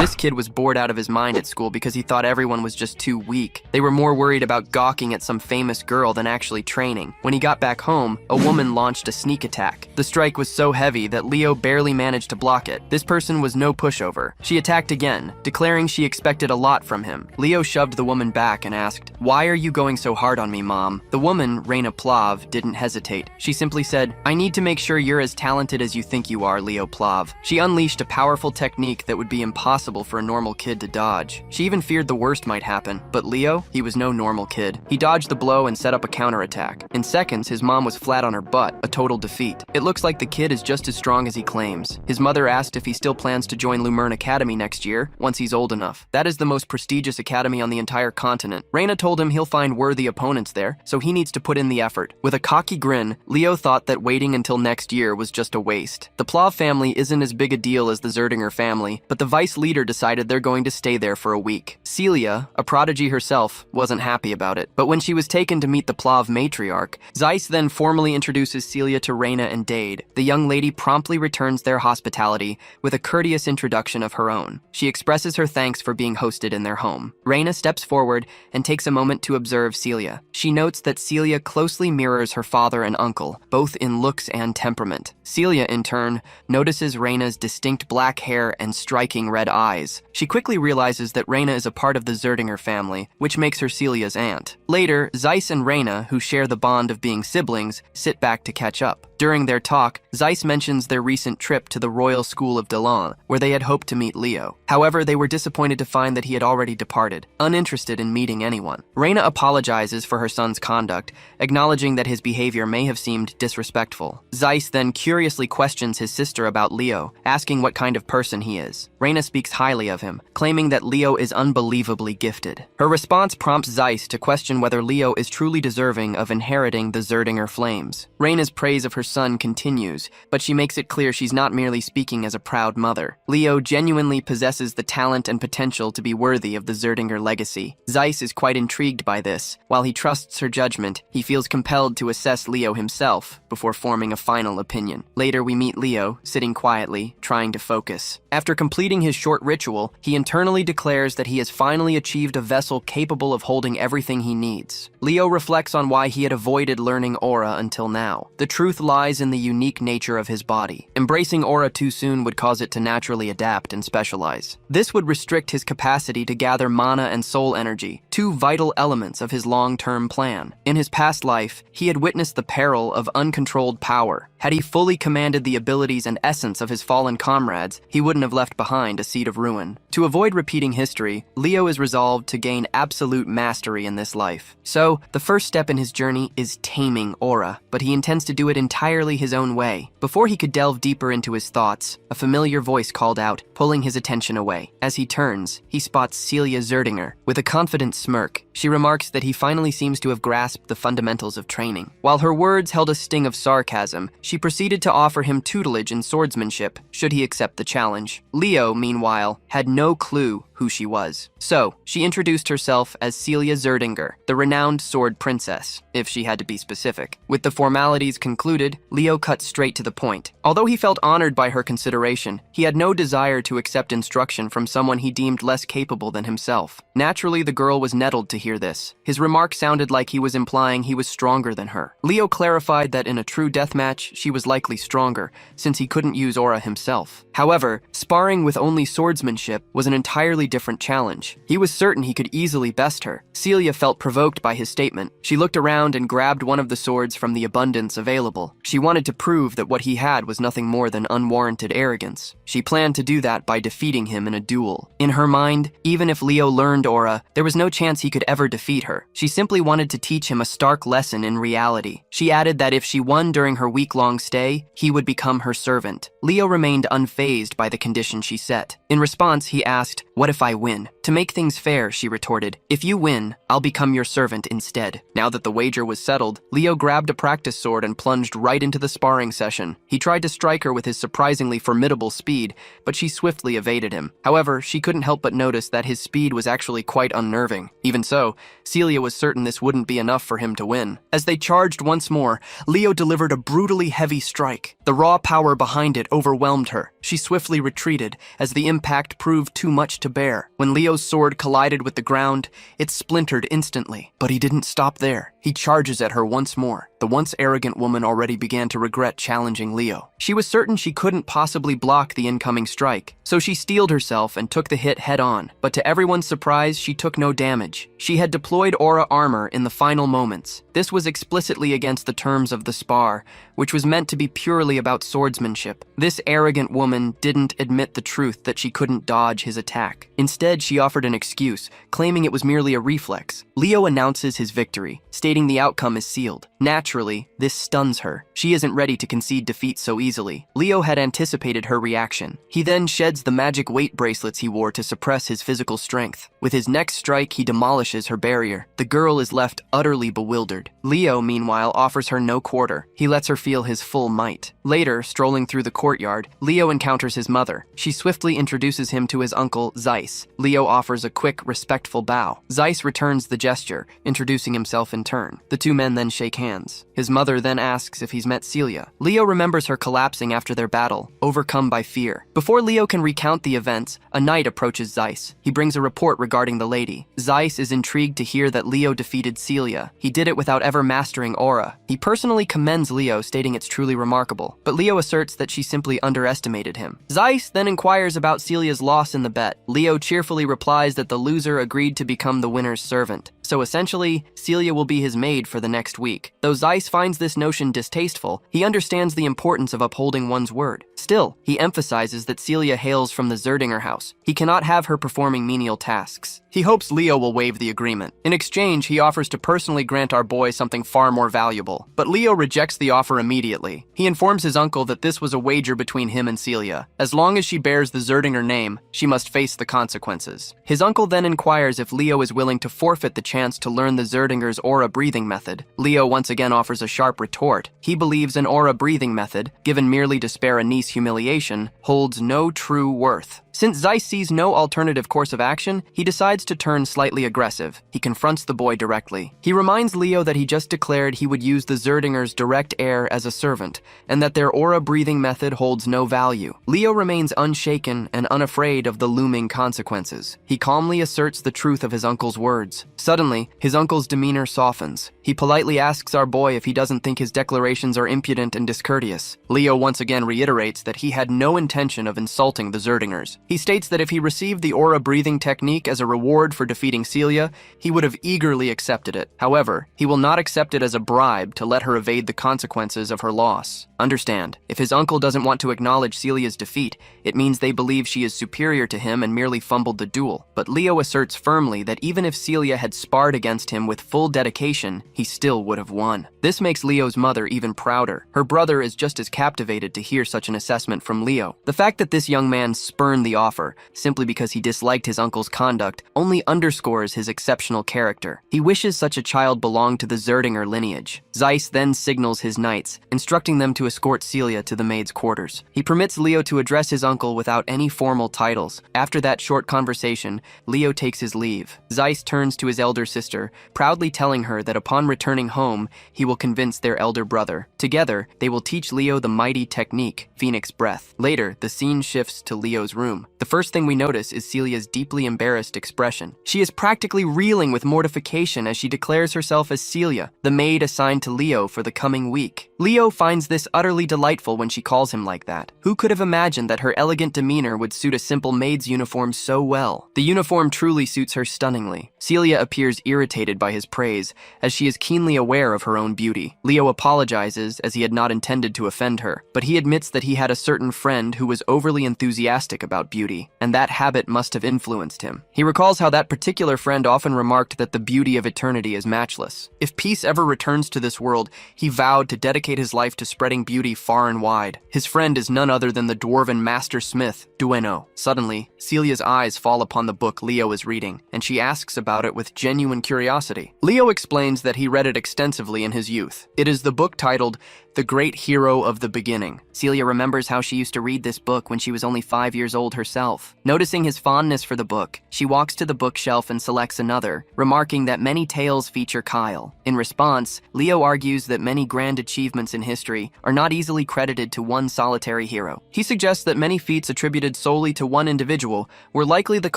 This kid was bored out of his mind at school because he thought everyone was just too weak. They were more worried about gawking at some famous girl than actually training. When he got back home, a woman launched a sneak attack. The strike was so heavy that Leo barely managed to block it. This person was no pushover. She attacked again, declaring she expected a lot from him. Leo shoved the woman back and asked, "Why are you going so hard on me, Mom?" The woman, Raina Plav, didn't hesitate. She simply said, "I need to make sure you're as talented as you think you are, Leo Plav." She unleashed a powerful technique that would be impossible for a normal kid to dodge. She even feared the worst might happen. But Leo, he was no normal kid. He dodged the blow and set up a counterattack. In seconds, his mom was flat on her butt, a total defeat. It looks like the kid is just as strong as he claims. His mother asked if he still plans to join Lumerne Academy next year, once he's old enough. That is the most prestigious academy on the entire continent. Raina told him he'll find worthy opponents there, so he needs to put in the effort. With a cocky grin, Leo thought that waiting until next year was just a waste. The Plav family isn't as big a deal as the Zerdinger family, but the vice leader decided they're going to stay there for a week. Celia, a prodigy herself, wasn't happy about it, but when she was taken to meet the Plav matriarch, Zeiss then formally introduces Celia to Raina and Dade. The young lady promptly returns their hospitality with a courteous introduction of her own. She expresses her thanks for being hosted in their home. Raina steps forward and takes a moment to observe Celia. She notes that Celia closely mirrors her father and uncle, both in looks and temperament. Celia, in turn, notices Raina's distinct black hair and striking red eyes. She quickly realizes that Raina is a part of the Zerdinger family, which makes her Celia's aunt. Later, Zeiss and Raina, who share the bond of being siblings, sit back to catch up. During their talk, Zeiss mentions their recent trip to the Royal School of Delon, where they had hoped to meet Leo. However, they were disappointed to find that he had already departed, uninterested in meeting anyone. Raina apologizes for her son's conduct, acknowledging that his behavior may have seemed disrespectful. Zeiss then curiously questions his sister about Leo, asking what kind of person he is. Raina speaks highly of him, claiming that Leo is unbelievably gifted. Her response prompts Zeiss to question whether Leo is truly deserving of inheriting the Zerdinger flames. Raina's praise of her son continues, but she makes it clear she's not merely speaking as a proud mother. Leo genuinely possesses the talent and potential to be worthy of the Zerdinger legacy. Zeiss is quite intrigued by this. While he trusts her judgment, he feels compelled to assess Leo himself before forming a final opinion. Later, we meet Leo, sitting quietly, trying to focus. After completing his short ritual, he internally declares that he has finally achieved a vessel capable of holding everything he needs. Leo reflects on why he had avoided learning aura until now. The truth lies in the unique nature of his body. Embracing aura too soon would cause it to naturally adapt and specialize. This would restrict his capacity to gather mana and soul energy, two vital elements of his long-term plan. In his past life, he had witnessed the peril of uncontrolled power. Had he fully commanded the abilities and essence of his fallen comrades, he wouldn't have left behind a seed of ruin. To avoid repeating history, Leo is resolved to gain absolute mastery in this life. So, the first step in his journey is taming aura, but he intends to do it entirely his own way. Before he could delve deeper into his thoughts, a familiar voice called out, pulling his attention away. As he turns, he spots Celia Zerdinger. With a confident smirk, she remarks that he finally seems to have grasped the fundamentals of training. While her words held a sting of sarcasm, she proceeded to offer him tutelage in swordsmanship, should he accept the challenge. Leo, meanwhile, had no clue who she was. So, she introduced herself as Celia Zerdinger, the renowned sword princess, if she had to be specific. With the formalities concluded, Leo cut straight to the point. Although he felt honored by her consideration, he had no desire to accept instruction from someone he deemed less capable than himself. Naturally, the girl was nettled to hear this. His remark sounded like he was implying he was stronger than her. Leo clarified that in a true deathmatch, she was likely stronger, since he couldn't use aura himself. However, sparring with only swordsmanship was an entirely different challenge. He was certain he could easily best her. Celia felt provoked by his statement. She looked around and grabbed one of the swords from the abundance available. She wanted to prove that what he had was nothing more than unwarranted arrogance. She planned to do that by defeating him in a duel. In her mind, even if Leo learned aura, there was no chance he could ever defeat her. She simply wanted to teach him a stark lesson in reality. She added that if she won during her week-long stay, he would become her servant. Leo remained unfazed by the condition she set. In response, he asked, "What if I win?" To make things fair, she retorted, if you win, I'll become your servant instead. Now that the wager was settled, Leo grabbed a practice sword and plunged right into the sparring session. He tried to strike her with his surprisingly formidable speed, but she swiftly evaded him. However, she couldn't help but notice that his speed was actually quite unnerving. Even so, Celia was certain this wouldn't be enough for him to win. As they charged once more, Leo delivered a brutally heavy strike. The raw power behind it overwhelmed her. She swiftly retreated, as the impact proved too much to bear. When Leo's sword collided with the ground, it splintered instantly. But he didn't stop there. He charges at her once more. The once arrogant woman already began to regret challenging Leo. She was certain she couldn't possibly block the incoming strike, so she steeled herself and took the hit head-on. But to everyone's surprise, she took no damage. She had deployed aura armor in the final moments. This was explicitly against the terms of the spar, which was meant to be purely about swordsmanship. This arrogant woman didn't admit the truth that she couldn't dodge his attack. Instead, she offered an excuse, claiming it was merely a reflex. Leo announces his victory, stating the outcome is sealed. Naturally, this stuns her. She isn't ready to concede defeat so easily. Leo had anticipated her reaction. He then sheds the magic weight bracelets he wore to suppress his physical strength. With his next strike, he demolishes her barrier. The girl is left utterly bewildered. Leo, meanwhile, offers her no quarter. He lets her feel his full might. Later, strolling through the courtyard, Leo encounters his mother. She swiftly introduces him to his uncle, Zeiss. Leo offers a quick, respectful bow. Zeiss returns the gesture, introducing himself in turn. The two men then shake hands. His mother then asks if he's met Celia. Leo remembers her collapsing after their battle, overcome by fear. Before Leo can recount the events, a knight approaches Zeiss. He brings a report regarding the lady. Zeiss is intrigued to hear that Leo defeated Celia. He did it without ever mastering aura. He personally commends Leo, stating it's truly remarkable, but Leo asserts that she simply underestimated him. Zeiss then inquires about Celia's loss in the bet. Leo cheerfully replies that the loser agreed to become the winner's servant. So essentially, Celia will be his maid for the next week. Though Zeiss finds this notion distasteful, he understands the importance of upholding one's word. Still, he emphasizes that Celia hails from the Zerdinger house. He cannot have her performing menial tasks. He hopes Leo will waive the agreement. In exchange, he offers to personally grant our boy something far more valuable. But Leo rejects the offer immediately. He informs his uncle that this was a wager between him and Celia. As long as she bears the Zerdinger name, she must face the consequences. His uncle then inquires if Leo is willing to forfeit the chance to learn the Zerdinger's aura breathing method. Leo once again offers a sharp retort. He believes an aura breathing method, given merely to spare a niece humiliation, holds no true worth. Since Zeiss sees no alternative course of action, he decides to turn slightly aggressive. He confronts the boy directly. He reminds Leo that he just declared he would use the Zerdinger's direct heir as a servant, and that their aura-breathing method holds no value. Leo remains unshaken and unafraid of the looming consequences. He calmly asserts the truth of his uncle's words. Suddenly, his uncle's demeanor softens. He politely asks our boy if he doesn't think his declarations are impudent and discourteous. Leo once again reiterates that he had no intention of insulting the Zerdingers. He states that if he received the aura breathing technique as a reward for defeating Celia, he would have eagerly accepted it. However, he will not accept it as a bribe to let her evade the consequences of her loss. Understand, if his uncle doesn't want to acknowledge Celia's defeat, it means they believe she is superior to him and merely fumbled the duel. But Leo asserts firmly that even if Celia had sparred against him with full dedication, he still would have won. This makes Leo's mother even prouder. Her brother is just as captivated to hear such an assessment from Leo. The fact that this young man spurned the offer, simply because he disliked his uncle's conduct, only underscores his exceptional character. He wishes such a child belonged to the Zerdinger lineage. Zeiss then signals his knights, instructing them to escort Celia to the maid's quarters. He permits Leo to address his uncle without any formal titles. After that short conversation, Leo takes his leave. Zeiss turns to his elder sister, proudly telling her that upon returning home, he will convince their elder brother. Together, they will teach Leo the mighty technique, Phoenix Breath. Later, the scene shifts to Leo's room. The first thing we notice is Celia's deeply embarrassed expression. She is practically reeling with mortification as she declares herself as Celia, the maid assigned to Leo for the coming week. Leo finds this utterly delightful when she calls him like that. Who could have imagined that her elegant demeanor would suit a simple maid's uniform so well? The uniform truly suits her stunningly. Celia appears irritated by his praise, as she is keenly aware of her own beauty. Leo apologizes, as he had not intended to offend her, but he admits that he had a certain friend who was overly enthusiastic about beauty. beauty, and that habit must have influenced him. He recalls how that particular friend often remarked that the beauty of eternity is matchless. If peace ever returns to this world, he vowed to dedicate his life to spreading beauty far and wide. His friend is none other than the dwarven master smith, Dueno. Suddenly, Celia's eyes fall upon the book Leo is reading, and she asks about it with genuine curiosity. Leo explains that he read it extensively in his youth. It is the book titled The Great Hero of the Beginning. Celia remembers how she used to read this book when she was only 5 years old herself. Noticing his fondness for the book, she walks to the bookshelf and selects another, remarking that many tales feature Kyle. In response, Leo argues that many grand achievements in history are not easily credited to one solitary hero. He suggests that many feats attributed solely to one individual were likely the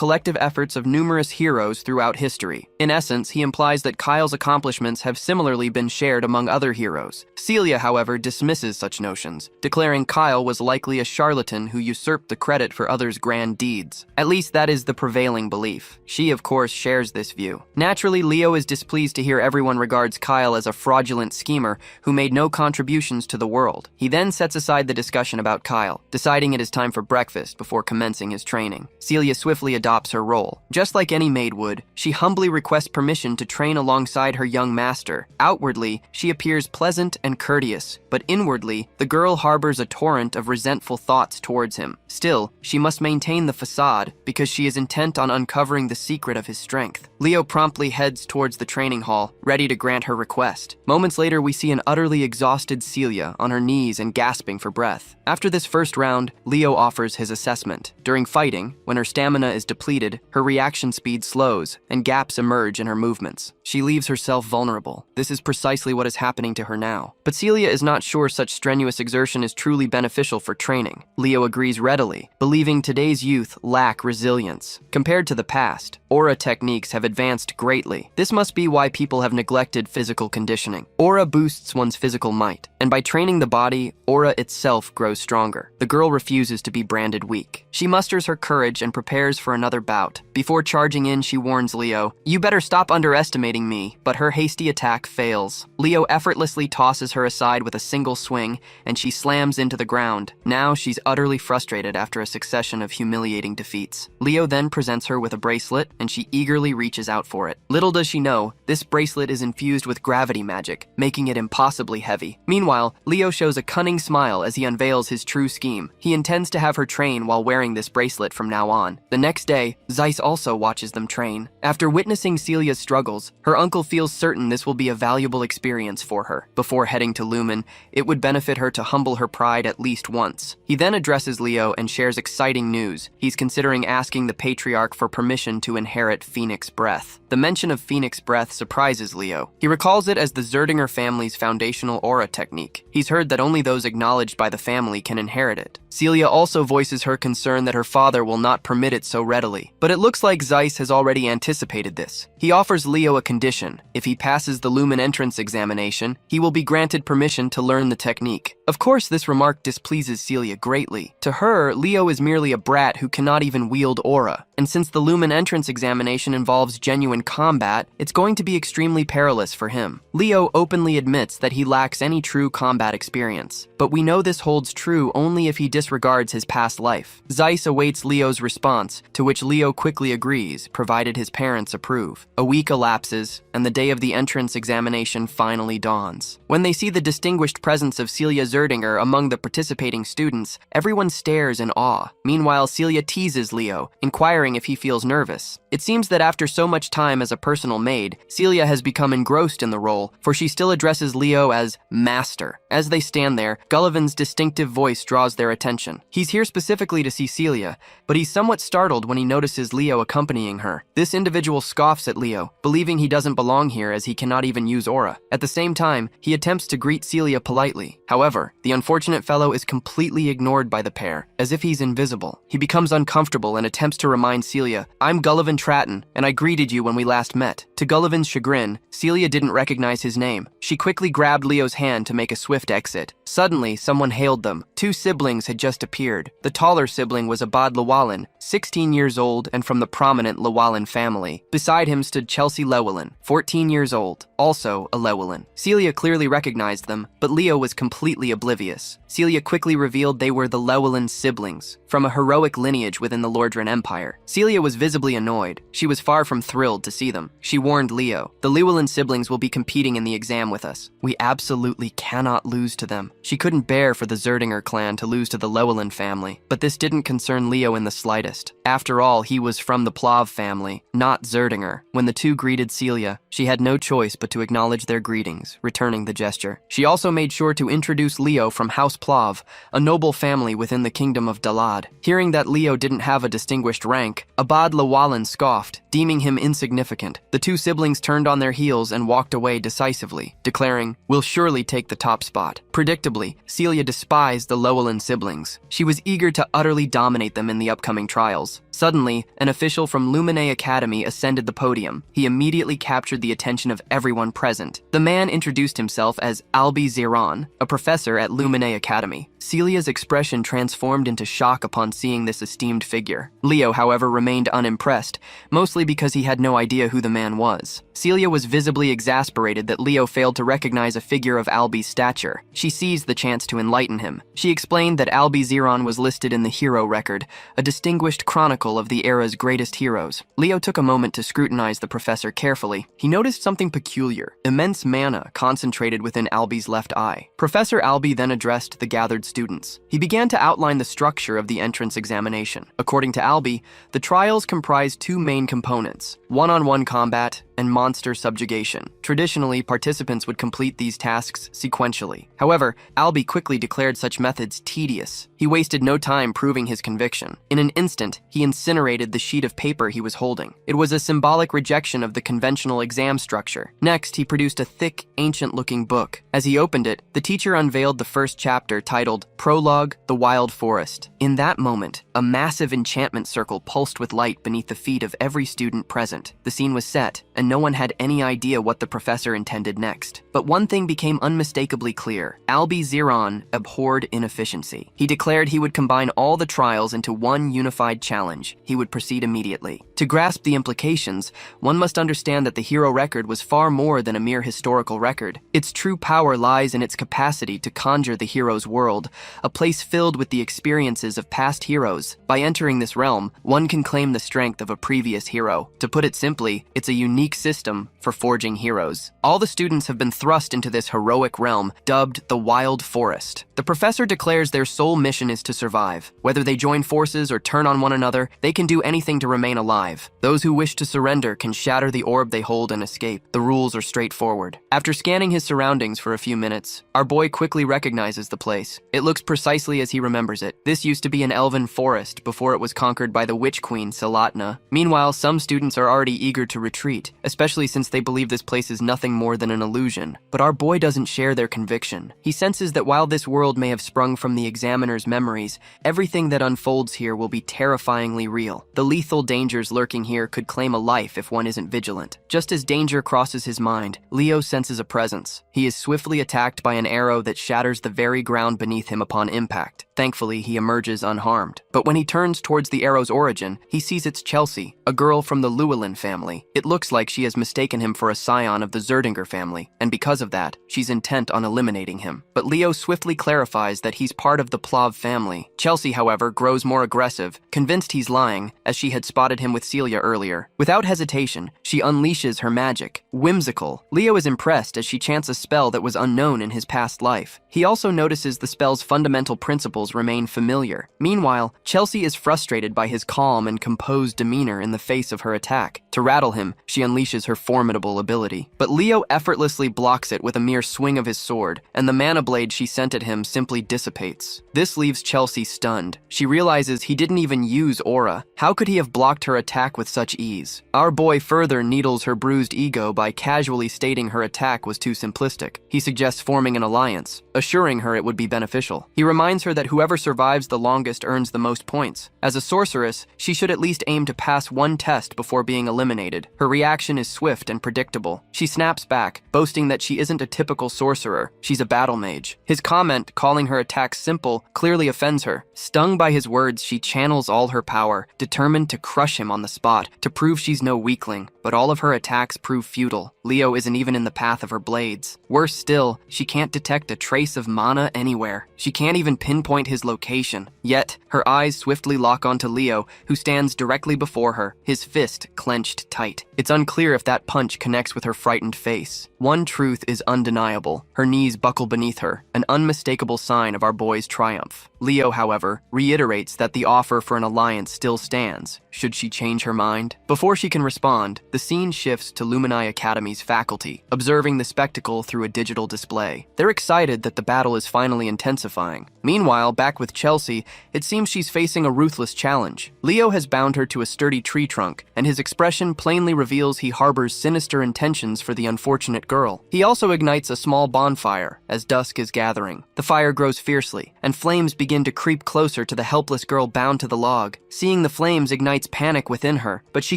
collective efforts of numerous heroes throughout history. In essence, he implies that Kyle's accomplishments have similarly been shared among other heroes. Celia, however, dismisses such notions, declaring Kyle was likely a charlatan who usurped the credit for others' grand deeds. At least that is the prevailing belief. She, of course, shares this view. Naturally, Leo is displeased to hear everyone regards Kyle as a fraudulent schemer who made no contributions to the world. He then sets aside the discussion about Kyle, deciding it is time for breakfast before commencing his training. Celia swiftly adopts her role. Just like any maid would, she humbly requests permission to train alongside her young master. Outwardly, she appears pleasant and courteous, but inwardly, the girl harbors a torrent of resentful thoughts towards him. Still, she must maintain the facade because she is intent on uncovering the secret of his strength. Leo promptly heads towards the training hall, ready to grant her request. Moments later, we see an utterly exhausted Celia on her knees and gasping for breath. After this first round, Leo offers his assessment. During fighting, when her stamina is depleted, her reaction speed slows and gaps emerge in her movements. She leaves herself vulnerable. This is precisely what is happening to her now. But Celia is not sure such strenuous exertion is truly beneficial for training. Leo agrees readily, believing today's youth lack resilience. Compared to the past, aura techniques have advanced greatly. This must be why people have neglected physical conditioning. Aura boosts one's physical might, and by training the body, aura itself grows stronger. The girl refuses to be branded weak. She musters her courage and prepares for another bout. Before charging in, she warns Leo, "You better stop underestimating me," but her hasty attack fails. Leo effortlessly tosses her aside with a single swing, and she slams into the ground. Now she's utterly frustrated after a succession of humiliating defeats. Leo then presents her with a bracelet, and she eagerly reaches out for it. Little does she know, this bracelet is infused with gravity magic, making it impossibly heavy. Meanwhile, Leo shows a cunning smile as he unveils his true scheme. He intends to have her train while wearing this bracelet from now on. The next day, Zeiss also watches them train. After witnessing Celia's struggles, her uncle feels certain this will be a valuable experience for her. Before heading to Lumen, it would benefit her to humble her pride at least once. He then addresses Leo and shares exciting news. He's considering asking the Patriarch for permission to inherit Phoenix Breath. The mention of Phoenix Breath surprises Leo. He recalls it as the Zerdinger family's foundational aura technique. He's heard that only those acknowledged by the family can inherit it. Celia also voices her concern that her father will not permit it so readily. But it looks like Zeiss has already anticipated this. He offers Leo a condition. If he passes the Lumen entrance examination, he will be granted permission to learn the technique. Of course, this remark displeases Celia greatly. To her, Leo is merely a brat who cannot even wield aura. And since the Lumen entrance examination involves genuine combat, it's going to be extremely perilous for him. Leo openly admits that he lacks any true combat experience. But we know this holds true only if he disregards his past life. Zeiss awaits Leo's response, to which Leo quickly agrees, provided his parents approve. A week elapses, and the day of the entrance examination finally dawns. When they see the distinguished presence of Celia Zerdinger among the participating students, everyone stares in awe. Meanwhile, Celia teases Leo, inquiring if he feels nervous. It seems that after so much time as a personal maid, Celia has become engrossed in the role, for she still addresses Leo as Master. As they stand there, Gullivan's distinctive voice draws their attention. He's here specifically to see Celia, but he's somewhat startled when he notices Leo accompanying her. This individual scoffs at Leo, believing he doesn't belong here as he cannot even use aura. At the same time, he attempts to greet Celia politely. However, the unfortunate fellow is completely ignored by the pair, as if he's invisible. He becomes uncomfortable and attempts to remind Celia, "I'm Gullivan Tratton, and I greeted you when we last met." To Gullivan's chagrin, Celia didn't recognize his name. She quickly grabbed Leo's hand to make a swift exit. Suddenly, someone hailed them. Two siblings had just appeared. The taller sibling was Abad Llewellyn, 16 years old and from the prominent Llewellyn family. Beside him stood Chelsea Llewellyn, 14 years old, also a Llewellyn. Celia clearly recognized them, but Leo was completely oblivious. Celia quickly revealed they were the Llewellyn siblings, from a heroic lineage within the Lordran Empire. Celia was visibly annoyed. She was far from thrilled to see them. She warned Leo, "The Llewellyn siblings will be competing in the exam with us. We absolutely cannot lose to them." She couldn't bear for the Zerdinger clan to lose to the Llewellyn family, but this didn't concern Leo in the slightest. After all, he was from the Plav family, not Zerdinger. When the two greeted Celia, she had no choice but to acknowledge their greetings, returning the gesture. She also made sure to introduce Leo from House Plav, a noble family within the kingdom of Dalad. Hearing that Leo didn't have a distinguished rank, Abad Llewellyn scoffed, deeming him insignificant. The two siblings turned on their heels and walked away decisively, declaring, "We'll surely take the top spot." Predictably, Celia despised the Llewellyn siblings. She was eager to utterly dominate them in the upcoming trials. Suddenly, an official from Luminae Academy ascended the podium. He immediately captured the attention of everyone present. The man introduced himself as Albi Ziran, a professor at Luminae Academy. Celia's expression transformed into shock upon seeing this esteemed figure. Leo, however, remained unimpressed, mostly because he had no idea who the man was. Celia was visibly exasperated that Leo failed to recognize a figure of Albi's stature. She seized the chance to enlighten him. She explained that Albi Ziran was listed in the hero record, a distinguished chronicle of the era's greatest heroes. Leo took a moment to scrutinize the professor carefully. He noticed something peculiar: immense mana concentrated within Albi's left eye. Professor Albi then addressed the gathered students. He began to outline the structure of the entrance examination. According to Albi, the trials comprise two main components: one-on-one combat and monster subjugation. Traditionally, participants would complete these tasks sequentially. However, Albi quickly declared such methods tedious. He wasted no time proving his conviction. In an instant, he incinerated the sheet of paper he was holding. It was a symbolic rejection of the conventional exam structure. Next, he produced a thick, ancient-looking book. As he opened it, the teacher unveiled the first chapter, titled Prologue, The Wild Forest. In that moment, a massive enchantment circle pulsed with light beneath the feet of every student present. The scene was set, and no one had any idea what the professor intended next. But one thing became unmistakably clear: Albi Ziran abhorred inefficiency. He declared he would combine all the trials into one unified challenge. He would proceed immediately. To grasp the implications, one must understand that the hero record was far more than a mere historical record. Its true power lies in its capacity to conjure the hero's world, a place filled with the experiences of past heroes. By entering this realm, one can claim the strength of a previous hero. To put it simply, it's a unique system for forging heroes. All the students have been thrust into this heroic realm, dubbed the Wild Forest. The professor declares their sole mission is to survive. Whether they join forces or turn on one another, they can do anything to remain alive. Those who wish to surrender can shatter the orb they hold and escape. The rules are straightforward. After scanning his surroundings for a few minutes, our boy quickly recognizes the place. It looks precisely as he remembers it. This used to be an elven forest before it was conquered by the witch queen Salatna. Meanwhile, some students are already eager to retreat, especially since they believe this place is nothing more than an illusion. But our boy doesn't share their conviction. He senses that while this world may have sprung from the examiner's memories, everything that unfolds here will be terrifyingly real. The lethal dangers lurking here could claim a life if one isn't vigilant. Just as danger crosses his mind, Leo senses a presence. He is swiftly attacked by an arrow that shatters the very ground beneath him upon impact. Thankfully, he emerges unharmed. But when he turns towards the arrow's origin, he sees it's Chelsea, a girl from the Llewellyn family. It looks like she has mistaken him for a scion of the Zerdinger family, and because of that, she's intent on eliminating him. But Leo swiftly clarifies that he's part of the Plav family. Chelsea, however, grows more aggressive, convinced he's lying, as she had spotted him with Celia earlier. Without hesitation, she unleashes her magic. Whimsical, Leo is impressed as she chants a spell that was unknown in his past life. He also notices the spell's fundamental principles remain familiar. Meanwhile, Chelsea is frustrated by his calm and composed demeanor in the face of her attack. To rattle him, she unleashes her formidable ability. But Leo effortlessly blocks it with a mere swing of his sword, and the mana blade she sent at him simply dissipates. This leaves Chelsea stunned. She realizes he didn't even use aura. How could he have blocked her attack with such ease? Our boy further needles her bruised ego by casually stating her attack was too simplistic. He suggests forming an alliance, assuring her it would be beneficial. He reminds her that whoever survives the longest earns the most points. As a sorceress, she should at least aim to pass one test before being eliminated. Her reaction is swift and predictable. She snaps back, boasting that she isn't a typical sorcerer, she's a battle mage. His comment, calling her attack simple, clearly offends her. Stung by his words, she channels all her power, determined to crush him on the spot, to prove she's no weakling. But all of her attacks prove futile. futile. Leo isn't even in the path of her blades. Worse still, she can't detect a trace of mana anywhere. She can't even pinpoint his location. Yet, her eyes swiftly lock onto Leo, who stands directly before her, his fist clenched tight. It's unclear if that punch connects with her frightened face. One truth is undeniable. Her knees buckle beneath her, an unmistakable sign of our boy's triumph. Leo, however, reiterates that the offer for an alliance still stands, should she change her mind. Before she can respond, the scene shifts to Lumini Academy's faculty, observing the spectacle through a digital display. They're excited that the battle is finally intensifying. Meanwhile, back with Chelsea, it seems she's facing a ruthless challenge. Leo has bound her to a sturdy tree trunk, and his expression plainly reveals he harbors sinister intentions for the unfortunate girl. He also ignites a small bonfire as dusk is gathering. The fire grows fiercely, and flames begin to creep closer to the helpless girl bound to the log. Seeing the flames ignites panic within her, but she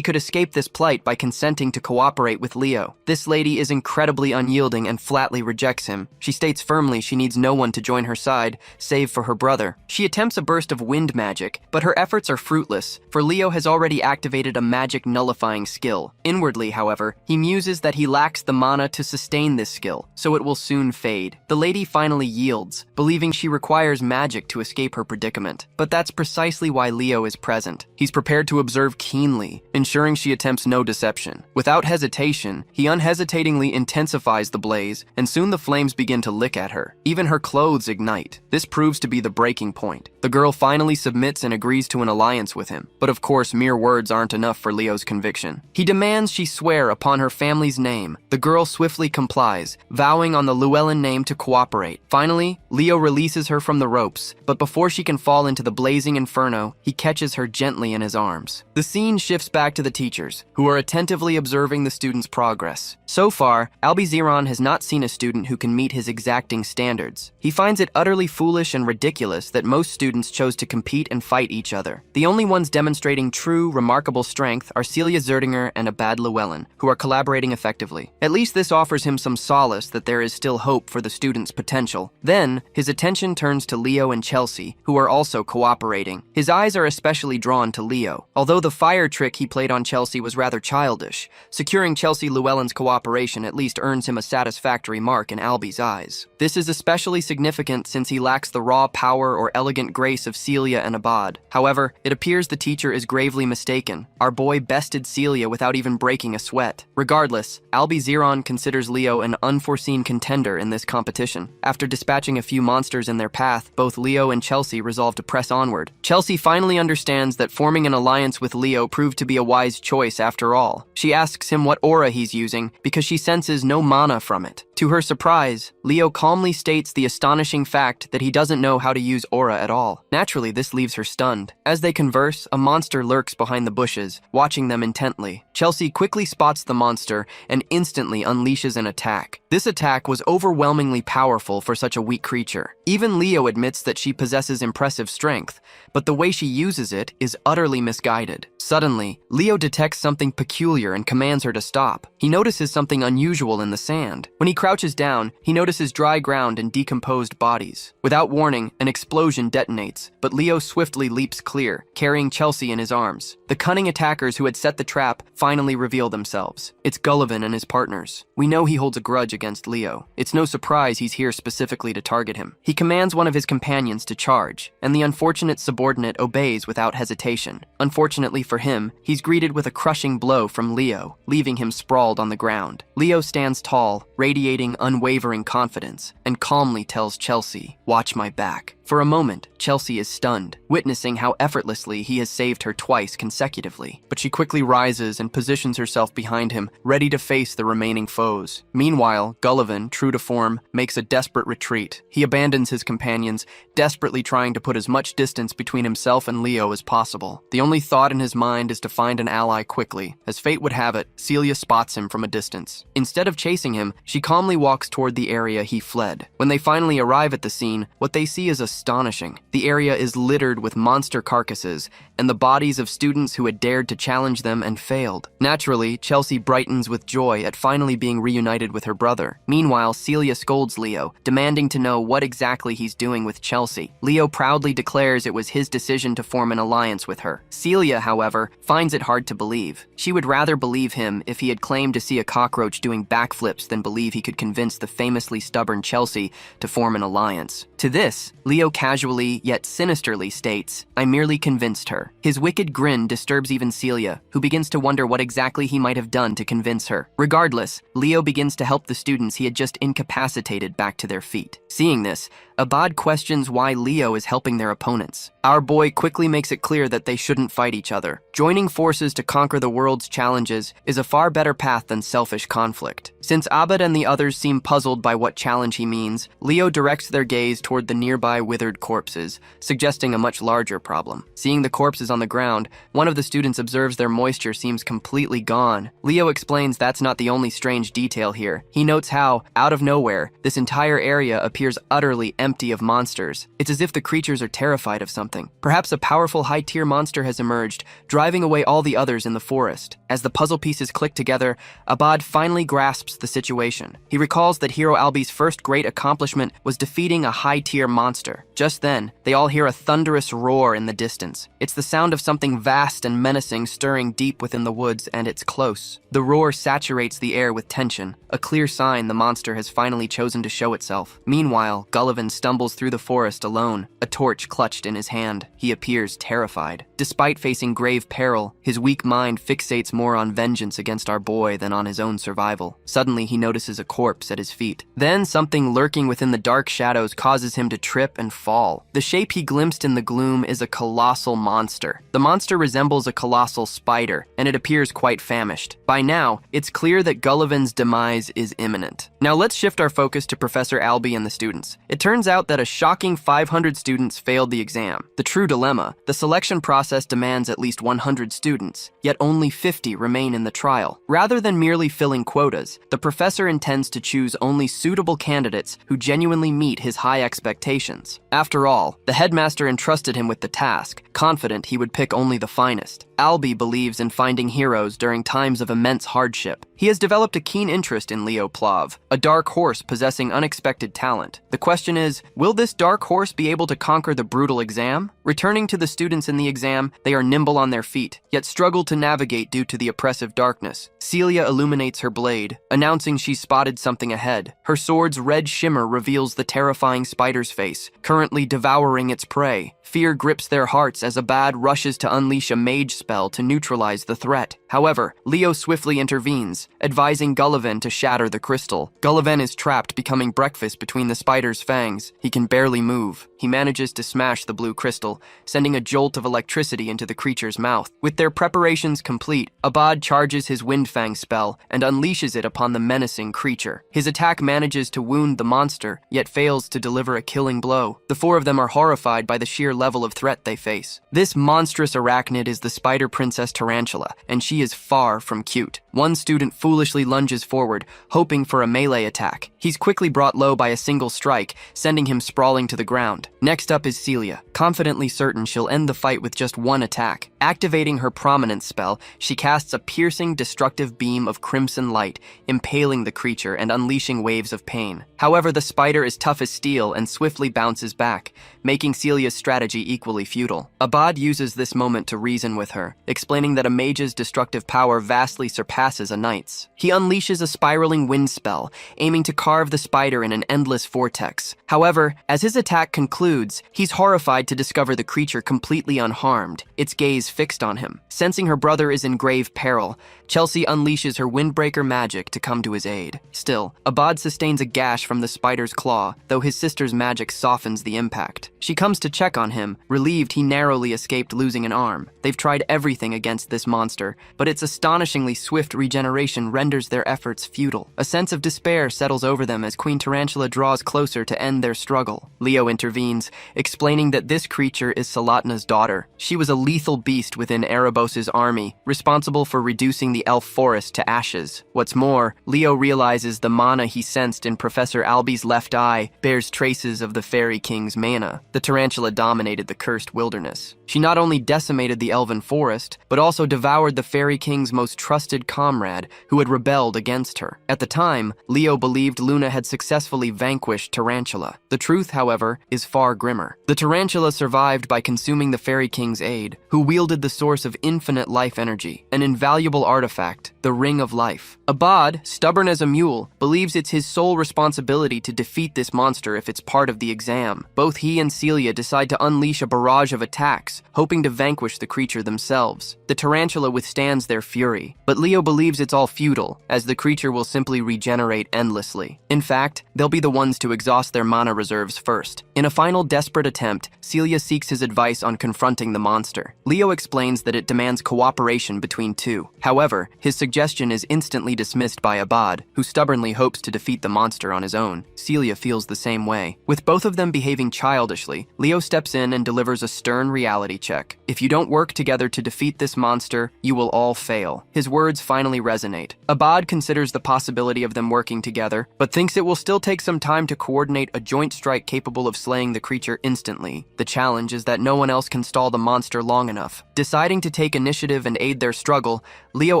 could escape this plight by consenting to cooperate with Leo. This lady is incredibly unyielding and flatly rejects him. She states firmly she needs no one to join her side, save for her brother. She attempts a burst of wind magic, but her efforts are fruitless, for Leo has already activated a magic nullifying skill. Inwardly, however, he muses that he lacks the mana to sustain this skill, so it will soon fade. The lady finally yields, believing she requires magic to escape her predicament. But that's precisely why Leo is present. He's prepared to observe keenly, ensuring she attempts no deception. Without hesitation, he unhesitatingly intensifies the blaze, and soon the flames begin to lick at her. Even her clothes ignite. This proves to be the breaking point. The girl finally submits and agrees to an alliance with him. But of course, mere words aren't enough for Leo's conviction. He demands she swear upon her family's name. The girl swiftly complies, vowing on the Llewellyn name to cooperate. Finally, Leo releases her from the ropes, but before she can fall into the blazing inferno, he catches her gently in his arms. The scene shifts back to the teachers, who are attentively observing the student's progress. So far, Albizeron has not seen a student who can meet his exacting standards. He finds it utterly foolish and ridiculous that most students chose to compete and fight each other. The only ones demonstrating true, remarkable strength are Celia Zerdinger and Abad Llewellyn, who are collaborating effectively. At least this offers him some solace that there is still hope for the student's potential. Then, his attention turns to Leo and Chelsea, who are also cooperating. His eyes are especially drawn to Leo. Although the fire trick he played on Chelsea was rather childish, securing Chelsea Llewellyn's cooperation at least earns him a satisfactory mark in Albie's eyes. This is especially significant since he lacks the raw power or elegant grace of Celia and Abad. However, it appears the teacher is gravely mistaken. Our boy bested Celia without even breaking a sweat. Regardless, Albizeron considers Leo an unforeseen contender in this competition. After dispatching a few monsters in their path, both Leo and Chelsea resolve to press onward. Chelsea finally understands that forming an alliance with Leo proved to be a wise choice after all. She asks him what aura he's using because she senses no mana from it. To her surprise, Leo calmly states the astonishing fact that he doesn't know how to use aura at all. Naturally, this leaves her stunned. As they converse, a monster lurks behind the bushes, watching them intently. Chelsea quickly spots the monster and instantly unleashes an attack. This attack was overwhelmingly powerful for such a weak creature. Even Leo admits that she possesses impressive strength, but the way she uses it is utterly misguided. Suddenly, Leo detects something peculiar and commands her to stop. He notices something unusual in the sand. When he crouches down, he notices dry ground and decomposed bodies. Without warning, an explosion detonates, but Leo swiftly leaps clear, carrying Chelsea in his arms. The cunning attackers who had set the trap finally reveal themselves. It's Gullivan and his partners. We know he holds a grudge against Leo. It's no surprise he's here specifically to target him. He commands one of his companions to charge, and the unfortunate subordinate obeys without hesitation. Unfortunately for him, he's greeted with a crushing blow from Leo, leaving him sprawled on the ground. Leo stands tall, radiating unwavering confidence, and calmly tells Chelsea, "Watch my back." For a moment, Chelsea is stunned, witnessing how effortlessly he has saved her twice consecutively. But she quickly rises and positions herself behind him, ready to face the remaining foes. Meanwhile, Gullivan, true to form, makes a desperate retreat. He abandons his companions, desperately trying to put as much distance between himself and Leo as possible. The only thought in his mind is to find an ally quickly. As fate would have it, Celia spots him from a distance. Instead of chasing him, she calmly walks toward the area he fled. When they finally arrive at the scene, what they see is a astonishing. The area is littered with monster carcasses and the bodies of students who had dared to challenge them and failed. Naturally, Chelsea brightens with joy at finally being reunited with her brother. Meanwhile, Celia scolds Leo, demanding to know what exactly he's doing with Chelsea. Leo proudly declares it was his decision to form an alliance with her. Celia, however, finds it hard to believe. She would rather believe him if he had claimed to see a cockroach doing backflips than believe he could convince the famously stubborn Chelsea to form an alliance. To this, Leo casually yet sinisterly states, "I merely convinced her." His wicked grin disturbs even Celia, who begins to wonder what exactly he might have done to convince her. Regardless, Leo begins to help the students he had just incapacitated back to their feet. Seeing this, Abad questions why Leo is helping their opponents. Our boy quickly makes it clear that they shouldn't fight each other. Joining forces to conquer the world's challenges is a far better path than selfish conflict. Since Abad and the others seem puzzled by what challenge he means, Leo directs their gaze toward the nearby withered corpses, suggesting a much larger problem. Seeing the corpses on the ground, one of the students observes their moisture seems completely gone. Leo explains that's not the only strange detail here. He notes how, out of nowhere, this entire area appears utterly empty of monsters. It's as if the creatures are terrified of something. Perhaps a powerful high-tier monster has emerged, driving away all the others in the forest. As the puzzle pieces click together, Abad finally grasps the situation. He recalls that Hero Albi's first great accomplishment was defeating a high-tier monster. Just then, they all hear a thunderous roar in the distance. It's the sound of something vast and menacing stirring deep within the woods, and it's close. The roar saturates the air with tension, a clear sign the monster has finally chosen to show itself. Meanwhile, Gullivan stumbles through the forest alone, a torch clutched in his hand. He appears terrified. Despite facing grave peril, his weak mind fixates more on vengeance against our boy than on his own survival. Suddenly, he notices a corpse at his feet. Then, something lurking within the dark shadows causes him to trip and fall. The shape he glimpsed in the gloom is a colossal monster. The monster resembles a colossal spider, and it appears quite famished. By now, it's clear that Gullivan's demise is imminent. Now let's shift our focus to Professor Albi and the students. It turns out that a shocking 500 students failed the exam. The true dilemma: the selection process demands at least 100 students, yet only 50 remain in the trial. Rather than merely filling quotas, the professor intends to choose only suitable candidates who genuinely meet his high expectations. After all, the headmaster entrusted him with the task, confident he would pick only the finest. Albi believes in finding heroes during times of immense hardship. He has developed a keen interest in Leo Plav, a dark horse possessing unexpected talent. The question is, will this dark horse be able to conquer the brutal exam? Returning to the students in the exam, they are nimble on their feet, yet struggle to navigate due to the oppressive darkness. Celia illuminates her blade, announcing she's spotted something ahead. Her sword's red shimmer reveals the terrifying spider's face, currently devouring its prey. Fear grips their hearts as Abad rushes to unleash a mage spell to neutralize the threat. However, Leo swiftly intervenes, advising Gullivan to shatter the crystal. Gullivan is trapped, becoming breakfast between the spider's fangs. He can barely move. He manages to smash the blue crystal, sending a jolt of electricity into the creature's mouth. With their preparations complete, Abad charges his Windfang spell and unleashes it upon the menacing creature. His attack manages to wound the monster, yet fails to deliver a killing blow. The four of them are horrified by the sheer level of threat they face. This monstrous arachnid is the Spider Princess Tarantula, and she is far from cute. One student foolishly lunges forward, hoping for a melee attack. He's quickly brought low by a single strike, sending him sprawling to the ground. Next up is Celia, confidently certain she'll end the fight with just one attack. Activating her Prominence spell, she casts a piercing, destructive beam of crimson light, impaling the creature and unleashing waves of pain. However, the spider is tough as steel and swiftly bounces back, making Celia's strategy equally futile. Abad uses this moment to reason with her, explaining that a mage's destructive power vastly surpasses a knight's. He unleashes a spiraling wind spell, aiming to carve the spider in an endless vortex. However, as his attack concludes, he's horrified to discover the creature completely unharmed, its gaze fixed on him. Sensing her brother is in grave peril, Chelsea unleashes her Windbreaker magic to come to his aid. Still, Abad sustains a gash from the spider's claw, though his sister's magic softens the impact. She comes to check on him, relieved he narrowly escaped losing an arm. They've tried everything against this monster, but its astonishingly swift swift regeneration renders their efforts futile. A sense of despair settles over them as Queen Tarantula draws closer to end their struggle. Leo intervenes, explaining that this creature is Salatna's daughter. She was a lethal beast within Erebos's army, responsible for reducing the elf forest to ashes. What's more, Leo realizes the mana he sensed in Professor Alby's left eye bears traces of the Fairy King's mana. The tarantula dominated the cursed wilderness. She not only decimated the elven forest, but also devoured the Fairy King's most trusted comrade, who had rebelled against her. At the time, Leo believed Luna had successfully vanquished Tarantula. The truth, however, is far grimmer. The tarantula survived by consuming the Fairy King's aid, who wielded the source of infinite life energy, an invaluable artifact, the Ring of Life. Abad, stubborn as a mule, believes it's his sole responsibility to defeat this monster if it's part of the exam. Both he and Celia decide to unleash a barrage of attacks, hoping to vanquish the creature themselves. The tarantula withstands their fury, but Leo believes it's all futile, as the creature will simply regenerate endlessly. In fact, they'll be the ones to exhaust their mana reserves first. In a final desperate attempt, Celia seeks his advice on confronting the monster. Leo explains that it demands cooperation between two. However, his suggestion is instantly dismissed by Abad, who stubbornly hopes to defeat the monster on his own. Celia feels the same way. With both of them behaving childishly, Leo steps in and delivers a stern reality check. If you don't work together to defeat this monster, you will all fail. His words finally resonate. Abad considers the possibility of them working together, but thinks it will still take some time to coordinate a joint strike capable of slaying the creature instantly. The challenge is that no one else can stall the monster long enough. Deciding to take initiative and aid their struggle, Leo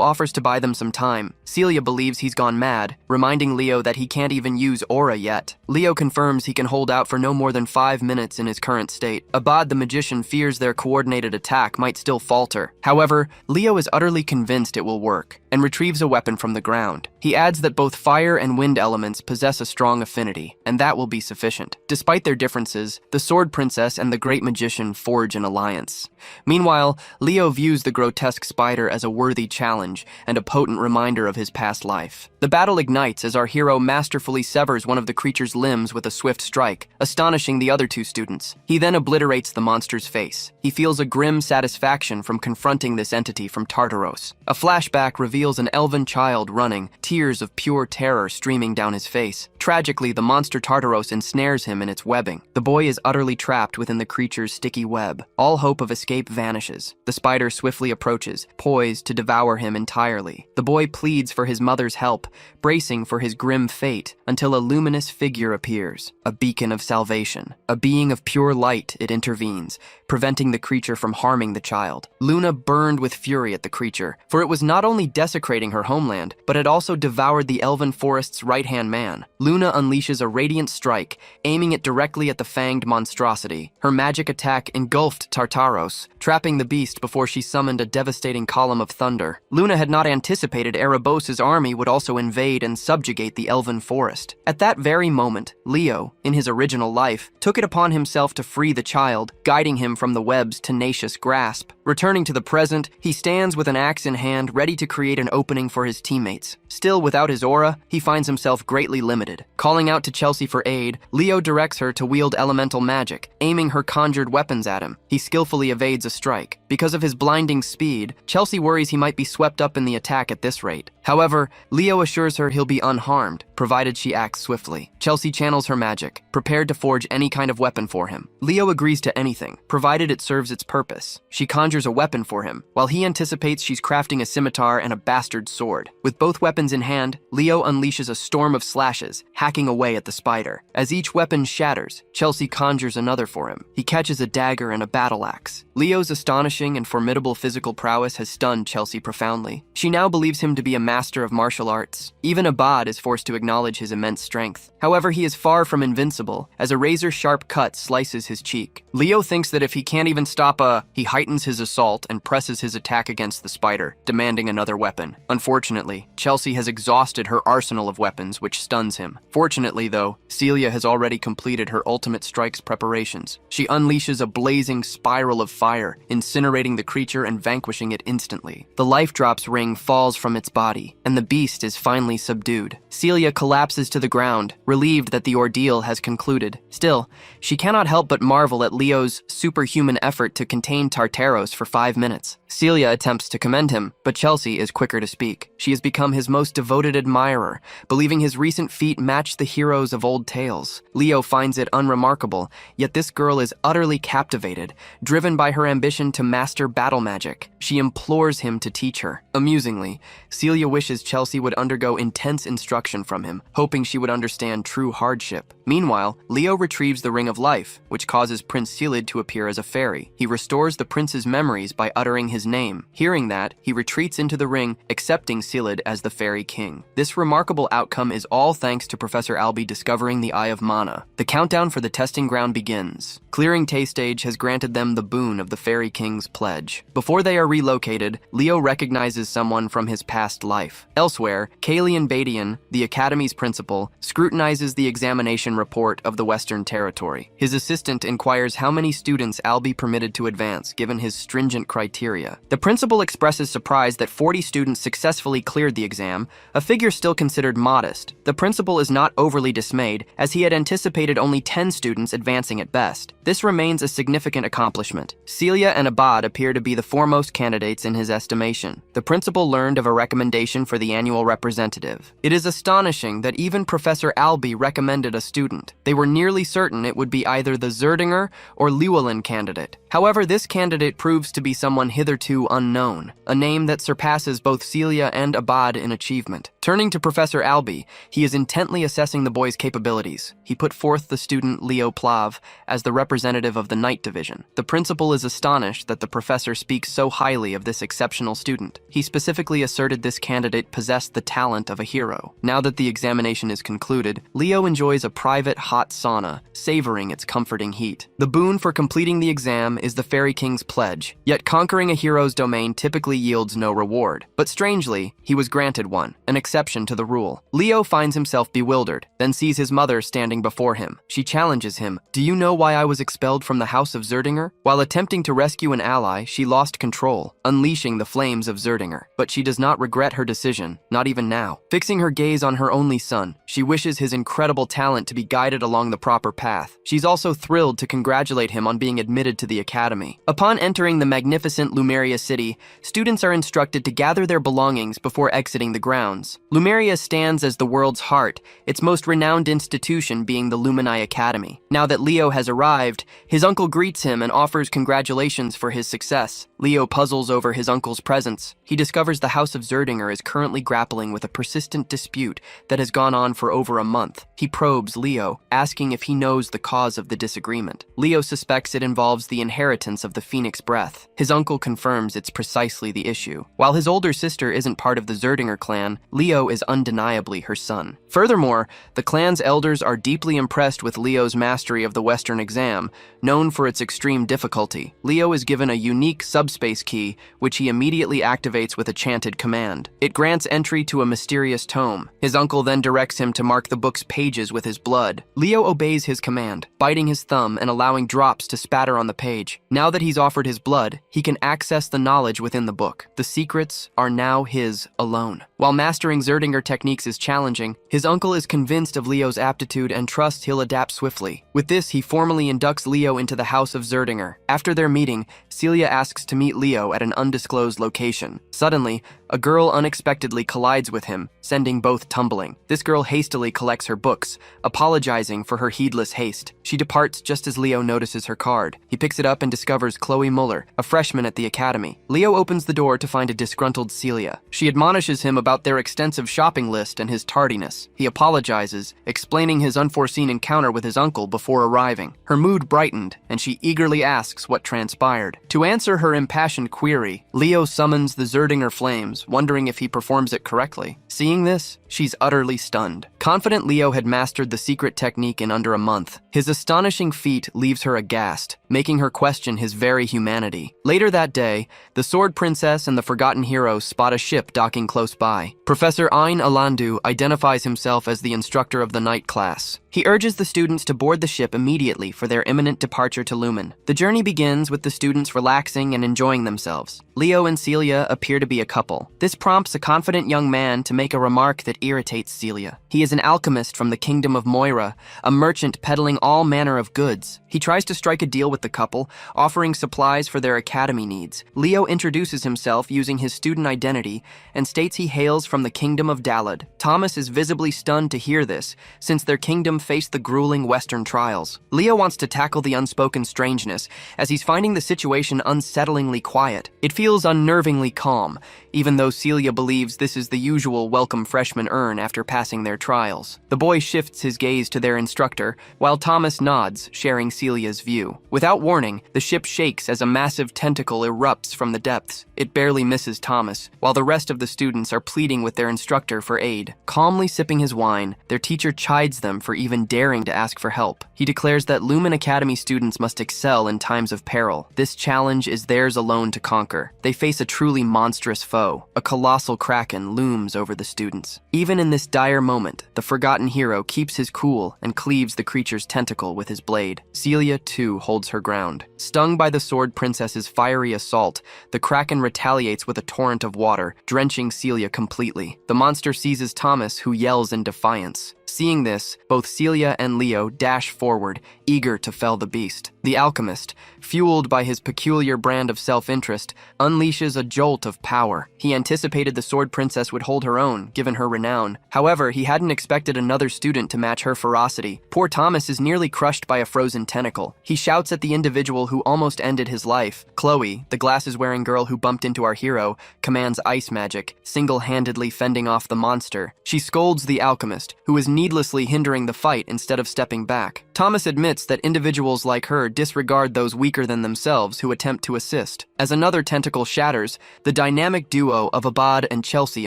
offers to buy them some time. Celia believes he's gone mad, reminding Leo that he can't even use aura yet. Leo confirms he can hold out for no more than 5 minutes in his current state. Abad the magician fears their coordinated attack might still falter. However, Leo is utterly convinced it will work, and retrieves a weapon from the ground. He adds that both fire and wind elements possess a strong affinity, and that will be sufficient. Despite their differences, the Sword Princess and the Great Magician forge an alliance. Meanwhile, Leo views the grotesque spider as a worthy challenge and a potent reminder of his past life. The battle ignites as our hero masterfully severs one of the creature's limbs with a swift strike, astonishing the other two students. He then obliterates the monster's face. He feels a grim satisfaction from confronting this entity from Tartaros. A flashback reveals an elven child running, tears of pure terror streaming down his face. Tragically, the monster Tartaros ensnares him in its webbing. The boy is utterly trapped within the creature's sticky web. All hope of escape vanishes. The spider swiftly approaches, poised to devour him entirely. The boy pleads for his mother's help, bracing for his grim fate, until a luminous figure appears, a beacon of salvation. A being of pure light, it intervenes, preventing the creature from harming the child. Luna burned with fury at the creature, for it was not only desecrating her homeland, but had also devoured the elven forest's right-hand man. Luna unleashes a radiant strike, aiming it directly at the fanged monstrosity. Her magic attack engulfed Tartaros, trapping the beast before she summoned a devastating column of thunder. Luna had not anticipated Erebos's army would also invade and subjugate the elven forest. At that very moment, Leo, in his original life, took it upon himself to free the child, guiding him from the web's tenacious grasp. Returning to the present, he stands with an axe in hand, ready to create an opening for his teammates. Still, without his aura, he finds himself greatly limited. Calling out to Chelsea for aid, Leo directs her to wield elemental magic, aiming her conjured weapons at him. He skillfully evades a strike. Because of his blinding speed, Chelsea worries he might be swept up in the attack at this rate. However, Leo assures her he'll be unharmed, provided she acts swiftly. Chelsea channels her magic, prepared to forge any kind of weapon for him. Leo agrees to anything, provided it serves its purpose. She conjures a weapon for him, while he anticipates she's crafting a scimitar and a bastard sword. With both weapons in hand, Leo unleashes a storm of slashes, hacking away at the spider. As each weapon shatters, Chelsea conjures another for him. He catches a dagger and a battle axe. Leo's astonishing and formidable physical prowess has stunned Chelsea profoundly. She now believes him to be a master of martial arts. Even Abad is forced to acknowledge his immense strength. However, he is far from invincible, as a razor-sharp cut slices his cheek. Leo thinks that if he can't even stop he heightens his assault and presses his attack against the spider, demanding another weapon. Unfortunately, Chelsea has exhausted her arsenal of weapons, which stuns him. Fortunately, though, Celia has already completed her ultimate strike's preparations. She unleashes a blazing spiral of fire, incinerating the creature and vanquishing it instantly. The life drops ring falls from its body, and the beast is finally subdued. Celia collapses to the ground, relieved that the ordeal has concluded. Still, she cannot help but marvel at Leo's superhuman effort to contain Tartaros course for 5 minutes. Celia attempts to commend him, but Chelsea is quicker to speak. She has become his most devoted admirer, believing his recent feat matched the heroes of old tales. Leo finds it unremarkable, yet this girl is utterly captivated, driven by her ambition to master battle magic. She implores him to teach her. Amusingly, Celia wishes Chelsea would undergo intense instruction from him, hoping she would understand true hardship. Meanwhile, Leo retrieves the Ring of Life, which causes Prince Celid to appear as a fairy. He restores the prince's memories by uttering his name. Hearing that, he retreats into the ring, accepting Celid as the fairy king. This remarkable outcome is all thanks to Professor Albie discovering the Eye of Mana. The countdown for the testing ground begins. Clearing Taystage has granted them the boon of the Fairy King's pledge. Before they are relocated, Leo recognizes someone from his past life. Elsewhere, Kalian Badian, the Academy's principal, scrutinizes the examination report of the Western Territory. His assistant inquires how many students Albie permitted to advance, given his stringent criteria. The principal expresses surprise that 40 students successfully cleared the exam, a figure still considered modest. The principal is not overly dismayed, as he had anticipated only 10 students advancing at best. This remains a significant accomplishment. Celia and Abad appear to be the foremost candidates in his estimation. The principal learned of a recommendation for the annual representative. It is astonishing that even Professor Albie recommended a student. They were nearly certain it would be either the Zerdinger or Llewellyn candidate. However, this candidate proves to be someone hitherto unknown, a name that surpasses both Celia and Abad in achievement. Turning to Professor Albie, he is intently assessing the boy's capabilities. He put forth the student Leo Plav as the representative of the Night Division. The principal is astonished that the professor speaks so highly of this exceptional student. He specifically asserted this candidate possessed the talent of a hero. Now that the examination is concluded, Leo enjoys a private hot sauna, savoring its comforting heat. The boon for completing the exam is the Fairy King's pledge, yet conquering a hero's domain typically yields no reward. But strangely, he was granted one, an exception to the rule. Leo finds himself bewildered, then sees his mother standing before him. She challenges him, "Do you know why I was expelled from the House of Zerdinger?" While attempting to rescue an ally, she lost control, unleashing the flames of Zerdinger. But she does not regret her decision, not even now. Fixing her gaze on her only son, she wishes his incredible talent to be guided along the proper path. She's also thrilled to congratulate him on being admitted to the academy. Upon entering the magnificent Lumeria city, students are instructed to gather their belongings before exiting the grounds. Lumeria stands as the world's heart, its most renowned institution being the Lumini Academy. Now that Leo has arrived, his uncle greets him and offers congratulations for his success. Leo puzzles over his uncle's presence. He discovers the House of Zerdinger is currently grappling with a persistent dispute that has gone on for over a month. He probes Leo, asking if he knows the cause of the disagreement. Leo suspects it involves the inheritance of the Phoenix Breath. His uncle confirms it's precisely the issue. While his older sister isn't part of the Zerdinger clan, Leo is undeniably her son. Furthermore, the clan's elders are deeply impressed with Leo's mastery of the Western exam, known for its extreme difficulty. Leo is given a unique subspace key, which he immediately activates with a chanted command. It grants entry to a mysterious tome. His uncle then directs him to mark the book's pages with his blood. Leo obeys his command, biting his thumb and allowing drops to spatter on the page. Now that he's offered his blood, he can access the knowledge within the book. The secrets are now his alone. While mastering Zerdinger techniques is challenging, his uncle is convinced of Leo's aptitude and trusts he'll adapt swiftly. With this, he formally inducts Leo into the House of Zerdinger. After their meeting, Celia asks to meet Leo at an undisclosed location. Suddenly, a girl unexpectedly collides with him, sending both tumbling. This girl hastily collects her books, apologizing for her heedless haste. She departs just as Leo notices her card. He picks it up and discovers Chloe Muller, a freshman at the academy. Leo opens the door to find a disgruntled Celia. She admonishes him about their extensive shopping list and his tardiness. He apologizes, explaining his unforeseen encounter with his uncle before arriving. Her mood brightened, and she eagerly asks what transpired. To answer her impassioned query, Leo summons the Zerdinger flames, wondering if he performs it correctly. Seeing this, she's utterly stunned. Confident Leo had mastered the secret technique in under a month. His astonishing feat leaves her aghast, making her question his very humanity. Later that day, the Sword Princess and the Forgotten Hero spot a ship docking close by. Professor Ain Alandu identifies himself as the instructor of the night class. He urges the students to board the ship immediately for their imminent departure to Lumen. The journey begins with the students relaxing and enjoying themselves. Leo and Celia appear to be a couple. This prompts a confident young man to make a remark that irritates Celia. He is is an alchemist from the kingdom of Moira, a merchant peddling all manner of goods. He tries to strike a deal with the couple, offering supplies for their academy needs. Leo introduces himself using his student identity and states he hails from the kingdom of Dalad. Thomas is visibly stunned to hear this, since their kingdom faced the grueling Western trials. Leo wants to tackle the unspoken strangeness, as he's finding the situation unsettlingly quiet. It feels unnervingly calm, even though Celia believes this is the usual welcome freshmen earn after passing their trials. The boy shifts his gaze to their instructor, while Thomas nods, sharing Celia's view. Without warning, the ship shakes as a massive tentacle erupts from the depths. It barely misses Thomas, while the rest of the students are pleading with their instructor for aid. Calmly sipping his wine, their teacher chides them for even daring to ask for help. He declares that Lumen Academy students must excel in times of peril. This challenge is theirs alone to conquer. They face a truly monstrous foe. A colossal kraken looms over the students. Even in this dire moment, the forgotten hero keeps his cool and cleaves the creature's tentacle with his blade. Celia, too, holds her ground. Stung by the Sword Princess's fiery assault, the kraken retaliates with a torrent of water, drenching Celia completely. The monster seizes Thomas, who yells in defiance. Seeing this, both Celia and Leo dash forward, eager to fell the beast. The alchemist, fueled by his peculiar brand of self-interest, unleashes a jolt of power. He anticipated the Sword Princess would hold her own, given her renown. However, he hadn't expected another student to match her ferocity. Poor Thomas is nearly crushed by a frozen tentacle. He shouts at the individual who almost ended his life. Chloe, the glasses-wearing girl who bumped into our hero, commands ice magic, single-handedly fending off the monster. She scolds the alchemist, who is needlessly hindering the fight instead of stepping back. Thomas admits that individuals like her disregard those weaker than themselves who attempt to assist. As another tentacle shatters, the dynamic duo of Abad and Chelsea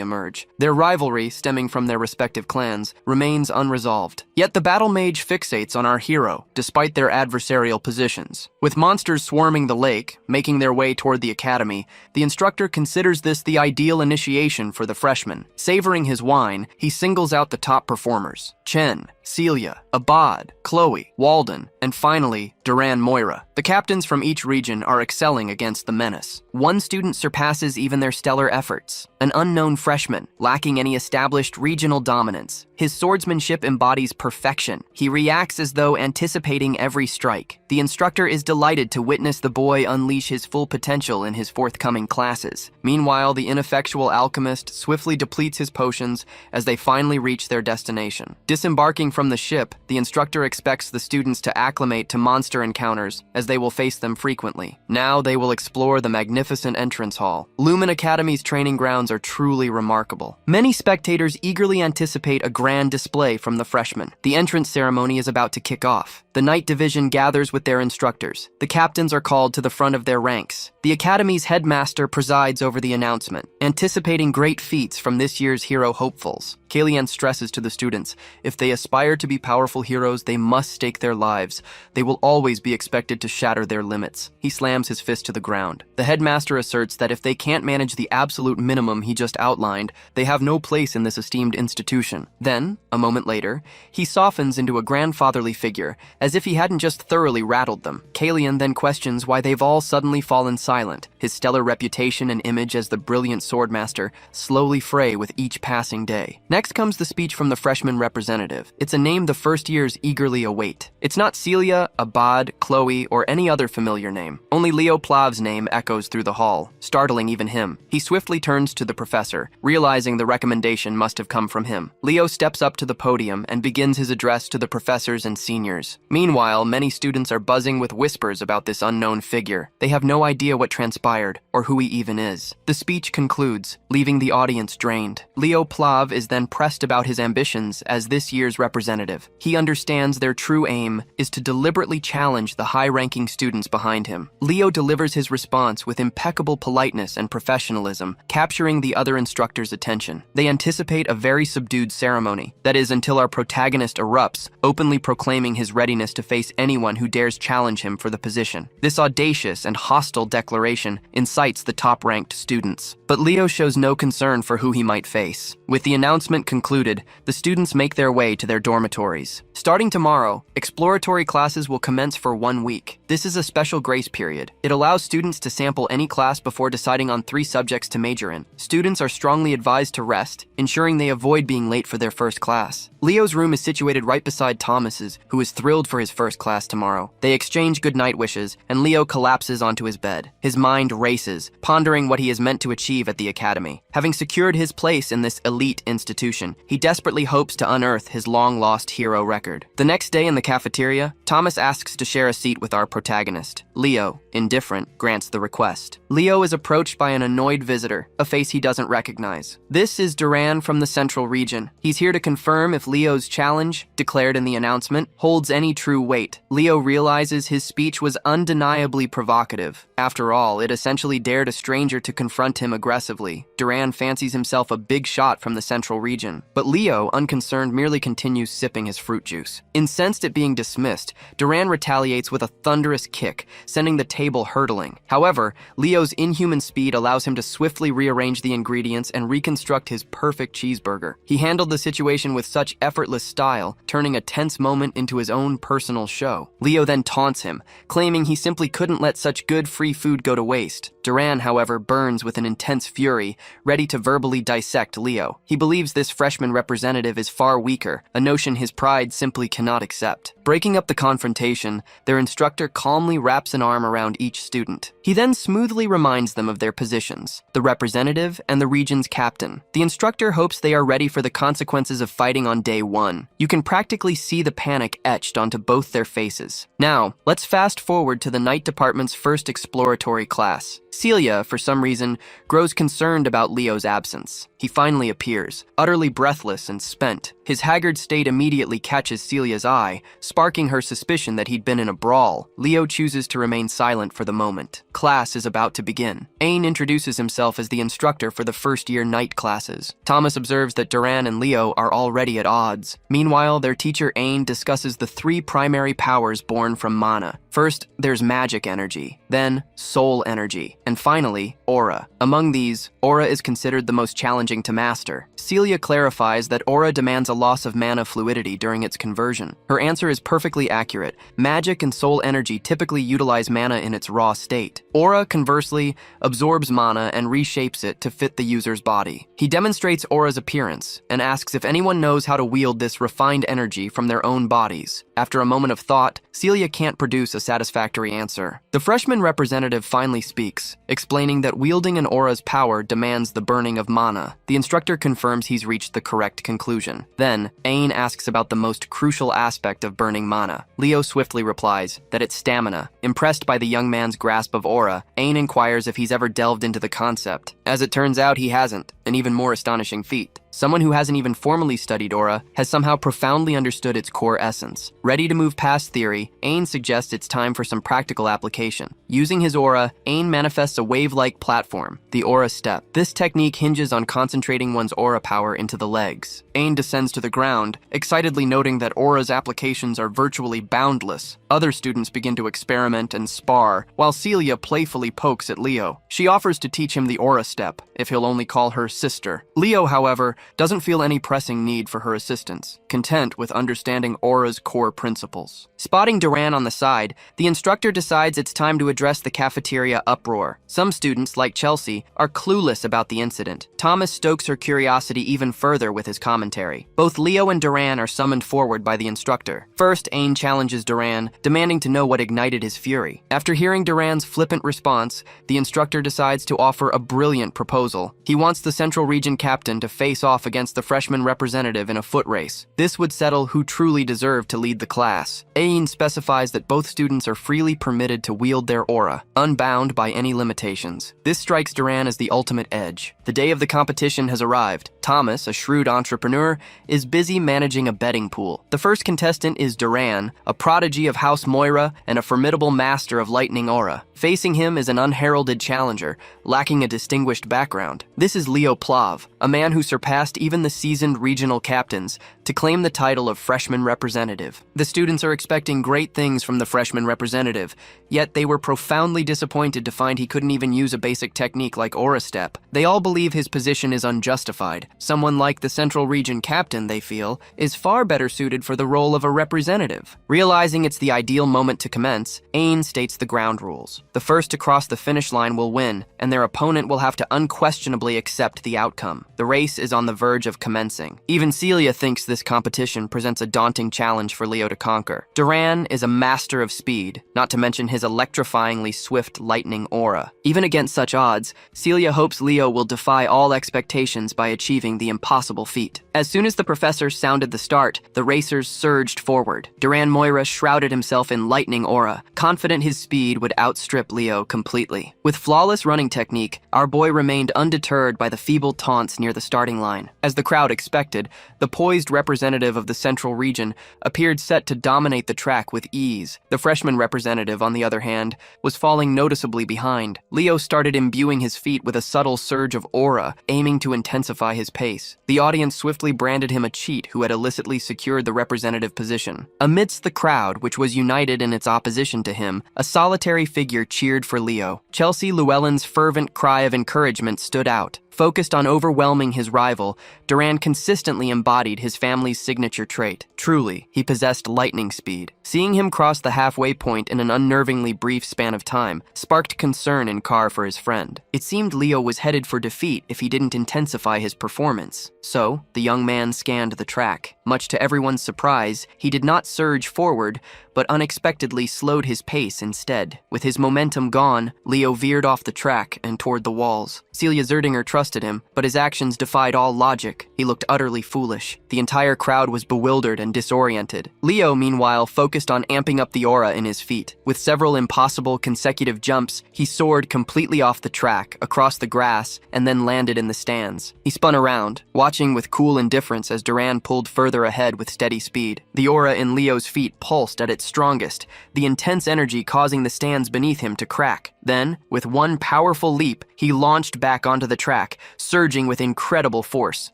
emerge. Their rivalry, stemming from their respective clans, remains unresolved. Yet the battle mage fixates on our hero, despite their adversarial positions. With monsters swarming the lake, making their way toward the academy, the instructor considers this the ideal initiation for the freshman. Savoring his wine, he singles out the top performers: Chen, Celia, Abad, Chloe, Walden, and finally, Duran Moira. The captains from each region are excelling against the menace. One student surpasses even their stellar efforts, an unknown freshman, lacking any established regional dominance. His swordsmanship embodies perfection. He reacts as though anticipating every strike. The instructor is delighted to witness the boy unleash his full potential in his forthcoming classes. Meanwhile, the ineffectual alchemist swiftly depletes his potions as they finally reach their destination. Disembarking from the ship, the instructor expects the students to acclimate to monster encounters, as they will face them frequently. Now they will explore the magnificent entrance hall. Lumen Academy's training grounds are truly remarkable. Many spectators eagerly anticipate a grand display from the freshmen. The entrance ceremony is about to kick off. The Night Division gathers with their instructors. The captains are called to the front of their ranks. The Academy's headmaster presides over the announcement, anticipating great feats from this year's hero hopefuls. Kalian stresses to the students, if they aspire to be powerful heroes, they must stake their lives. They will always be expected to shatter their limits. He slams his fist to the ground. The headmaster asserts that if they can't manage the absolute minimum he just outlined, they have no place in this esteemed institution. Then, a moment later, he softens into a grandfatherly figure, as if he hadn't just thoroughly rattled them. Kalian then questions why they've all suddenly fallen silent. His stellar reputation and image as the brilliant swordmaster slowly fray with each passing day. Next comes the speech from the freshman representative. It's a name the first years eagerly await. It's not Celia, Abad, Chloe, or any other familiar name. Only Leo Plav's name echoes through the hall, startling even him. He swiftly turns to the professor, realizing the recommendation must have come from him. Leo steps up to the podium and begins his address to the professors and seniors. Meanwhile, many students are buzzing with whispers about this unknown figure. They have no idea what transpired or who he even is. The speech concludes, leaving the audience drained. Leo Plav is then pressed about his ambitions as this year's representative. He understands their true aim is to deliberately challenge the high-ranking students behind him. Leo delivers his response with impeccable politeness and professionalism, capturing the other instructors' attention. They anticipate a very subdued ceremony, that is, until our protagonist erupts, openly proclaiming his readiness to face anyone who dares challenge him for the position. This audacious and hostile declaration declaration incites the top-ranked students. But Leo shows no concern for who he might face. With the announcement concluded, the students make their way to their dormitories. Starting tomorrow, exploratory classes will commence for 1 week. This is a special grace period. It allows students to sample any class before deciding on 3 subjects to major in. Students are strongly advised to rest, ensuring they avoid being late for their first class. Leo's room is situated right beside Thomas's, who is thrilled for his first class tomorrow. They exchange goodnight wishes, and Leo collapses onto his bed. His mind races, pondering what he is meant to achieve at the academy. Having secured his place in this elite institution, he desperately hopes to unearth his long-lost hero record. The next day in the cafeteria, Thomas asks to share a seat with our protagonist. Leo, indifferent, grants the request. Leo is approached by an annoyed visitor, a face he doesn't recognize. This is Duran from the Central Region. He's here to confirm if Leo's challenge, declared in the announcement, holds any true weight. Leo realizes his speech was undeniably provocative. After all, it essentially dared a stranger to confront him aggressively. Duran fancies himself a big shot from the Central Region. But Leo, unconcerned, merely continues sipping his fruit juice. Incensed at being dismissed, Duran retaliates with a thunderous kick, sending the table hurtling. However, Leo's inhuman speed allows him to swiftly rearrange the ingredients and reconstruct his perfect cheeseburger. He handled the situation with such effortless style, turning a tense moment into his own personal show. Leo then taunts him, claiming he simply couldn't let such good free food go to waste. Duran, however, burns with an intense fury, ready to verbally dissect Leo. He believes this freshman representative is far weaker, a notion his pride simply cannot accept. Breaking up the confrontation, their instructor calmly wraps an arm around each student. He then smoothly reminds them of their positions, the representative and the region's captain. The instructor hopes they are ready for the consequences of fighting on day 1. You can practically see the panic etched onto both their faces. Now, let's fast forward to the night department's first exploratory class. Celia, for some reason, grows concerned about Leo's absence. He finally appears, utterly breathless and spent. His haggard state immediately catches Celia's eye, sparking her suspicion that he'd been in a brawl. Leo chooses to remain silent for the moment. Class is about to begin. Ain introduces himself as the instructor for the first-year night classes. Thomas observes that Duran and Leo are already at odds. Meanwhile, their teacher Ain discusses the 3 primary powers born from mana. First, there's magic energy, then soul energy, and finally, aura. Among these, aura is considered the most challenging to master. Celia clarifies that aura demands a loss of mana fluidity during its conversion. Her answer is perfectly accurate. Magic and soul energy typically utilize mana in its raw state. Aura, conversely, absorbs mana and reshapes it to fit the user's body. He demonstrates aura's appearance and asks if anyone knows how to wield this refined energy from their own bodies. After a moment of thought, Celia can't produce a satisfactory answer. The freshman representative finally speaks, explaining that wielding an aura's power demands the burning of mana. The instructor confirms he's reached the correct conclusion. Then, Ain asks about the most crucial aspect of burning mana. Leo swiftly replies that it's stamina. Impressed by the young man's grasp of aura, Ain inquires if he's ever delved into the concept. As it turns out, he hasn't, an even more astonishing feat. Someone who hasn't even formally studied aura has somehow profoundly understood its core essence. Ready to move past theory, Ain suggests it's time for some practical application. Using his aura, Ain manifests a wave-like platform, the aura step. This technique hinges on concentrating one's aura power into the legs. Ain descends to the ground, excitedly noting that aura's applications are virtually boundless. Other students begin to experiment and spar, while Celia playfully pokes at Leo. She offers to teach him the aura step, if he'll only call her sister. Leo, however, doesn't feel any pressing need for her assistance, content with understanding aura's core principles. Spotting Duran on the side, the instructor decides it's time to address the cafeteria uproar. Some students, like Chelsea, are clueless about the incident. Thomas stokes her curiosity even further with his commentary. Both Leo and Duran are summoned forward by the instructor. First, Ain challenges Duran, demanding to know what ignited his fury. After hearing Duran's flippant response, the instructor decides to offer a brilliant proposal. He wants the Central Region captain to face off against the freshman representative in a foot race. This would settle who truly deserved to lead the class. Ain specifies that both students are freely permitted to wield their aura, unbound by any limitations. This strikes Duran as the ultimate edge. The day of the competition has arrived. Thomas, a shrewd entrepreneur, is busy managing a betting pool. The first contestant is Duran, a prodigy of House Moira and a formidable master of lightning aura. Facing him is an unheralded challenger, lacking a distinguished background. This is Leo Plav, a man who surpassed even the seasoned regional captains, to claim the title of freshman representative. The students are expecting great things from the freshman representative, yet they were profoundly disappointed to find he couldn't even use a basic technique like aura step. They all believe his position is unjustified. Someone like the Central Region Captain, they feel, is far better suited for the role of a representative. Realizing it's the ideal moment to commence, Ain states the ground rules. The first to cross the finish line will win, and their opponent will have to unquestionably accept the outcome. The race is on the verge of commencing. Even Celia thinks this competition presents a daunting challenge for Leo to conquer. Duran is a master of speed, not to mention his electrifyingly swift lightning aura. Even against such odds, Celia hopes Leo will defy all expectations by achieving the impossible feat. As soon as the professor sounded the start, the racers surged forward. Duran Moira shrouded himself in lightning aura, confident his speed would outstrip Leo completely. With flawless running technique, our boy remained undeterred by the feeble taunts near the starting line. As the crowd expected, the poised representative of the Central Region appeared set to dominate the track with ease. The freshman representative, on the other hand, was falling noticeably behind. Leo started imbuing his feet with a subtle surge of aura, aiming to intensify his pace. The audience swiftly branded him a cheat who had illicitly secured the representative position. Amidst the crowd, which was united in its opposition to him, a solitary figure cheered for Leo. Chelsea Llewellyn's fervent cry of encouragement stood out. Focused on overwhelming his rival, Duran consistently embodied his family's signature trait. Truly, he possessed lightning speed. Seeing him cross the halfway point in an unnervingly brief span of time sparked concern in Carr for his friend. It seemed Leo was headed for defeat if he didn't intensify his performance. So, the young man scanned the track. Much to everyone's surprise, he did not surge forward, but unexpectedly slowed his pace instead. With his momentum gone, Leo veered off the track and toward the walls. Celia Zerdinger trusted him, but his actions defied all logic. He looked utterly foolish. The entire crowd was bewildered and disoriented. Leo, meanwhile, focused on amping up the aura in his feet. With several impossible consecutive jumps, he soared completely off the track, across the grass, and then landed in the stands. He spun around, watching with cool indifference as Duran pulled further ahead with steady speed. The aura in Leo's feet pulsed at its strongest, the intense energy causing the stands beneath him to crack. Then, with one powerful leap, he launched back onto the track, surging with incredible force.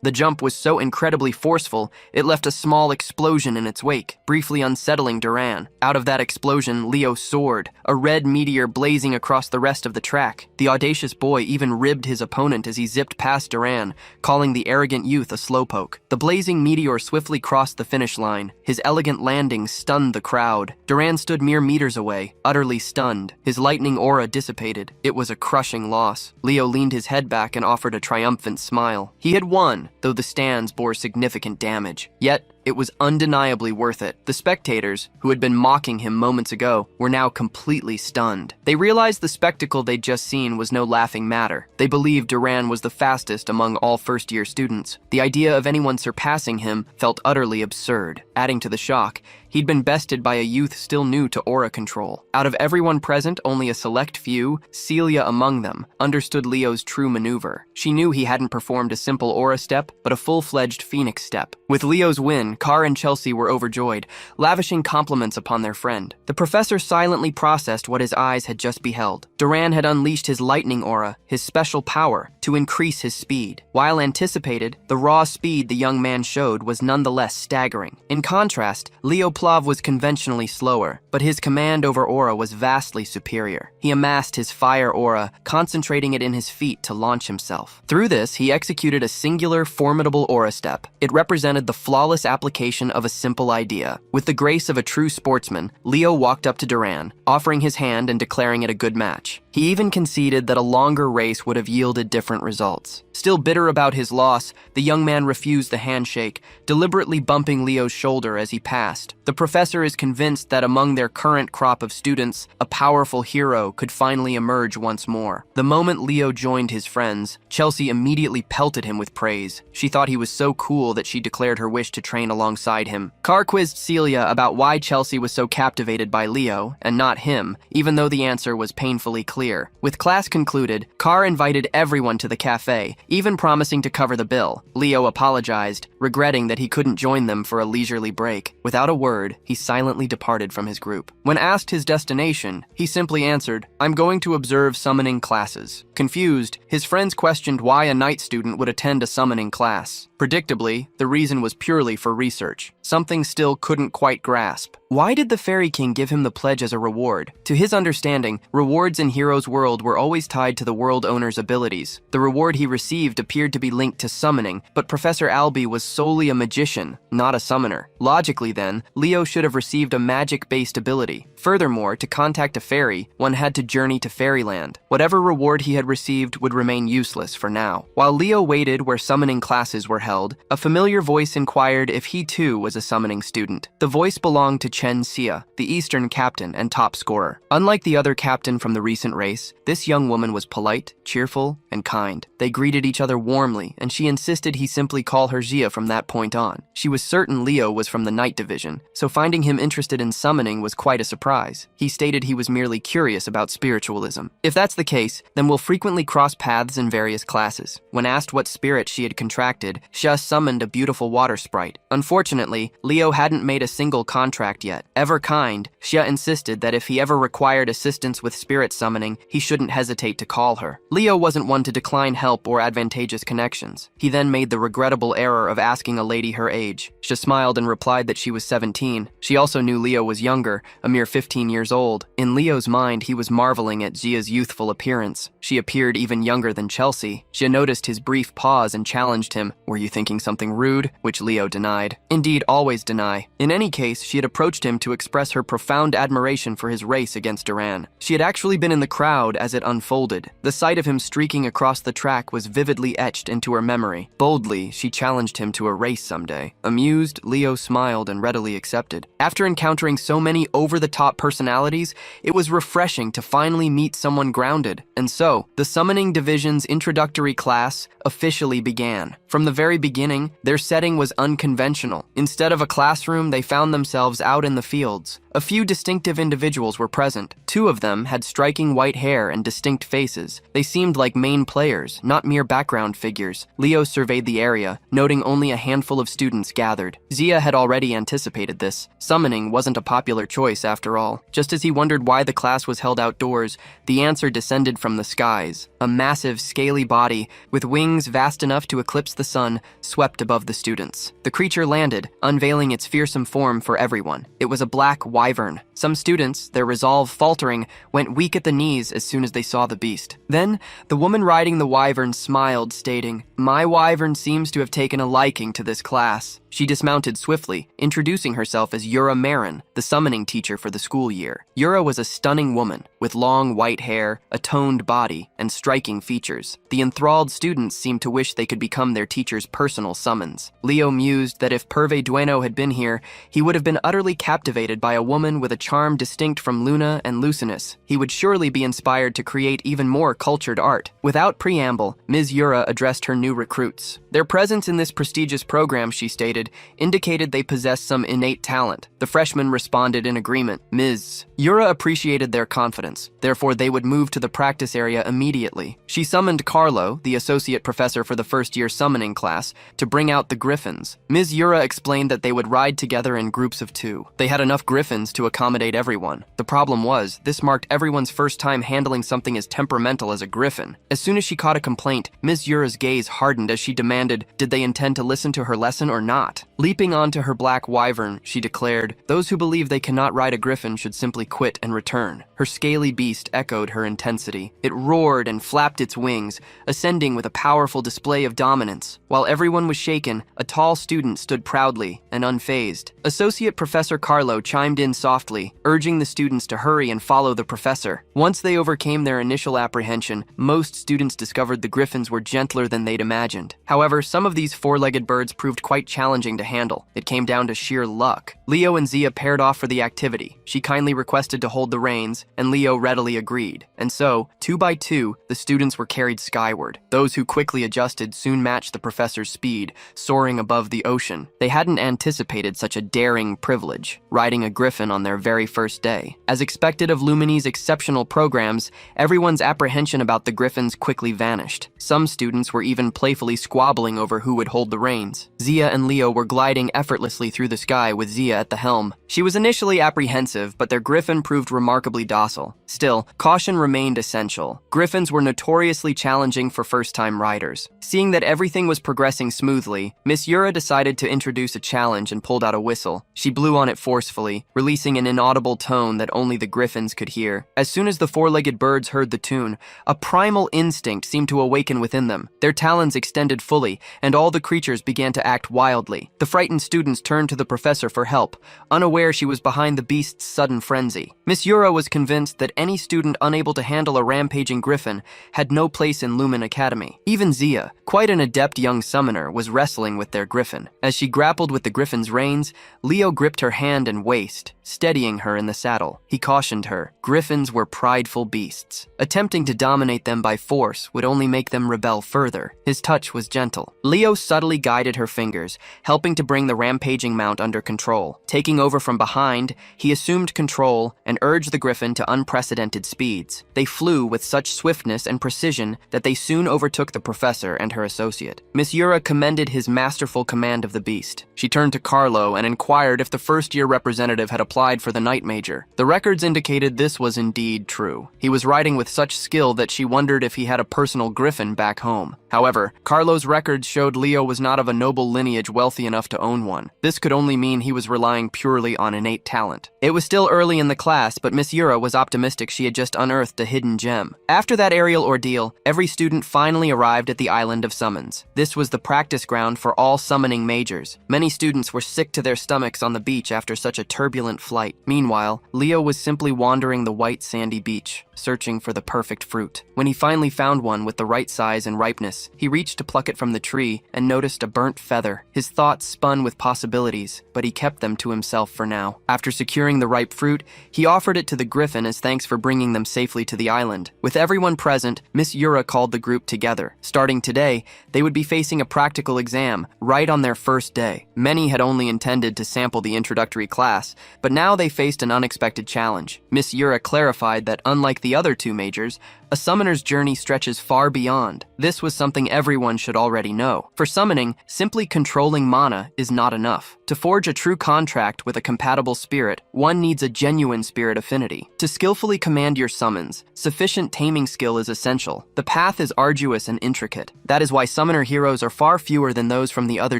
The jump was so incredibly forceful, it left a small explosion in its wake, briefly unsettling Duran. Out of that explosion, Leo soared, a red meteor blazing across the rest of the track. The audacious boy even ribbed his opponent as he zipped past Duran, calling the arrogant youth a slowpoke. The blazing meteor swiftly crossed the finish line. His elegant landing stunned the crowd. Duran stood mere meters away, utterly stunned. His lightning aura dissipated. It was a crushing loss. Leo leaned his head back and offered a triumphant smile. He had won, though the stands bore significant damage. Yet, it was undeniably worth it. The spectators, who had been mocking him moments ago, were now completely stunned. They realized the spectacle they'd just seen was no laughing matter. They believed Duran was the fastest among all first-year students. The idea of anyone surpassing him felt utterly absurd. Adding to the shock, he'd been bested by a youth still new to aura control. Out of everyone present, only a select few, Celia among them, understood Leo's true maneuver. She knew he hadn't performed a simple aura step, but a full-fledged phoenix step. With Leo's win, Carr and Chelsea were overjoyed, lavishing compliments upon their friend. The professor silently processed what his eyes had just beheld. Duran had unleashed his lightning aura, his special power, to increase his speed. While anticipated, the raw speed the young man showed was nonetheless staggering. In contrast, Leo Plav was conventionally slower, but his command over aura was vastly superior. He amassed his fire aura, concentrating it in his feet to launch himself. Through this, he executed a singular, formidable aura step. It represented the flawless application of a simple idea. With the grace of a true sportsman, Leo walked up to Duran, offering his hand and declaring it a good match. He even conceded that a longer race would have yielded different results. Still bitter about his loss, the young man refused the handshake, deliberately bumping Leo's shoulder as he passed. The professor is convinced that among their current crop of students, a powerful hero could finally emerge once more. The moment Leo joined his friends, Chelsea immediately pelted him with praise. She thought he was so cool that she declared her wish to train alongside him. Carr quizzed Celia about why Chelsea was so captivated by Leo, and not him, even though the answer was painfully clear. With class concluded, Carr invited everyone to the cafe, even promising to cover the bill. Leo apologized, regretting that he couldn't join them for a leisurely break. Without a word, he silently departed from his group. When asked his destination, he simply answered, "I'm going to observe summoning classes." Confused, his friends questioned why a night student would attend a summoning class. Predictably, the reason was purely for research, something Still couldn't quite grasp. Why did the Fairy King give him the pledge as a reward? To his understanding, rewards in Hero's World were always tied to the world owner's abilities. The reward he received appeared to be linked to summoning, but Professor Albie was solely a magician, not a summoner. Logically then, Leo should have received a magic-based ability. Furthermore, to contact a fairy, one had to journey to Fairyland. Whatever reward he had received would remain useless for now. While Leo waited where summoning classes were held, a familiar voice inquired if he too was a summoning student. The voice belonged to Chen Xia, the Eastern captain and top scorer. Unlike the other captain from the recent race, this young woman was polite, cheerful, and kind. They greeted each other warmly, and she insisted he simply call her Xia from that point on. She was certain Leo was from the Night Division, so finding him interested in summoning was quite a surprise. He stated he was merely curious about spiritualism. If that's the case, then we'll frequently cross paths in various classes. When asked what spirit she had contracted, Xia summoned a beautiful water sprite. Unfortunately, Leo hadn't made a single contract yet. Ever kind, Xia insisted that if he ever required assistance with spirit summoning, he shouldn't hesitate to call her. Leo wasn't one to decline help or advantageous connections. He then made the regrettable error of asking a lady her age. Xia smiled and replied that she was 17. She also knew Leo was younger, a mere 15 years old. In Leo's mind, he was marveling at Xia's youthful appearance. She appeared even younger than Chelsea. Xia noticed his brief pause and challenged him, "Were you thinking something rude?" which Leo denied. Indeed, always deny. In any case, she had approached him to express her profound admiration for his race against Duran. She had actually been in the crowd as it unfolded. The sight of him streaking across the track was vividly etched into her memory. Boldly, she challenged him to a race someday. Amused, Leo smiled and readily accepted. After encountering so many over-the-top personalities, it was refreshing to finally meet someone grounded. And so, the Summoning Division's introductory class officially began. From the very beginning, their setting was unconventional. Instead of a classroom, they found themselves out in the fields. A few distinctive individuals were present. Two of them had striking white hair and distinct faces. They seemed like main players, not mere background figures. Leo surveyed the area, noting only a handful of students gathered. Xia had already anticipated this. Summoning wasn't a popular choice after all. Just as he wondered why the class was held outdoors, the answer descended from the skies. A massive, scaly body, with wings vast enough to eclipse the sun, swept above the students. The creature landed, unveiling its fearsome form for everyone. It was a black wyvern. Some students, their resolve faltering, went weak at the knees as soon as they saw the beast. Then, the woman riding the wyvern smiled, stating, "My wyvern seems to have taken a liking to this class." She dismounted swiftly, introducing herself as Yura Marin, the summoning teacher for the school year. Yura was a stunning woman, with long white hair, a toned body, and striking features. The enthralled students seemed to wish they could become their teacher's personal summons. Leo mused that if Perve Dueno had been here, he would have been utterly captivated by a woman with a charm distinct from Luna and Lucinus. He would surely be inspired to create even more cultured art. Without preamble, Ms. Yura addressed her new recruits. Their presence in this prestigious program, she stated, indicated they possessed some innate talent. The freshmen responded in agreement. Ms. Yura appreciated their confidence, therefore they would move to the practice area immediately. She summoned Carlo, the associate professor for the first-year summoning class, to bring out the griffins. Ms. Yura explained that they would ride together in groups of 2. They had enough griffins to accommodate everyone. The problem was, this marked everyone's first time handling something as temperamental as a griffin. As soon as she caught a complaint, Ms. Yura's gaze hardened as she demanded, did they intend to listen to her lesson or not? Leaping onto her black wyvern, she declared, those who believe they cannot ride a griffin should simply quit and return. Her scaly beast echoed her intensity. It roared and flapped its wings, ascending with a powerful display of dominance. While everyone was shaken, a tall student stood proudly and unfazed. Associate Professor Carlo chimed in softly, urging the students to hurry and follow the professor. Once they overcame their initial apprehension, most students discovered the griffins were gentler than they'd imagined. However, some of these four-legged birds proved quite challenging to handle. It came down to sheer luck. Leo and Xia paired off for the activity. She kindly requested to hold the reins, and Leo readily agreed. And so, 2 by 2, the students were carried skyward. Those who quickly adjusted soon matched the professor's speed, soaring above the ocean. They hadn't anticipated such a daring privilege, riding a griffin on their very very first day. As expected of Lumini's exceptional programs, everyone's apprehension about the griffins quickly vanished. Some students were even playfully squabbling over who would hold the reins. Zia and Leo were gliding effortlessly through the sky with Zia at the helm. She was initially apprehensive, but their griffin proved remarkably docile. Still, caution remained essential. Griffins were notoriously challenging for first-time riders. Seeing that everything was progressing smoothly, Miss Yura decided to introduce a challenge and pulled out a whistle. She blew on it forcefully, releasing an inaudible tone that only the griffins could hear. As soon as the four-legged birds heard the tune, a primal instinct seemed to awaken within them. Their talons extended fully, and all the creatures began to act wildly. The frightened students turned to the professor for help, unaware she was behind the beast's sudden frenzy. Miss Yura was convinced that any student unable to handle a rampaging griffin had no place in Lumen Academy. Even Zia, quite an adept young summoner, was wrestling with their griffin. As she grappled with the griffin's reins, Leo gripped her hand and waist, steadying her in the saddle. He cautioned her. Griffins were prideful beasts. Attempting to dominate them by force would only make them rebel further. His touch was gentle. Leo subtly guided her fingers, helping to bring the rampaging mount under control. Taking over from behind, he assumed control and urged the griffin to unprecedented speeds. They flew with such swiftness and precision that they soon overtook the professor and her associate. Miss Yura commended his masterful command of the beast. She turned to Carlo and inquired if the first-year representative had applied for the night major. The records indicated this was indeed true. He was riding with such skill that she wondered if he had a personal griffin back home. However, Carlo's records showed Leo was not of a noble lineage wealthy enough to own one. This could only mean he was relying purely on innate talent. It was still early in the class, but Miss Yura was optimistic she had just unearthed a hidden gem. After that aerial ordeal, every student finally arrived at the Island of Summons. This was the practice ground for all summoning majors. Many students were sick to their stomachs on the beach after such a turbulent flight. Meanwhile, Leo was simply wandering the white sandy beach, searching for the perfect fruit. When he finally found one with the right size and ripeness, he reached to pluck it from the tree and noticed a burnt feather. His thoughts spun with possibilities, but he kept them to himself for now. After securing the ripe fruit, he offered it to the griffin as thanks for bringing them safely to the island. With everyone present, Miss Yura called the group together. Starting today, they would be facing a practical exam right on their first day. Many had only intended to sample the introductory class, but now they faced an unexpected challenge. Miss Yura clarified that unlike the other two majors, a summoner's journey stretches far beyond. This was something everyone should already know. For summoning, simply controlling mana is not enough. To forge a true contract with a compatible spirit, one needs a genuine spirit affinity. To skillfully command your summons, sufficient taming skill is essential. The path is arduous and intricate. That is why summoner heroes are far fewer than those from the other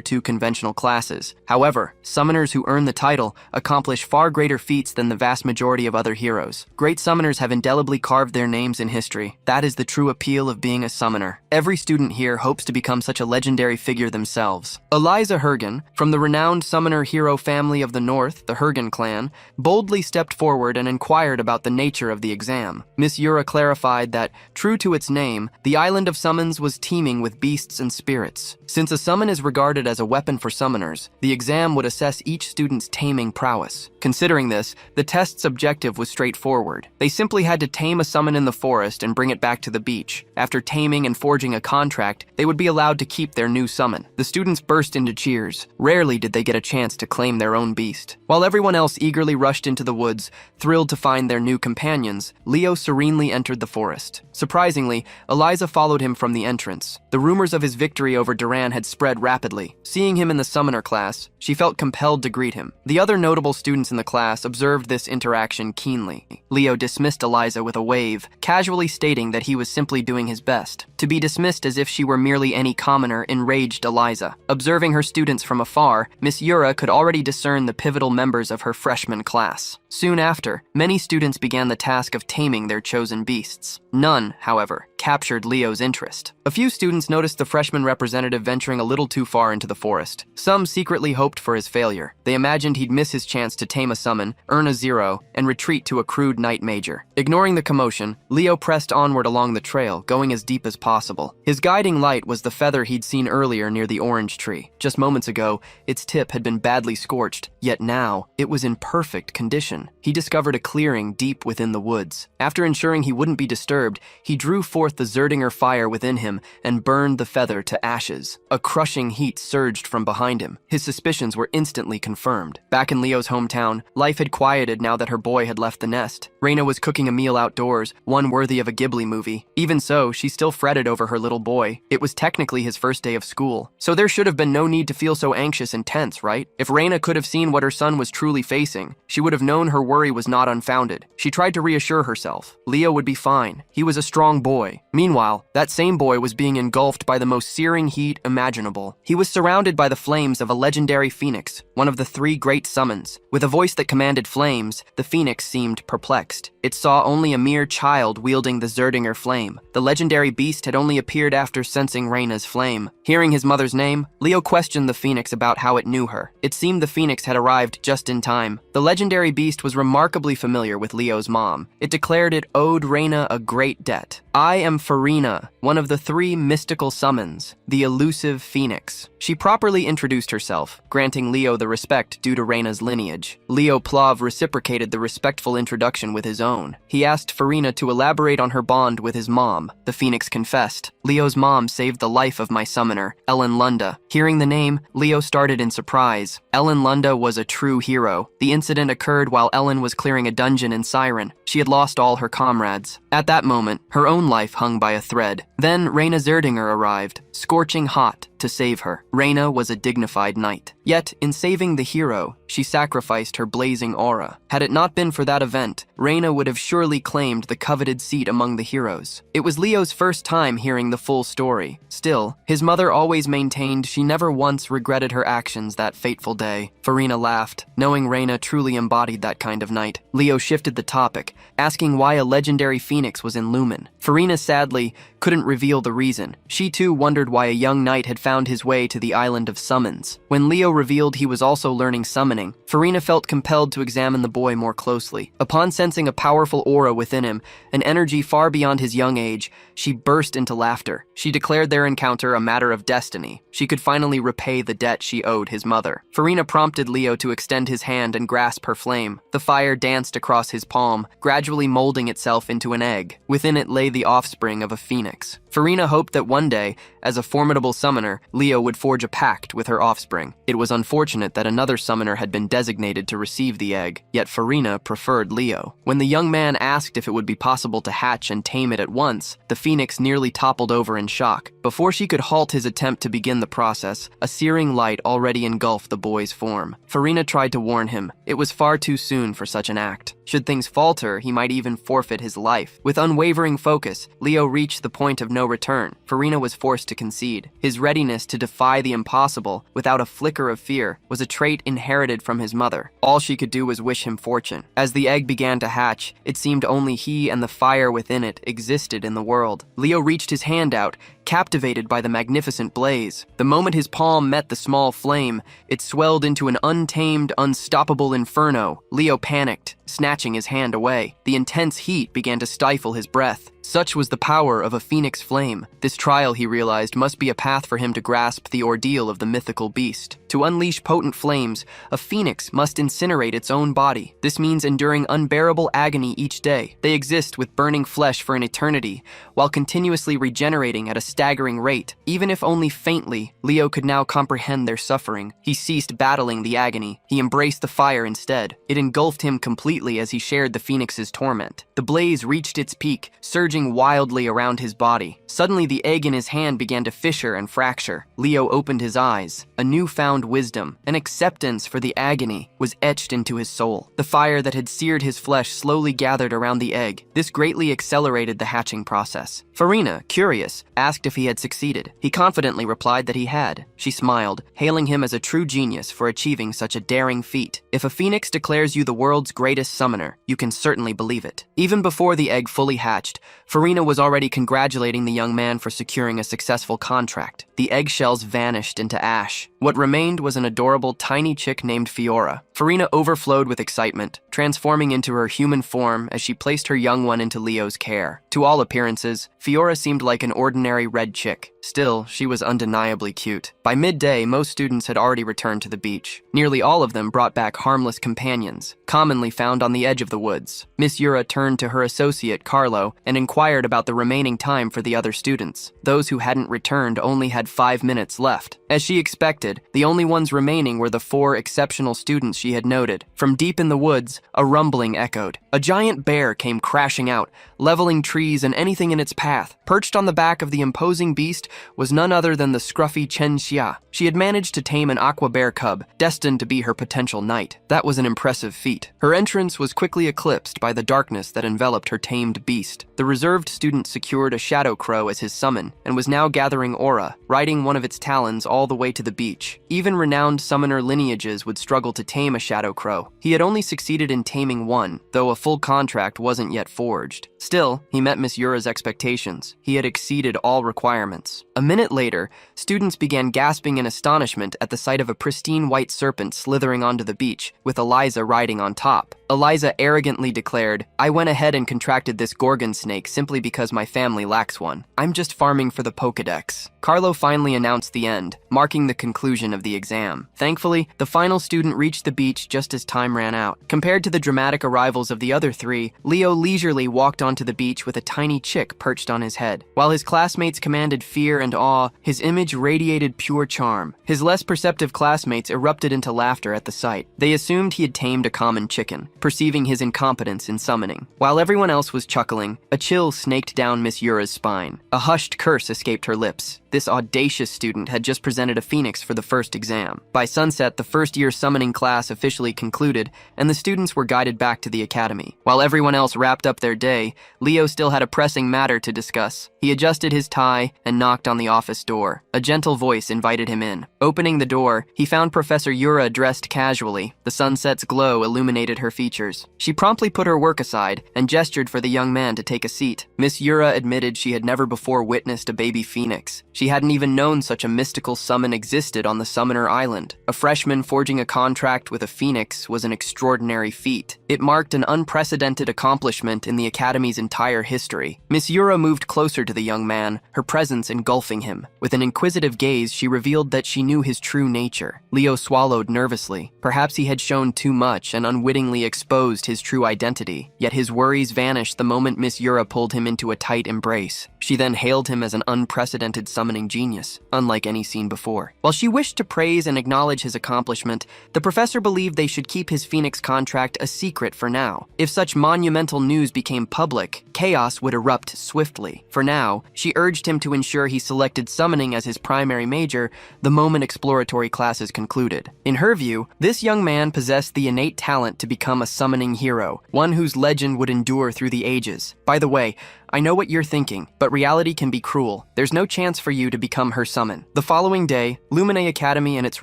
two conventional classes. However, summoners who earn the title accomplish far greater feats than the vast majority of other heroes. Great summoners have indelibly carved their names in history. That is the true appeal of being a summoner. Every student here hopes to become such a legendary figure themselves. Eliza Hergen, from the renowned summoner hero family of the North, the Hergen clan, boldly stepped forward and inquired about the nature of the exam. Miss Yura clarified that, true to its name, the Island of Summons was teeming with beasts and spirits. Since a summon is regarded as a weapon for summoners, the exam would assess each student's taming prowess. Considering this, the test's objective was straightforward. They simply had to tame a summon in the forest and bring it back to the beach. After taming and forging a contract, they would be allowed to keep their new summon. The students burst into cheers. Rarely did they get a chance to claim their own beast. While everyone else eagerly rushed into the woods, thrilled to find their new companions, Leo serenely entered the forest. Surprisingly, Eliza followed him from the entrance. The rumors of his victory over Duran had spread rapidly. Seeing him in the summoner class, she felt compelled to greet him. The other notable students in the class observed this interaction keenly. Leo dismissed Eliza with a wave, casually stating that he was simply doing his best. To be dismissed as if she were merely any commoner enraged Eliza. Observing her students from afar, Miss Yura could already discern the pivotal members of her freshman class. Soon after, many students began the task of taming their chosen beasts. None, however, captured Leo's interest. A few students noticed the freshman representative venturing a little too far into the forest. Some secretly hoped for his failure. They imagined he'd miss his chance to tame a summon, earn a 0, and retreat to a crude night major. Ignoring the commotion, Leo pressed onward along the trail, going as deep as possible. His guiding light was the feather he'd seen earlier near the orange tree. Just moments ago, its tip had been badly scorched, yet now it was in perfect condition. He discovered a clearing deep within the woods. After ensuring he wouldn't be disturbed, he drew forth the Zerdinger fire within him and burned the feather to ashes. A crushing heat surged from behind him. His suspicions were instantly confirmed. Back in Leo's hometown, life had quieted now that her boy had left the nest. Reina was cooking a meal outdoors, one worthy of a Ghibli movie. Even so, she still fretted over her little boy. It was technically his first day of school, so there should have been no need to feel so anxious and tense, right? If Reina could have seen what her son was truly facing, she would have known her worry was not unfounded. She tried to reassure herself. Leo would be fine. He was a strong boy. Meanwhile, that same boy was being engulfed by the most searing heat imaginable. He was surrounded by the flames of a legendary phoenix, one of the 3 great summons. With a voice that commanded flames, the phoenix seemed perplexed. It saw only a mere child wielding the Zerdinger flame. The legendary beast had only appeared after sensing Reina's flame. Hearing his mother's name, Leo questioned the phoenix about how it knew her. It seemed the phoenix had arrived just in time. The legendary beast was remarkably familiar with Leo's mom. It declared it owed Reina a great debt. I am Farina, one of the 3 mystical summons, the elusive phoenix. She properly introduced herself, granting Leo the respect due to Reina's lineage. Leo Plov reciprocated the respectful introduction with his own. He asked Farina to elaborate on her bond with his mom. The phoenix confessed, Leo's mom saved the life of my summoner, Ellen Lunda. Hearing the name, Leo started in surprise. Ellen Lunda was a true hero. The incident occurred while Ellen was clearing a dungeon in Siren. She had lost all her comrades. At that moment, her own life hung by a thread. Then Reina Zerdinger arrived, scorching hot, to save her. Reina was a dignified knight. Yet, in saving the hero, she sacrificed her blazing aura. Had it not been for that event, Reina would have surely claimed the coveted seat among the heroes. It was Leo's first time hearing the full story. Still, his mother always maintained she never once regretted her actions that fateful day. Farina laughed, knowing Reina truly embodied that kind of knight. Leo shifted the topic, asking why a legendary phoenix was in Lumen. Farina sadly couldn't reveal the reason. She too wondered why a young knight had found his way to the island of summons. When Leo revealed he was also learning summoning, Farina felt compelled to examine the boy more closely. Upon sensing a powerful aura within him, an energy far beyond his young age, she burst into laughter. She declared their encounter a matter of destiny. She could finally repay the debt she owed his mother. Farina prompted Leo to extend his hand and grasp her flame. The fire danced across his palm, gradually molding itself into an egg. Within it lay the offspring of a phoenix. Farina hoped that one day, as a formidable summoner, Leo would forge a pact with her offspring. It was unfortunate that another summoner had been designated to receive the egg, yet Farina preferred Leo. When the young man asked if it would be possible to hatch and tame it at once, the phoenix nearly toppled over in shock. Before she could halt his attempt to begin the process, a searing light already engulfed the boy's form. Farina tried to warn him. It was far too soon for such an act. Should things falter, he might even forfeit his life. With unwavering focus, Leo reached the point of no return. Farina was forced to concede. His readiness to defy the impossible, without a flicker of fear, was a trait inherited from his mother. All she could do was wish him fortune. As the egg began to hatch, it seemed only he and the fire within it existed in the world. Leo reached his hand out, captivated by the magnificent blaze. The moment his palm met the small flame, it swelled into an untamed, unstoppable inferno. Leo panicked, snatching his hand away. The intense heat began to stifle his breath. Such was the power of a phoenix flame. This trial, he realized, must be a path for him to grasp the ordeal of the mythical beast. To unleash potent flames, a phoenix must incinerate its own body. This means enduring unbearable agony each day. They exist with burning flesh for an eternity, while continuously regenerating at a staggering rate. Even if only faintly, Leo could now comprehend their suffering. He ceased battling the agony. He embraced the fire instead. It engulfed him completely as he shared the phoenix's torment. The blaze reached its peak, surging wildly around his body. Suddenly, the egg in his hand began to fissure and fracture. Leo opened his eyes. A newfound wisdom, an acceptance for the agony, was etched into his soul. The fire that had seared his flesh slowly gathered around the egg. This greatly accelerated the hatching process. Farina, curious, asked if he had succeeded. He confidently replied that he had. She smiled, hailing him as a true genius for achieving such a daring feat. If a phoenix declares you the world's greatest summoner, you can certainly believe it. Even before the egg fully hatched, Farina was already congratulating the young man for securing a successful contract. The eggshells vanished into ash. What remained was an adorable tiny chick named Fiora. Farina overflowed with excitement. transforming into her human form as she placed her young one into Leo's care. To all appearances, Fiora seemed like an ordinary red chick. Still, she was undeniably cute. By midday, most students had already returned to the beach. Nearly all of them brought back harmless companions, commonly found on the edge of the woods. Miss Yura turned to her associate, Carlo, and inquired about the remaining time for the other students. Those who hadn't returned only had 5 minutes left. As she expected, the only ones remaining were the 4 exceptional students she had noted. From deep in the woods, a rumbling echoed. A giant bear came crashing out, leveling trees and anything in its path. Perched on the back of the imposing beast was none other than the scruffy Chen Xia. She had managed to tame an aqua bear cub, destined to be her potential knight. That was an impressive feat. Her entrance was quickly eclipsed by the darkness that enveloped her tamed beast. The reserved student secured a shadow crow as his summon, and was now gathering aura, riding one of its talons all the way to the beach. Even renowned summoner lineages would struggle to tame a shadow crow. He had only succeeded in taming one, though a full contract wasn't yet forged. Still, he met Miss Yura's expectations. He had exceeded all requirements. A minute later, students began gasping in astonishment at the sight of a pristine white serpent slithering onto the beach, with Eliza riding on top. Eliza arrogantly declared, "I went ahead and contracted this gorgon snake simply because my family lacks one. I'm just farming for the Pokedex." Carlo finally announced the end, marking the conclusion of the exam. Thankfully, the final student reached the beach just as time ran out. Compared to the dramatic arrivals of the other 3, Leo leisurely walked onto the beach with a tiny chick perched on his head. While his classmates commanded fear and awe, his image radiated pure charm. His less perceptive classmates erupted into laughter at the sight. They assumed he had tamed a common chicken, perceiving his incompetence in summoning. While everyone else was chuckling, a chill snaked down Miss Yura's spine. A hushed curse escaped her lips. This audacious student had just presented a phoenix for the first exam. By sunset, the first-year summoning class officially concluded, and the students were guided back to the academy. While everyone else wrapped up their day, Leo still had a pressing matter to discuss. He adjusted his tie and knocked on the office door. A gentle voice invited him in. Opening the door, he found Professor Yura dressed casually. The sunset's glow illuminated her features. She promptly put her work aside and gestured for the young man to take a seat. Miss Yura admitted she had never before witnessed a baby phoenix. She hadn't even known such a mystical summon existed on the Summoner Island. A freshman forging a contract with a phoenix was an extraordinary feat. It marked an unprecedented accomplishment in the Academy's entire history. Miss Yura moved closer to the young man, her presence engulfing him. With an inquisitive gaze, she revealed that she knew his true nature. Leo swallowed nervously. Perhaps he had shown too much and unwittingly exposed his true identity. Yet his worries vanished the moment Miss Yura pulled him into a tight embrace. She then hailed him as an unprecedented summoning genius, unlike any seen before. While she wished to praise and acknowledge his accomplishment, the professor believed they should keep his Phoenix contract a secret for now. If such monumental news became public, chaos would erupt swiftly. For now, she urged him to ensure he selected summoning as his primary major the moment exploratory classes concluded. In her view, this young man possessed the innate talent to become a summoning hero, one whose legend would endure through the ages. By the way, I know what you're thinking, but reality can be cruel. There's no chance for you to become her summon. The following day, Lumine Academy and its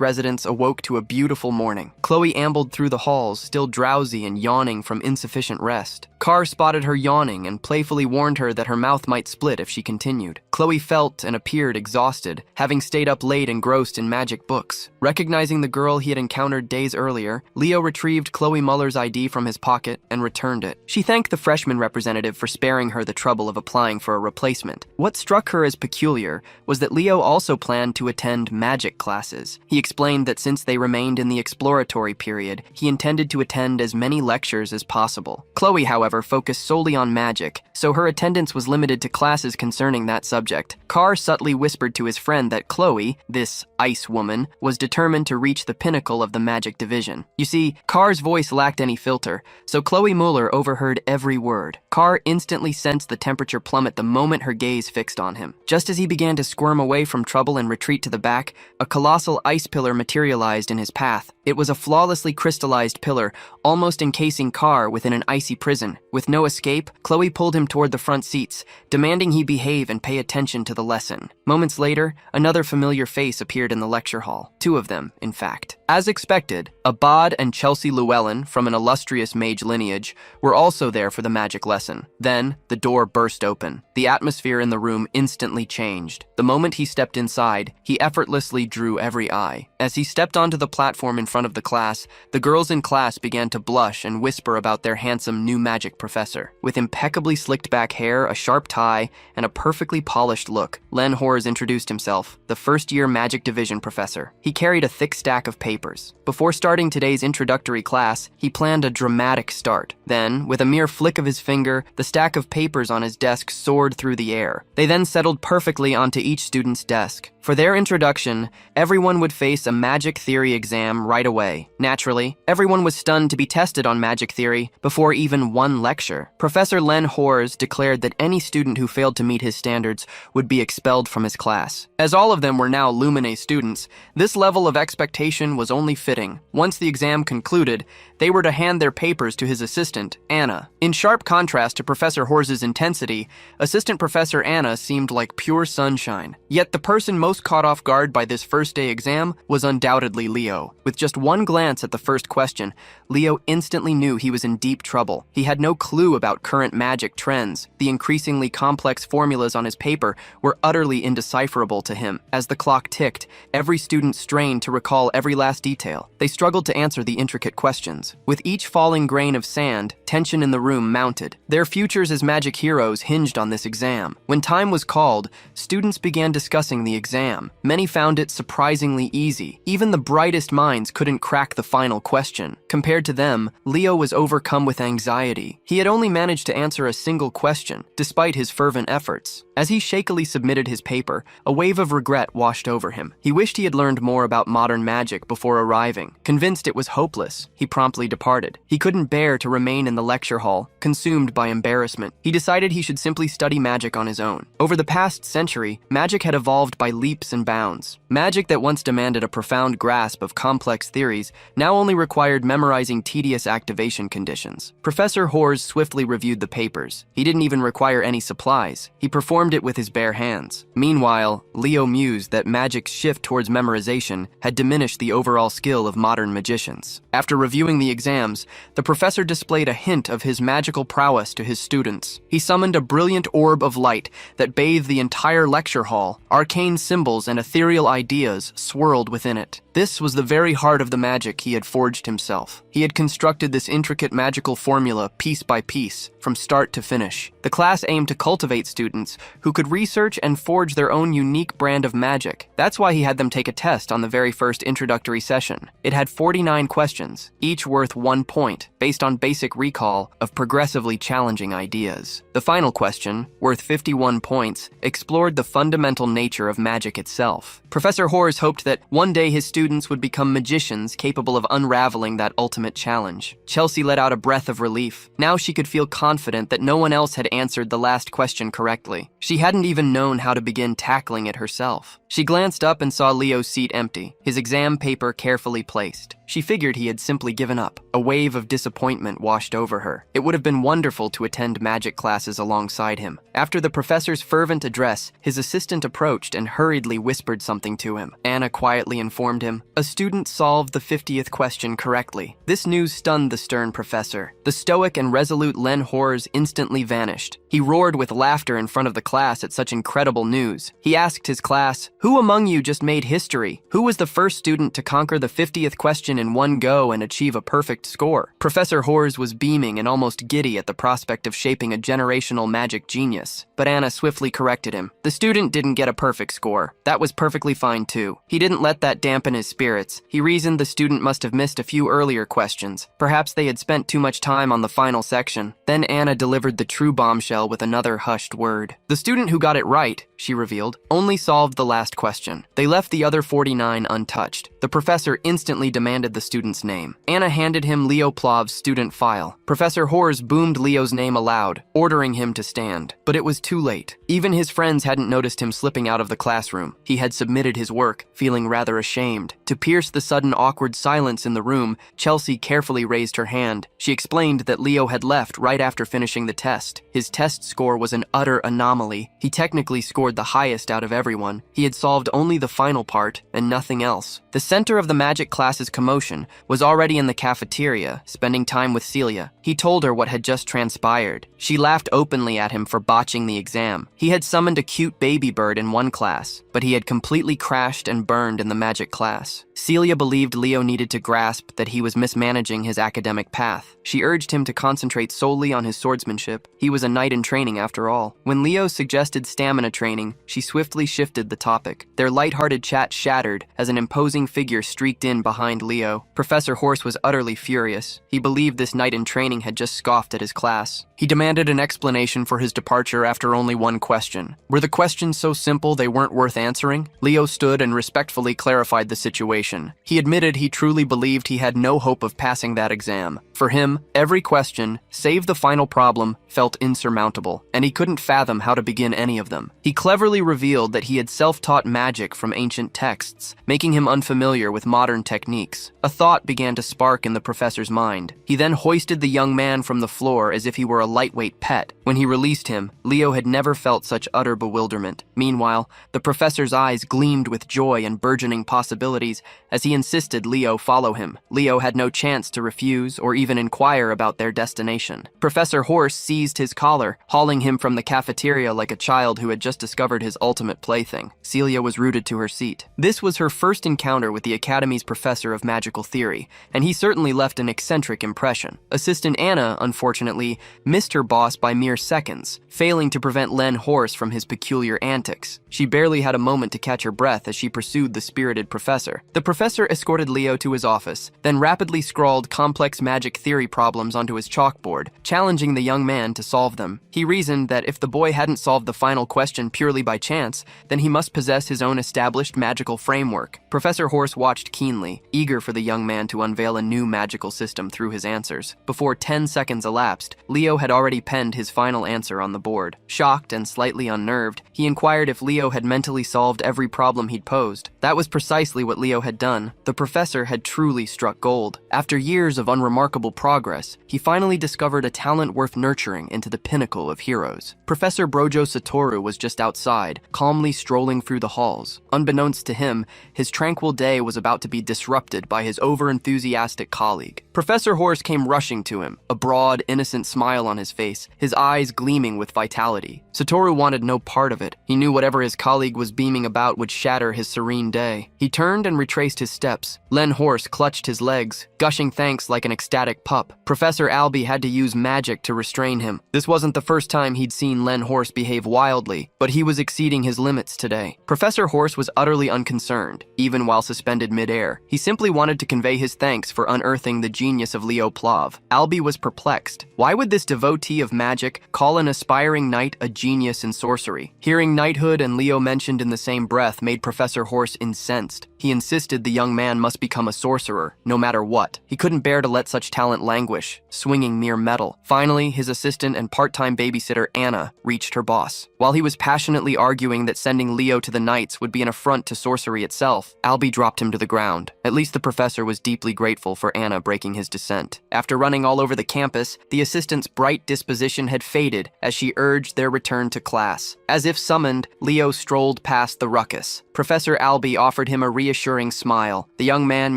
residents awoke to a beautiful morning. Chloe ambled through the halls, still drowsy and yawning from insufficient rest. Carr spotted her yawning and playfully warned her that her mouth might split if she continued. Chloe felt and appeared exhausted, having stayed up late engrossed in magic books. Recognizing the girl he had encountered days earlier, Leo retrieved Chloe Muller's ID from his pocket and returned it. She thanked the freshman representative for sparing her the trouble of applying for a replacement. What struck her as peculiar was that Leo also planned to attend magic classes. He explained that since they remained in the exploratory period, he intended to attend as many lectures as possible. Chloe, however, focused solely on magic, so her attendance was limited to classes concerning that subject. Carr subtly whispered to his friend that Chloe, this ice woman, was determined to reach the pinnacle of the magic division. You see, Carr's voice lacked any filter, so Chloe Muller overheard every word. Carr instantly sensed the temperature plummet the moment her gaze fixed on him. Just as he began to squirm away from trouble and retreat to the back, a colossal ice pillar materialized in his path. It was a flawlessly crystallized pillar, almost encasing Carr within an icy prison. With no escape, Chloe pulled him toward the front seats, demanding he behave and pay attention to the lesson. Moments later, another familiar face appeared in the lecture hall. 2 of them, in fact. As expected, Abad and Chelsea Llewellyn, from an illustrious mage lineage, were also there for the magic lesson. Then, the door burst open. The atmosphere in the room instantly changed. The moment he stepped inside, he effortlessly drew every eye. As he stepped onto the platform in front of the class, the girls in class began to blush and whisper about their handsome new magic professor. With impeccably slicked back hair, a sharp tie, and a perfectly polished look, Len Hores introduced himself, the first-year Magic Division professor. He carried a thick stack of papers. Before starting today's introductory class, he planned a dramatic start. Then, with a mere flick of his finger, the stack of papers on his desk soared through the air. They then settled perfectly onto each student's desk. For their introduction, everyone would face a magic theory exam right away. Naturally, everyone was stunned to be tested on magic theory before even one lecture. Professor Len Hores declared that any student who failed to meet his standards would be expelled from his class. As all of them were now Lumine students, this level of expectation was only fitting. Once the exam concluded, they were to hand their papers to his assistant, Anna. In sharp contrast to Professor Hores's intensity, Assistant Professor Anna seemed like pure sunshine. Yet the person most caught off guard by this first-day exam was undoubtedly Leo. With just one glance at the first question, Leo instantly knew he was in deep trouble. He had no clue about current magic trends. The increasingly complex formulas on his paper were utterly indecipherable to him. As the clock ticked, every student strained to recall every last detail. They struggled to answer the intricate questions. With each falling grain of sand, tension in the room mounted. Their futures as magic heroes hinged on this exam. When time was called, students began discussing the exam. Many found it surprisingly easy. Even the brightest minds couldn't crack the final question. Compared to them, Leo was overcome with anxiety. He had only managed to answer a single question, despite his fervent efforts. As he shakily submitted his paper, a wave of regret washed over him. He wished he had learned more about modern magic before arriving. Convinced it was hopeless, he promptly departed. He couldn't bear to remain in the lecture hall, consumed by embarrassment. He decided he should simply study magic on his own. Over the past century, magic had evolved by leaps and bounds. Magic that once demanded a profound grasp of complex theories now only required memorizing tedious activation conditions. Professor Hores swiftly reviewed the papers. He didn't even require any supplies. He performed it with his bare hands. Meanwhile, Leo mused that magic's shift towards memorization had diminished the overall skill of modern magicians. After reviewing the exams, the professor displayed a hint of his magical prowess to his students. He summoned a brilliant orb of light that bathed the entire lecture hall. Arcane symbols and ethereal ideas swirled within it. This was the very heart of the magic he had forged himself. He had constructed this intricate magical formula piece by piece, from start to finish. The class aimed to cultivate students who could research and forge their own unique brand of magic. That's why he had them take a test on the very first introductory session. It had 49 questions, each worth 1 point, based on basic recall of progressively challenging ideas. The final question, worth 51 points, explored the fundamental nature of magic itself. Professor Hores hoped that one day his students would become magicians capable of unraveling that ultimate challenge. Chelsea let out a breath of relief. Now she could feel confident that no one else had answered the last question correctly. She hadn't even known how to begin tackling it herself. She glanced up and saw Leo's seat empty, his exam paper carefully placed. She figured he had simply given up. A wave of disappointment washed over her. It would have been wonderful to attend magic classes alongside him. After the professor's fervent address, his assistant approached and hurriedly whispered something to him. Anna quietly informed him. A student solved the 50th question correctly. This news stunned the stern professor. The stoic and resolute Len Hores instantly vanished. He roared with laughter in front of the class at such incredible news. He asked his class, "Who among you just made history? Who was the first student to conquer the 50th question in one go and achieve a perfect score?" Professor Hores was beaming and almost giddy at the prospect of shaping a generational magic genius. But Anna swiftly corrected him. The student didn't get a perfect score. That was perfectly fine too. He didn't let that dampen his spirits. He reasoned the student must have missed a few earlier questions. Perhaps they had spent too much time on the final section. Then Anna delivered the true bombshell with another hushed word. The student who got it right, she revealed, only solved the last question. They left the other 49 untouched. The professor instantly demanded demanded the student's name. Anna handed him Leo Plov's student file. Professor Hors boomed Leo's name aloud, ordering him to stand. But it was too late. Even his friends hadn't noticed him slipping out of the classroom. He had submitted his work, feeling rather ashamed. To pierce the sudden awkward silence in the room, Chelsea carefully raised her hand. She explained that Leo had left right after finishing the test. His test score was an utter anomaly. He technically scored the highest out of everyone. He had solved only the final part and nothing else. The center of the magic class's commotion was already in the cafeteria, spending time with Celia. He told her what had just transpired. She laughed openly at him for botching the exam. He had summoned a cute baby bird in one class, but he had completely crashed and burned in the magic class. Celia believed Leo needed to grasp that he was mismanaging his academic path. She urged him to concentrate solely on his swordsmanship. He was a knight in training after all. When Leo suggested stamina training, she swiftly shifted the topic. Their lighthearted chat shattered as an imposing figure streaked in behind Leo. Professor Horse was utterly furious. He believed this knight in training had just scoffed at his class. He demanded an explanation for his departure after only one question. Were the questions so simple they weren't worth answering? Leo stood and respectfully clarified the situation. He admitted he truly believed he had no hope of passing that exam. For him, every question, save the final problem, felt insurmountable, and he couldn't fathom how to begin any of them. He cleverly revealed that he had self-taught magic from ancient texts, making him unfamiliar with modern techniques. A thought began to spark in the professor's mind. He then hoisted the young man from the floor as if he were a lightweight pet. When he released him, Leo had never felt such utter bewilderment. Meanwhile, the professor's eyes gleamed with joy and burgeoning possibilities as he insisted Leo follow him. Leo had no chance to refuse or even inquire about their destination. Professor Horse seized his collar, hauling him from the cafeteria like a child who had just discovered his ultimate plaything. Celia was rooted to her seat. This was her first encounter with the Academy's professor of magical theory, and he certainly left an eccentric impression. Assistant Anna, unfortunately, missed her boss by mere seconds, failing to prevent Len Horse from his peculiar antics. She barely had a moment to catch her breath as she pursued the spirited professor. The professor escorted Leo to his office, then rapidly scrawled complex magic theory problems onto his chalkboard, challenging the young man to solve them. He reasoned that if the boy hadn't solved the final question purely by chance, then he must possess his own established magical framework. Professor Horse watched keenly, eager for the young man to unveil a new magical system through his answers. Before 10 seconds elapsed, Leo had already penned his final answer on the board. Shocked and slightly unnerved, he inquired if Leo had mentally solved every problem he'd posed. That was precisely what Leo had done. The professor had truly struck gold. After years of unremarkable progress, he finally discovered a talent worth nurturing into the pinnacle of heroes. Professor Brojo Satoru was just outside, calmly strolling through the halls. Unbeknownst to him, his tranquil day was about to be disrupted by his over-enthusiastic colleague. Professor Horse came rushing to him, a broad, innocent smile on his face, his eyes gleaming with vitality. Satoru wanted no part of it. He knew whatever his colleague was beaming about would shatter his serene day. He turned and retraced his steps. Len Horse clutched his legs, gushing thanks like an ecstatic pup. Professor Albie had to use magic to restrain him. This wasn't the first time he'd seen Len Horse behave wildly, but he was exceeding his limits today. Professor Horse was utterly unconcerned, even while suspended midair. He simply wanted to convey his thanks for unearthing the genius of Leo Plov. Albie was perplexed. Why would this devotee of magic call an aspiring knight a genius in sorcery? Hearing knighthood and Leo mentioned in the same breath made Professor Horse incensed. He insisted the young man must become a sorcerer, no matter what. He couldn't bear to let such talent languish, swinging mere metal. Finally, his assistant and part-time babysitter Anna reached her boss. While he was passionately arguing that sending Leo to the Knights would be an affront to sorcery itself, Albie dropped him to the ground. At least the professor was deeply grateful for Anna breaking his dissent. After running all over the campus, the assistant's bright disposition had faded as she urged their return to class. As if summoned, Leo strolled past the ruckus. Professor Albie offered him a reassuring smile. The young man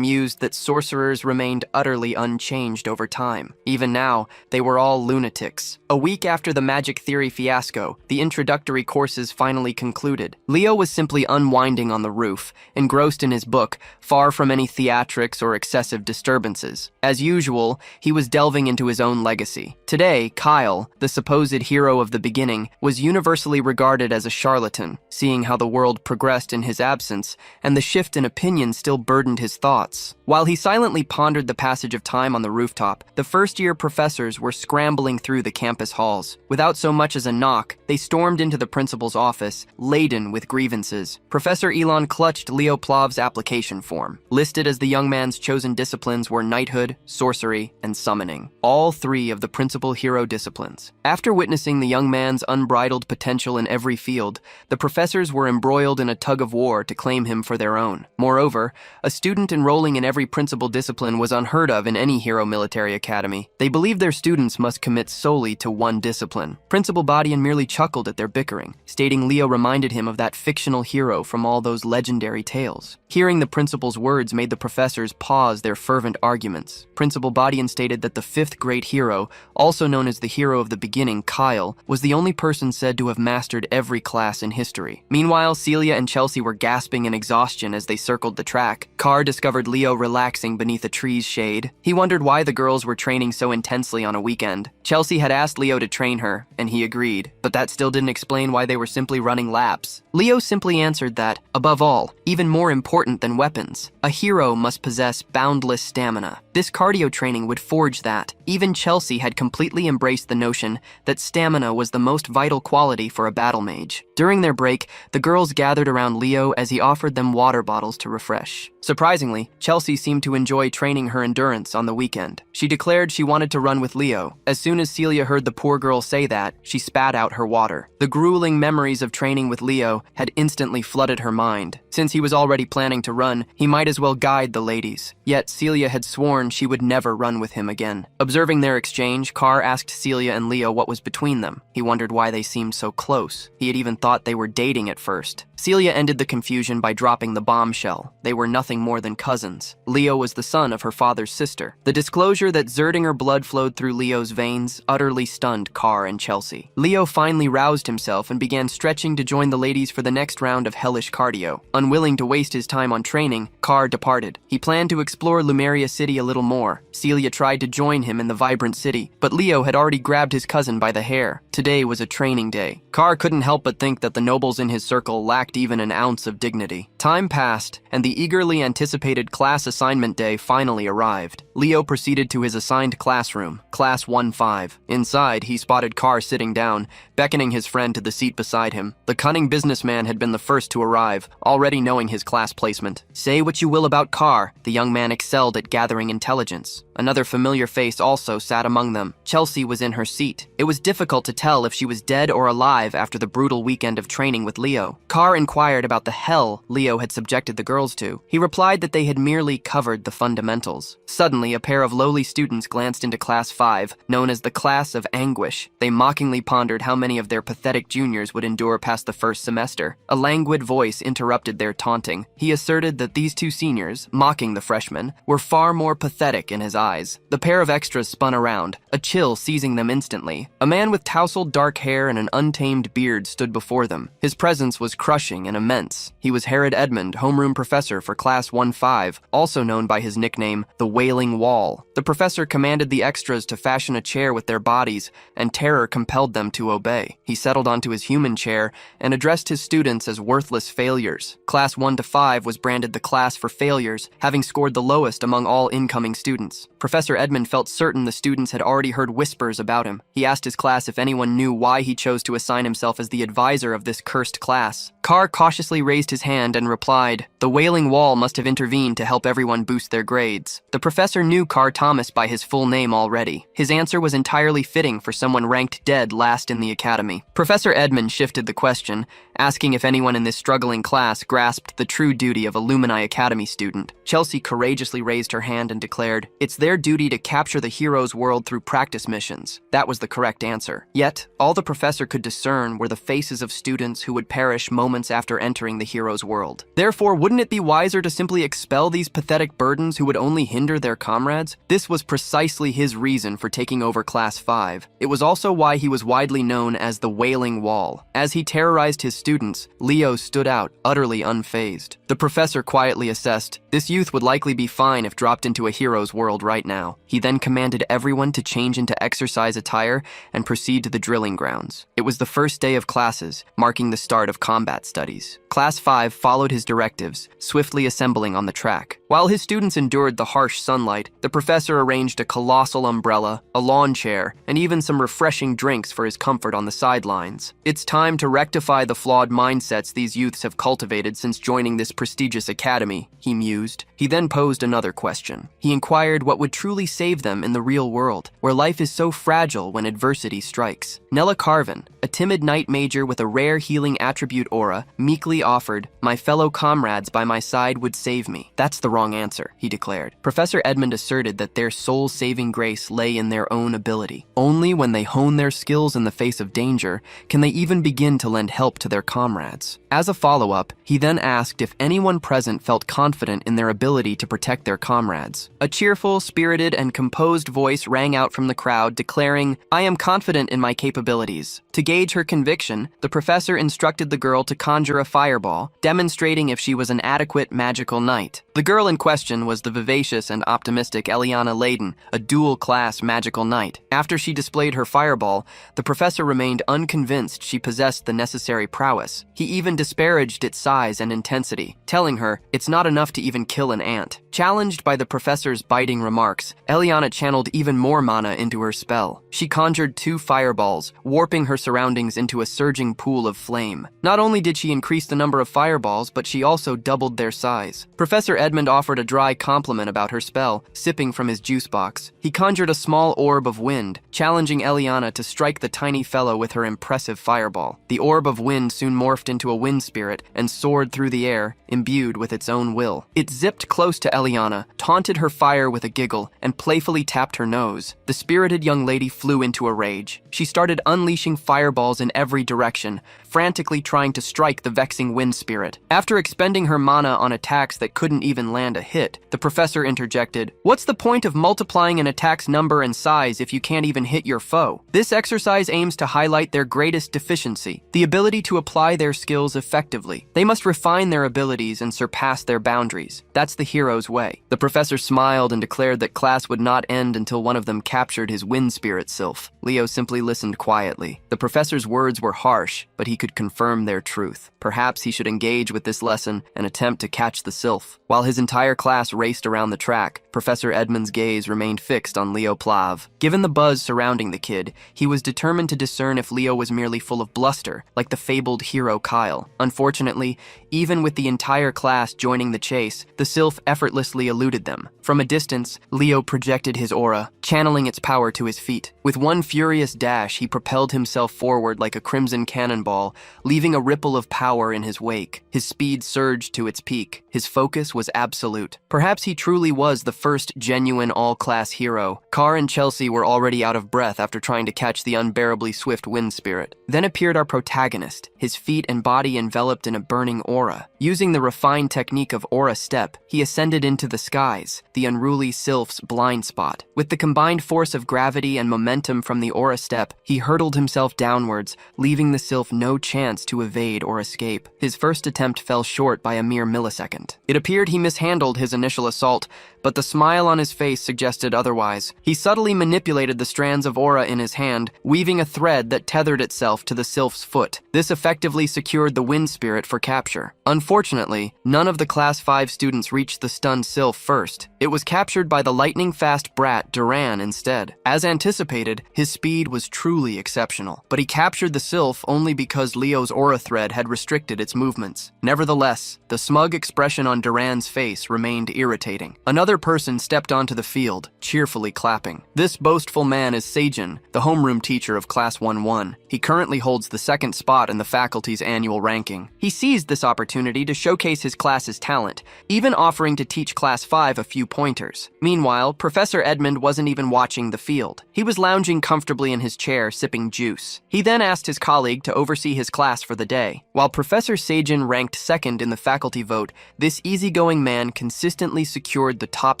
mused that sorcerers remained utterly unchanged over time. Even now, they were all lunatics. A week after the magic theory fiasco, the introductory courses finally concluded. Leo was simply unwinding on the roof, engrossed in his book, far from any theatrics or excessive disturbances. As usual, he was delving into his own legacy. Today, Kyle, the supposed hero of the beginning, was universally regarded as a charlatan, seeing how the world progressed in his absence and the shift in and opinion still burdened his thoughts. While he silently pondered the passage of time on the rooftop, the first-year professors were scrambling through the campus halls. Without so much as a knock, they stormed into the principal's office, laden with grievances. Professor Elon clutched Leo Plav's application form. Listed as the young man's chosen disciplines were knighthood, sorcery, and summoning, all three of the principal hero disciplines. After witnessing the young man's unbridled potential in every field, the professors were embroiled in a tug-of-war to claim him for their own. Moreover, a student enrolling in every principal discipline was unheard of in any hero military academy. They believed their students must commit solely to one discipline. Principal Badian merely chuckled at their bickering, stating Leo reminded him of that fictional hero from all those legendary tales. Hearing the principal's words made the professors pause their fervent arguments. Principal Badian stated that the fifth great hero, also known as the hero of the beginning, Kyle, was the only person said to have mastered every class in history. Meanwhile, Celia and Chelsea were gasping in exhaustion as they circled the track. Carr discovered Leo relaxing beneath a tree's shade. He wondered why the girls were training so intensely on a weekend. Chelsea had asked Leo to train her, and he agreed, but that still didn't explain why they were simply running laps. Leo simply answered that, above all, even more important than weapons, a hero must possess boundless stamina. This cardio training would forge that. Even Chelsea had completely embraced the notion that stamina was the most vital quality for a battle mage. During their break, the girls gathered around Leo as he offered them water bottles to refresh. Surprisingly, Chelsea seemed to enjoy training her endurance on the weekend. She declared she wanted to run with Leo. As soon as Celia heard the poor girl say that, she spat out her water. The grueling memories of training with Leo had instantly flooded her mind. Since he was already planning to run, he might as well guide the ladies. Yet Celia had sworn she would never run with him again. Observing their exchange, Carr asked Celia and Leo what was between them. He wondered why they seemed so close. He had even thought they were dating at first. Celia ended the confusion by dropping the bombshell. They were nothing more than cousins. Leo was the son of her father's sister. The disclosure that Zerdinger blood flowed through Leo's veins utterly stunned Carr and Chelsea. Leo finally roused himself and began stretching to join the ladies for the next round of hellish cardio. Unwilling to waste his time on training, Carr departed. He planned to explore Lumeria City a little more. Celia tried to join him in the vibrant city, but Leo had already grabbed his cousin by the hair. Today was a training day. Carr couldn't help but think that the nobles in his circle lacked even an ounce of dignity. Time passed, and the eagerly anticipated class assignment day finally arrived. Leo proceeded to his assigned classroom, Class 1-5. Inside, he spotted Carr sitting down, beckoning his friend to the seat beside him. The cunning businessman had been the first to arrive, already knowing his class placement. Say what you will about Carr, the young man excelled at gathering intelligence. Another familiar face also sat among them. Chelsea was in her seat. It was difficult to tell if she was dead or alive after the brutal weekend of training with Leo. Carr inquired about the hell Leo had subjected the girls to. He replied that they had merely covered the fundamentals. Suddenly, a pair of lowly students glanced into Class 5, known as the Class of Anguish. They mockingly pondered how many of their pathetic juniors would endure past the first semester. A languid voice interrupted their taunting. He asserted that these two seniors, mocking the freshmen, were far more pathetic in his eyes. The pair of extras spun around, a chill seizing them instantly. A man with tousled dark hair and an untamed beard stood before them. His presence was crushing and immense. He was Herod Edmund, homeroom professor for Class 1-5, also known by his nickname, the Wailing Wall. The professor commanded the extras to fashion a chair with their bodies, and terror compelled them to obey. He settled onto his human chair and addressed his students as worthless failures. Class 1-5 was branded the class for failures, having scored the lowest among all incoming students. Professor Edmund felt certain the students had already heard whispers about him. He asked his class if anyone knew why he chose to assign himself as the advisor of this cursed class. Carr cautiously raised his hand and replied, "The Wailing Wall must have intervened to help everyone boost their grades." The professor knew Carr Thomas by his full name already. His answer was entirely fitting for someone ranked dead last in the academy. Professor Edmund shifted the question, asking if anyone in this struggling class grasped the true duty of a Lumini Academy student. Chelsea courageously raised her hand and declared, "It's their duty to capture the hero's world through practice missions." That was the correct answer. Yet, all the professor could discern were the faces of students who would perish moments after entering the hero's world. Therefore, wouldn't it be wiser to simply expel these pathetic burdens who would only hinder their comrades? This was precisely his reason for taking over Class 5. It was also why he was widely known as the Wailing Wall. As he terrorized his students, Leo stood out, utterly unfazed. The professor quietly assessed, This youth would likely be fine if dropped into a hero's world right now. He then commanded everyone to change into exercise attire and proceed to the drilling grounds. It was the first day of classes, marking the start of combat studies. Class 5 followed his directives, swiftly assembling on the track. While his students endured the harsh sunlight, the professor arranged a colossal umbrella, a lawn chair, and even some refreshing drinks for his comfort on the sidelines. It's time to rectify the flawed mindsets these youths have cultivated since joining this prestigious academy, he mused. He then posed another question. He inquired what would truly save them in the real world, where life is so fragile when adversity strikes. Nella Carvin, a timid knight major with a rare healing attribute aura, meekly offered, "My fellow comrades by my side would save me." "That's the wrong answer," he declared. Professor Edmund asserted that their soul-saving grace lay in their own ability. Only when they hone their skills in the face of danger can they even begin to lend help to their comrades. As a follow-up, he then asked if anyone present felt confident in their ability to protect their comrades. A cheerful, spirited, and composed voice rang out from the crowd declaring, "I am confident in my capabilities." To gauge her conviction, the professor instructed the girl to conjure a fireball, demonstrating if she was an adequate magical knight. The girl in question was the vivacious and optimistic Eliana Layden, a dual-class magical knight. After she displayed her fireball, the professor remained unconvinced she possessed the necessary prowess. He even disparaged its size and intensity, telling her it's not enough to even kill an ant. Challenged by the professor's biting remarks, Eliana channeled even more mana into her spell. She conjured 2 fireballs, warping her surroundings into a surging pool of flame. Not only did she increase the number of fireballs, but she also doubled their size. Professor Edmund offered a dry compliment about her spell, sipping from his juice box. He conjured a small orb of wind, challenging Eliana to strike the tiny fellow with her impressive fireball. The orb of wind soon morphed into a wind spirit and soared through the air, imbued with its own will. It zipped close to Eliana, taunted her fire with a giggle, and playfully tapped her nose. The spirited young lady flew into a rage. She started unleashing fireballs in every direction, frantically trying to strike the vexing wind spirit. After expending her mana on attacks that couldn't even land a hit, the professor interjected, "What's the point of multiplying an attack's number and size if you can't even hit your foe?" This exercise aims to highlight their greatest deficiency, the ability to apply their skills effectively. They must refine their abilities and surpass their boundaries. That's the hero's way. The professor smiled and declared that class would not end until one of them captured his wind spirit sylph. Leo simply listened quietly. The professor's words were harsh, but he could confirm their truth. Perhaps he should engage with this lesson and attempt to catch the sylph. While his entire class raced around the track, Professor Edmund's gaze remained fixed on Leo Plav. Given the buzz surrounding the kid, he was determined to discern if Leo was merely full of bluster, like the fabled hero Kyle. Unfortunately, even with the entire class joining the chase, the sylph effortlessly eluded them. From a distance, Leo projected his aura, channeling its power to his feet. With one furious dash, he propelled himself forward like a crimson cannonball, leaving a ripple of power in his wake. His speed surged to its peak. His focus was absolute. Perhaps he truly was the first genuine all-class hero. Carr and Chelsea were already out of breath after trying to catch the unbearably swift wind spirit. Then appeared our protagonist, his feet and body enveloped in a burning aura. Using the refined technique of aura step, he ascended into the skies, the unruly sylph's blind spot. With the combined force of gravity and momentum from the aura step, he hurtled himself downwards, leaving the sylph no chance to evade or escape. His first attempt fell short by a mere millisecond. It appeared he mishandled his initial assault, but the smile on his face suggested otherwise. He subtly manipulated the strands of aura in his hand, weaving a thread that tethered itself to the sylph's foot. This effectively secured the wind spirit for capture. Unfortunately, none of the Class 5 students reached the stunned sylph first. It was captured by the lightning-fast brat Duran instead. As anticipated, his speed was truly exceptional, but he captured the sylph only because Leo's aura thread had restricted its movements. Nevertheless, the smug expression on Duran's face remained irritating. Another person stepped onto the field, cheerfully clapping. This boastful man is Seijin, the homeroom teacher of Class 1-1. He currently holds the second spot in the faculty's annual ranking. He seized this opportunity to showcase his class's talent, even offering to teach Class 5 a few pointers. Meanwhile, Professor Edmund wasn't even watching the field. He was lounging comfortably in his chair, sipping juice. He then asked his colleague to oversee his class for the day. While Professor Seijin ranked second in the faculty vote, this easygoing man consistently secured the top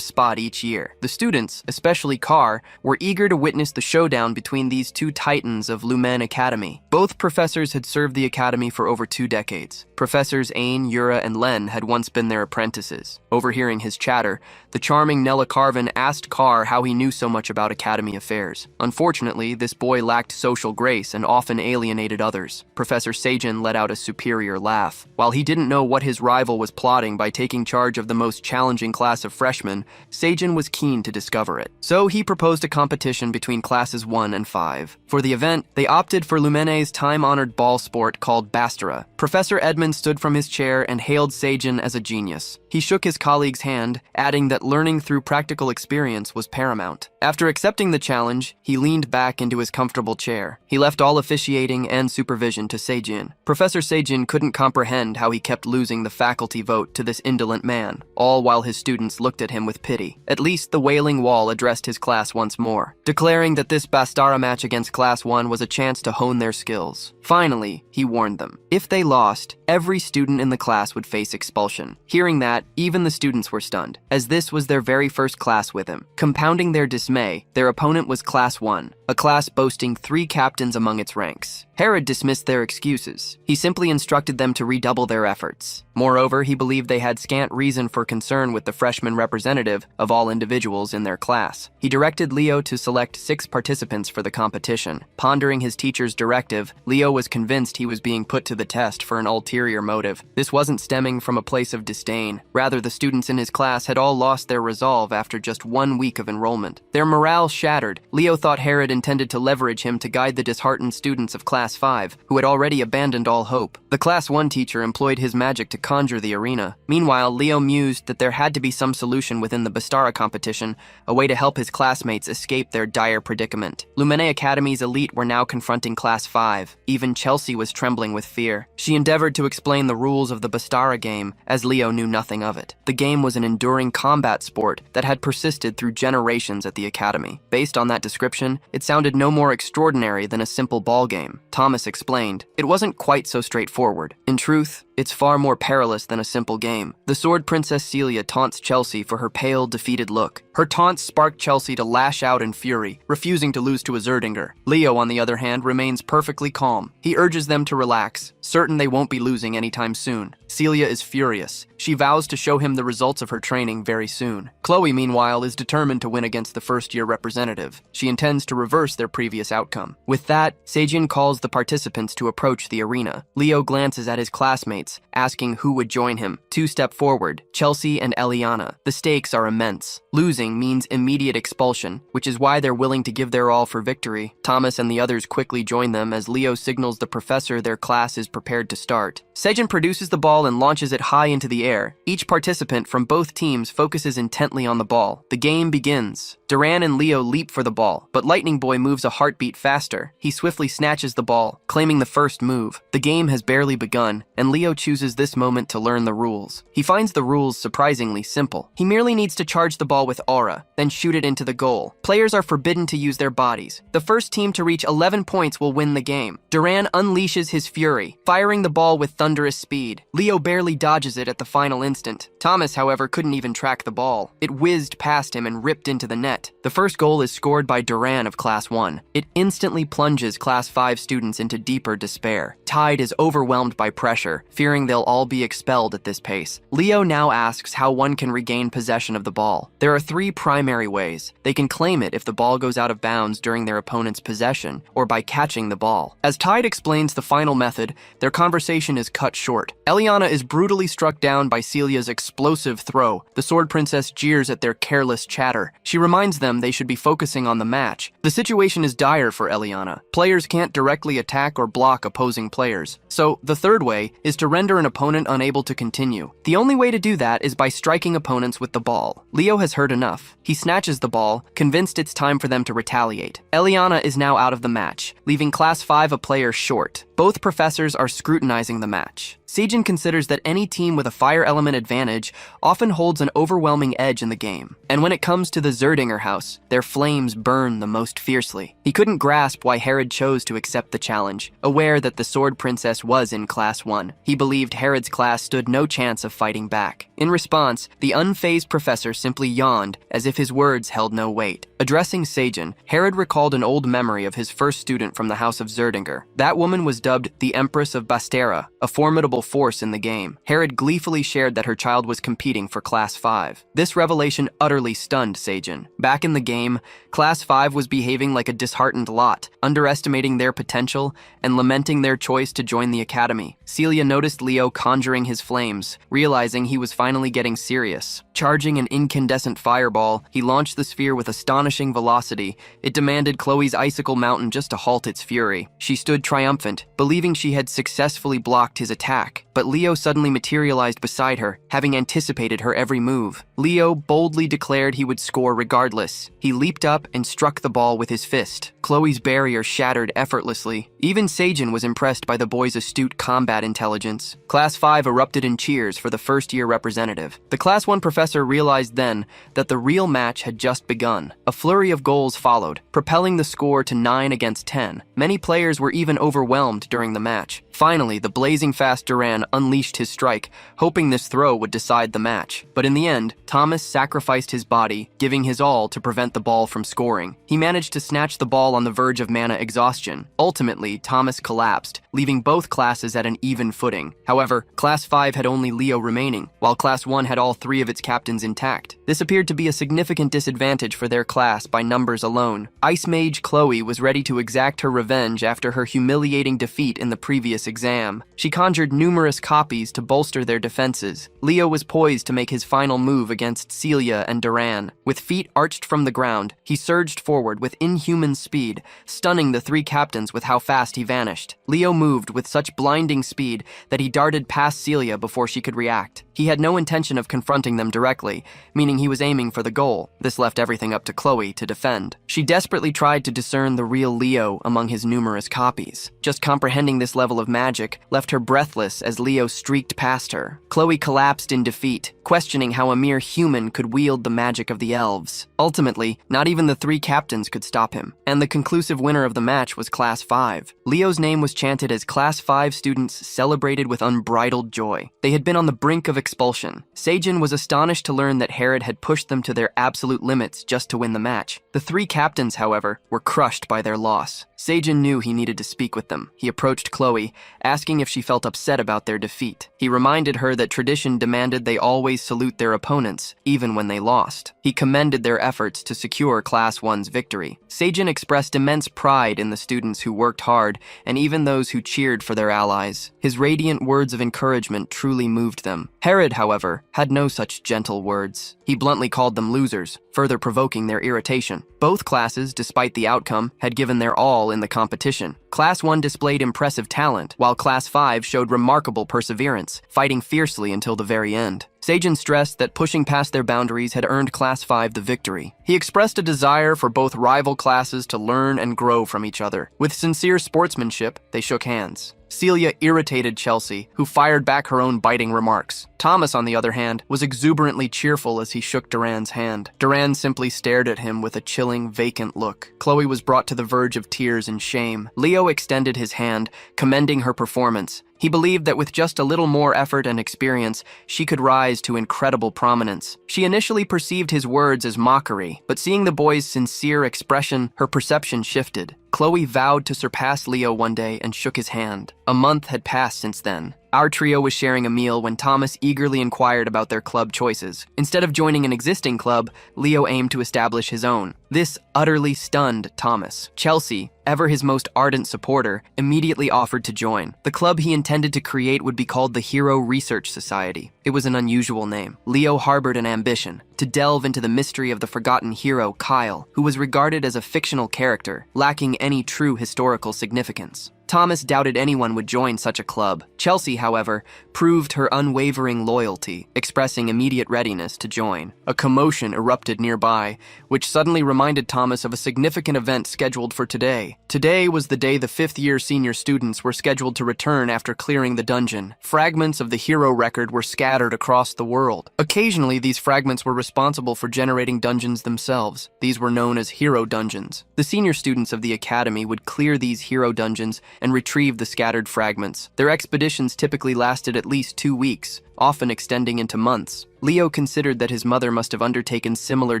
spot each year. The students, especially Carr, were eager to witness the showdown between these two titans of Lumen Academy. Both professors had served the academy for over 2 decades. Professors Ain, Yura, and Len had once been their apprentices. Overhearing his chatter, the charming Nella Carvin asked Carr how he knew so much about academy affairs. Unfortunately, this boy lacked social grace and often alienated others. Professor Seijin let out a superior laugh. While he didn't know what his rival was plotting by taking charge of the most challenging class of freshmen, Seijin was keen to discover it. So he proposed a competition between classes 1 and 5. For the event, they opted for Lumene's time-honored ball sport called Bastara. Professor Edmund stood from his chair and hailed Seijin as a genius. He shook his colleague's hand, adding that learning through practical experience was paramount. After accepting the challenge, he leaned back into his comfortable chair. He left all officiating and supervision to Seijin. Professor Seijin couldn't comprehend how he kept losing the faculty vote to this indolent man, all while his students looked at him with pity. At least the Wailing Wall addressed his class once more, declaring that this Bastara match against Class 1 was a chance to hone their skills. Finally, he warned them. If they lost, every student in the class would face expulsion. Hearing that, even the students were stunned, as this was their very first class with him. Compounding their dismay, their opponent was Class 1, a class boasting 3 captains among its ranks. Herod dismissed their excuses. He simply instructed them to redouble their efforts. Moreover, he believed they had scant reason for concern with the freshman representative of all individuals in their class. He directed Leo to select 6 participants for the competition. Pondering his teacher's directive, Leo was convinced he was being put to the test for an ulterior motive. This wasn't stemming from a place of disdain. Rather, the students in his class had all lost their resolve after just 1 week of enrollment. Their morale shattered. Leo thought Herod intended to leverage him to guide the disheartened students of Class 5, who had already abandoned all hope. The Class 1 teacher employed his magic to conjure the arena. Meanwhile, Leo mused that there had to be some solution within the Bastara competition, a way to help his classmates escape their dire predicament. Lumene Academy's elite were now confronting Class 5. Even Chelsea was trembling with fear. She endeavored to explain the rules of the Bastara game, as Leo knew nothing of it. The game was an enduring combat sport that had persisted through generations at the academy. Based on that description, it sounded no more extraordinary than a simple ball game. Thomas explained, it wasn't quite so straightforward. In truth, it's far more perilous than a simple game. The Sword Princess Celia taunts Chelsea for her pale, defeated look. Her taunts spark Chelsea to lash out in fury, refusing to lose to a Zerdinger. Leo, on the other hand, remains perfectly calm. He urges them to relax, certain they won't be losing anytime soon. Celia is furious. She vows to show him the results of her training very soon. Chloe, meanwhile, is determined to win against the first-year representative. She intends to reverse their previous outcome. With that, Seijin calls the participants to approach the arena. Leo glances at his classmates, asking who would join him. 2 step forward, Chelsea and Eliana. The stakes are immense. Losing means immediate expulsion, which is why they're willing to give their all for victory. Thomas and the others quickly join them as Leo signals the professor their class is prepared to start. Seijin produces the ball and launches it high into the air. Each participant from both teams focuses intently on the ball. The game begins. Duran and Leo leap for the ball, but Lightning Boy moves a heartbeat faster. He swiftly snatches the ball, claiming the first move. The game has barely begun, and Leo chooses this moment to learn the rules. He finds the rules surprisingly simple. He merely needs to charge the ball with aura, then shoot it into the goal. Players are forbidden to use their bodies. The first team to reach 11 points will win the game. Duran unleashes his fury, firing the ball with thunderous speed. Leo barely dodges it at the final instant. Thomas, however, couldn't even track the ball. It whizzed past him and ripped into the net. The first goal is scored by Duran of Class 1. It instantly plunges Class 5 students into deeper despair. Tide is overwhelmed by pressure, fearing they'll all be expelled at this pace. Leo now asks how one can regain possession of the ball. There are 3 primary ways. They can claim it if the ball goes out of bounds during their opponent's possession, or by catching the ball. As Tide explains the final method, their conversation is cut short. Eliana is brutally struck down by Celia's explosive throw. The Sword Princess jeers at their careless chatter. She reminds them they should be focusing on the match. The situation is dire for Eliana. Players can't directly attack or block opposing players. So, the third way is to render an opponent unable to continue. The only way to do that is by striking opponents with the ball. Leo has heard enough. He snatches the ball, convinced it's time for them to retaliate. Eliana is now out of the match, leaving Class 5 a player short. Both professors are scrutinizing the match. Seijin considers that any team with a fire element advantage often holds an overwhelming edge in the game. And when it comes to the Zerdinger house, their flames burn the most fiercely. He couldn't grasp why Herod chose to accept the challenge, aware that the Sword Princess was in Class 1. He believed Herod's class stood no chance of fighting back. In response, the unfazed professor simply yawned, as if his words held no weight. Addressing Seijin, Herod recalled an old memory of his first student from the House of Zerdinger. That woman was dubbed the Empress of Bastera, a formidable force in the game. Herod gleefully shared that her child was competing for Class 5. This revelation utterly stunned Seijin. Back in the game, Class 5 was behaving like a disheartened lot, underestimating their potential and lamenting their choice to join the academy. Celia noticed Leo conjuring his flames, realizing he was finally getting serious. Charging an incandescent fireball, he launched the sphere with astonishing velocity. It demanded Chloe's icicle mountain just to halt its fury. She stood triumphant, believing she had successfully blocked his attack. But Leo suddenly materialized beside her, having anticipated her every move. Leo boldly declared he would score regardless. He leaped up and struck the ball with his fist. Chloe's barrier shattered effortlessly. Even Seijin was impressed by the boy's astute combat intelligence. Class 5 erupted in cheers for the first-year representative. The Class 1 professor realized then that the real match had just begun. A flurry of goals followed, propelling the score to 9 against 10. Many players were even overwhelmed during the match. Finally, the blazing fast Duran unleashed his strike, hoping this throw would decide the match. But in the end, Thomas sacrificed his body, giving his all to prevent the ball from scoring. He managed to snatch the ball on the verge of mana exhaustion. Ultimately, Thomas collapsed, leaving both classes at an even footing. However, Class 5 had only Leo remaining, while Class 1 had all 3 of its captains intact. This appeared to be a significant disadvantage for their class by numbers alone. Ice Mage Chloe was ready to exact her revenge after her humiliating defeat in the previous exam. She conjured numerous copies to bolster their defenses. Leo was poised to make his final move against Celia and Duran. With feet arched from the ground, he surged forward with inhuman speed, stunning the 3 captains with how fast he vanished. Leo moved with such blinding speed that he darted past Celia before she could react. He had no intention of confronting them directly, meaning he was aiming for the goal. This left everything up to Chloe to defend. She desperately tried to discern the real Leo among his numerous copies. Just comprehending this level of magic left her breathless as Leo streaked past her. Chloe collapsed in defeat, questioning how a mere human could wield the magic of the elves. Ultimately, not even the 3 captains could stop him, and the conclusive winner of the match was Class 5. Leo's name was chanted as Class 5 students celebrated with unbridled joy. They had been on the brink of expulsion. Seijin was astonished to learn that Herod had pushed them to their absolute limits just to win the match. The 3 captains, however, were crushed by their loss. Seijin knew he needed to speak with them. He approached Chloe, asking if she felt upset about their defeat. He reminded her that tradition demanded they always salute their opponents, even when they lost. He commended their efforts to secure Class 1's victory. Seijin expressed immense pride in the students who worked hard and even those who cheered for their allies. His radiant words of encouragement truly moved them. Herod, however, had no such gentle words. He bluntly called them losers, further provoking their irritation. Both classes, despite the outcome, had given their all in the competition. Class 1 displayed impressive talent, while Class 5 showed remarkable perseverance, fighting fiercely until the very end. Seijin stressed that pushing past their boundaries had earned Class 5 the victory. He expressed a desire for both rival classes to learn and grow from each other. With sincere sportsmanship, they shook hands. Celia irritated Chelsea, who fired back her own biting remarks. Thomas, on the other hand, was exuberantly cheerful as he shook Duran's hand. Duran simply stared at him with a chilling, vacant look. Chloe was brought to the verge of tears and shame. Leo extended his hand, commending her performance. He believed that with just a little more effort and experience, she could rise to incredible prominence. She initially perceived his words as mockery, but seeing the boy's sincere expression, her perception shifted. Chloe vowed to surpass Leo one day and shook his hand. A month had passed since then. Our trio was sharing a meal when Thomas eagerly inquired about their club choices. Instead of joining an existing club, Leo aimed to establish his own. This utterly stunned Thomas. Chelsea, ever his most ardent supporter, immediately offered to join. The club he intended to create would be called the Hero Research Society. It was an unusual name. Leo harbored an ambition to delve into the mystery of the forgotten hero, Kyle, who was regarded as a fictional character, lacking any true historical significance. Thomas doubted anyone would join such a club. Chelsea, however, proved her unwavering loyalty, expressing immediate readiness to join. A commotion erupted nearby, which suddenly reminded Thomas of a significant event scheduled for today. Today was the day the fifth-year senior students were scheduled to return after clearing the dungeon. Fragments of the hero record were scattered across the world. Occasionally, these fragments were responsible for generating dungeons themselves. These were known as hero dungeons. The senior students of the academy would clear these hero dungeons and retrieve the scattered fragments. Their expeditions typically lasted at least 2 weeks, often extending into months. Leo considered that his mother must have undertaken similar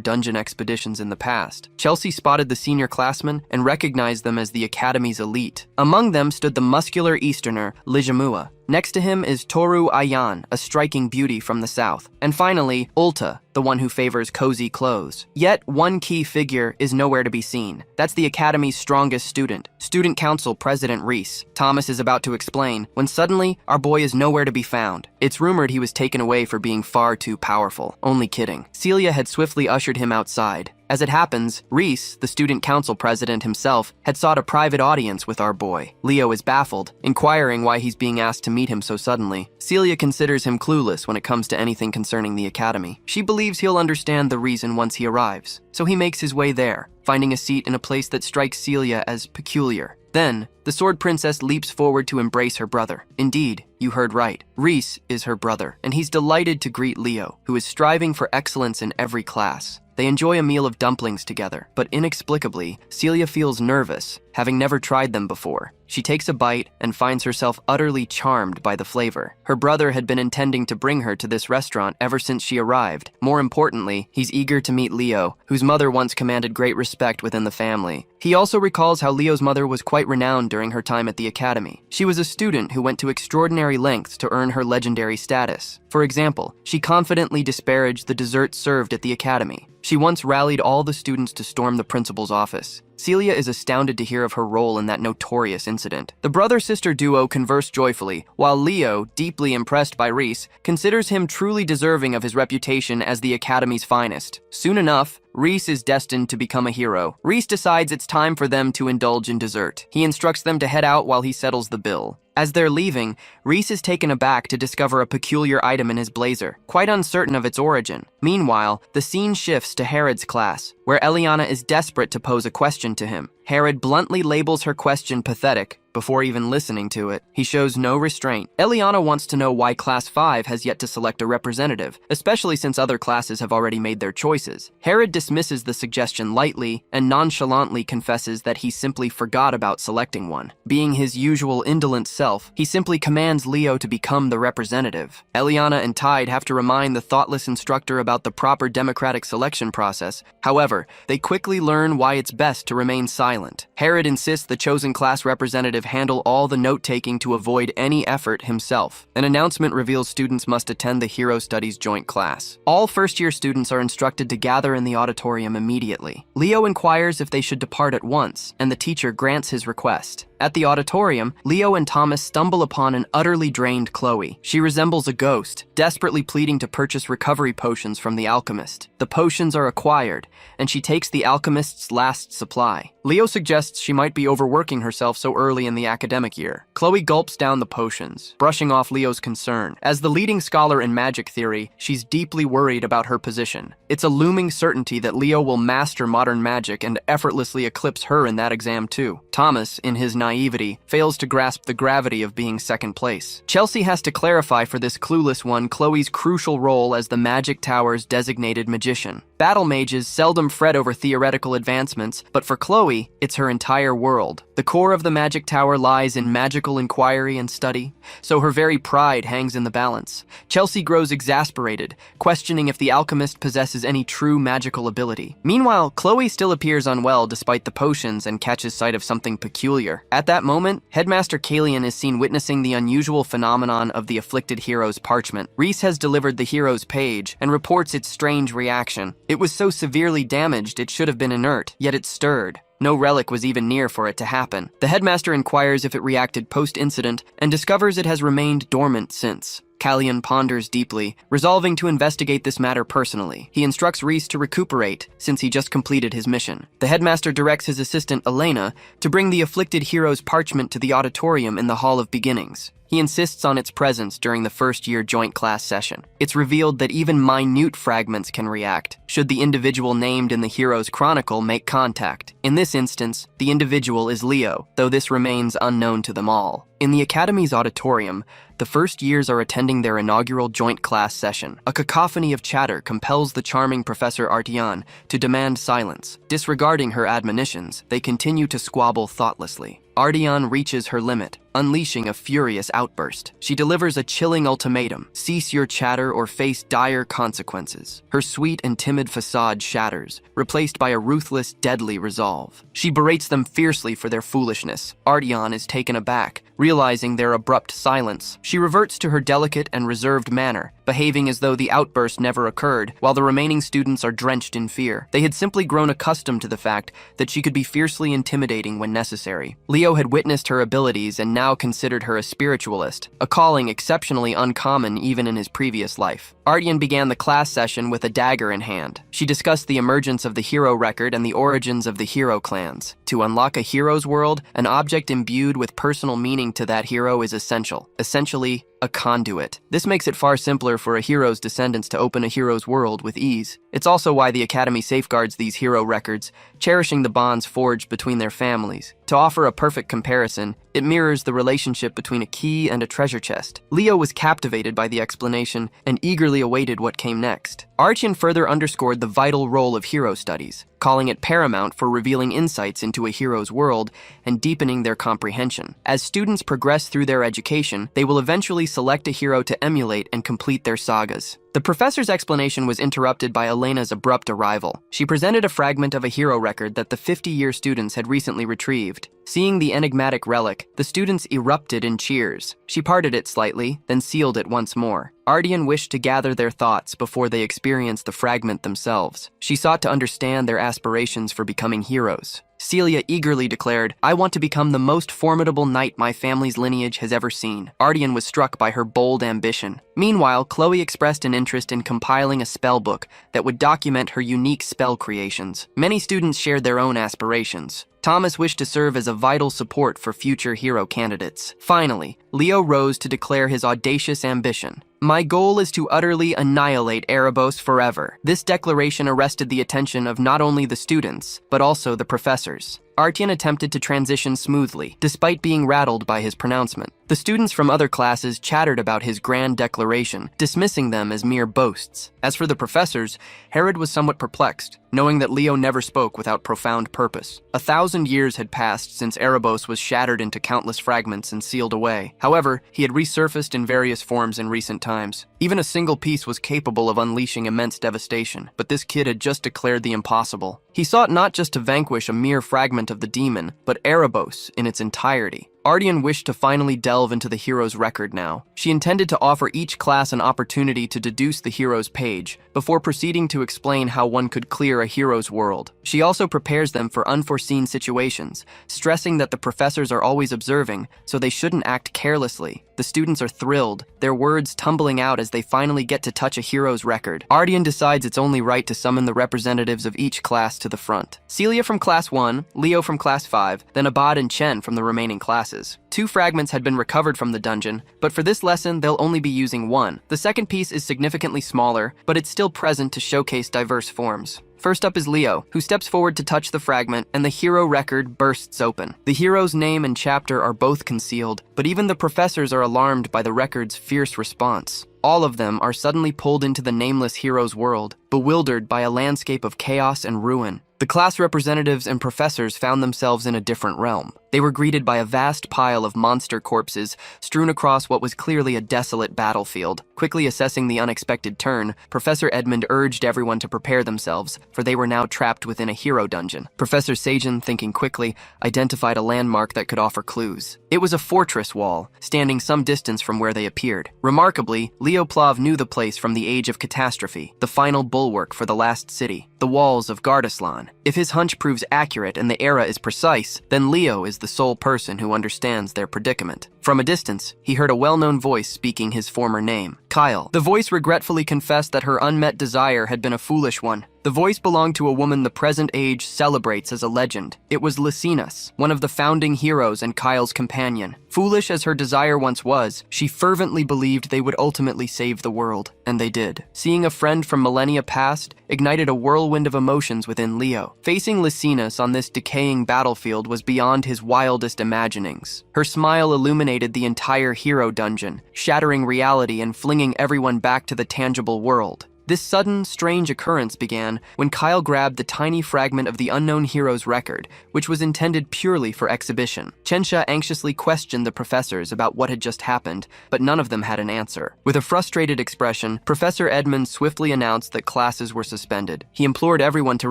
dungeon expeditions in the past. Chelsea spotted the senior classmen and recognized them as the academy's elite. Among them stood the muscular Easterner, Lijamua. Next to him is Toru Ayan, a striking beauty from the south. And finally, Ulta, the one who favors cozy clothes. Yet, one key figure is nowhere to be seen. That's the academy's strongest student, Student Council President Reese. Thomas is about to explain, when suddenly, our boy is nowhere to be found. It's rumored he was taken away for being far too powerful. Only kidding. Celia had swiftly ushered him outside. As it happens, Reese, the student council president himself, had sought a private audience with our boy. Leo is baffled, inquiring why he's being asked to meet him so suddenly. Celia considers him clueless when it comes to anything concerning the academy. She believes he'll understand the reason once he arrives, so he makes his way there, finding a seat in a place that strikes Celia as peculiar. Then, the Sword Princess leaps forward to embrace her brother. Indeed, you heard right. Reese is her brother, and he's delighted to greet Leo, who is striving for excellence in every class. They enjoy a meal of dumplings together, but inexplicably, Celia feels nervous, having never tried them before. She takes a bite and finds herself utterly charmed by the flavor. Her brother had been intending to bring her to this restaurant ever since she arrived. More importantly, he's eager to meet Leo, whose mother once commanded great respect within the family. He also recalls how Leo's mother was quite renowned during her time at the academy. She was a student who went to extraordinary lengths to earn her legendary status. For example, she confidently disparaged the dessert served at the academy. She once rallied all the students to storm the principal's office. Celia is astounded to hear of her role in that notorious incident. The brother-sister duo converse joyfully, while Leo, deeply impressed by Reese, considers him truly deserving of his reputation as the academy's finest. Soon enough, Reese is destined to become a hero. Reese decides it's time for them to indulge in dessert. He instructs them to head out while he settles the bill. As they're leaving, Reese is taken aback to discover a peculiar item in his blazer, quite uncertain of its origin. Meanwhile, the scene shifts to Herod's class, where Eliana is desperate to pose a question to him. Herod bluntly labels her question pathetic. Before even listening to it, he shows no restraint. Eliana wants to know why Class 5 has yet to select a representative, especially since other classes have already made their choices. Herod dismisses the suggestion lightly and nonchalantly confesses that he simply forgot about selecting one. Being his usual indolent self, he simply commands Leo to become the representative. Eliana and Tide have to remind the thoughtless instructor about the proper democratic selection process. However, they quickly learn why it's best to remain silent. Herod insists the chosen class representative handle all the note-taking to avoid any effort himself. An announcement reveals students must attend the Hero Studies joint class. All first-year students are instructed to gather in the auditorium immediately. Leo inquires if they should depart at once, and the teacher grants his request. At the auditorium, Leo and Thomas stumble upon an utterly drained Chloe. She resembles a ghost, desperately pleading to purchase recovery potions from the alchemist. The potions are acquired, and she takes the alchemist's last supply. Leo suggests she might be overworking herself so early in the academic year. Chloe gulps down the potions, brushing off Leo's concern. As the leading scholar in magic theory, she's deeply worried about her position. It's a looming certainty that Leo will master modern magic and effortlessly eclipse her in that exam too. Thomas, in his naivety, fails to grasp the gravity of being second place. Chelsea has to clarify for this clueless one Chloe's crucial role as the Magic Tower's designated magician. Battle mages seldom fret over theoretical advancements, but for Chloe, it's her entire world. The core of the Magic Tower lies in magical inquiry and study, so her very pride hangs in the balance. Chelsea grows exasperated, questioning if the alchemist possesses any true magical ability. Meanwhile, Chloe still appears unwell despite the potions and catches sight of something peculiar. At that moment, Headmaster Kalian is seen witnessing the unusual phenomenon of the afflicted hero's parchment. Reese has delivered the hero's page and reports its strange reaction. It was so severely damaged it should have been inert, yet it stirred. No relic was even near for it to happen. The headmaster inquires if it reacted post-incident and discovers it has remained dormant since. Callion ponders deeply, resolving to investigate this matter personally. He instructs Reese to recuperate, since he just completed his mission. The headmaster directs his assistant, Elena, to bring the afflicted hero's parchment to the auditorium in the Hall of Beginnings. He insists on its presence during the first-year joint class session. It's revealed that even minute fragments can react, should the individual named in the hero's chronicle make contact. In this instance, the individual is Leo, though this remains unknown to them all. In the Academy's auditorium, the first years are attending their inaugural joint class session. A cacophony of chatter compels the charming Professor Artian to demand silence. Disregarding her admonitions, they continue to squabble thoughtlessly. Artian reaches her limit, unleashing a furious outburst. She delivers a chilling ultimatum: cease your chatter or face dire consequences. Her sweet and timid facade shatters, replaced by a ruthless, deadly resolve. She berates them fiercely for their foolishness. Artian is taken aback, realizing their abrupt silence. She reverts to her delicate and reserved manner, behaving as though the outburst never occurred, while the remaining students are drenched in fear. They had simply grown accustomed to the fact that she could be fiercely intimidating when necessary. Leo had witnessed her abilities and now considered her a spiritualist, a calling exceptionally uncommon even in his previous life. Artian began the class session with a dagger in hand. She discussed the emergence of the hero record and the origins of the hero clans. To unlock a hero's world, an object imbued with personal meaning to that hero is essential. Essentially, a conduit. This makes it far simpler for a hero's descendants to open a hero's world with ease. It's also why the Academy safeguards these hero records, cherishing the bonds forged between their families. To offer a perfect comparison, it mirrors the relationship between a key and a treasure chest. Leo was captivated by the explanation and eagerly awaited what came next. Artian further underscored the vital role of hero studies, calling it paramount for revealing insights into a hero's world and deepening their comprehension. As students progress through their education, they will eventually select a hero to emulate and complete their sagas. The professor's explanation was interrupted by Elena's abrupt arrival. She presented a fragment of a hero record that the 50-year students had recently retrieved. Seeing the enigmatic relic, the students erupted in cheers. She parted it slightly, then sealed it once more. Artian wished to gather their thoughts before they experienced the fragment themselves. She sought to understand their aspirations for becoming heroes. Celia eagerly declared, "I want to become the most formidable knight my family's lineage has ever seen." Artian was struck by her bold ambition. Meanwhile, Chloe expressed an interest in compiling a spell book that would document her unique spell creations. Many students shared their own aspirations. Thomas wished to serve as a vital support for future hero candidates. Finally, Leo rose to declare his audacious ambition. "My goal is to utterly annihilate Erebos forever." This declaration arrested the attention of not only the students, but also the professors. Artian attempted to transition smoothly, despite being rattled by his pronouncement. The students from other classes chattered about his grand declaration, dismissing them as mere boasts. As for the professors, Herod was somewhat perplexed, knowing that Leo never spoke without profound purpose. 1,000 years had passed since Erebos was shattered into countless fragments and sealed away. However, he had resurfaced in various forms in recent times. Even a single piece was capable of unleashing immense devastation, but this kid had just declared the impossible. He sought not just to vanquish a mere fragment of the demon, but Erebos in its entirety. Artian wished to finally delve into the hero's record now. She intended to offer each class an opportunity to deduce the hero's page, before proceeding to explain how one could clear a hero's world. She also prepares them for unforeseen situations, stressing that the professors are always observing, so they shouldn't act carelessly. The students are thrilled, their words tumbling out as they finally get to touch a hero's record. Artian decides it's only right to summon the representatives of each class to the front. Celia from Class 1, Leo from Class 5, then Abad and Chen from the remaining classes. 2 fragments had been recovered from the dungeon, but for this lesson they'll only be using 1. The second piece is significantly smaller, but it's still present to showcase diverse forms. First up is Leo, who steps forward to touch the fragment, and the hero record bursts open. The hero's name and chapter are both concealed, but even the professors are alarmed by the record's fierce response. All of them are suddenly pulled into the nameless hero's world, bewildered by a landscape of chaos and ruin. The class representatives and professors found themselves in a different realm. They were greeted by a vast pile of monster corpses strewn across what was clearly a desolate battlefield. Quickly assessing the unexpected turn, Professor Edmund urged everyone to prepare themselves, for they were now trapped within a hero dungeon. Professor Sajan, thinking quickly, identified a landmark that could offer clues. It was a fortress wall, standing some distance from where they appeared. Remarkably, Leo Plav knew the place from the Age of Catastrophe, the final bulwark for the last city, the walls of Gardaslan. If his hunch proves accurate and the era is precise, then Leo is is the sole person who understands their predicament. From a distance, he heard a well-known voice speaking his former name, Kyle. The voice regretfully confessed that her unmet desire had been a foolish one. The voice belonged to a woman the present age celebrates as a legend. It was Lycinas, one of the founding heroes and Kyle's companion. Foolish as her desire once was, she fervently believed they would ultimately save the world, and they did. Seeing a friend from millennia past ignited a whirlwind of emotions within Leo. Facing Lycinas on this decaying battlefield was beyond his wildest imaginings. Her smile illuminated the entire hero dungeon, shattering reality and flinging everyone back to the tangible world. This sudden, strange occurrence began when Kyle grabbed the tiny fragment of the unknown hero's record, which was intended purely for exhibition. Chensha anxiously questioned the professors about what had just happened, but none of them had an answer. With a frustrated expression, Professor Edmund swiftly announced that classes were suspended. He implored everyone to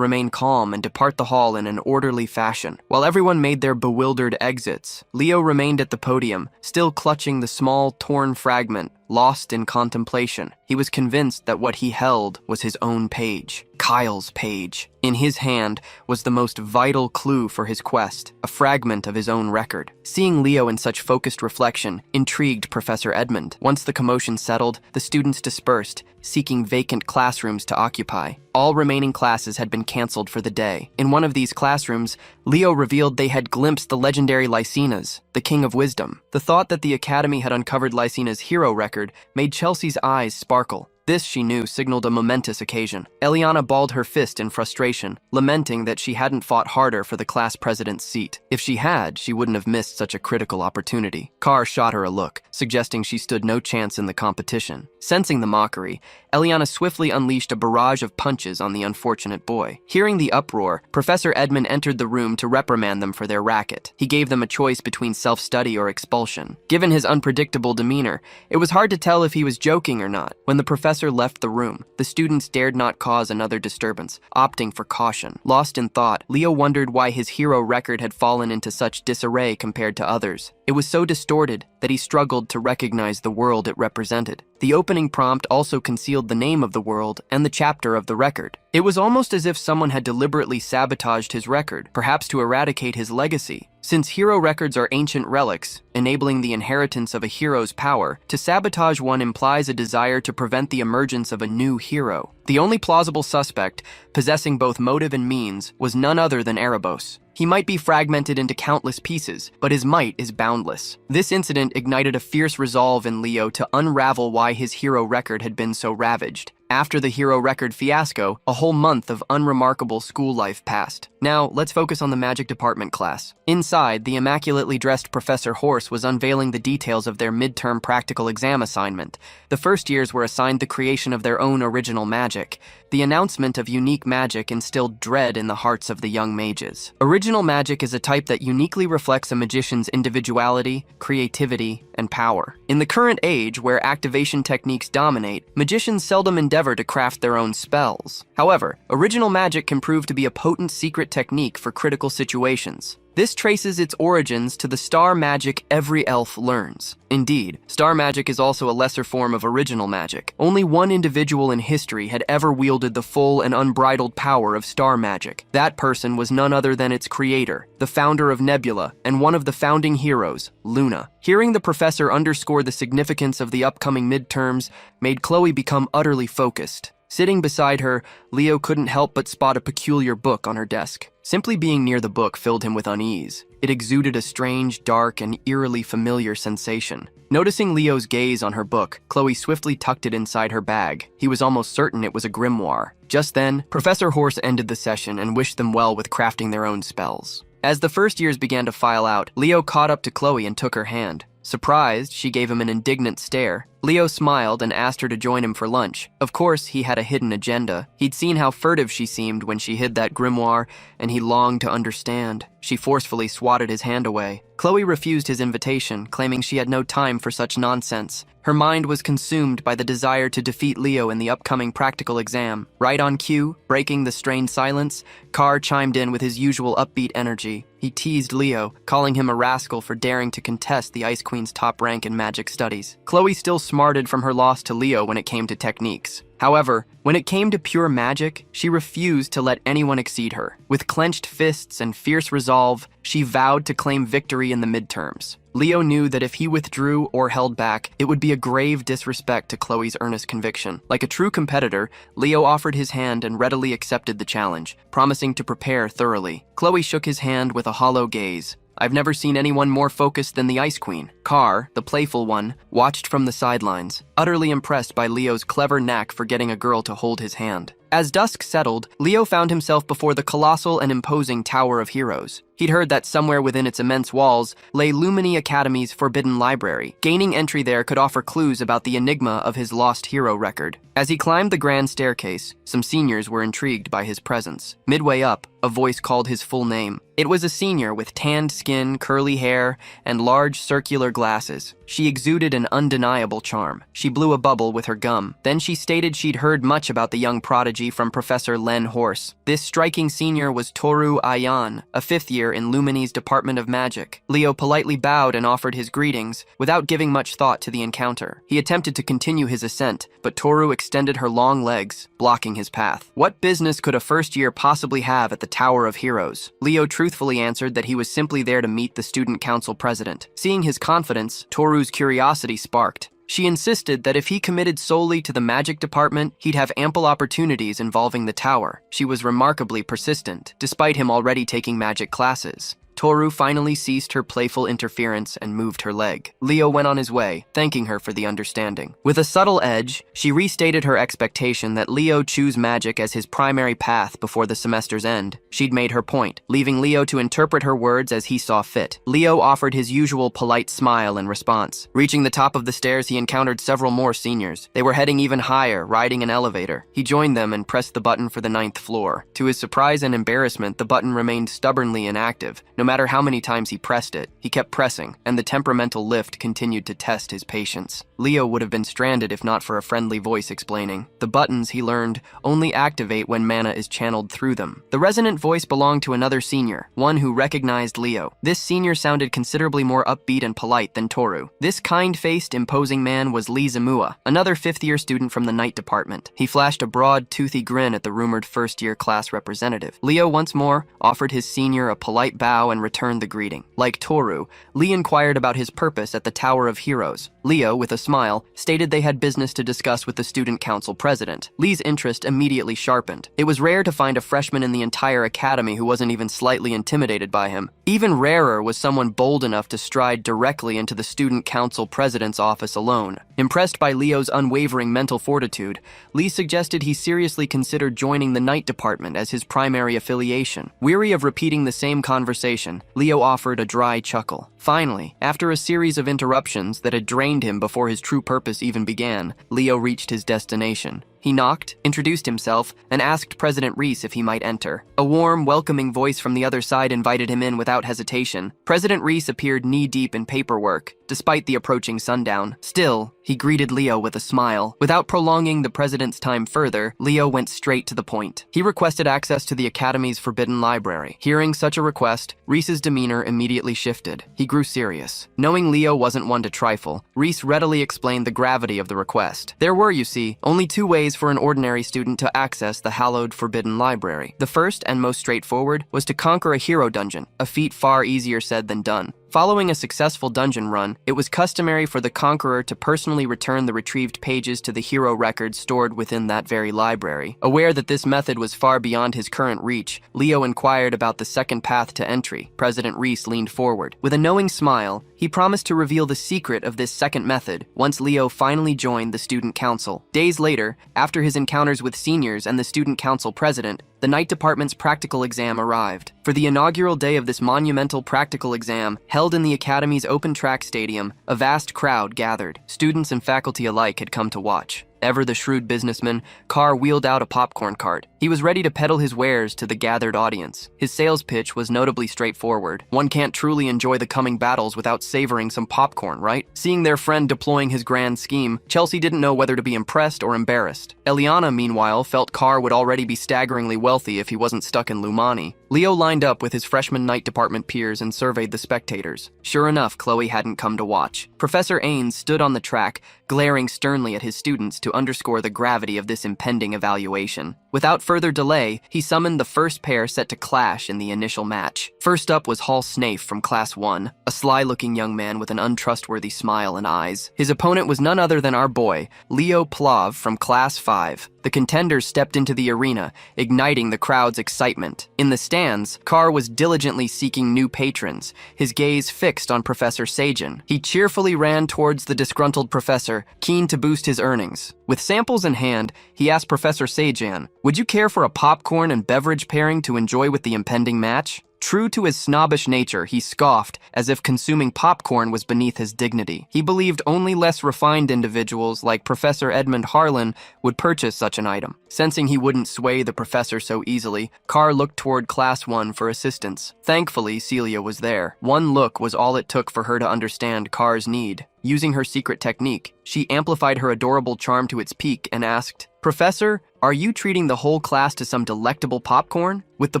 remain calm and depart the hall in an orderly fashion. While everyone made their bewildered exits, Leo remained at the podium, still clutching the small, torn fragment, lost in contemplation. He was convinced that what he held was his own page, Kyle's page. In his hand was the most vital clue for his quest, a fragment of his own record. Seeing Leo in such focused reflection intrigued Professor Edmund. Once the commotion settled, the students dispersed, seeking vacant classrooms to occupy. All remaining classes had been canceled for the day. In one of these classrooms, Leo revealed they had glimpsed the legendary Lycinas, the King of Wisdom. The thought that the Academy had uncovered Lycina's hero record made Chelsea's eyes sparkle. This, she knew, signaled a momentous occasion. Eliana balled her fist in frustration, lamenting that she hadn't fought harder for the class president's seat. If she had, she wouldn't have missed such a critical opportunity. Carr shot her a look, suggesting she stood no chance in the competition. Sensing the mockery, Eliana swiftly unleashed a barrage of punches on the unfortunate boy. Hearing the uproar, Professor Edmund entered the room to reprimand them for their racket. He gave them a choice between self-study or expulsion. Given his unpredictable demeanor, it was hard to tell if he was joking or not. When the professor left the room, the students dared not cause another disturbance, opting for caution. Lost in thought, Leo wondered why his hero record had fallen into such disarray compared to others. It was so distorted that he struggled to recognize the world it represented. The opening prompt also concealed the name of the world and the chapter of the record. It was almost as if someone had deliberately sabotaged his record, perhaps to eradicate his legacy. Since hero records are ancient relics, enabling the inheritance of a hero's power, to sabotage one implies a desire to prevent the emergence of a new hero. The only plausible suspect, possessing both motive and means, was none other than Erebos. He might be fragmented into countless pieces, but his might is boundless. This incident ignited a fierce resolve in Leo to unravel why his hero record had been so ravaged. After the hero record fiasco, a whole month of unremarkable school life passed. Now, let's focus on the magic department class. Inside, the immaculately dressed Professor Horse was unveiling the details of their midterm practical exam assignment. The first years were assigned the creation of their own original magic. The announcement of unique magic instilled dread in the hearts of the young mages. Original magic is a type that uniquely reflects a magician's individuality, creativity, and power. In the current age, where activation techniques dominate, magicians seldom endeavor to craft their own spells. However, original magic can prove to be a potent secret technique for critical situations. This traces its origins to the star magic every elf learns. Indeed, star magic is also a lesser form of original magic. Only one individual in history had ever wielded the full and unbridled power of star magic. That person was none other than its creator, the founder of Nebula, and one of the founding heroes, Luna. Hearing the professor underscore the significance of the upcoming midterms made Chloe become utterly focused. Sitting beside her, Leo couldn't help but spot a peculiar book on her desk. Simply being near the book filled him with unease. It exuded a strange, dark, and eerily familiar sensation. Noticing Leo's gaze on her book, Chloe swiftly tucked it inside her bag. He was almost certain it was a grimoire. Just then, Professor Horse ended the session and wished them well with crafting their own spells. As the first years began to file out, Leo caught up to Chloe and took her hand. Surprised, she gave him an indignant stare. Leo smiled and asked her to join him for lunch. Of course, he had a hidden agenda. He'd seen how furtive she seemed when she hid that grimoire, and he longed to understand. She forcefully swatted his hand away. Chloe refused his invitation, claiming she had no time for such nonsense. Her mind was consumed by the desire to defeat Leo in the upcoming practical exam. Right on cue, breaking the strained silence, Carr chimed in with his usual upbeat energy. He teased Leo, calling him a rascal for daring to contest the Ice Queen's top rank in magic studies. Chloe still smarted from her loss to Leo when it came to techniques. However, when it came to pure magic, she refused to let anyone exceed her. With clenched fists and fierce resolve, she vowed to claim victory in the midterms. Leo knew that if he withdrew or held back, it would be a grave disrespect to Chloe's earnest conviction. Like a true competitor, Leo offered his hand and readily accepted the challenge, promising to prepare thoroughly. Chloe shook his hand with a hollow gaze. I've never seen anyone more focused than the Ice Queen. Carr, the playful one, watched from the sidelines, utterly impressed by Leo's clever knack for getting a girl to hold his hand. As dusk settled, Leo found himself before the colossal and imposing Tower of Heroes. He'd heard that somewhere within its immense walls lay Lumini Academy's forbidden library. Gaining entry there could offer clues about the enigma of his lost hero record. As he climbed the grand staircase, some seniors were intrigued by his presence. Midway up, a voice called his full name. It was a senior with tanned skin, curly hair, and large circular glasses. She exuded an undeniable charm. She blew a bubble with her gum. Then she stated she'd heard much about the young prodigy from Professor Len Horse. This striking senior was Toru Ayan, a fifth year in Lumini's Department of Magic. Leo politely bowed and offered his greetings, without giving much thought to the encounter. He attempted to continue his ascent, but Toru extended her long legs, blocking his path. What business could a first year possibly have at the Tower of Heroes? Leo truthfully answered that he was simply there to meet the student council president. Seeing his confidence, Toru's curiosity sparked. She insisted that if he committed solely to the magic department, he'd have ample opportunities involving the tower. She was remarkably persistent, despite him already taking magic classes. Toru finally ceased her playful interference and moved her leg. Leo went on his way, thanking her for the understanding. With a subtle edge, she restated her expectation that Leo choose magic as his primary path before the semester's end. She'd made her point, leaving Leo to interpret her words as he saw fit. Leo offered his usual polite smile in response. Reaching the top of the stairs, he encountered several more seniors. They were heading even higher, riding an elevator. He joined them and pressed the button for the 9th floor. To his surprise and embarrassment, the button remained stubbornly inactive. No matter how many times he pressed it, he kept pressing, and the temperamental lift continued to test his patience. Leo would have been stranded if not for a friendly voice explaining. The buttons, he learned, only activate when mana is channeled through them. The resonant voice belonged to another senior, one who recognized Leo. This senior sounded considerably more upbeat and polite than Toru. This kind-faced, imposing man was Lee Zamua, another fifth-year student from the night department. He flashed a broad, toothy grin at the rumored first-year class representative. Leo once more offered his senior a polite bow and returned the greeting. Like Toru, Lee inquired about his purpose at the Tower of Heroes. Leo, with a smile, stated they had business to discuss with the student council president. Lee's interest immediately sharpened. It was rare to find a freshman in the entire academy who wasn't even slightly intimidated by him. Even rarer was someone bold enough to stride directly into the student council president's office alone. Impressed by Leo's unwavering mental fortitude, Lee suggested he seriously consider joining the night department as his primary affiliation. Weary of repeating the same conversation, Leo offered a dry chuckle. Finally, after a series of interruptions that had drained him before his true purpose even began, Leo reached his destination. He knocked, introduced himself, and asked President Reese if he might enter. A warm, welcoming voice from the other side invited him in without hesitation. President Reese appeared knee-deep in paperwork, despite the approaching sundown. Still, he greeted Leo with a smile. Without prolonging the president's time further, Leo went straight to the point. He requested access to the Academy's forbidden library. Hearing such a request, Reese's demeanor immediately shifted. He grew serious. Knowing Leo wasn't one to trifle, Reese readily explained the gravity of the request. There were, you see, only two ways for an ordinary student to access the hallowed forbidden library. The first and most straightforward was to conquer a hero dungeon, a feat far easier said than done. Following a successful dungeon run, it was customary for the conqueror to personally return the retrieved pages to the hero records stored within that very library. Aware that this method was far beyond his current reach, Leo inquired about the second path to entry. President Reese leaned forward. With a knowing smile, he promised to reveal the secret of this second method once Leo finally joined the student council. Days later, after his encounters with seniors and the student council president, the night department's practical exam arrived. For the inaugural day of this monumental practical exam, held in the Academy's open track stadium, a vast crowd gathered. Students and faculty alike had come to watch. Ever the shrewd businessman, Carr wheeled out a popcorn cart. He was ready to peddle his wares to the gathered audience. His sales pitch was notably straightforward. One can't truly enjoy the coming battles without savoring some popcorn, right? Seeing their friend deploying his grand scheme, Chelsea didn't know whether to be impressed or embarrassed. Eliana, meanwhile, felt Carr would already be staggeringly wealthy if he wasn't stuck in Lumani. Leo lined up with his freshman night department peers and surveyed the spectators. Sure enough, Chloe hadn't come to watch. Professor Ains stood on the track, glaring sternly at his students to to underscore the gravity of this impending evaluation. Without further delay, he summoned the first pair set to clash in the initial match. First up was Hall Snafe from Class 1, a sly-looking young man with an untrustworthy smile and eyes. His opponent was none other than our boy, Leo Plav from Class 5. The contenders stepped into the arena, igniting the crowd's excitement. In the stands, Carr was diligently seeking new patrons, his gaze fixed on Professor Sajin. He cheerfully ran towards the disgruntled professor, keen to boost his earnings. With samples in hand, he asked Professor Sajin, "Would you care for a popcorn and beverage pairing to enjoy with the impending match?" True to his snobbish nature, he scoffed, as if consuming popcorn was beneath his dignity. He believed only less refined individuals like Professor Edmund Harlan would purchase such an item. Sensing he wouldn't sway the professor so easily, Carr looked toward Class 1 for assistance. Thankfully, Celia was there. One look was all it took for her to understand Carr's need. Using her secret technique, she amplified her adorable charm to its peak and asked, "Professor, are you treating the whole class to some delectable popcorn?" With the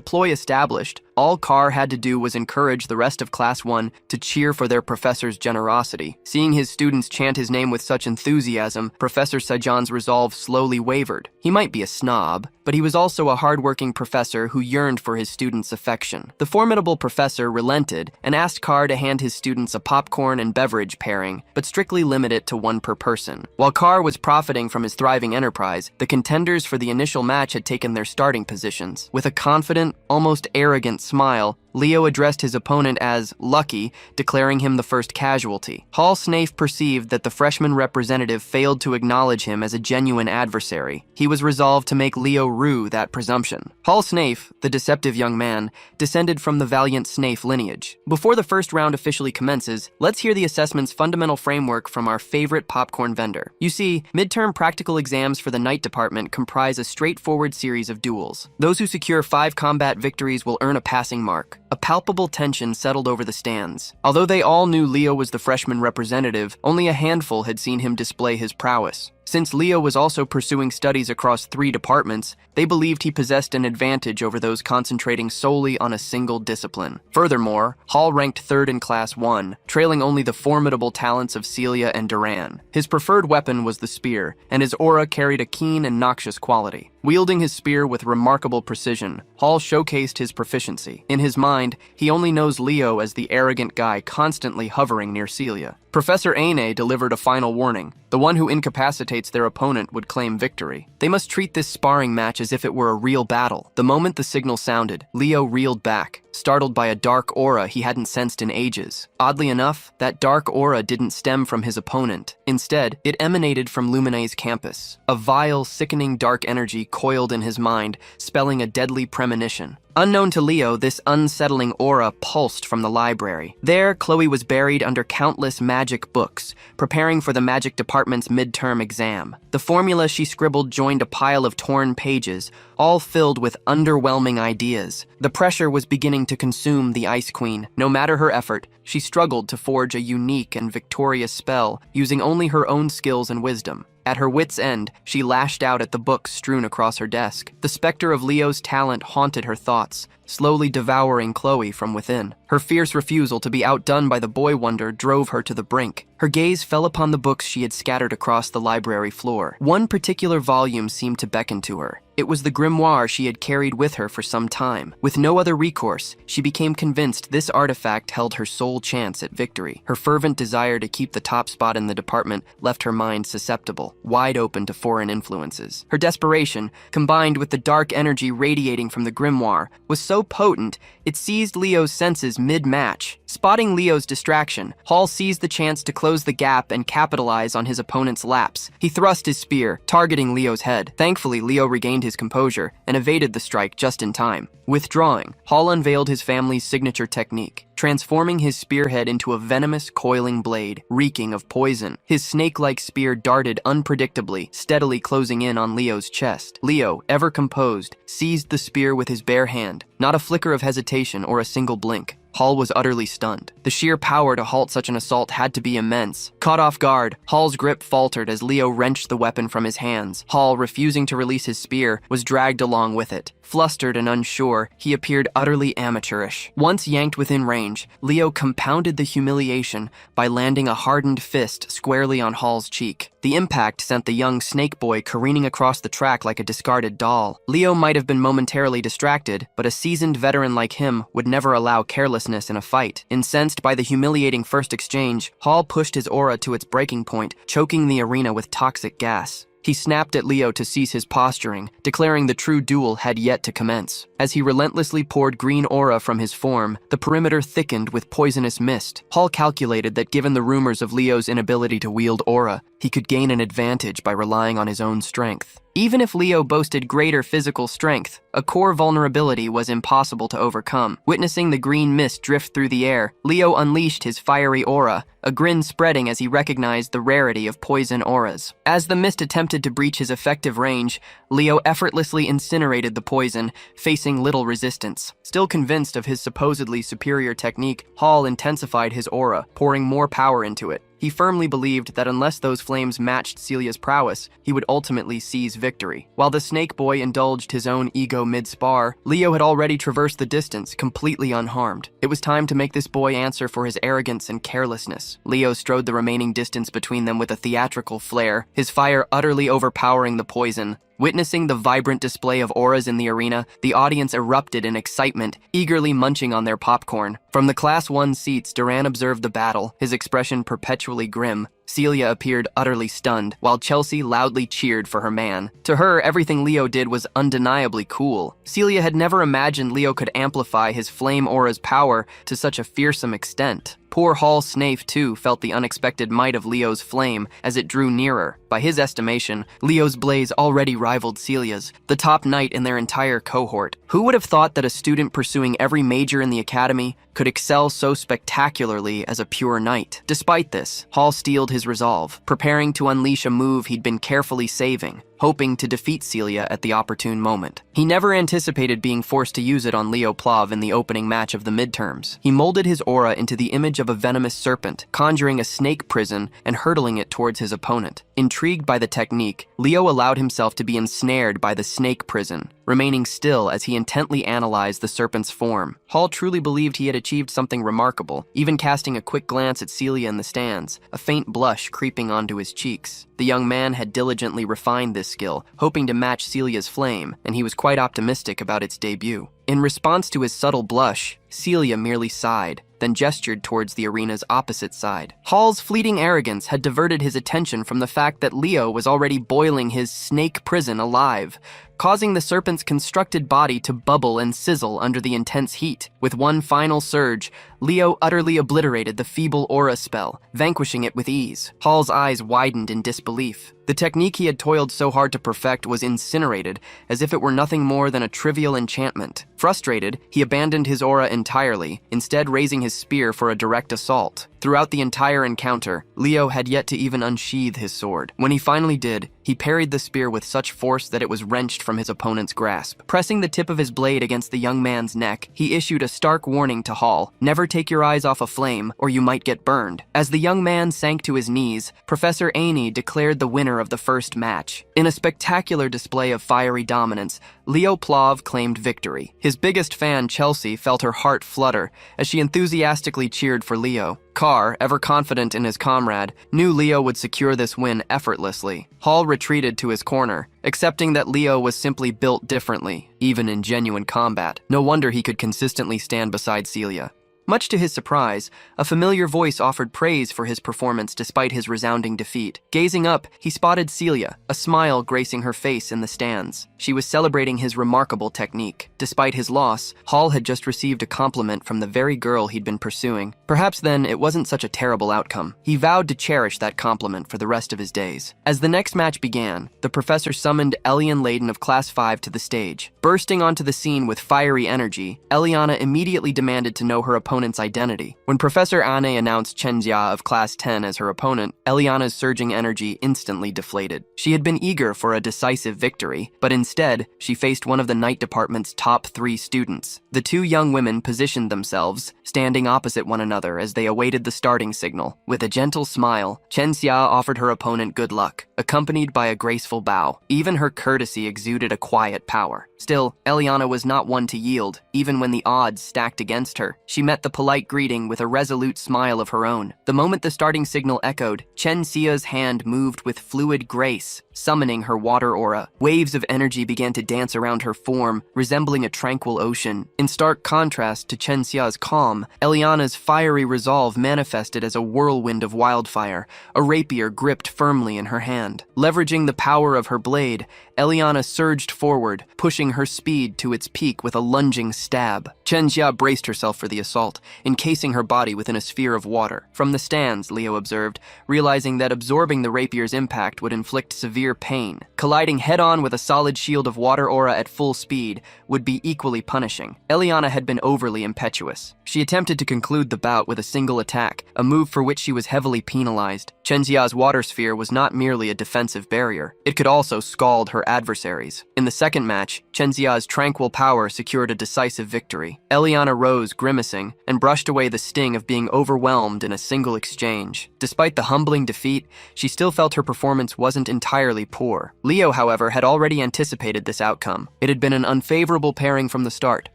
ploy established, all Carr had to do was encourage the rest of Class 1 to cheer for their professor's generosity. Seeing his students chant his name with such enthusiasm, Professor Sajan's resolve slowly wavered. He might be a snob, but he was also a hard-working professor who yearned for his students' affection. The formidable professor relented and asked Carr to hand his students a popcorn and beverage pairing, but strictly limit it to one per person. While Carr was profiting from his thriving enterprise, the contenders for the initial match had taken their starting positions. With a confident, almost arrogant smile, Leo addressed his opponent as Lucky, declaring him the first casualty. Hall Snafe perceived that the freshman representative failed to acknowledge him as a genuine adversary. He was resolved to make Leo rue that presumption. Hall Snafe, the deceptive young man, descended from the valiant Snafe lineage. Before the first round officially commences, let's hear the assessment's fundamental framework from our favorite popcorn vendor. You see, midterm practical exams for the night department comprise a straightforward series of duels. Those who secure 5 combat victories will earn a passing mark. A palpable tension settled over the stands. Although they all knew Leo was the freshman representative, only a handful had seen him display his prowess. Since Leo was also pursuing studies across 3 departments, they believed he possessed an advantage over those concentrating solely on a single discipline. Furthermore, Hall ranked 3rd in Class 1, trailing only the formidable talents of Celia and Duran. His preferred weapon was the spear, and his aura carried a keen and noxious quality. Wielding his spear with remarkable precision, Hall showcased his proficiency. In his mind, he only knows Leo as the arrogant guy constantly hovering near Celia. Professor Aine delivered a final warning. The one who incapacitates their opponent would claim victory. They must treat this sparring match as if it were a real battle. The moment the signal sounded, Leo reeled back, startled by a dark aura he hadn't sensed in ages. Oddly enough, that dark aura didn't stem from his opponent. Instead, it emanated from Luminay's campus. A vile, sickening dark energy coiled in his mind, spelling a deadly premonition. Unknown to Leo, this unsettling aura pulsed from the library. There, Chloe was buried under countless magic books, preparing for the magic department's midterm exam. The formula she scribbled joined a pile of torn pages, all filled with underwhelming ideas. The pressure was beginning to consume the Ice Queen. No matter her effort, she struggled to forge a unique and victorious spell, using only her own skills and wisdom. At her wit's end, she lashed out at the books strewn across her desk. The specter of Leo's talent haunted her thoughts, slowly devouring Chloe from within. Her fierce refusal to be outdone by the boy wonder drove her to the brink. Her gaze fell upon the books she had scattered across the library floor. One particular volume seemed to beckon to her. It was the grimoire she had carried with her for some time. With no other recourse, she became convinced this artifact held her sole chance at victory. Her fervent desire to keep the top spot in the department left her mind susceptible, wide open to foreign influences. Her desperation, combined with the dark energy radiating from the grimoire, was so potent, it seized Leo's senses mid-match. Spotting Leo's distraction, Hall seized the chance to close the gap and capitalize on his opponent's lapse. He thrust his spear, targeting Leo's head. Thankfully, Leo regained his composure and evaded the strike just in time. Withdrawing, Hall unveiled his family's signature technique, transforming his spearhead into a venomous, coiling blade, reeking of poison. His snake-like spear darted unpredictably, steadily closing in on Leo's chest. Leo, ever composed, seized the spear with his bare hand, not a flicker of hesitation or a single blink. Hall was utterly stunned. The sheer power to halt such an assault had to be immense. Caught off guard, Hall's grip faltered as Leo wrenched the weapon from his hands. Hall, refusing to release his spear, was dragged along with it. Flustered and unsure, he appeared utterly amateurish. Once yanked within range, Leo compounded the humiliation by landing a hardened fist squarely on Hall's cheek. The impact sent the young snake boy careening across the track like a discarded doll. Leo might have been momentarily distracted, but a seasoned veteran like him would never allow carelessness in a fight. Incensed by the humiliating first exchange, Hall pushed his aura to its breaking point, choking the arena with toxic gas. He snapped at Leo to cease his posturing, declaring the true duel had yet to commence. As he relentlessly poured green aura from his form, the perimeter thickened with poisonous mist. Hall calculated that given the rumors of Leo's inability to wield aura, he could gain an advantage by relying on his own strength. Even if Leo boasted greater physical strength, a core vulnerability was impossible to overcome. Witnessing the green mist drift through the air, Leo unleashed his fiery aura, a grin spreading as he recognized the rarity of poison auras. As the mist attempted to breach his effective range, Leo effortlessly incinerated the poison, facing little resistance. Still convinced of his supposedly superior technique, Hall intensified his aura, pouring more power into it. He firmly believed that unless those flames matched Celia's prowess, he would ultimately seize victory. While the snake boy indulged his own ego mid-spar, Leo had already traversed the distance, completely unharmed. It was time to make this boy answer for his arrogance and carelessness. Leo strode the remaining distance between them with a theatrical flair, his fire utterly overpowering the poison. Witnessing the vibrant display of auras in the arena, the audience erupted in excitement, eagerly munching on their popcorn. From the Class 1 seats, Duran observed the battle, his expression perpetually grim. Celia appeared utterly stunned, while Chelsea loudly cheered for her man. To her, everything Leo did was undeniably cool. Celia had never imagined Leo could amplify his flame aura's power to such a fearsome extent. Poor Hall Snafe, too, felt the unexpected might of Leo's flame as it drew nearer. By his estimation, Leo's blaze already rivaled Celia's, the top knight in their entire cohort. Who would have thought that a student pursuing every major in the academy could excel so spectacularly as a pure knight? Despite this, Hall steeled his resolve, preparing to unleash a move he'd been carefully saving, hoping to defeat Celia at the opportune moment. He never anticipated being forced to use it on Leo Plov in the opening match of the midterms. He molded his aura into the image of a venomous serpent, conjuring a snake prison and hurtling it towards his opponent. Intrigued by the technique, Leo allowed himself to be ensnared by the snake prison, remaining still as he intently analyzed the serpent's form. Hall truly believed he had achieved something remarkable, even casting a quick glance at Celia in the stands, a faint blush creeping onto his cheeks. The young man had diligently refined this skill, hoping to match Celia's flame, and he was quite optimistic about its debut. In response to his subtle blush, Celia merely sighed, then gestured towards the arena's opposite side. Hall's fleeting arrogance had diverted his attention from the fact that Leo was already boiling his snake prison alive, causing the serpent's constructed body to bubble and sizzle under the intense heat. With one final surge, Leo utterly obliterated the feeble aura spell, vanquishing it with ease. Hall's eyes widened in disbelief. The technique he had toiled so hard to perfect was incinerated, as if it were nothing more than a trivial enchantment. Frustrated, he abandoned his aura entirely, instead raising his spear for a direct assault. Throughout the entire encounter, Leo had yet to even unsheath his sword. When he finally did, he parried the spear with such force that it was wrenched from his opponent's grasp. Pressing the tip of his blade against the young man's neck, he issued a stark warning to Hall: "Never take your eyes off a flame, or you might get burned." As the young man sank to his knees, Professor Aney declared the winner of the first match. In a spectacular display of fiery dominance, Leo Plov claimed victory. His biggest fan, Chelsea, felt her heart flutter as she enthusiastically cheered for Leo. Carr, ever confident in his comrade, knew Leo would secure this win effortlessly. Hall retreated to his corner, accepting that Leo was simply built differently, even in genuine combat. No wonder he could consistently stand beside Celia. Much to his surprise, a familiar voice offered praise for his performance despite his resounding defeat. Gazing up, he spotted Celia, a smile gracing her face in the stands. She was celebrating his remarkable technique. Despite his loss, Hall had just received a compliment from the very girl he'd been pursuing. Perhaps then it wasn't such a terrible outcome. He vowed to cherish that compliment for the rest of his days. As the next match began, the professor summoned Elian Layden of Class 5 to the stage. Bursting onto the scene with fiery energy, Eliana immediately demanded to know her opponent's identity. When Professor Ane announced Chen Xia of Class 10 as her opponent, Eliana's surging energy instantly deflated. She had been eager for a decisive victory, but instead, she faced one of the night department's top 3 students. The two young women positioned themselves, standing opposite one another as they awaited the starting signal. With a gentle smile, Chen Xia offered her opponent good luck, accompanied by a graceful bow. Even her courtesy exuded a quiet power. Still, Eliana was not one to yield, even when the odds stacked against her. She met the polite greeting with a resolute smile of her own. The moment the starting signal echoed, Chen Xia's hand moved with fluid grace, summoning her water aura. Waves of energy began to dance around her form, resembling a tranquil ocean. In stark contrast to Chen Xia's calm, Eliana's fiery resolve manifested as a whirlwind of wildfire, a rapier gripped firmly in her hand. Leveraging the power of her blade, Eliana surged forward, pushing her speed to its peak with a lunging stab. Chen Xia braced herself for the assault, encasing her body within a sphere of water. From the stands, Leo observed, realizing that absorbing the rapier's impact would inflict severe pain. Colliding head-on with a solid shield of water aura at full speed would be equally punishing. Eliana had been overly impetuous. She attempted to conclude the bout with a single attack, a move for which she was heavily penalized. Chen Xia's water sphere was not merely a defensive barrier. It could also scald her adversaries. In the second match, Chen Xia's tranquil power secured a decisive victory. Eliana rose, grimacing, and brushed away the sting of being overwhelmed in a single exchange. Despite the humbling defeat, she still felt her performance wasn't entirely poor. Leo, however, had already anticipated this outcome. It had been an unfavorable pairing from the start.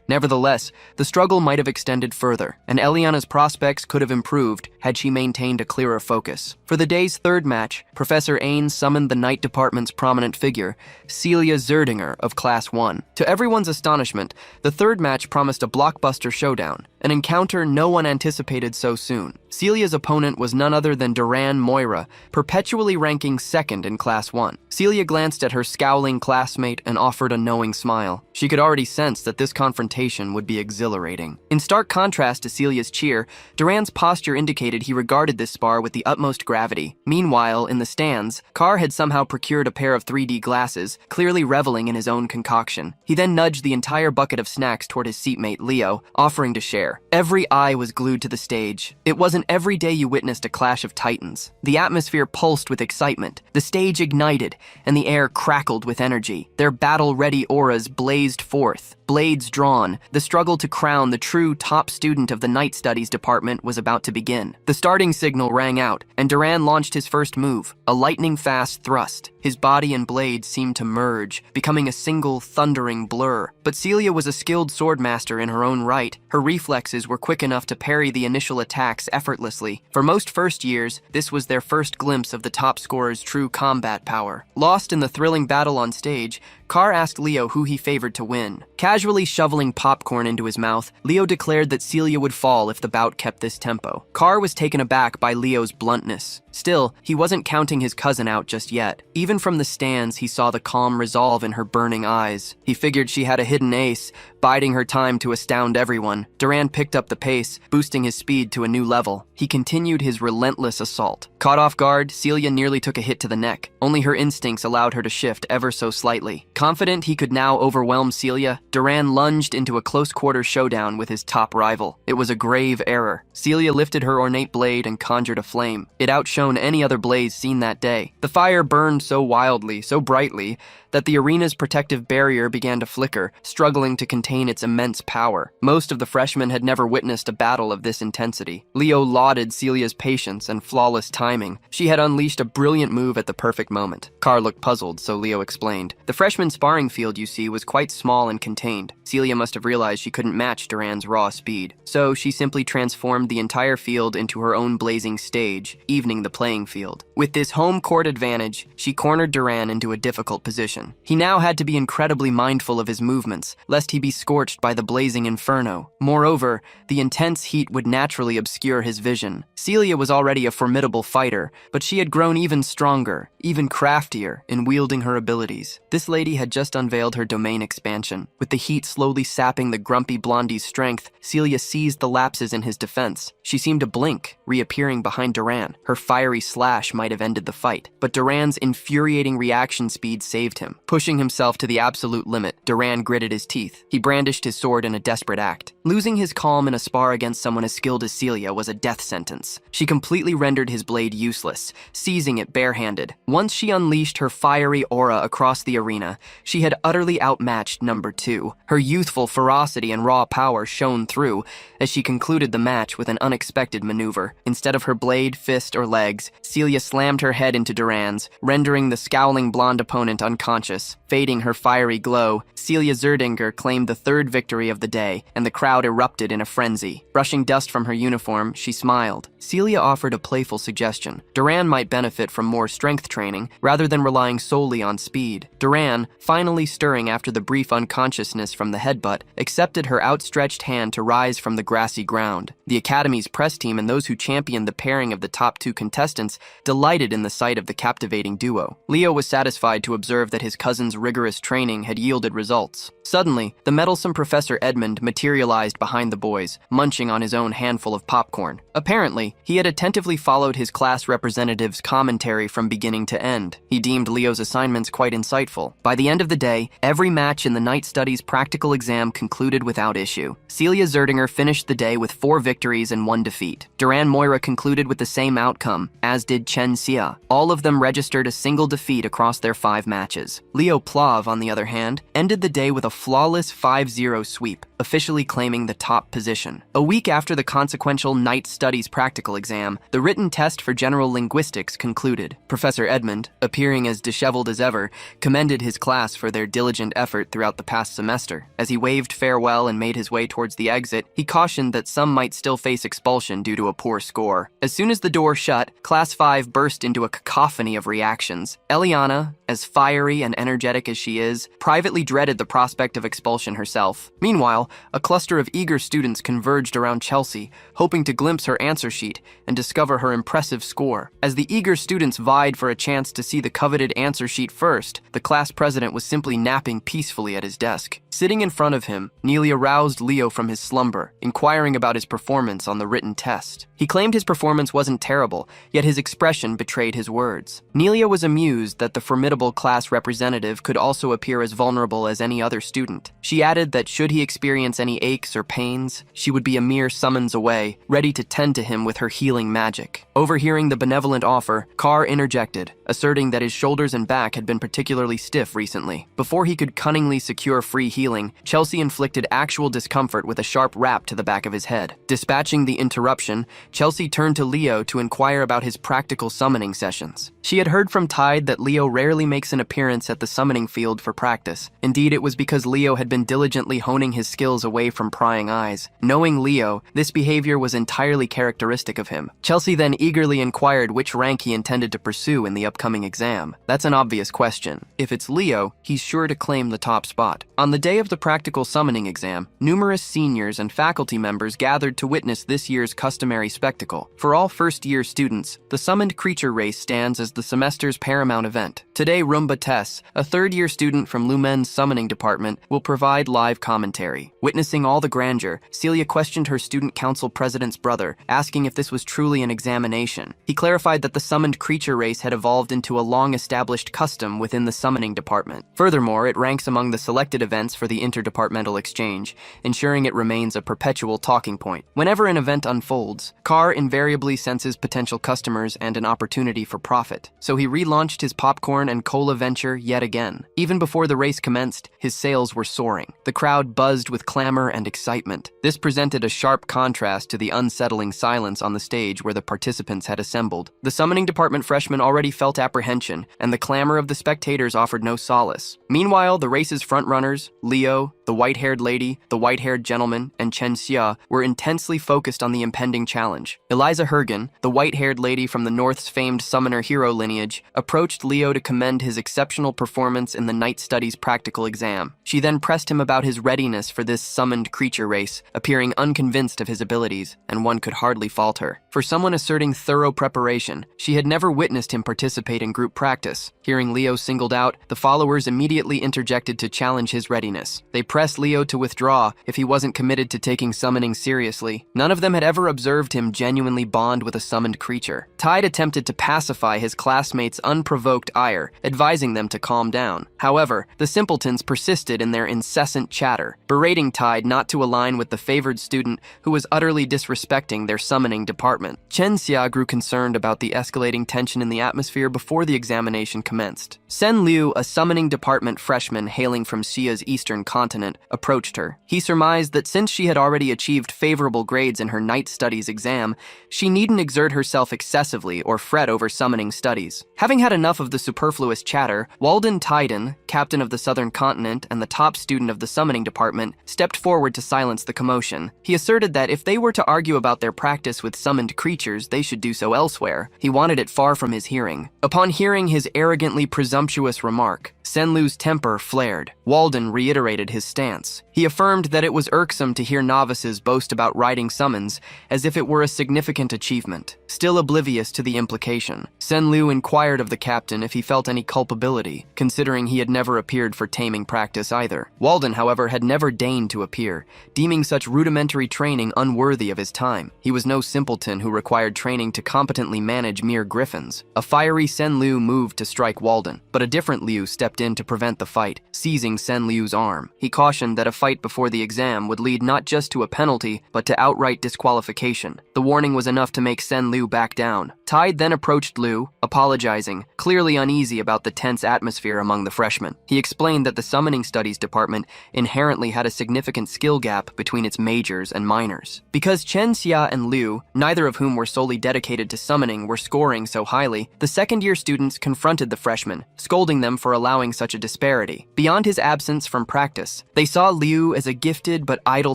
Nevertheless, the struggle might have extended further, and Eliana's prospects could have improved had she maintained a clearer focus. For the day's third match, Professor Ain summoned the Night Department's prominent figure, Celia Zerdinger of Class 1. To everyone's astonishment, the third match promised a blockbuster showdown, an encounter no one anticipated so soon. Celia's opponent was none other than Duran Moira, perpetually ranking second in Class 1. Celia glanced at her scowling classmate and offered a knowing smile. She could already sense that this confrontation would be exhilarating. In stark contrast to Celia's cheer, Duran's posture indicated he regarded this spar with the utmost gravity. Meanwhile, in the stands, Carr had somehow procured a pair of 3D glasses, clearly reveling in his own concoction. He then nudged the entire bucket of snacks toward his seatmate Leo, offering to share. Every eye was glued to the stage. It wasn't every day you witnessed a clash of titans. The atmosphere pulsed with excitement, the stage ignited, and the air crackled with energy. Their battle-ready auras blazed forth. Blades drawn, the struggle to crown the true top student of the Night Studies department was about to begin. The starting signal rang out, and Duran launched his first move, a lightning-fast thrust. His body and blade seemed to merge, becoming a single thundering blur. But Celia was a skilled swordmaster in her own right. Her reflexes were quick enough to parry the initial attacks effortlessly. For most first years, this was their first glimpse of the top scorer's true combat power. Lost in the thrilling battle on stage, Carr asked Leo who he favored to win. Casually shoveling popcorn into his mouth, Leo declared that Celia would fall if the bout kept this tempo. Carr was taken aback by Leo's bluntness. Still, he wasn't counting his cousin out just yet. Even from the stands, he saw the calm resolve in her burning eyes. He figured she had a hidden ace, biding her time to astound everyone. Duran picked up the pace, boosting his speed to a new level. He continued his relentless assault. Caught off guard, Celia nearly took a hit to the neck. Only her instincts allowed her to shift ever so slightly. Confident he could now overwhelm Celia, Duran lunged into a close-quarter showdown with his top rival. It was a grave error. Celia lifted her ornate blade and conjured a flame. It outshone any other blaze seen that day. The fire burned so wildly, so brightly, that the arena's protective barrier began to flicker, struggling to contain its immense power. Most of the freshmen had never witnessed a battle of this intensity. Leo lauded Celia's patience and flawless timing. She had unleashed a brilliant move at the perfect moment. Carr looked puzzled, so Leo explained. The freshman sparring field, you see, was quite small and contained. Celia must have realized she couldn't match Duran's raw speed. So she simply transformed the entire field into her own blazing stage, evening the playing field. With this home court advantage, she cornered Duran into a difficult position. He now had to be incredibly mindful of his movements, lest he be scorched by the blazing inferno. Moreover, the intense heat would naturally obscure his vision. Celia was already a formidable fighter, but she had grown even stronger, even craftier in wielding her abilities. This lady had just unveiled her domain expansion. With the heat slowly sapping the grumpy blondie's strength, Celia seized the lapses in his defense. She seemed to blink, reappearing behind Duran. Her fiery slash might have ended the fight, but Duran's infuriating reaction speed saved him. Pushing himself to the absolute limit, Duran gritted his teeth. He brandished his sword in a desperate act. Losing his calm in a spar against someone as skilled as Celia was a death sentence. She completely rendered his blade useless, seizing it barehanded. Once she unleashed her fiery aura across the arena, she had utterly outmatched number 2. Her youthful ferocity and raw power shone through as she concluded the match with an unexpected maneuver. Instead of her blade, fist, or legs, Celia slammed her head into Duran's, rendering the scowling blonde opponent unconscious. Fading her fiery glow, Celia Zerdinger claimed the 3rd victory of the day, and the crowd erupted in a frenzy. Brushing dust from her uniform, she smiled. Celia offered a playful suggestion. Duran might benefit from more strength training, rather than relying solely on speed. Duran, finally stirring after the brief unconsciousness from the headbutt, accepted her outstretched hand to rise from the grassy ground. The Academy's press team and those who championed the pairing of the top 2 contestants delighted in the sight of the captivating duo. Leo was satisfied to observe that his cousin's rigorous training had yielded results. Suddenly, the meddlesome Professor Edmund materialized behind the boys, munching on his own handful of popcorn. Apparently, he had attentively followed his class representative's commentary from beginning to end. He deemed Leo's assignments quite insightful. By the end of the day, every match in the Night Studies practical exam concluded without issue. Celia Zerdinger finished the day with 4 victories and 1 defeat. Duran Moira concluded with the same outcome, as did Chen Xia. All of them registered a single defeat across their 5 matches. Leo Plav, on the other hand, ended the day with a flawless 5-0 sweep, officially claiming the top position. A week after the consequential Night Studies practical exam, the written test for general linguistics concluded. Professor Edmund, appearing as disheveled as ever, commended his class for their diligent effort throughout the past semester. As he waved farewell and made his way towards the exit, he cautioned that some might still face expulsion due to a poor score. As soon as the door shut, Class 5 burst into a cacophony of reactions. Eliana, as fiery and energetic as she is, privately dreaded the prospect of expulsion herself. Meanwhile, a cluster of eager students converged around Chelsea, hoping to glimpse her answer sheet and discover her impressive score. As the eager students vied for a chance to see the coveted answer sheet first, the class president was simply napping peacefully at his desk. Sitting in front of him, Neely aroused Leo from his slumber, inquiring about his performance on the written test. He claimed his performance wasn't terrible, yet his expression betrayed his words. Nelia was amused that the formidable class representative could also appear as vulnerable as any other student. She added that should he experience any aches or pains, she would be a mere summons away, ready to tend to him with her healing magic. Overhearing the benevolent offer, Carr interjected, asserting that his shoulders and back had been particularly stiff recently. Before he could cunningly secure free healing, Chelsea inflicted actual discomfort with a sharp rap to the back of his head. Dispatching the interruption, Chelsea turned to Leo to inquire about his practical summoning sessions. She had heard from Tide that Leo rarely makes an appearance at the summoning field for practice. Indeed, it was because Leo had been diligently honing his skills away from prying eyes. Knowing Leo, this behavior was entirely characteristic of him. Chelsea then eagerly inquired which rank he intended to pursue in the upcoming exam. That's an obvious question. If it's Leo, he's sure to claim the top spot. On the day of the practical summoning exam, numerous seniors and faculty members gathered to witness this year's customary spectacle. For all first-year students, the summoned creature race stands as the semester's paramount event. Today, Rumba Tess, a third-year student from Lumen's summoning department, will provide live commentary. Witnessing all the grandeur, Celia questioned her student council president's brother, asking if this was truly an examination. He clarified that the summoned creature race had evolved into a long-established custom within the summoning department. Furthermore, it ranks among the selected events for the interdepartmental exchange, ensuring it remains a perpetual talking point. Whenever an event unfolds, Carr invariably senses potential customers and an opportunity for profit, so he relaunched his popcorn and cola venture yet again. Even before the race commenced, his sales were soaring. The crowd buzzed with clamor and excitement. This presented a sharp contrast to the unsettling silence on the stage where the participants had assembled. The summoning department freshmen already felt apprehension, and the clamor of the spectators offered no solace. Meanwhile, the race's frontrunners, Leo, the white-haired lady, the white-haired gentleman, and Chen Xia were intensely focused on the impending challenge. Eliza Hergen, the white-haired lady from the North's famed summoner hero lineage, approached Leo to commend his exceptional performance in the Night Studies practical exam. She then pressed him about his readiness for this summoned creature race, appearing unconvinced of his abilities, and one could hardly fault her. For someone asserting thorough preparation, she had never witnessed him participate in group practice. Hearing Leo singled out, the followers immediately interjected to challenge his readiness. They pressed Leo to withdraw if he wasn't committed to taking summoning seriously. None of them had ever observed him genuinely bond with a summoned creature. Tide attempted to pacify his classmates' unprovoked ire, advising them to calm down. However, the simpletons persisted exhausted in their incessant chatter, berating Tide not to align with the favored student who was utterly disrespecting their summoning department. Chen Xia grew concerned about the escalating tension in the atmosphere before the examination commenced. Sen Liu, a summoning department freshman hailing from Xia's eastern continent, approached her. He surmised that since she had already achieved favorable grades in her night studies exam, she needn't exert herself excessively or fret over summoning studies. Having had enough of the superfluous chatter, Walden Tyden, captain of the southern continent and the top student of the summoning department, stepped forward to silence the commotion. He asserted that if they were to argue about their practice with summoned creatures, they should do so elsewhere. He wanted it far from his hearing. Upon hearing his arrogantly presumptuous remark, Senlu's temper flared. Walden reiterated his stance. He affirmed that it was irksome to hear novices boast about writing summons as if it were a significant achievement. Still oblivious to the implication, Senlu inquired of the captain if he felt any culpability, considering he had never appeared for taming practice either. Walden, however, had never deigned to appear, deeming such rudimentary training unworthy of his time. He was no simpleton who required training to competently manage mere griffins. A fiery Senlu moved to strike Walden, but a different Liu stepped in to prevent the fight, seizing Senlu's arm. He cautioned that a fight before the exam would lead not just to a penalty, but to outright disqualification. The warning was enough to make Senlu back down. Tide then approached Liu, apologizing, clearly uneasy about the tense atmosphere among the freshmen. He explained that the summoning studies department inherently had a significant skill gap between its majors and minors. Because Chen Xia and Liu, neither of whom were solely dedicated to summoning, were scoring so highly, the second-year students confronted the freshmen, scolding them for allowing such a disparity. Beyond his absence from practice, they saw Liu as a gifted but idle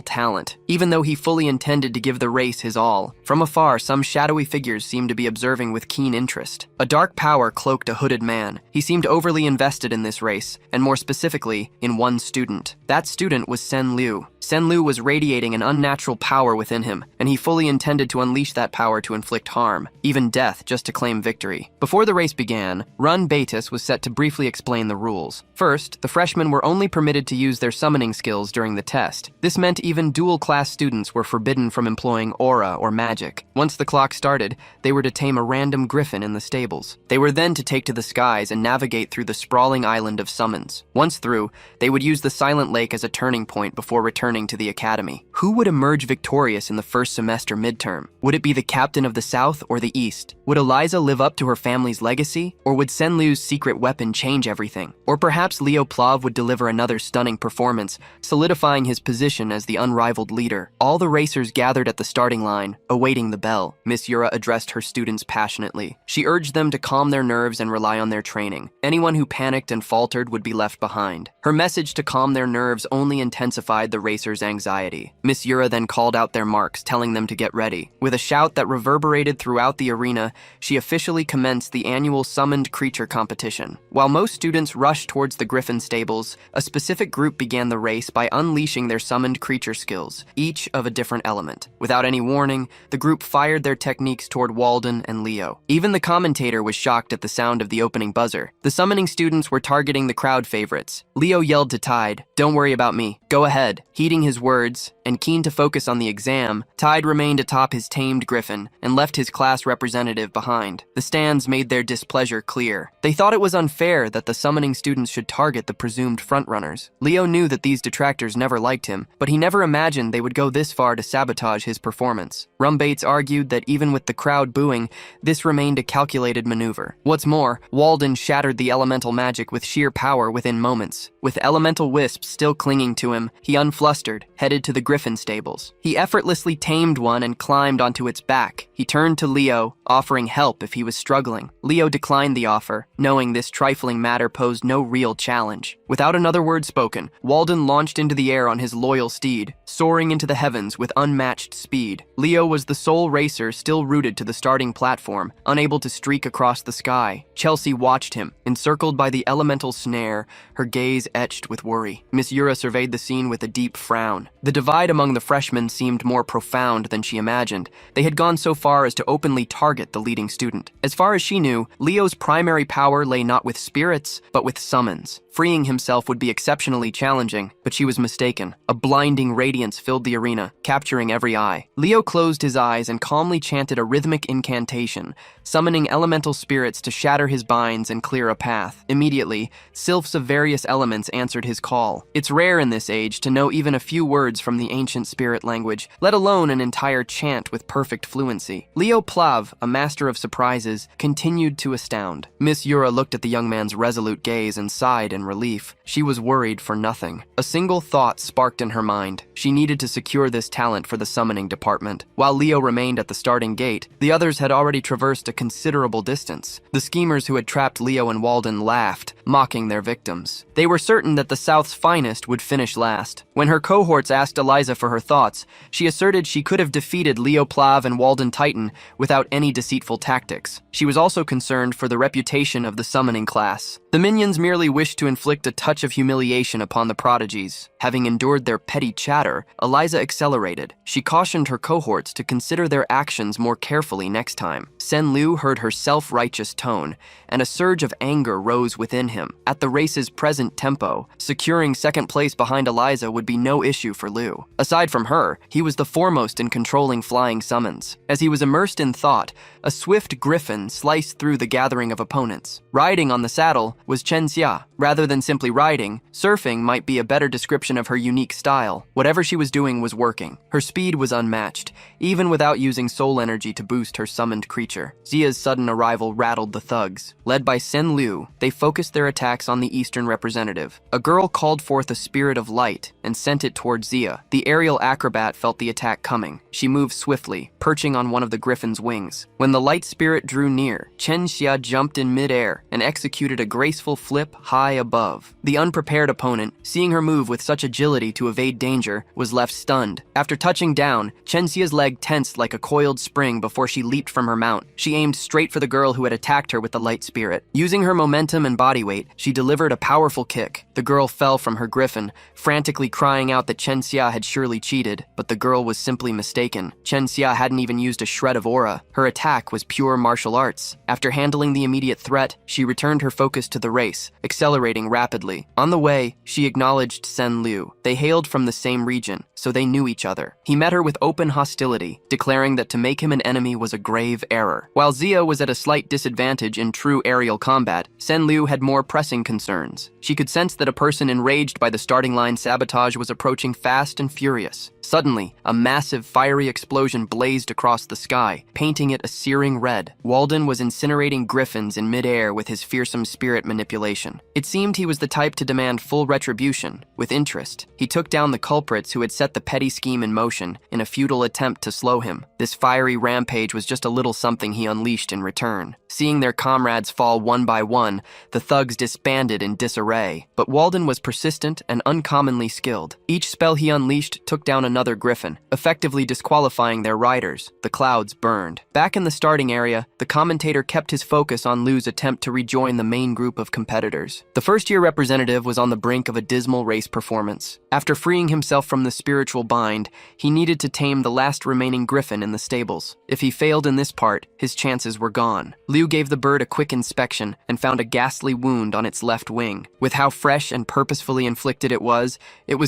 talent, even though he fully intended to give the race his all. From afar, some shadowy figures seemed to be observing with keen interest. A dark power cloaked a hooded man. He seemed overly invested in this race, and more specifically, in one student. That student was Sen Liu. Sen Liu was radiating an unnatural power within him, and he fully intended to unleash that power to inflict harm, even death, just to claim victory. Before the race began, Run Betis was set to briefly explain the rules. First, the freshmen were only permitted to use their summoning skills during the test. This meant even dual-class students were forbidden from employing aura or magic. Once the clock started, they were to tame a random griffin in the stables. They were then to take to the skies and navigate through the sprawling island of summons. Once through, they would use the Silent Lake as a turning point before returning to the academy. Who would emerge victorious in the first semester midterm? Would it be the captain of the South or the East? Would Eliza live up to her family's legacy? Or would Senlu's secret weapon change everything? Or perhaps Leo Plav would deliver another stunning performance, solidifying his position as the unrivaled leader. All the racers gathered at the starting line, awaiting the bell. Miss Yura addressed her students passionately. She urged them to calm their nerves and rely on their training. Anyone who panicked and faltered would be left behind. Her message to calm their nerves only intensified the racers' anxiety. Miss Yura then called out their marks, telling them to get ready. With a shout that reverberated throughout the arena, she officially commenced the annual summoned creature competition. While most students rushed towards the griffin stables, a specific group began the race by unleashing their summoned creature skills, each of a different element. Without any warning, the group fired their techniques toward Walden and Leo. Even the commentator was shocked at the sound of the opening buzzer. The summoning students were targeting the crowd favorites. Leo yelled to Tide, "Don't worry about me. Go ahead." Heeding his words, and keen to focus on the exam, Tide remained atop his tamed griffin and left his class representative behind. The stands made their displeasure clear. They thought it was unfair that the summoning students should target the presumed frontrunners. Leo knew that these detractors never liked him, but he never imagined they would go this far to sabotage his performance. Rumbates argued that even with the crowd booing, this remained a calculated maneuver. What's more, Walden shattered the elemental magic with sheer power within moments. With elemental wisps still clinging to him, he unflustered, headed to the griffin stables. He effortlessly tamed one and climbed onto its back. He turned to Leo, offering help if he was struggling. Leo declined the offer, knowing this trifling matter posed no real challenge. Without another word spoken, Walden launched into the air on his loyal steed, soaring into the heavens with unmatched speed. Leo was the sole racer still rooted to the starting platform, unable to streak across the sky. Chelsea watched him, encircled by the elemental snare, her gaze etched with worry. Miss Yura surveyed the scene with a deep frown. The divide among the freshmen seemed more profound than she imagined. They had gone so far as to openly target the leading student. As far as she knew, Leo's primary power lay not with spirits, but with summons. Freeing himself himself would be exceptionally challenging, but she was mistaken. A blinding radiance filled the arena, capturing every eye. Leo closed his eyes and calmly chanted a rhythmic incantation, summoning elemental spirits to shatter his binds and clear a path. Immediately, sylphs of various elements answered his call. It's rare in this age to know even a few words from the ancient spirit language, let alone an entire chant with perfect fluency. Leo Plav, a master of surprises, continued to astound. Miss Yura looked at the young man's resolute gaze and sighed in relief. She was worried for nothing. A single thought sparked in her mind. She needed to secure this talent for the summoning department. While Leo remained at the starting gate, the others had already traversed a considerable distance. The schemers who had trapped Leo and Walden laughed, mocking their victims. They were certain that the South's finest would finish last. When her cohorts asked Eliza for her thoughts, she asserted she could have defeated Leo Plav and Walden Titan without any deceitful tactics. She was also concerned for the reputation of the summoning class. The minions merely wished to inflict a touch of humiliation upon the prodigies. Having endured their petty chatter, Eliza accelerated. She cautioned her cohorts to consider their actions more carefully next time. Sen Liu heard her self-righteous tone, and a surge of anger rose within him. At the race's present tempo, securing second place behind Eliza would be no issue for Liu. Aside from her, he was the foremost in controlling flying summons. As he was immersed in thought, a swift griffin sliced through the gathering of opponents. Riding on the saddle was Chen Xia. Rather than simply riding, surfing might be a better description of her unique style. Whatever she was doing was working. Her speed was unmatched, even without using soul energy to boost her summoned creature. Xia's sudden arrival rattled the thugs. Led by Sen Liu, they focused their attacks on the eastern representative. A girl called forth a spirit of light and sent it towards Xia. The aerial acrobat felt the attack coming. She moved swiftly, perching on one of the griffin's wings. When the light spirit drew near, Chen Xia jumped in midair and executed a graceful flip high above. The unprepared opponent, seeing her move with such agility to evade danger, was left stunned. After touching down, Chen Xia's leg tensed like a coiled spring before she leaped from her mount. She aimed straight for the girl who had attacked her with the light spirit. Using her momentum and body weight, she delivered a powerful kick. The girl fell from her griffin, frantically crying out that Chen Xia had surely cheated, but the girl was simply mistaken. Chen Xia hadn't even used a shred of aura. Her attack was pure martial arts. After handling the immediate threat, she returned her focus to the race, accelerating rapidly. On the way, she acknowledged Sen Liu. They hailed from the same region, so they knew each other. He met her with open hostility, declaring that to make him an enemy was a grave error. While Xia was at a slight disadvantage in true aerial combat, Sen Liu had more pressing concerns. She could sense that a person enraged by the starting line sabotage was approaching fast and furious. Suddenly, a massive fiery explosion blazed across the sky, painting it a searing red. Walden was incinerating griffins in midair with his fearsome spirit manipulation. It seemed he was the type to demand full retribution, with interest. He took down the culprits who had set the petty scheme in motion in a futile attempt to slow him. This fiery rampage was just a little something he unleashed in return. Seeing their comrades fall one by one, the thugs disbanded in disarray. But Walden was persistent and uncommonly skilled. Each spell he unleashed took down another griffin, effectively disqualifying their riders. The clouds burned. Back in the starting area, the commentator kept his focus on Liu's attempt to rejoin the main group of competitors. The first-year representative was on the brink of a dismal race performance. After freeing himself from the spiritual bind, he needed to tame the last remaining griffin in the stables. If he failed in this part, his chances were gone. Liu gave the bird a quick inspection and found a ghastly wound on its left wing. With how fresh and purposefully inflicted it was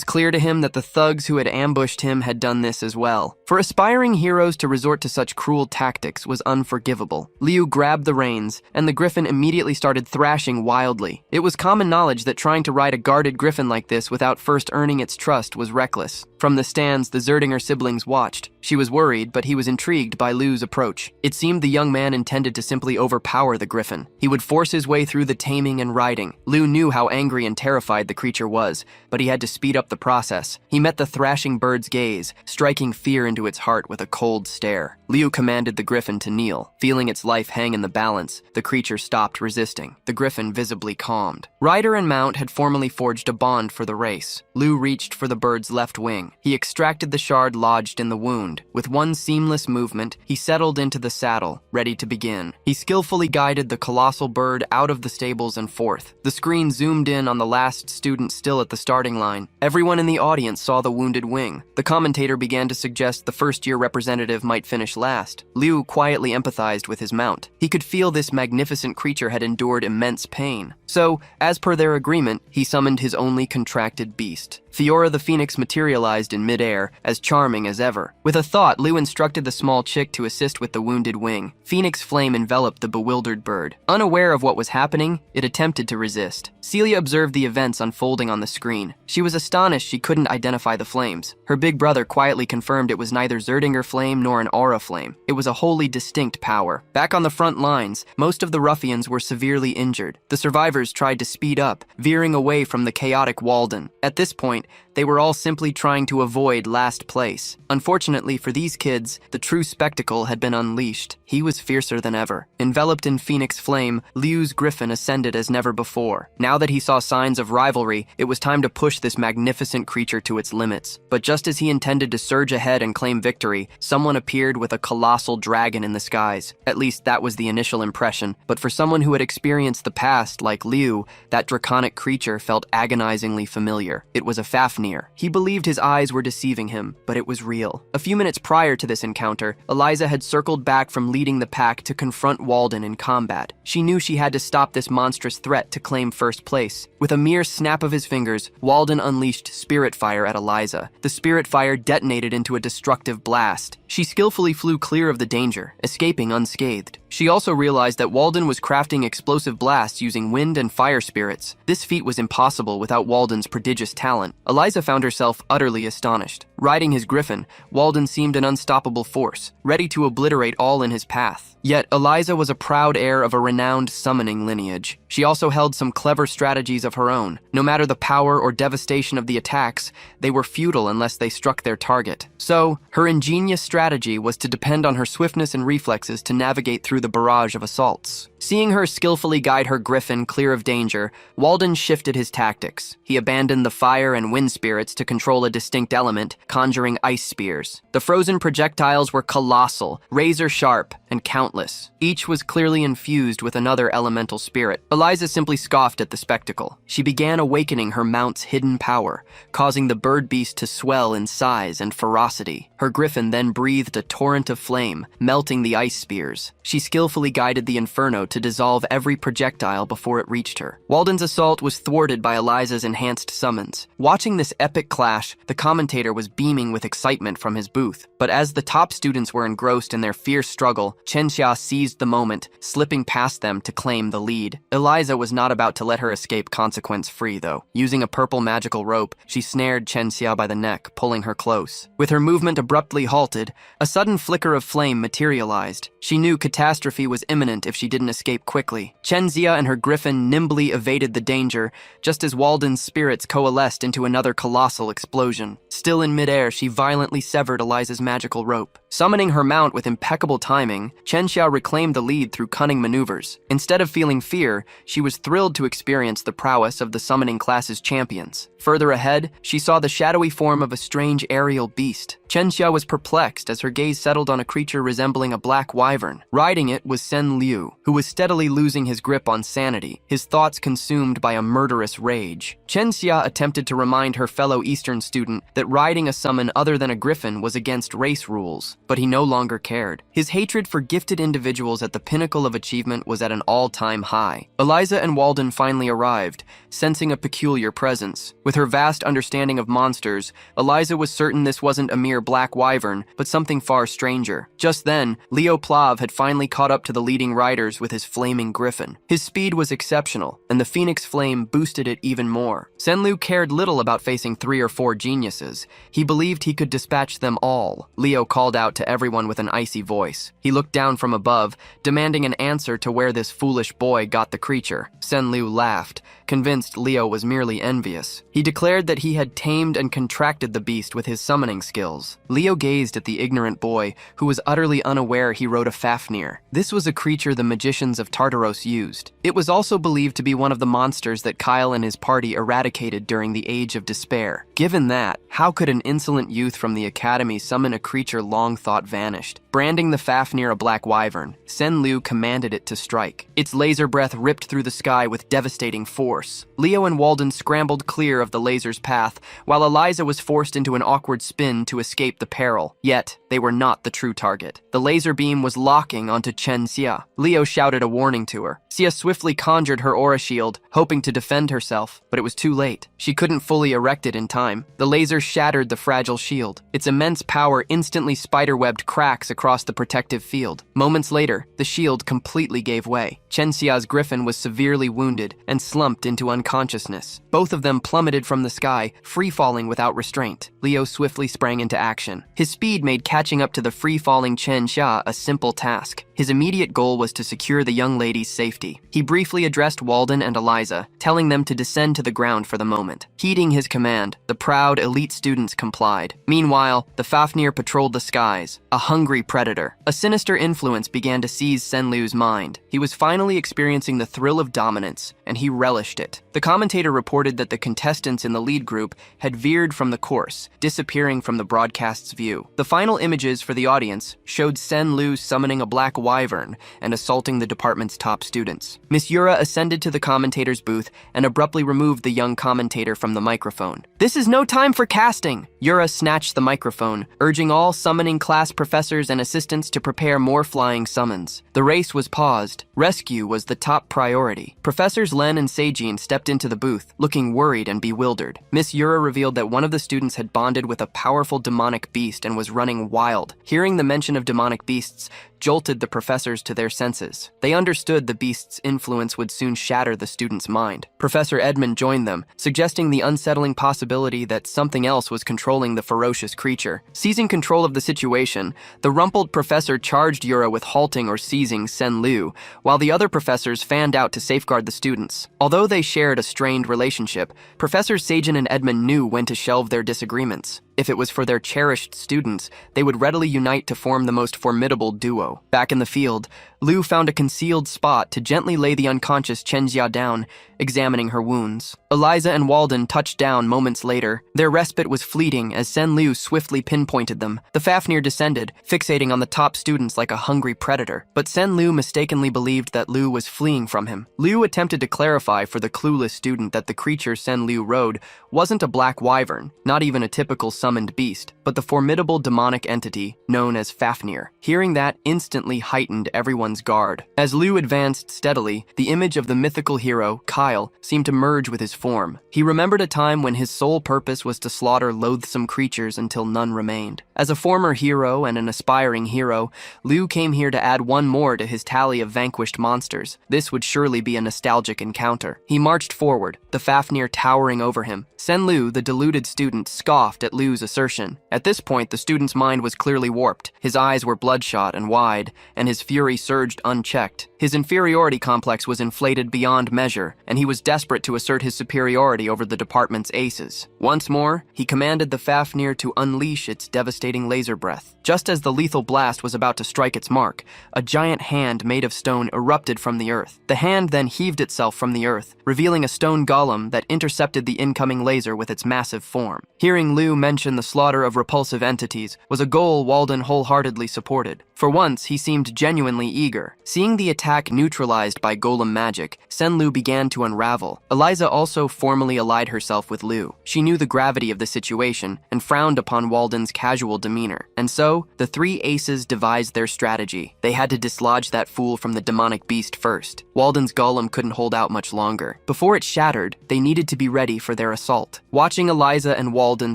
clear to him that the thugs who had ambushed him had done this as well. For aspiring heroes to resort to such cruel tactics was unforgivable. Liu grabbed the reins, and the griffin immediately started thrashing wildly. It was common knowledge that trying to ride a guarded griffin like this without first earning its trust was reckless. From the stands, the Zerdinger siblings watched. She was worried, but he was intrigued by Liu's approach. It seemed the young man intended to simply overpower the griffin. He would force his way through the taming and riding. Liu knew how angry and terrified the creature was, but he had to speed up the process. He met the thrashing bird's gaze, striking fear into its heart with a cold stare. Liu commanded the griffin to kneel. Feeling its life hang in the balance, the creature stopped resisting. The griffin visibly calmed. Rider and mount had formally forged a bond for the race. Liu reached for the bird's left wing. He extracted the shard lodged in the wound. With one seamless movement, he settled into the saddle, ready to begin. He skillfully guided the colossal bird out of the stables and forth. The screen zoomed in on the last student still at the starting line. Everyone in the audience saw the wounded wing. The commentator began to suggest the first-year representative might finish last. Liu quietly empathized with his mount. He could feel this magnificent creature had endured immense pain. So, as per their agreement, he summoned his only contracted beast. Fiora the Phoenix materialized in midair, as charming as ever. With a thought, Liu instructed the small chick to assist with the wounded wing. Phoenix flame enveloped the bewildered bird. Unaware of what was happening, it attempted to resist. Celia observed the events unfolding on the screen. She was astonished she couldn't identify the flames. Her big brother quietly confirmed it was neither Zerdinger flame nor an aura flame. It was a wholly distinct power. Back on the front lines, most of the ruffians were severely injured. The survivors tried to speed up, veering away from the chaotic Walden. At this point, they were all simply trying to avoid last place. Unfortunately for these kids, the true spectacle had been unleashed. He was fiercer than ever. Enveloped in Phoenix flame, Liu's griffin ascended as never before. Now that he saw signs of rivalry, it was time to push this magnificent creature to its limits. But just as he intended to surge ahead and claim victory, someone appeared with a colossal dragon in the skies. At least that was the initial impression. But for someone who had experienced the past, like Liu, that draconic creature felt agonizingly familiar. It was a Fafnir. He believed his eyes were deceiving him, but it was real. A few minutes prior to this encounter, Eliza had circled back from leading the pack to confront Walden in combat. She knew she had to stop this monstrous threat to claim first place. With a mere snap of his fingers, Walden unleashed Spirit Fire at Eliza. The Spirit Fire detonated into a destructive blast. She skillfully flew clear of the danger, escaping unscathed. She also realized that Walden was crafting explosive blasts using wind and fire spirits. This feat was impossible without Walden's prodigious talent. Eliza found herself utterly astonished. Riding his griffin, Walden seemed an unstoppable force, ready to obliterate all in his path. Yet Eliza was a proud heir of a renowned summoning lineage. She also held some clever strategies of her own. No matter the power or devastation of the attacks, they were futile unless they struck their target. So, her ingenious strategy was to depend on her swiftness and reflexes to navigate through the barrage of assaults. Seeing her skillfully guide her griffin clear of danger, Walden shifted his tactics. He abandoned the fire and wind spirits to control a distinct element, conjuring ice spears. The frozen projectiles were colossal, razor-sharp, and countless. Each was clearly infused with another elemental spirit. Eliza simply scoffed at the spectacle. She began awakening her mount's hidden power, causing the bird beast to swell in size and ferocity. Her griffin then breathed a torrent of flame, melting the ice spears. She skillfully guided the inferno to dissolve every projectile before it reached her. Walden's assault was thwarted by Eliza's enhanced summons. Watching this epic clash, the commentator was beaming with excitement from his booth. But as the top students were engrossed in their fierce struggle, Chenxia seized the moment, slipping past them to claim the lead. Eliza was not about to let her escape consequence-free, though. Using a purple magical rope, she snared Chenxia by the neck, pulling her close. With her movement abruptly halted, a sudden flicker of flame materialized. She knew catastrophe was imminent if she didn't escape quickly. Chenxia and her griffin nimbly evaded the danger, just as Walden's spirits coalesced into another colossal explosion. Still in midair, she violently severed Eliza's magical rope. Summoning her mount with impeccable timing, Chenxia reclaimed the lead through cunning maneuvers. Instead of feeling fear, she was thrilled to experience the prowess of the summoning class's champions. Further ahead, she saw the shadowy form of a strange aerial beast. Chenxia was perplexed as her gaze settled on a creature resembling a black wyvern. Riding it was Sen Liu, who was steadily losing his grip on sanity, his thoughts consumed by a murderous rage. Chenxia attempted to remind her fellow Eastern student that riding a summon other than a griffin was against race rules, but he no longer cared. His hatred for gifted individuals at the pinnacle of achievement was at an all-time high. Eliza and Walden finally arrived, sensing a peculiar presence. With her vast understanding of monsters, Eliza was certain this wasn't a mere black wyvern, but something far stranger. Just then, Leo Plav had finally caught up to the leading riders with his flaming griffin. His speed was exceptional, and the Phoenix Flame boosted it even more. Senlu cared little about facing 3 or 4 geniuses. He believed he could dispatch them all. Leo called out to everyone with an icy voice. He looked down from above, demanding an answer to where this foolish boy got the creature. Senlu laughed, convinced Leo was merely envious. He declared that he had tamed and contracted the beast with his summoning skills. Leo gazed at the ignorant boy, who was utterly unaware he rode a Fafnir. This was a creature the magicians of Tartaros used. It was also believed to be one of the monsters that Kyle and his party eradicated during the Age of Despair. Given that, how could an insolent youth from the academy summon a creature long thought vanished? Branding the Fafnir a black wyvern, Sen Liu commanded it to strike. Its laser breath ripped through the sky with devastating force. Leo and Walden scrambled clear of the laser's path, while Eliza was forced into an awkward spin to escape the peril. Yet, they were not the true target. The laser beam was locking onto Chen Xia. Leo shouted a warning to her. Xia swiftly conjured her aura shield, hoping to defend herself, but it was too late. She couldn't fully erect it in time. The laser shattered the fragile shield. Its immense power instantly spiderwebbed cracks across the protective field. Moments later, the shield completely gave way. Chen Xia's griffin was severely wounded and slumped into unconsciousness. Both of them plummeted from the sky, free-falling without restraint. Leo swiftly sprang into action. His speed made catching up to the free-falling Chen Xia a simple task. His immediate goal was to secure the young lady's safety. He briefly addressed Walden and Eliza, telling them to descend to the ground for the moment. Heeding his command, the proud elite students complied. Meanwhile, the Fafnir patrolled the skies, a hungry predator. A sinister influence began to seize Sen Liu's mind. He was finally experiencing the thrill of dominance, and he relished it. The commentator reported that the contestants in the lead group had veered from the course, disappearing from the broadcast's view. The final images for the audience showed Sen Liu summoning a black wyvern and assaulting the department's top students. Miss Yura ascended to the commentator's booth and abruptly removed the young commentator from the microphone. "This is no time for casting!" Yura snatched the microphone, urging all summoning class professors and assistants to prepare more flying summons. The race was paused. Rescue was the top priority. Professors Len and Seijin stepped into the booth, looking worried and bewildered. Miss Yura revealed that one of the students had bonded with a powerful demonic beast and was running wild. Hearing the mention of demonic beasts jolted the professors to their senses. They understood the beast's influence would soon shatter the student's mind. Professor Edmund joined them, suggesting the unsettling possibility that something else was controlling the ferocious creature. Seizing control of the situation, the rumpled professor charged Yura with halting or seizing Sen Liu, while the other professors fanned out to safeguard the students. Although they shared a strained relationship, Professors Seijin and Edmund knew when to shelve their disagreements. If it was for their cherished students, they would readily unite to form the most formidable duo. Back in the field, Liu found a concealed spot to gently lay the unconscious Chen Xia down, examining her wounds. Eliza and Walden touched down moments later. Their respite was fleeting as Sen Liu swiftly pinpointed them. The Fafnir descended, fixating on the top students like a hungry predator. But Sen Liu mistakenly believed that Liu was fleeing from him. Liu attempted to clarify for the clueless student that the creature Sen Liu rode wasn't a black wyvern, not even a typical summoned beast, but the formidable demonic entity known as Fafnir. Hearing that instantly heightened everyone's guard. As Liu advanced steadily, the image of the mythical hero, Kyle, seemed to merge with his form. He remembered a time when his sole purpose was to slaughter loathsome creatures until none remained. As a former hero and an aspiring hero, Liu came here to add one more to his tally of vanquished monsters. This would surely be a nostalgic encounter. He marched forward, the Fafnir towering over him. Sen Liu, the deluded student, scoffed at Liu's assertion. At this point, the student's mind was clearly warped. His eyes were bloodshot and wide, and his fury surged unchecked. His inferiority complex was inflated beyond measure, and he was desperate to assert his superiority over the department's aces. Once more, he commanded the Fafnir to unleash its devastating laser breath. Just as the lethal blast was about to strike its mark, a giant hand made of stone erupted from the earth. The hand then heaved itself from the earth, revealing a stone golem that intercepted the incoming laser with its massive form. Hearing Liu mention the slaughter of repulsive entities was a goal Walden wholeheartedly supported. For once, he seemed genuinely eager. Seeing the attack neutralized by golem magic, Sen Liu began to unravel. Eliza also formally allied herself with Liu. She knew the gravity of the situation and frowned upon Walden's casual demeanor. And so, the three aces devised their strategy. They had to dislodge that fool from the demonic beast first. Walden's golem couldn't hold out much longer. Before it shattered, they needed to be ready for their assault. Watching Eliza and Walden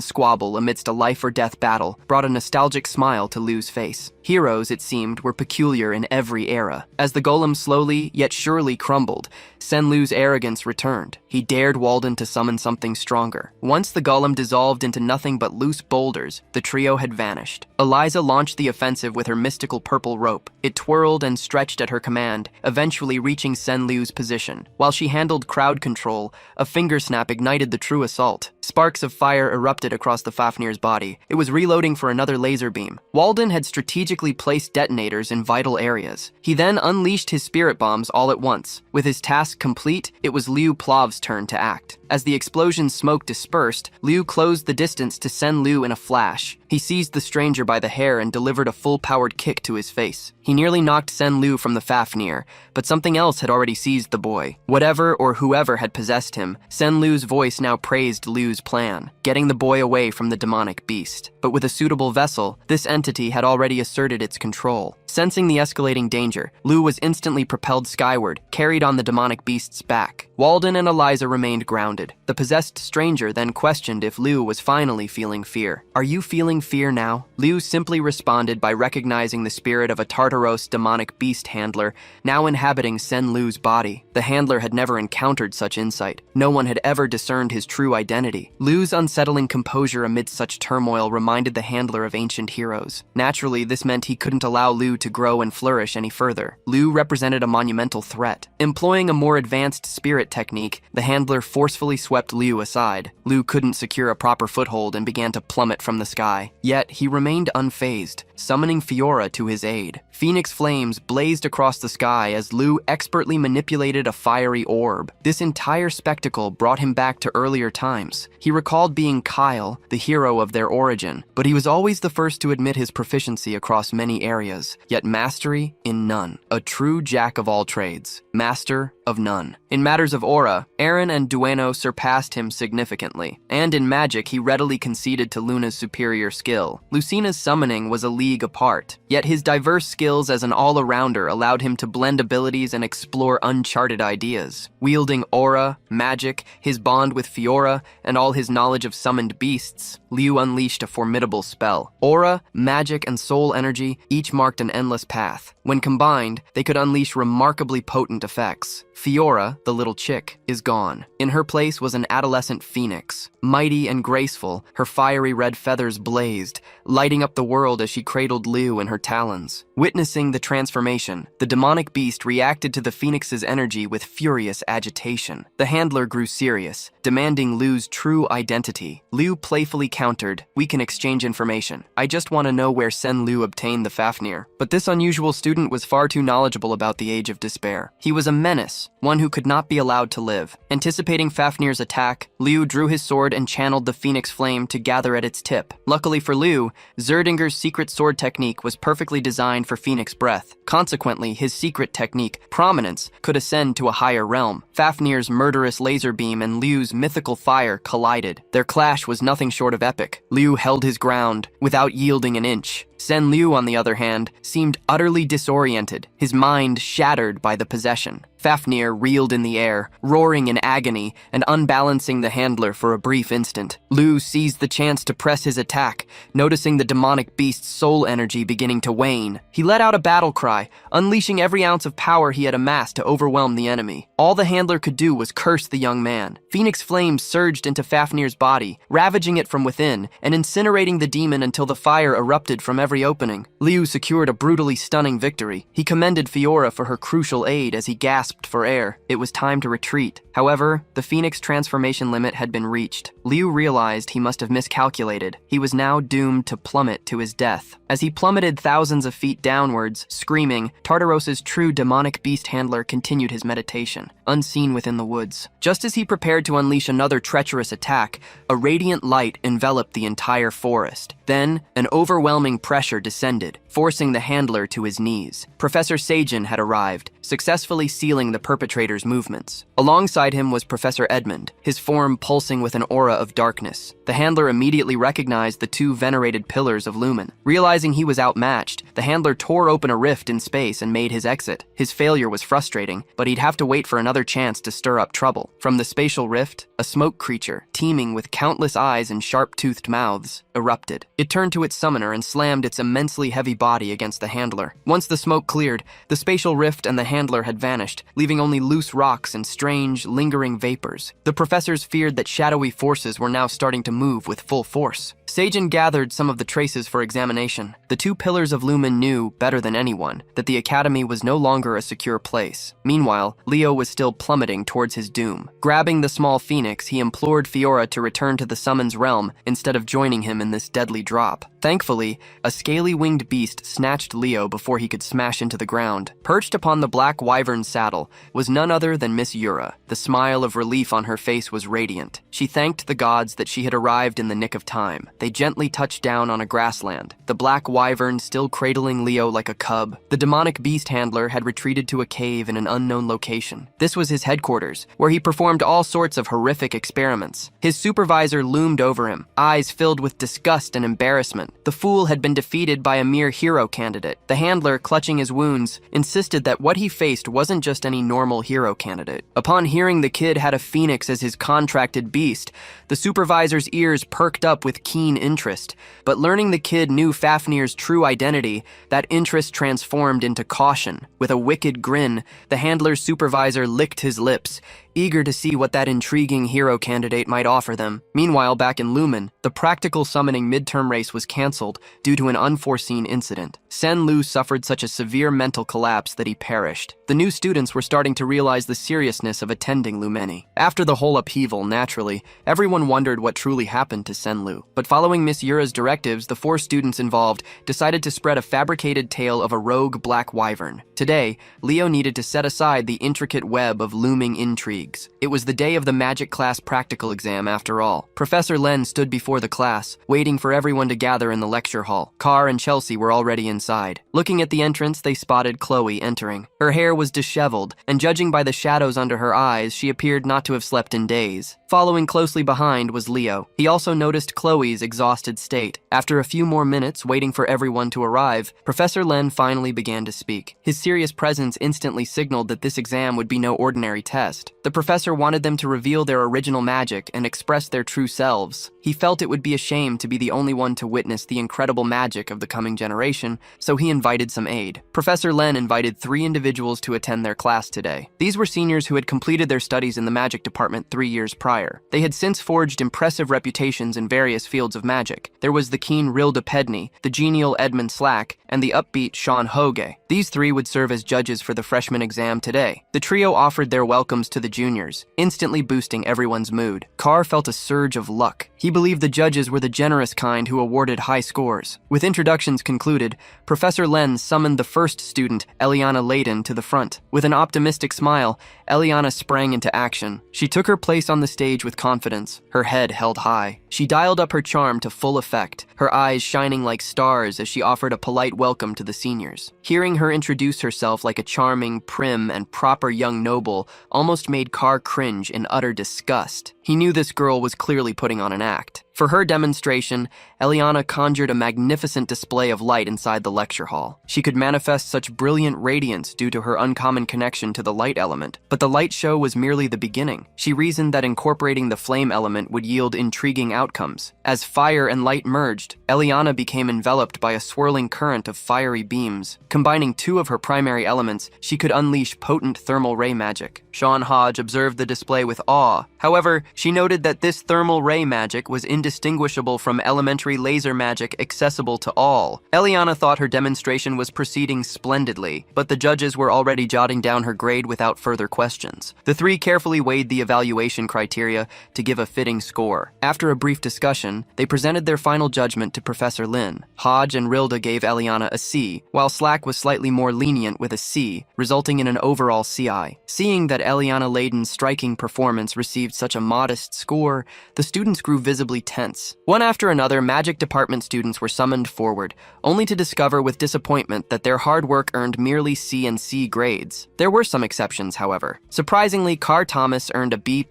squabble amidst a life-or-death battle brought a nostalgic smile to Liu's face. Heroes, it seemed, were peculiar in every era. As the golem slowly, yet surely crumbled, Sen Liu's arrogance returned. He dared Walden to summon something stronger. Once the golem dissolved into nothing but loose boulders, the trio had had vanished. Eliza launched the offensive with her mystical purple rope. It twirled and stretched at her command, eventually reaching Senlu's position. While she handled crowd control, a finger snap ignited the true assault. Sparks of fire erupted across the Fafnir's body. It was reloading for another laser beam. Walden had strategically placed detonators in vital areas. He then unleashed his spirit bombs all at once. With his task complete, it was Liu Plav's turn to act. As the explosion smoke dispersed, Liu closed the distance to Senlu in a flash. He seized the stranger by the hair and delivered a full-powered kick to his face. He nearly knocked Senlu from the Fafnir, but something else had already seized the boy. Whatever or whoever had possessed him, Senlu's voice now praised Liu's plan, getting the boy away from the demonic beast. But with a suitable vessel, this entity had already asserted its control. Sensing the escalating danger, Liu was instantly propelled skyward, carried on the demonic beast's back. Walden and Eliza remained grounded. The possessed stranger then questioned if Liu was finally feeling fear. "Are you feeling fear now?" Liu simply responded by recognizing the spirit of a Tartaros demonic beast handler, now inhabiting Senlu's body. The handler had never encountered such insight. No one had ever discerned his true identity. Liu's unsettling composure amidst such turmoil reminded the handler of ancient heroes. Naturally, this meant he couldn't allow Liu to grow and flourish any further. Liu represented a monumental threat. Employing a more advanced spirit technique, the handler forcefully swept Liu aside. Liu couldn't secure a proper foothold and began to plummet from the sky. Yet, he remained unfazed, summoning Fiora to his aid. Phoenix flames blazed across the sky as Liu expertly manipulated a fiery orb. This entire spectacle brought him back to earlier times. He recalled being Kyle, the hero of their origin, but he was always the first to admit his proficiency across many areas, yet mastery in none. A true jack of all trades, master of none. In matters of aura, Aaron and Dueno surpassed him significantly, and in magic he readily conceded to Luna's superior skill. Lucina's summoning was a league apart, yet his diverse skills as an all-arounder allowed him to blend abilities and explore uncharted ideas. Wielding aura, magic, his bond with Fiora, and all his knowledge of summoned beasts, Liu unleashed a formidable spell. Aura, magic, and soul energy each marked an endless path. When combined, they could unleash remarkably potent effects. Fiora, the little chick, is gone. In her place was an adolescent phoenix. Mighty and graceful, her fiery red feathers blazed, lighting up the world as she cradled Liu in her talons. Witnessing the transformation, the demonic beast reacted to the phoenix's energy with furious agitation. The handler grew serious, demanding Liu's true identity. Liu playfully countered, "We can exchange information. I just want to know where Senlu obtained the Fafnir." But this unusual student was far too knowledgeable about the Age of Despair. He was a menace, one who could not be allowed to live. Anticipating Fafnir's attack, Liu drew his sword and channeled the phoenix flame to gather at its tip. Luckily for Liu, Zerdinger's secret sword technique was perfectly designed for phoenix breath. Consequently, his secret technique, Prominence, could ascend to a higher realm. Fafnir's murderous laser beam and Liu's mythical fire collided. Their clash was nothing short of epic. Liu held his ground without yielding an inch. Senlu, on the other hand, seemed utterly disoriented, his mind shattered by the possession. Fafnir reeled in the air, roaring in agony and unbalancing the handler for a brief instant. Liu seized the chance to press his attack, noticing the demonic beast's soul energy beginning to wane. He let out a battle cry, unleashing every ounce of power he had amassed to overwhelm the enemy. All the handler could do was curse the young man. Phoenix flames surged into Fafnir's body, ravaging it from within and incinerating the demon until the fire erupted from every opening. Liu secured a brutally stunning victory. He commended Fiora for her crucial aid as he gasped for air. It was time to retreat. However, the Phoenix transformation limit had been reached. Liu realized he must have miscalculated. He was now doomed to plummet to his death. As he plummeted thousands of feet downwards, screaming, Tartaros's true demonic beast handler continued his meditation, unseen within the woods. Just as he prepared to unleash another treacherous attack, a radiant light enveloped the entire forest. Then, an overwhelming pressure descended, forcing the handler to his knees. Professor Sajin had arrived, successfully sealing the perpetrator's movements. Alongside him was Professor Edmund, his form pulsing with an aura of darkness. The handler immediately recognized the two venerated pillars of Lumen. Realizing he was outmatched, the handler tore open a rift in space and made his exit. His failure was frustrating, but he'd have to wait for another chance to stir up trouble. From the spatial rift, a smoke creature, teeming with countless eyes and sharp-toothed mouths, erupted. It turned to its summoner and slammed its immensely heavy body against the handler. Once the smoke cleared, the spatial rift and the handler had vanished, leaving only loose rocks and strange, lingering vapors. The professors feared that shadowy forces were now starting to move with full force. Seijin gathered some of the traces for examination. The two pillars of Lumen knew, better than anyone, that the academy was no longer a secure place. Meanwhile, Leo was still plummeting towards his doom. Grabbing the small phoenix, he implored Fiora to return to the summons realm instead of joining him in this deadly drop. Thankfully, a scaly-winged beast snatched Leo before he could smash into the ground. Perched upon the black wyvern's saddle was none other than Miss Yura. The smile of relief on her face was radiant. She thanked the gods that she had arrived in the nick of time. They gently touched down on a grassland, the black wyvern still cradling Leo like a cub. The demonic beast handler had retreated to a cave in an unknown location. This was his headquarters, where he performed all sorts of horrific experiments. His supervisor loomed over him, eyes filled with disgust and embarrassment. The fool had been defeated by a mere hero candidate. The handler, clutching his wounds, insisted that what he faced wasn't just any normal hero candidate. Upon hearing the kid had a phoenix as his contracted beast, the supervisor's ears perked up with keen interest. But learning the kid knew Fafnir's true identity, that interest transformed into caution. With a wicked grin, the handler's supervisor licked his lips, eager to see what that intriguing hero candidate might offer them. Meanwhile, back in Lumen, the practical summoning midterm race was cancelled due to an unforeseen incident. Sen Lu suffered such a severe mental collapse that he perished. The new students were starting to realize the seriousness of attending Lumeni. After the whole upheaval, naturally, everyone wondered what truly happened to Sen Lu. But following Miss Yura's directives, the 4 students involved decided to spread a fabricated tale of a rogue black wyvern. Today, Leo needed to set aside the intricate web of looming intrigue. It was the day of the magic class practical exam after all. Professor Len stood before the class, waiting for everyone to gather in the lecture hall. Carr and Chelsea were already inside. Looking at the entrance, they spotted Chloe entering. Her hair was disheveled, and judging by the shadows under her eyes, she appeared not to have slept in days. Following closely behind was Leo. He also noticed Chloe's exhausted state. After a few more minutes waiting for everyone to arrive, Professor Len finally began to speak. His serious presence instantly signaled that this exam would be no ordinary test. The professor wanted them to reveal their original magic and express their true selves. He felt it would be a shame to be the only one to witness the incredible magic of the coming generation, so he invited some aid. Professor Len invited 3 individuals to attend their class today. These were seniors who had completed their studies in the magic department 3 years prior. They had since forged impressive reputations in various fields of magic. There was the keen Rilda Pedney, the genial Edmund Slack, and the upbeat Sean Hoge. These 3 would serve as judges for the freshman exam today. The trio offered their welcomes to the juniors, instantly boosting everyone's mood. Carr felt a surge of luck. He believed the judges were the generous kind who awarded high scores. With introductions concluded, Professor Len summoned the first student, Eliana Layden, to the front. With an optimistic smile, Eliana sprang into action. She took her place on the stage with confidence, her head held high. She dialed up her charm to full effect, her eyes shining like stars as she offered a polite welcome to the seniors. Hearing her introduce herself like a charming, prim, and proper young noble almost made Carr cringe in utter disgust. He knew this girl was clearly putting on an act. For her demonstration, Eliana conjured a magnificent display of light inside the lecture hall. She could manifest such brilliant radiance due to her uncommon connection to the light element, but the light show was merely the beginning. She reasoned that incorporating the flame element would yield intriguing outcomes. As fire and light merged, Eliana became enveloped by a swirling current of fiery beams. Combining 2 of her primary elements, she could unleash potent thermal ray magic. Sean Hodge observed the display with awe. However, she noted that this thermal ray magic was indistinguishable from elementary laser magic accessible to all. Eliana thought her demonstration was proceeding splendidly, but the judges were already jotting down her grade without further questions. The 3 carefully weighed the evaluation criteria to give a fitting score. After a brief discussion, they presented their final judgment to Professor Lin. Hodge and Rilda gave Eliana a C, while Slack was slightly more lenient with a C, resulting in an overall CI. Seeing that Eliana Layden's striking performance received such a modest score, the students grew visibly tense. One after another, magic department students were summoned forward, only to discover with disappointment that their hard work earned merely C and C grades. There were some exceptions, however. Surprisingly, Carr Thomas earned a B+,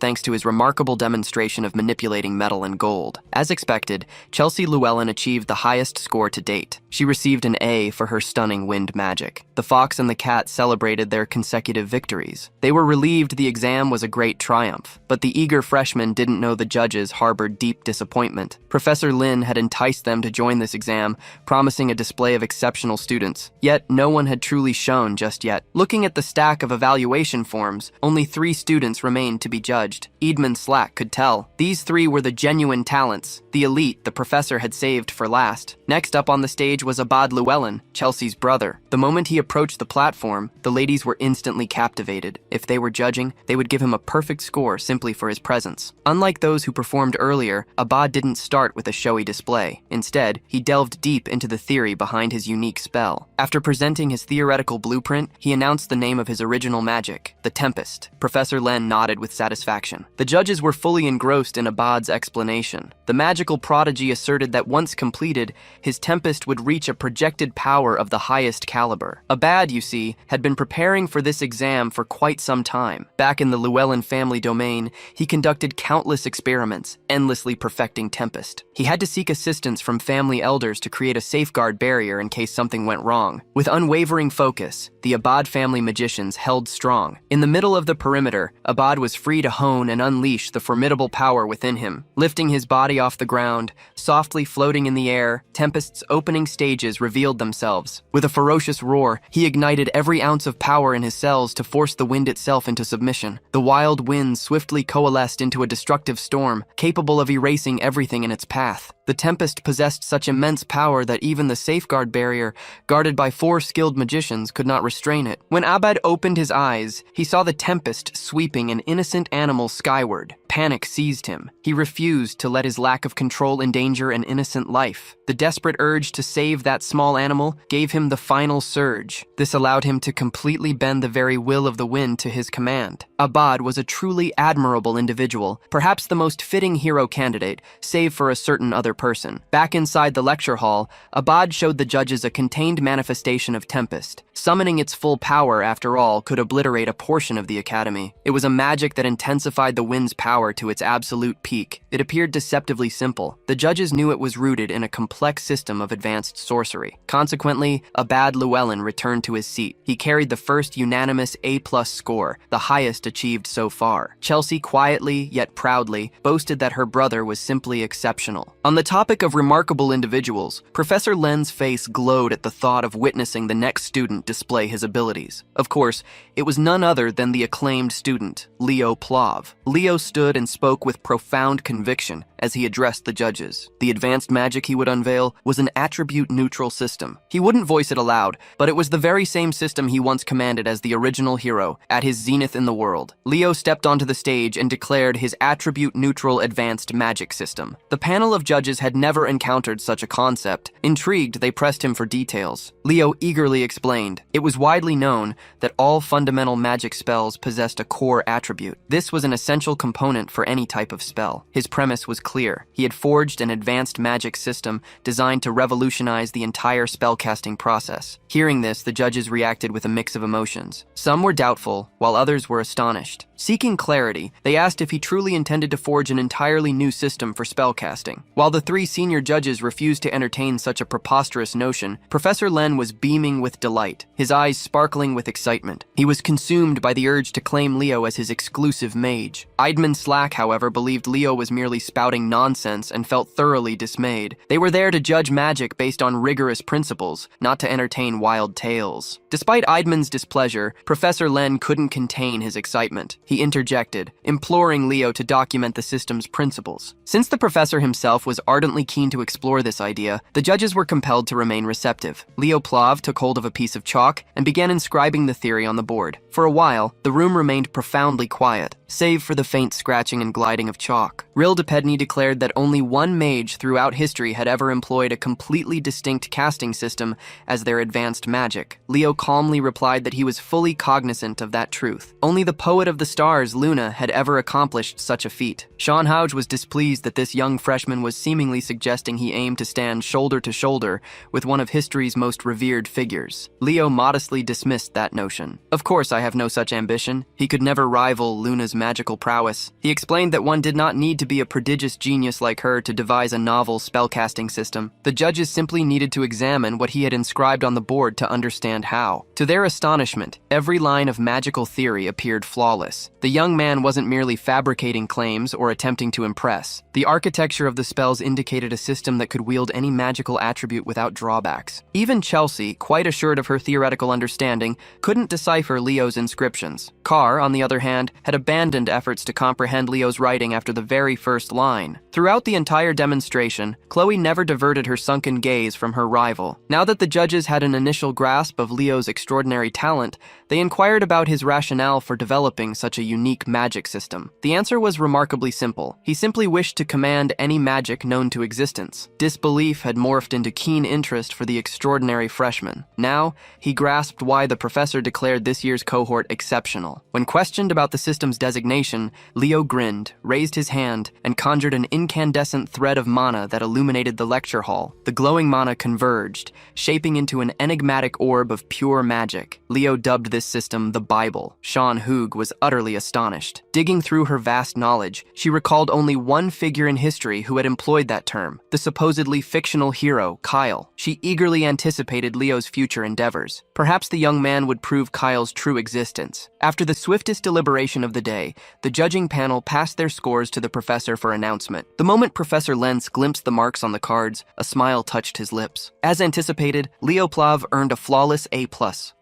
thanks to his remarkable demonstration of manipulating metal and gold. As expected, Chelsea Llewellyn achieved the highest score to date. She received an A for her stunning wind magic. The fox and the cat celebrated their consecutive victories. They were relieved the exam was a great triumph, but the eager freshmen didn't know the judges harbored deep disappointment. Professor Lin had enticed them to join this exam, promising a display of exceptional students. Yet, no one had truly shown just yet. Looking at the stack of evaluation forms, only 3 students remained to be judged. Edmund Slack could tell. These 3 were the genuine talents. The elite the professor had saved for last. Next up on the stage was Abad Llewellyn, Chelsea's brother. The moment he approached the platform, the ladies were instantly captivated. If they were judging, they would give him a perfect score simply for his presence. Unlike those who performed earlier, Abad didn't start with a showy display. Instead, he delved deep into the theory behind his unique spell. After presenting his theoretical blueprint, he announced the name of his original magic, the Tempest. Professor Len nodded with satisfaction. The judges were fully engrossed in Abad's explanation. The magical prodigy asserted that once completed, his Tempest would reach a projected power of the highest caliber. Abad, you see, had been preparing for this exam for quite some time. Back in the Llewellyn family domain, he conducted countless experiments, endlessly perfecting Tempest. He had to seek assistance from family elders to create a safeguard barrier in case something went wrong. With unwavering focus, the Abad family magicians held strong. In the middle of the perimeter, Abad was free to hone and unleash the formidable power within him. Lifting his body off the ground, softly floating in the air, Tempest's opening stages revealed themselves. With a ferocious roar, he ignited every ounce of power in his cells to force the wind itself into submission. The wild winds swiftly coalesced into a destructive storm, capable of erasing everything in its path. The Tempest possessed such immense power that even the safeguard barrier, guarded by 4 skilled magicians, could not restrain it. When Abad opened his eyes, he saw the Tempest sweeping an innocent animal skyward. Panic seized him. He refused to let his lack of control endanger an innocent life. The desperate urge to save that small animal gave him the final surge. This allowed him to completely bend the very will of the wind to his command. Abad was a truly admirable individual, perhaps the most fitting hero candidate, save for a certain other person. Back inside the lecture hall, Abad showed the judges a contained manifestation of Tempest. Summoning its full power, after all, could obliterate a portion of the academy. It was a magic that intensified the wind's power to its absolute peak. It appeared deceptively simple. The judges knew it was rooted in a complex system of advanced sorcery. Consequently, Abad Llewellyn returned to his seat. He carried the first unanimous A+ score, the highest achieved so far. Chelsea quietly, yet proudly, boasted that her brother was simply exceptional. On the topic of remarkable individuals, Professor Len's face glowed at the thought of witnessing the next student display his abilities. Of course, it was none other than the acclaimed student, Leo Plov. Leo stood and spoke with profound conviction as he addressed the judges. The advanced magic he would unveil was an attribute-neutral system. He wouldn't voice it aloud, but it was the very same system he once commanded as the original hero, at his zenith in the world. Leo stepped onto the stage and declared his attribute-neutral advanced magic system. The panel of judges had never encountered such a concept. Intrigued, they pressed him for details. Leo eagerly explained. It was widely known that all fundamental magic spells possessed a core attribute. This was an essential component for any type of spell. His premise was clear. He had forged an advanced magic system designed to revolutionize the entire spellcasting process. Hearing this, the judges reacted with a mix of emotions. Some were doubtful, while others were astonished. Seeking clarity, they asked if he truly intended to forge an entirely new system for spellcasting. While the 3 senior judges refused to entertain such a preposterous notion, Professor Len was beaming with delight, his eyes sparkling with excitement. He was consumed by the urge to claim Leo as his exclusive mage. Eidman Slack, however, believed Leo was merely spouting nonsense and felt thoroughly dismayed. They were there to judge magic based on rigorous principles, not to entertain wild tales. Despite Eidman's displeasure, Professor Len couldn't contain his excitement. He interjected, imploring Leo to document the system's principles. Since the professor himself was ardently keen to explore this idea, the judges were compelled to remain receptive. Leo Plov took hold of a piece of chalk and began inscribing the theory on the board. For a while, the room remained profoundly quiet, save for the faint scratching and gliding of chalk. Ril'Depedni declared that only one mage throughout history had ever employed a completely distinct casting system as their advanced magic. Leo calmly replied that he was fully cognizant of that truth. Only the poet of the stars, Luna, had ever accomplished such a feat. Sean Houge was displeased that this young freshman was seemingly suggesting he aimed to stand shoulder to shoulder with one of history's most revered figures. Leo modestly dismissed that notion. Of course, I have no such ambition. He could never rival Luna's magical prowess. He explained that one did not need to be a prodigious genius like her to devise a novel spellcasting system. The judges simply needed to examine what he had inscribed on the board to understand how. To their astonishment, every line of magical theory appeared flawless. The young man wasn't merely fabricating claims or attempting to impress. The architecture of the spells indicated a system that could wield any magical attribute without drawbacks. Even Chelsea, quite assured of her theoretical understanding, couldn't decipher Leo's inscriptions. Carr, on the other hand, had abandoned abandoned efforts to comprehend Leo's writing after the very first line. Throughout the entire demonstration, Chloe never diverted her sunken gaze from her rival. Now that the judges had an initial grasp of Leo's extraordinary talent, they inquired about his rationale for developing such a unique magic system. The answer was remarkably simple. He simply wished to command any magic known to existence. Disbelief had morphed into keen interest for the extraordinary freshman. Now, he grasped why the professor declared this year's cohort exceptional. When questioned about the system's designation, Leo grinned, raised his hand, and conjured an incandescent thread of mana that illuminated the lecture hall. The glowing mana converged, shaping into an enigmatic orb of pure magic. Leo dubbed this system the Bible. Sean Hoog was utterly astonished. Digging through her vast knowledge, she recalled only one figure in history who had employed that term, the supposedly fictional hero, Kyle. She eagerly anticipated Leo's future endeavors. Perhaps the young man would prove Kyle's true existence. After the swiftest deliberation of the day, the judging panel passed their scores to the professor for announcement. The moment Professor Lentz glimpsed the marks on the cards, a smile touched his lips. As anticipated, Leo Plav earned a flawless A+.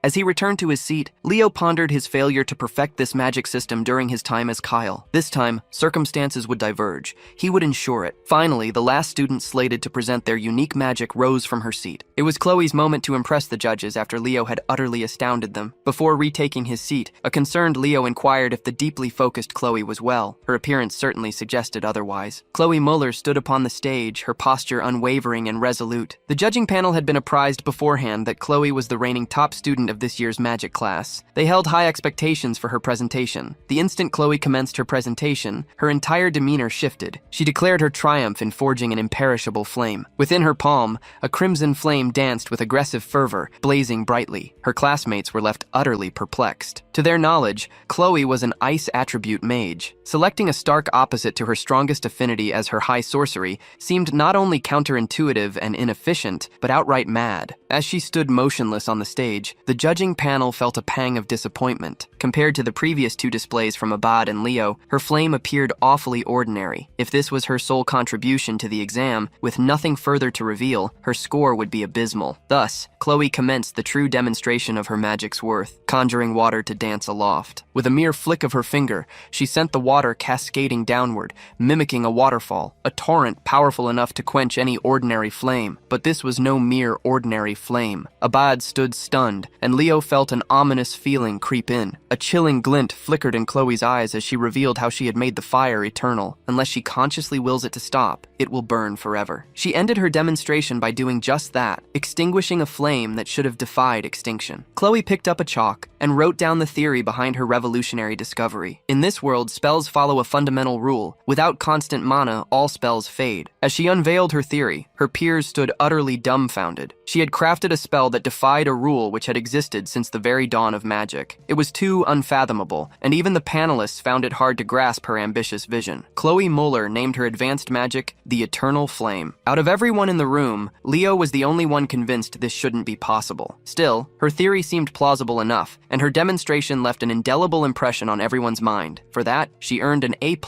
As he returned to his seat, Leo pondered his failure to perfect this magic system during his time as Kyle. This time, circumstances would diverge. He would ensure it. Finally, the last student slated to present their unique magic rose from her seat. It was Chloe's moment to impress the judges after Leo had utterly astounded them. Before retaking his seat, a concerned Leo inquired if the deeply focused Chloe was well. Her appearance certainly suggested otherwise. Chloe Muller stood upon the stage, her posture unwavering and resolute. The judging panel had been apprised beforehand that Chloe was the reigning top student of this year's magic class. They held high expectations for her presentation. The instant Chloe commenced her presentation, her entire demeanor shifted. She declared her triumph in forging an imperishable flame. Within her palm, a crimson flame danced with aggressive fervor, blazing brightly. Her classmates were left utterly perplexed. To their knowledge, Chloe was an ice attribute mage. Selecting a stark opposite to her strongest affinity as her high sorcery seemed not only counterintuitive and inefficient, but outright mad. As she stood motionless on the stage, the judging panel felt a pang of disappointment. Compared to the previous two displays from Abad and Leo, her flame appeared awfully ordinary. If this was her sole contribution to the exam, with nothing further to reveal, her score would be abysmal. Thus, Chloe commenced the true demonstration of her magic's worth, conjuring water to dance aloft. With a mere flick of her finger, she sent the water cascading downward, mimicking a waterfall, a torrent powerful enough to quench any ordinary flame. But this was no mere ordinary flame. Abad stood stunned, and Leo felt an ominous feeling creep in. A chilling glint flickered in Chloe's eyes as she revealed how she had made the fire eternal. Unless she consciously wills it to stop, it will burn forever. She ended her demonstration by doing just that, extinguishing a flame that should have defied extinction. Chloe picked up a chalk and wrote down the theory behind her revolutionary discovery. In this world, spells follow a fundamental rule. Without constant mana, all spells fade. As she unveiled her theory, her peers stood utterly dumbfounded. She had crafted a spell that defied a rule which had existed since the very dawn of magic. It was too unfathomable, and even the panelists found it hard to grasp her ambitious vision. Chloe Muller named her advanced magic the Eternal Flame. Out of everyone in the room, Leo was the only one convinced this shouldn't be possible. Still, her theory seemed plausible enough, and her demonstration left an indelible impression on everyone's mind. For that, she earned an A+,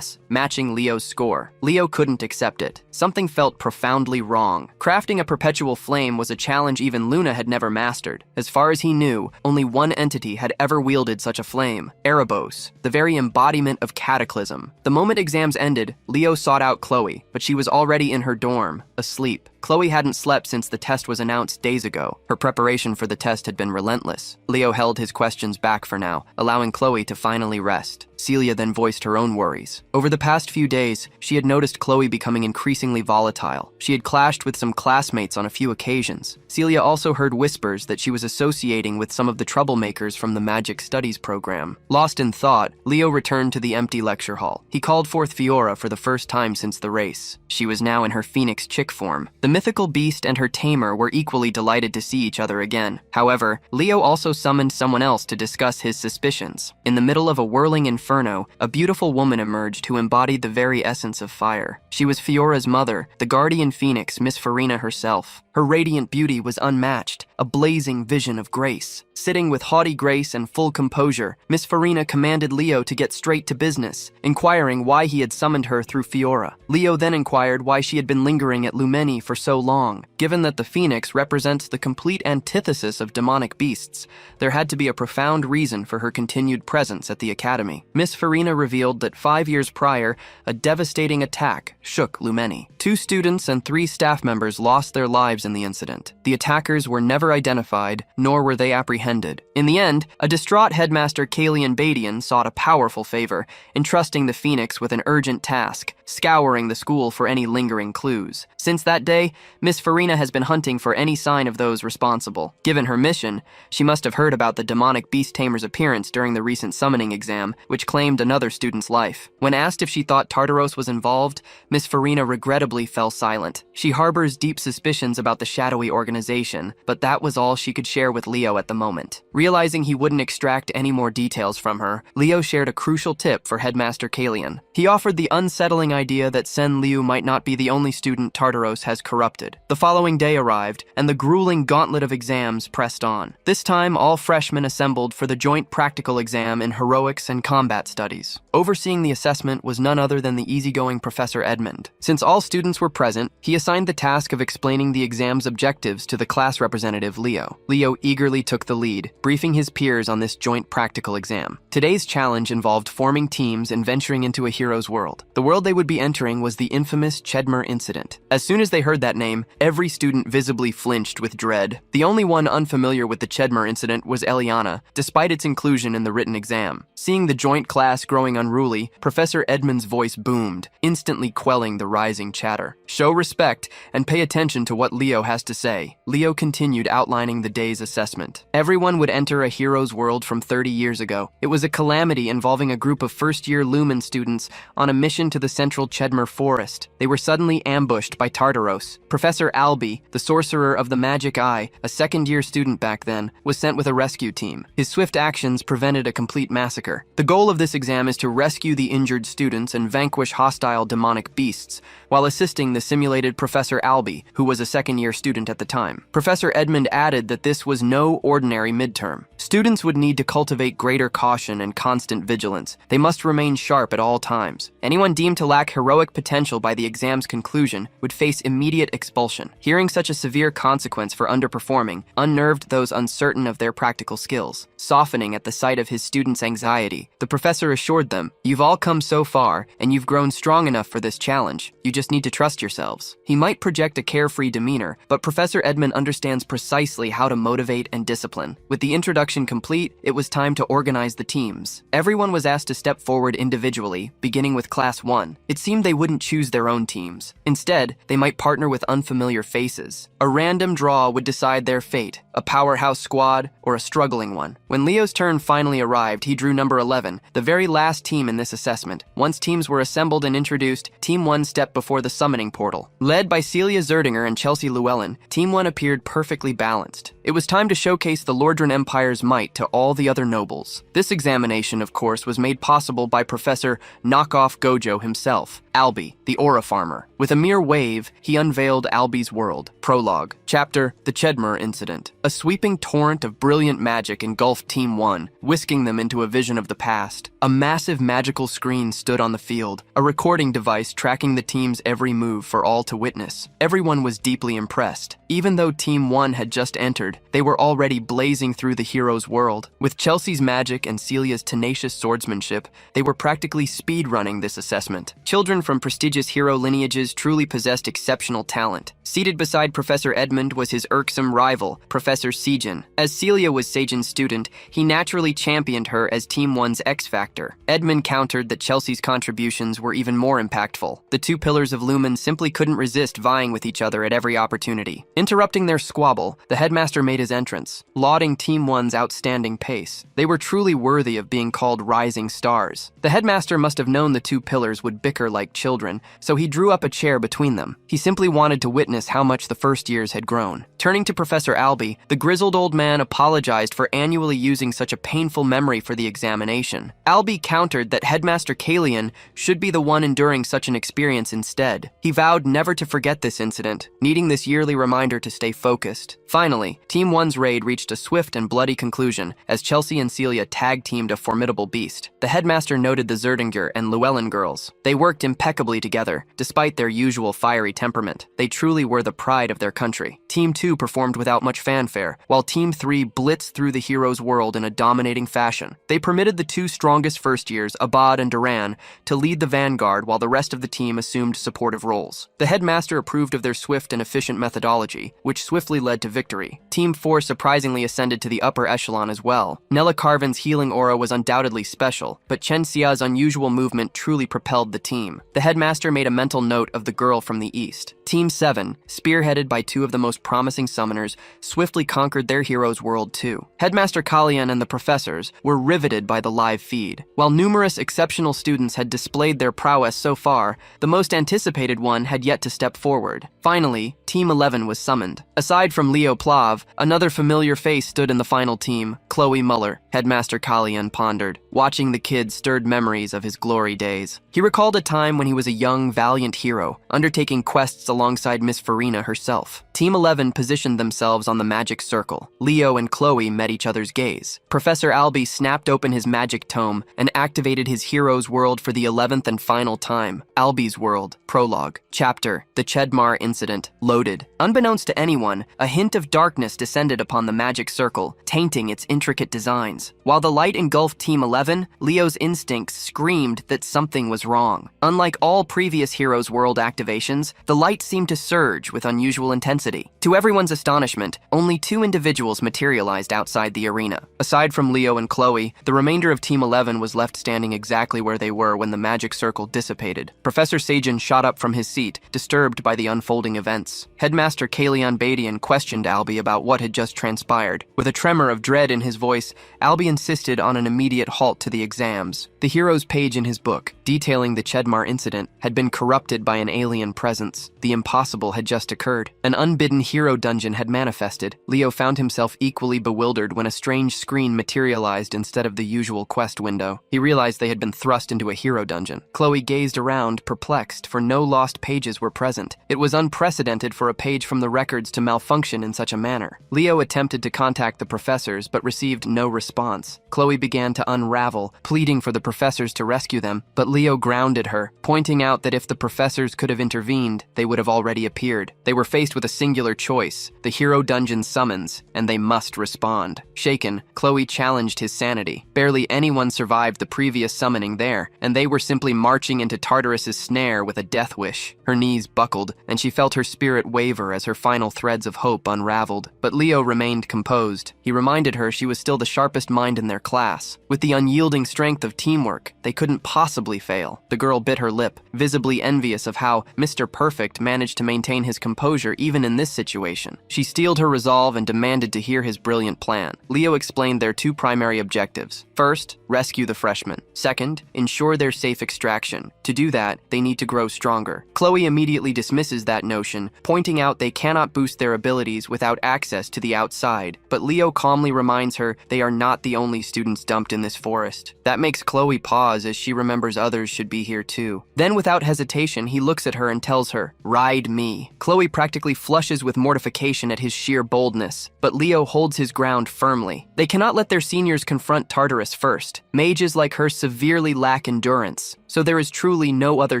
matching Leo's score. Leo couldn't accept it. Something felt profoundly wrong. Crafting a perpetual flame was a challenge even Luna had never mastered. As far as he knew, only one entity had ever wielded such a flame, Erebos, the very embodiment of cataclysm. The moment exams ended, Leo sought out Chloe, but she was already in her dorm, asleep. Chloe hadn't slept since the test was announced days ago. Her preparation for the test had been relentless. Leo held his questions back for now, allowing Chloe to finally rest. Celia then voiced her own worries. Over the past few days, she had noticed Chloe becoming increasingly volatile. She had clashed with some classmates on a few occasions. Celia also heard whispers that she was associating with some of the troublemakers from the Magic Studies program. Lost in thought, Leo returned to the empty lecture hall. He called forth Fiora for the first time since the race. She was now in her phoenix chick form. The mythical beast and her tamer were equally delighted to see each other again. However, Leo also summoned someone else to discuss his suspicions. In the middle of a whirling inferno, a beautiful woman emerged who embodied the very essence of fire. She was Fiora's mother, the guardian phoenix, Miss Farina herself. Her radiant beauty was unmatched, a blazing vision of grace. Sitting with haughty grace and full composure, Miss Farina commanded Leo to get straight to business, inquiring why he had summoned her through Fiora. Leo then inquired why she had been lingering at Lumeni for so long. Given that the phoenix represents the complete antithesis of demonic beasts, there had to be a profound reason for her continued presence at the academy. Miss Farina revealed that 5 years prior, a devastating attack shook Lumeni. 2 students and 3 staff members lost their lives in the incident. The attackers were never identified, nor were they apprehended. In the end, a distraught headmaster Kalian Badian sought a powerful favor, entrusting the Phoenix with an urgent task, scouring the school for any lingering clues. Since that day, Miss Farina has been hunting for any sign of those responsible. Given her mission, she must have heard about the demonic beast tamer's appearance during the recent summoning exam, which claimed another student's life. When asked if she thought Tartaros was involved, Miss Farina regrettably fell silent. She harbors deep suspicions about the shadowy organization, but that was all she could share with Leo at the moment. Realizing he wouldn't extract any more details from her, Leo shared a crucial tip for Headmaster Kalian. He offered the unsettling idea that Sen Liu might not be the only student Tartaros has corrupted. The following day arrived, and the grueling gauntlet of exams pressed on. This time, all freshmen assembled for the joint practical exam in heroics and combat studies. Overseeing the assessment was none other than the easygoing Professor Edmund. Since all students were present, he assigned the task of explaining the exam's objectives to the class representative, Leo. Leo eagerly took the lead, briefing his peers on this joint practical exam. Today's challenge involved forming teams and venturing into a hero's world. The world they would be entering was the infamous Chedmer incident. As soon as they heard that name, every student visibly flinched with dread. The only one unfamiliar with the Chedmer incident was Eliana, despite its inclusion in the written exam. Seeing the joint class growing unruly, Professor Edmund's voice boomed, instantly quelling the rising chatter. Show respect and pay attention to what Leo has to say. Leo continued outlining the day's assessment. Everyone would enter a hero's world from 30 years ago. It was a calamity involving a group of first-year Lumen students on a mission to the central Chedmer forest. They were suddenly ambushed by Tartaros. Professor Albi, the sorcerer of the Magic Eye, a second-year student back then, was sent with a rescue team. His swift actions prevented a complete massacre. The goal of this exam is to rescue the injured students and vanquish hostile demonic beasts, while assisting the simulated Professor Albi, who was a second-year student at the time. Professor Edmund added that this was no ordinary midterm. Students would need to cultivate greater caution and constant vigilance. They must remain sharp at all times. Anyone deemed to lack heroic potential by the exam's conclusion would face immediate expulsion. Hearing such a severe consequence for underperforming unnerved those uncertain of their practical skills. Softening at the sight of his students' anxiety, the professor assured them, "You've all come so far, and you've grown strong enough for this challenge. You just need to trust yourselves." He might project a carefree demeanor, but Professor Edmund understands precisely how to motivate and discipline. With the introduction complete, it was time to organize the teams. Everyone was asked to step forward individually, beginning with Class 1. It seemed they wouldn't choose their own teams. Instead, they might partner with unfamiliar faces. A random draw would decide their fate, a powerhouse squad or a struggling one. When Leo's turn finally arrived, he drew number 11, the very last team in this assessment. Once teams were assembled and introduced, Team 1 stepped before the summoning portal. Led by Celia Zerdinger and Chelsea Llewellyn, Team 1 appeared perfectly balanced. It was time to showcase the Lordran Empire's might to all the other nobles. This examination, of course, was made possible by Professor Knockoff Gojo himself, Albi, the Aura Farmer. With a mere wave, he unveiled Albi's world. Prologue. Chapter: The Chedmer Incident. A sweeping torrent of brilliant magic engulfed Team 1, whisking them into a vision of the past. A massive magical screen stood on the field, a recording device tracking the team's every move for all to witness. Everyone was deeply impressed. Even though Team 1 had just entered, they were already blazing through the hero's world. With Chelsea's magic and Celia's tenacious swordsmanship, they were practically speedrunning this assessment. Children from prestigious hero lineages truly possessed exceptional talent. Seated beside Professor Edmund was his irksome rival, Professor Sejin. As Celia was Sejin's student, he naturally championed her as Team 1's X-Factor. Edmund countered that Chelsea's contributions were even more impactful. The two pillars of Lumen simply couldn't resist vying with each other at every opportunity. Interrupting their squabble, the headmaster made his entrance, lauding Team 1's outstanding pace. They were truly worthy of being called rising stars. The headmaster must have known the two pillars would bicker like children, so he drew up a chair between them. He simply wanted to witness how much the first years had grown. Turning to Professor Albi, the grizzled old man apologized for annually using such a painful memory for the examination. Albi countered that Headmaster Kalian should be the one enduring such an experience instead. He vowed never to forget this incident, needing this yearly reminder reminder to stay focused. Finally, Team 1's raid reached a swift and bloody conclusion as Chelsea and Celia tag-teamed a formidable beast. The headmaster noted the Zerdinger and Llewellyn girls. They worked impeccably together, despite their usual fiery temperament. They truly were the pride of their country. Team 2 performed without much fanfare, while Team 3 blitzed through the hero's world in a dominating fashion. They permitted the two strongest first-years, Abad and Duran, to lead the vanguard while the rest of the team assumed supportive roles. The headmaster approved of their swift and efficient methodology, which swiftly led to victory. Team 4 surprisingly ascended to the upper echelon as well. Nella Carvin's healing aura was undoubtedly special, but Chen Xia's unusual movement truly propelled the team. The headmaster made a mental note of the girl from the east. Team 7, spearheaded by two of the most promising summoners, swiftly conquered their hero's world too. Headmaster Kalian and the professors were riveted by the live feed. While numerous exceptional students had displayed their prowess so far, the most anticipated one had yet to step forward. Finally, Team 11 was summoned. Aside from Leo Plav, another familiar face stood in the final team, Chloe Muller. Headmaster Kalian pondered. Watching the kid stirred memories of his glory days. He recalled a time when he was a young, valiant hero, undertaking quests alongside Miss Farina herself. Team 11 positioned themselves on the magic circle. Leo and Chloe met each other's gaze. Professor Albie snapped open his magic tome and activated his hero's world for the 11th and final time. Albie's world. Prologue. Chapter. The Chedmar Incident. Loaded. Unbeknownst to anyone, a hint of darkness descended upon the magic circle, tainting its intricate designs. While the light engulfed Team 11, Leo's instincts screamed that something was wrong. Unlike all previous Heroes World activations, the light seemed to surge with unusual intensity. To everyone's astonishment, only two individuals materialized outside the arena. Aside from Leo and Chloe, the remainder of Team 11 was left standing exactly where they were when the magic circle dissipated. Professor Sajin shot up from his seat, disturbed by the unfolding events. Headmaster Kalian Badian questioned Albie about what had just transpired. With a tremor of dread in his voice, Albie insisted on an immediate halt to the exams. The hero's page in his book, detailing the Chedmar incident, had been corrupted by an alien presence. The impossible had just occurred. An unbidden hero dungeon had manifested. Leo found himself equally bewildered when a strange screen materialized instead of the usual quest window. He realized they had been thrust into a hero dungeon. Chloe gazed around, perplexed, for no lost pages were present. It was unprecedented for a page from the records to malfunction in such a manner. Leo attempted to contact the professors, but received no response. Chloe began to unravel, pleading for the professors to rescue them, but Leo grounded her, pointing out that if the professors could have intervened, they would have already appeared. They were faced with a singular choice, the hero dungeon summons, and they must respond. Shaken, Chloe challenged his sanity. Barely anyone survived the previous summoning there, and they were simply marching into Tartarus's snare with a death wish. Her knees buckled, and she felt her spirit waver as her final threads of hope unraveled. But Leo remained composed. He reminded her she was still the sharpest mind in their class. With the unyielding strength of teamwork, they couldn't possibly fail. The girl bit her lip, visibly envious of how Mr. Perfect managed to maintain his composure even in this situation. She steeled her resolve and demanded to hear his brilliant plan. Leo explained their two primary objectives. First, rescue the freshmen. Second, ensure their safe extraction. To do that, they need to grow stronger. Chloe immediately dismisses that notion, pointing out they cannot boost their abilities without access to the outside. But Leo calmly reminds her they are not the only students dumped in this forest. That makes Chloe pause as she remembers others should be here too. Then without hesitation, he looks at her and tells her, "Ride me." Chloe practically flushes with mortification at his sheer boldness, but Leo holds his ground firmly. They cannot let their seniors confront Tartarus first. Mages like her severely lack endurance, so there is truly no other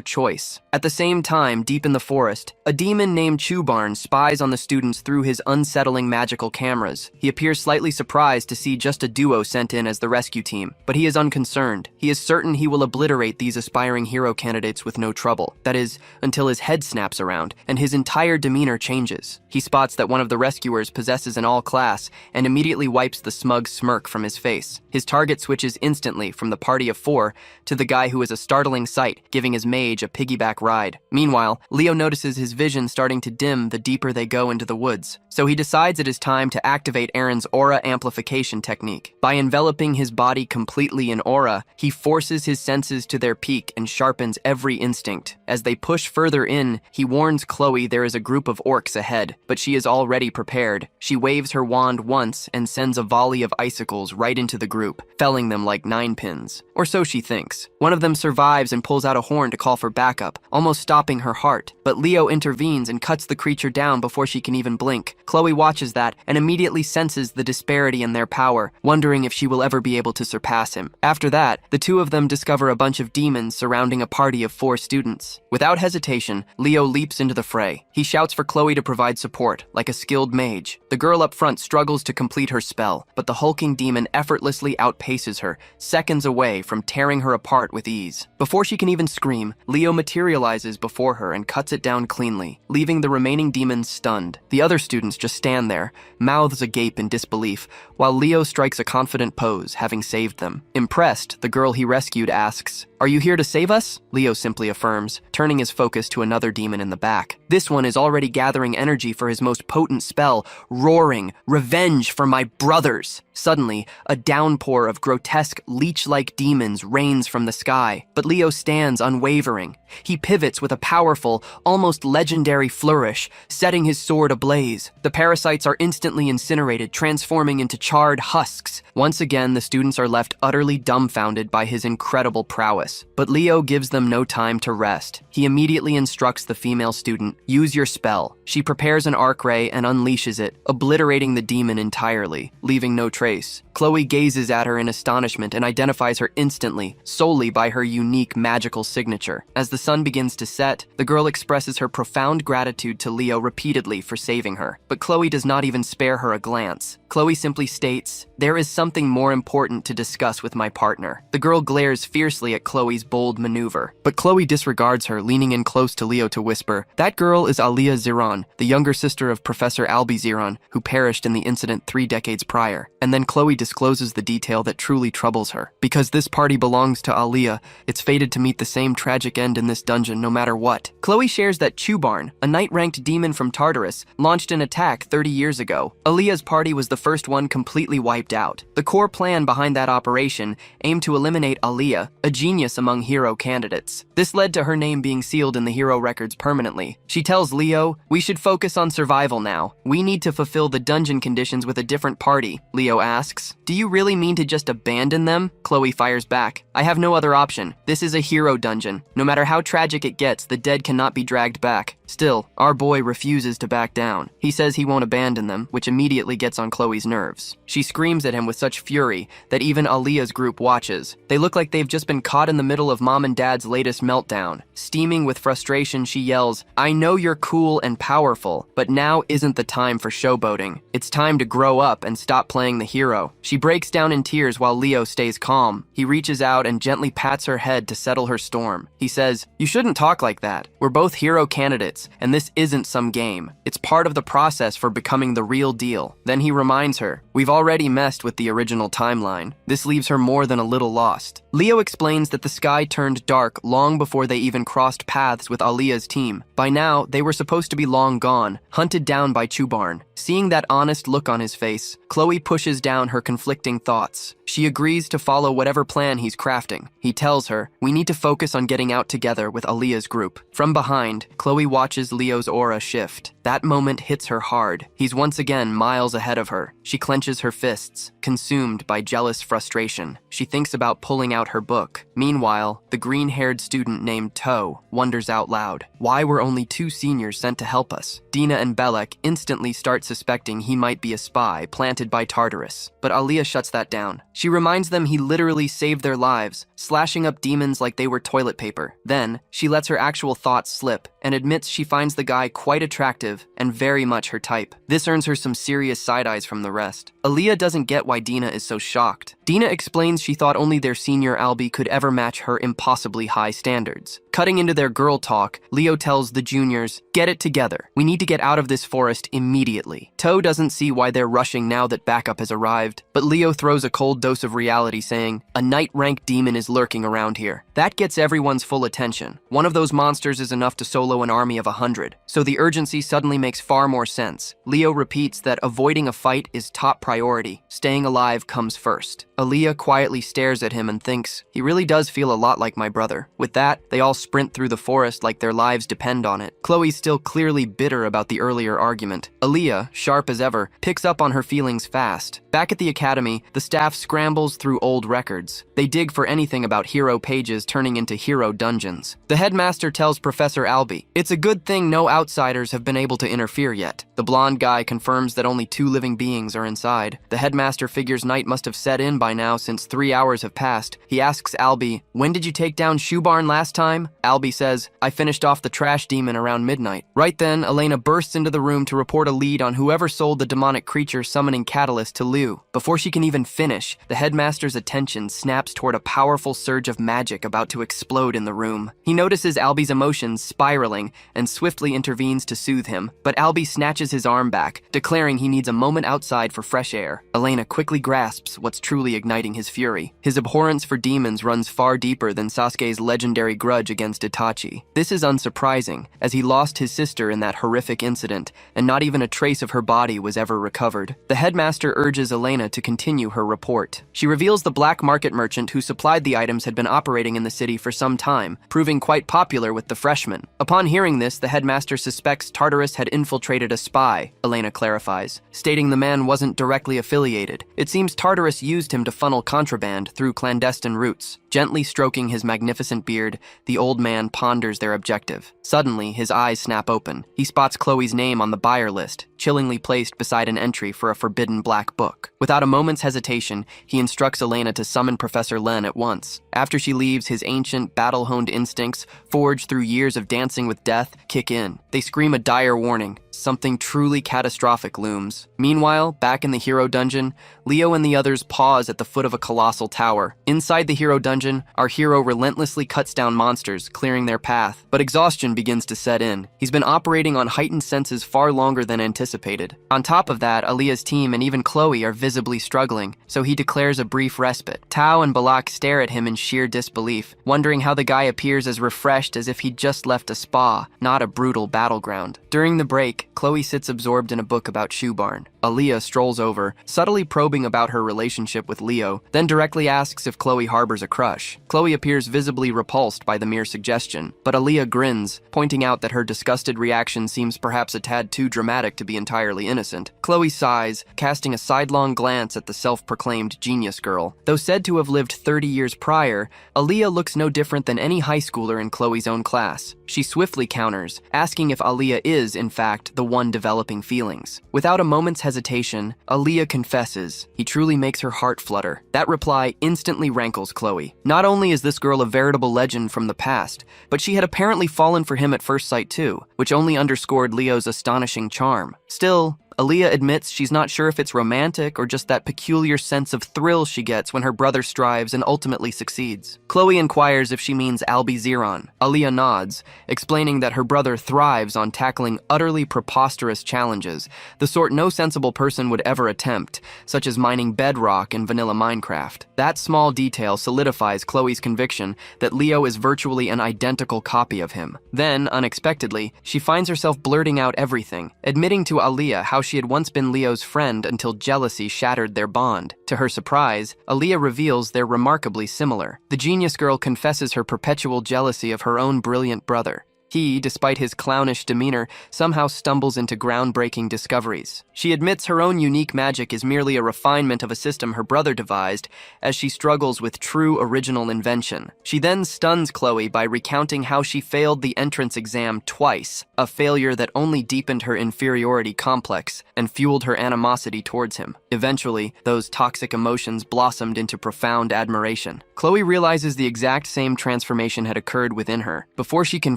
choice. At the same time, deep in the forest, a demon named Chubarn spies on the students through his unsettling magical cameras. He appears slightly surprised to see just a duo sent in as the rescue team, but he is unconcerned. He is certain he will obliterate these aspiring hero candidates with no trouble. That is, until his head snaps around and his entire demeanor changes. He spots that one of the rescuers possesses an all-class and immediately wipes the smug smirk from his face. His target switches instantly from the party of 4 to the guy who is a startling sight, giving his mage a piggyback ride. Meanwhile, Leo notices his vision starting to dim the deeper they go into the woods, so he decides it is time to activate Aaron's aura amplification technique. By enveloping his body completely in aura, he forces his senses to their peak and sharpens every instinct. As they push further in, he warns Chloe there is a group of orcs ahead, but she is already prepared. She waves her wand once and sends a volley of icicles right into the group, felling them like 9-pins. Or so she thinks. One of them survives and pulls out a horn to call for backup, almost stopping her heart. But Leo intervenes and cuts the creature down before she can even blink. Chloe watches that and immediately senses the disparity in their power, wondering if she will ever be able to surpass him. After that, the two of them discover a bunch of demons surrounding a party of 4 students. Without hesitation, Leo leaps into the fray. He shouts for Chloe to provide support, like a skilled mage. The girl up front struggles to complete her spell, but the hulking demon effortlessly outpaces her, seconds away from tearing her apart with ease. Before she can even scream, Leo materializes before her and cuts it down cleanly, leaving the remaining demons stunned. The other students just stand there, mouths agape in disbelief, while Leo strikes a confident pose, having saved them. Impressed, the girl he rescued asks, "Are you here to save us?" Leo simply affirms, turning his focus to another demon in the back. This one is already gathering energy for his most potent spell, roaring, "Revenge for my brothers!" Suddenly, a downpour of grotesque, leech-like demons rains from the sky, but Leo stands unwavering. He pivots with a powerful, almost legendary flourish, setting his sword ablaze. The parasites are instantly incinerated, transforming into charred husks. Once again, the students are left utterly dumbfounded by his incredible prowess. But Leo gives them no time to rest. He immediately instructs the female student, "Use your spell." She prepares an arc ray and unleashes it, obliterating the demon entirely, leaving no trace. Chloe gazes at her in astonishment and identifies her instantly, solely by her unique magical signature. As the sun begins to set, the girl expresses her profound gratitude to Leo repeatedly for saving her. But Chloe does not even spare her a glance. Chloe simply states, "There is something more important to discuss with my partner." The girl glares fiercely at Chloe's bold maneuver, but Chloe disregards her, leaning in close to Leo to whisper, "That girl is Aliyah Ziran, the younger sister of Professor Albi Ziran, who perished in the incident 3 decades prior." And then Chloe discloses the detail that truly troubles her. Because this party belongs to Aliyah, it's fated to meet the same tragic end in this dungeon no matter what. Chloe shares that Chubarn, a knight-ranked demon from Tartarus, launched an attack 30 years ago. Aliyah's party was the first one completely wiped out. The core plan behind that operation aimed to eliminate Aliyah, a genius among hero candidates. This led to her name being sealed in the hero records permanently. She tells Leo, "We should focus on survival now. We need to fulfill the dungeon conditions with a different party." Leo asks, "Do you really mean to just abandon them?" Chloe fires back, "I have no other option. This is a hero dungeon. No matter how tragic it gets, the dead cannot be dragged back." Still, our boy refuses to back down. He says he won't abandon them, which immediately gets on Chloe's nerves. She screams at him with such fury that even Aliyah's group watches. They look like they've just been caught in the middle of Mom and Dad's latest meltdown. Steaming with frustration, she yells, "I know you're cool and powerful, but now isn't the time for showboating. It's time to grow up and stop playing the hero." She breaks down in tears while Leo stays calm. He reaches out and gently pats her head to settle her storm. He says, "You shouldn't talk like that. We're both hero candidates, and this isn't some game. It's part of the process for becoming the real deal." Then he reminds her, "We've already messed with the original timeline." This leaves her more than a little lost. Leo explains that the sky turned dark long before they even crossed paths with Aliyah's team. By now, they were supposed to be long gone, hunted down by Chubarn. Seeing that honest look on his face, Chloe pushes down her conflicting thoughts. She agrees to follow whatever plan he's crafting. He tells her, "We need to focus on getting out together with Aliyah's group." From behind, Chloe watches Leo's aura shift. That moment hits her hard. He's once again miles ahead of her. She clenches her fists, consumed by jealous frustration. She thinks about pulling out her book. Meanwhile, the green-haired student named Toe wonders out loud, why were only 2 seniors sent to help us? Dina and Belek instantly start suspecting he might be a spy planted by Tartarus, but Aliyah shuts that down. She reminds them he literally saved their lives, slashing up demons like they were toilet paper. Then, she lets her actual thoughts slip and admits she finds the guy quite attractive and very much her type. This earns her some serious side-eyes from the rest. Aliyah doesn't get why Dina is so shocked. Dina explains she thought only their senior Albi could ever match her impossibly high standards. Cutting into their girl talk, Leo tells the juniors, "Get it together. We need to get out of this forest immediately." Toe doesn't see why they're rushing now that backup has arrived, but Leo throws a cold dose of reality saying, "A knight-ranked demon is lurking around here." That gets everyone's full attention. One of those monsters is enough to solo an army of 100, so the urgency suddenly suddenly makes far more sense. Leo repeats that avoiding a fight is top priority. Staying alive comes first. Aaliyah quietly stares at him and thinks, he really does feel a lot like my brother. With that, they all sprint through the forest like their lives depend on it. Chloe's still clearly bitter about the earlier argument. Aaliyah, sharp as ever, picks up on her feelings fast. Back at the academy, the staff scrambles through old records. They dig for anything about hero pages turning into hero dungeons. The headmaster tells Professor Albie, it's a good thing no outsiders have been able to interfere yet. The blonde guy confirms that only 2 living beings are inside. The headmaster figures night must have set in by now since 3 hours have passed. He asks Albie, when did you take down Shoebarn last time? Albie says, I finished off the trash demon around midnight. Right then, Elena bursts into the room to report a lead on whoever sold the demonic creature summoning Catalyst to Lou. Before she can even finish, the headmaster's attention snaps toward a powerful surge of magic about to explode in the room. He notices Albie's emotions spiraling and swiftly intervenes to soothe him, but Albie snatches his arm back, declaring he needs a moment outside for fresh air. Elena quickly grasps what's truly igniting his fury. His abhorrence for demons runs far deeper than Sasuke's legendary grudge against Itachi. This is unsurprising, as he lost his sister in that horrific incident, and not even a trace of her body was ever recovered. The headmaster urges Elena to continue her report. She reveals the black market merchant who supplied the items had been operating in the city for some time, proving quite popular with the freshmen. Upon hearing this, the headmaster suspects Tartarus had infiltrated a spy, Elena clarifies, stating the man wasn't directly affiliated. It seems Tartarus used him to funnel contraband through clandestine routes. Gently stroking his magnificent beard, the old man ponders their objective. Suddenly, his eyes snap open. He spots Chloe's name on the buyer list, chillingly placed beside an entry for a forbidden black book. Without a moment's hesitation, he instructs Elena to summon Professor Len at once. After she leaves, his ancient, battle-honed instincts, forged through years of dancing with death, kick in. They scream a dire warning. Something truly catastrophic looms. Meanwhile, back in the hero dungeon, Leo and the others pause at the foot of a colossal tower. Inside the hero dungeon, our hero relentlessly cuts down monsters, clearing their path. But exhaustion begins to set in. He's been operating on heightened senses far longer than anticipated. On top of that, Aaliyah's team and even Chloe are visibly struggling, so he declares a brief respite. Tao and Balak stare at him in sheer disbelief, wondering how the guy appears as refreshed as if he'd just left a spa, not a brutal battleground. During the break, Chloe sits absorbed in a book about Shoebarn. Aaliyah strolls over, subtly probing about her relationship with Leo, then directly asks if Chloe harbors a crush. Chloe appears visibly repulsed by the mere suggestion, but Aaliyah grins, pointing out that her disgusted reaction seems perhaps a tad too dramatic to be entirely innocent. Chloe sighs, casting a sidelong glance at the self-proclaimed genius girl. Though said to have lived 30 years prior, Aaliyah looks no different than any high schooler in Chloe's own class. She swiftly counters, asking if Aaliyah is, in fact, the one developing feelings. Without a moment's hesitation, Aaliyah confesses. He truly makes her heart flutter. That reply instantly rankles Chloe. Not only is this girl a veritable legend from the past, but she had apparently fallen for him at first sight too, which only underscored Leo's astonishing charm. Still, Aaliyah admits she's not sure if it's romantic or just that peculiar sense of thrill she gets when her brother strives and ultimately succeeds. Chloe inquires if she means Albie Zeron. Aaliyah nods, explaining that her brother thrives on tackling utterly preposterous challenges, the sort no sensible person would ever attempt, such as mining bedrock in vanilla Minecraft. That small detail solidifies Chloe's conviction that Leo is virtually an identical copy of him. Then, unexpectedly, she finds herself blurting out everything, admitting to Aaliyah how she had once been Leo's friend until jealousy shattered their bond. To her surprise, Aaliyah reveals they're remarkably similar. The genius girl confesses her perpetual jealousy of her own brilliant brother. He, despite his clownish demeanor, somehow stumbles into groundbreaking discoveries. She admits her own unique magic is merely a refinement of a system her brother devised, as she struggles with true original invention. She then stuns Chloe by recounting how she failed the entrance exam twice, a failure that only deepened her inferiority complex and fueled her animosity towards him. Eventually, those toxic emotions blossomed into profound admiration. Chloe realizes the exact same transformation had occurred within her. Before she can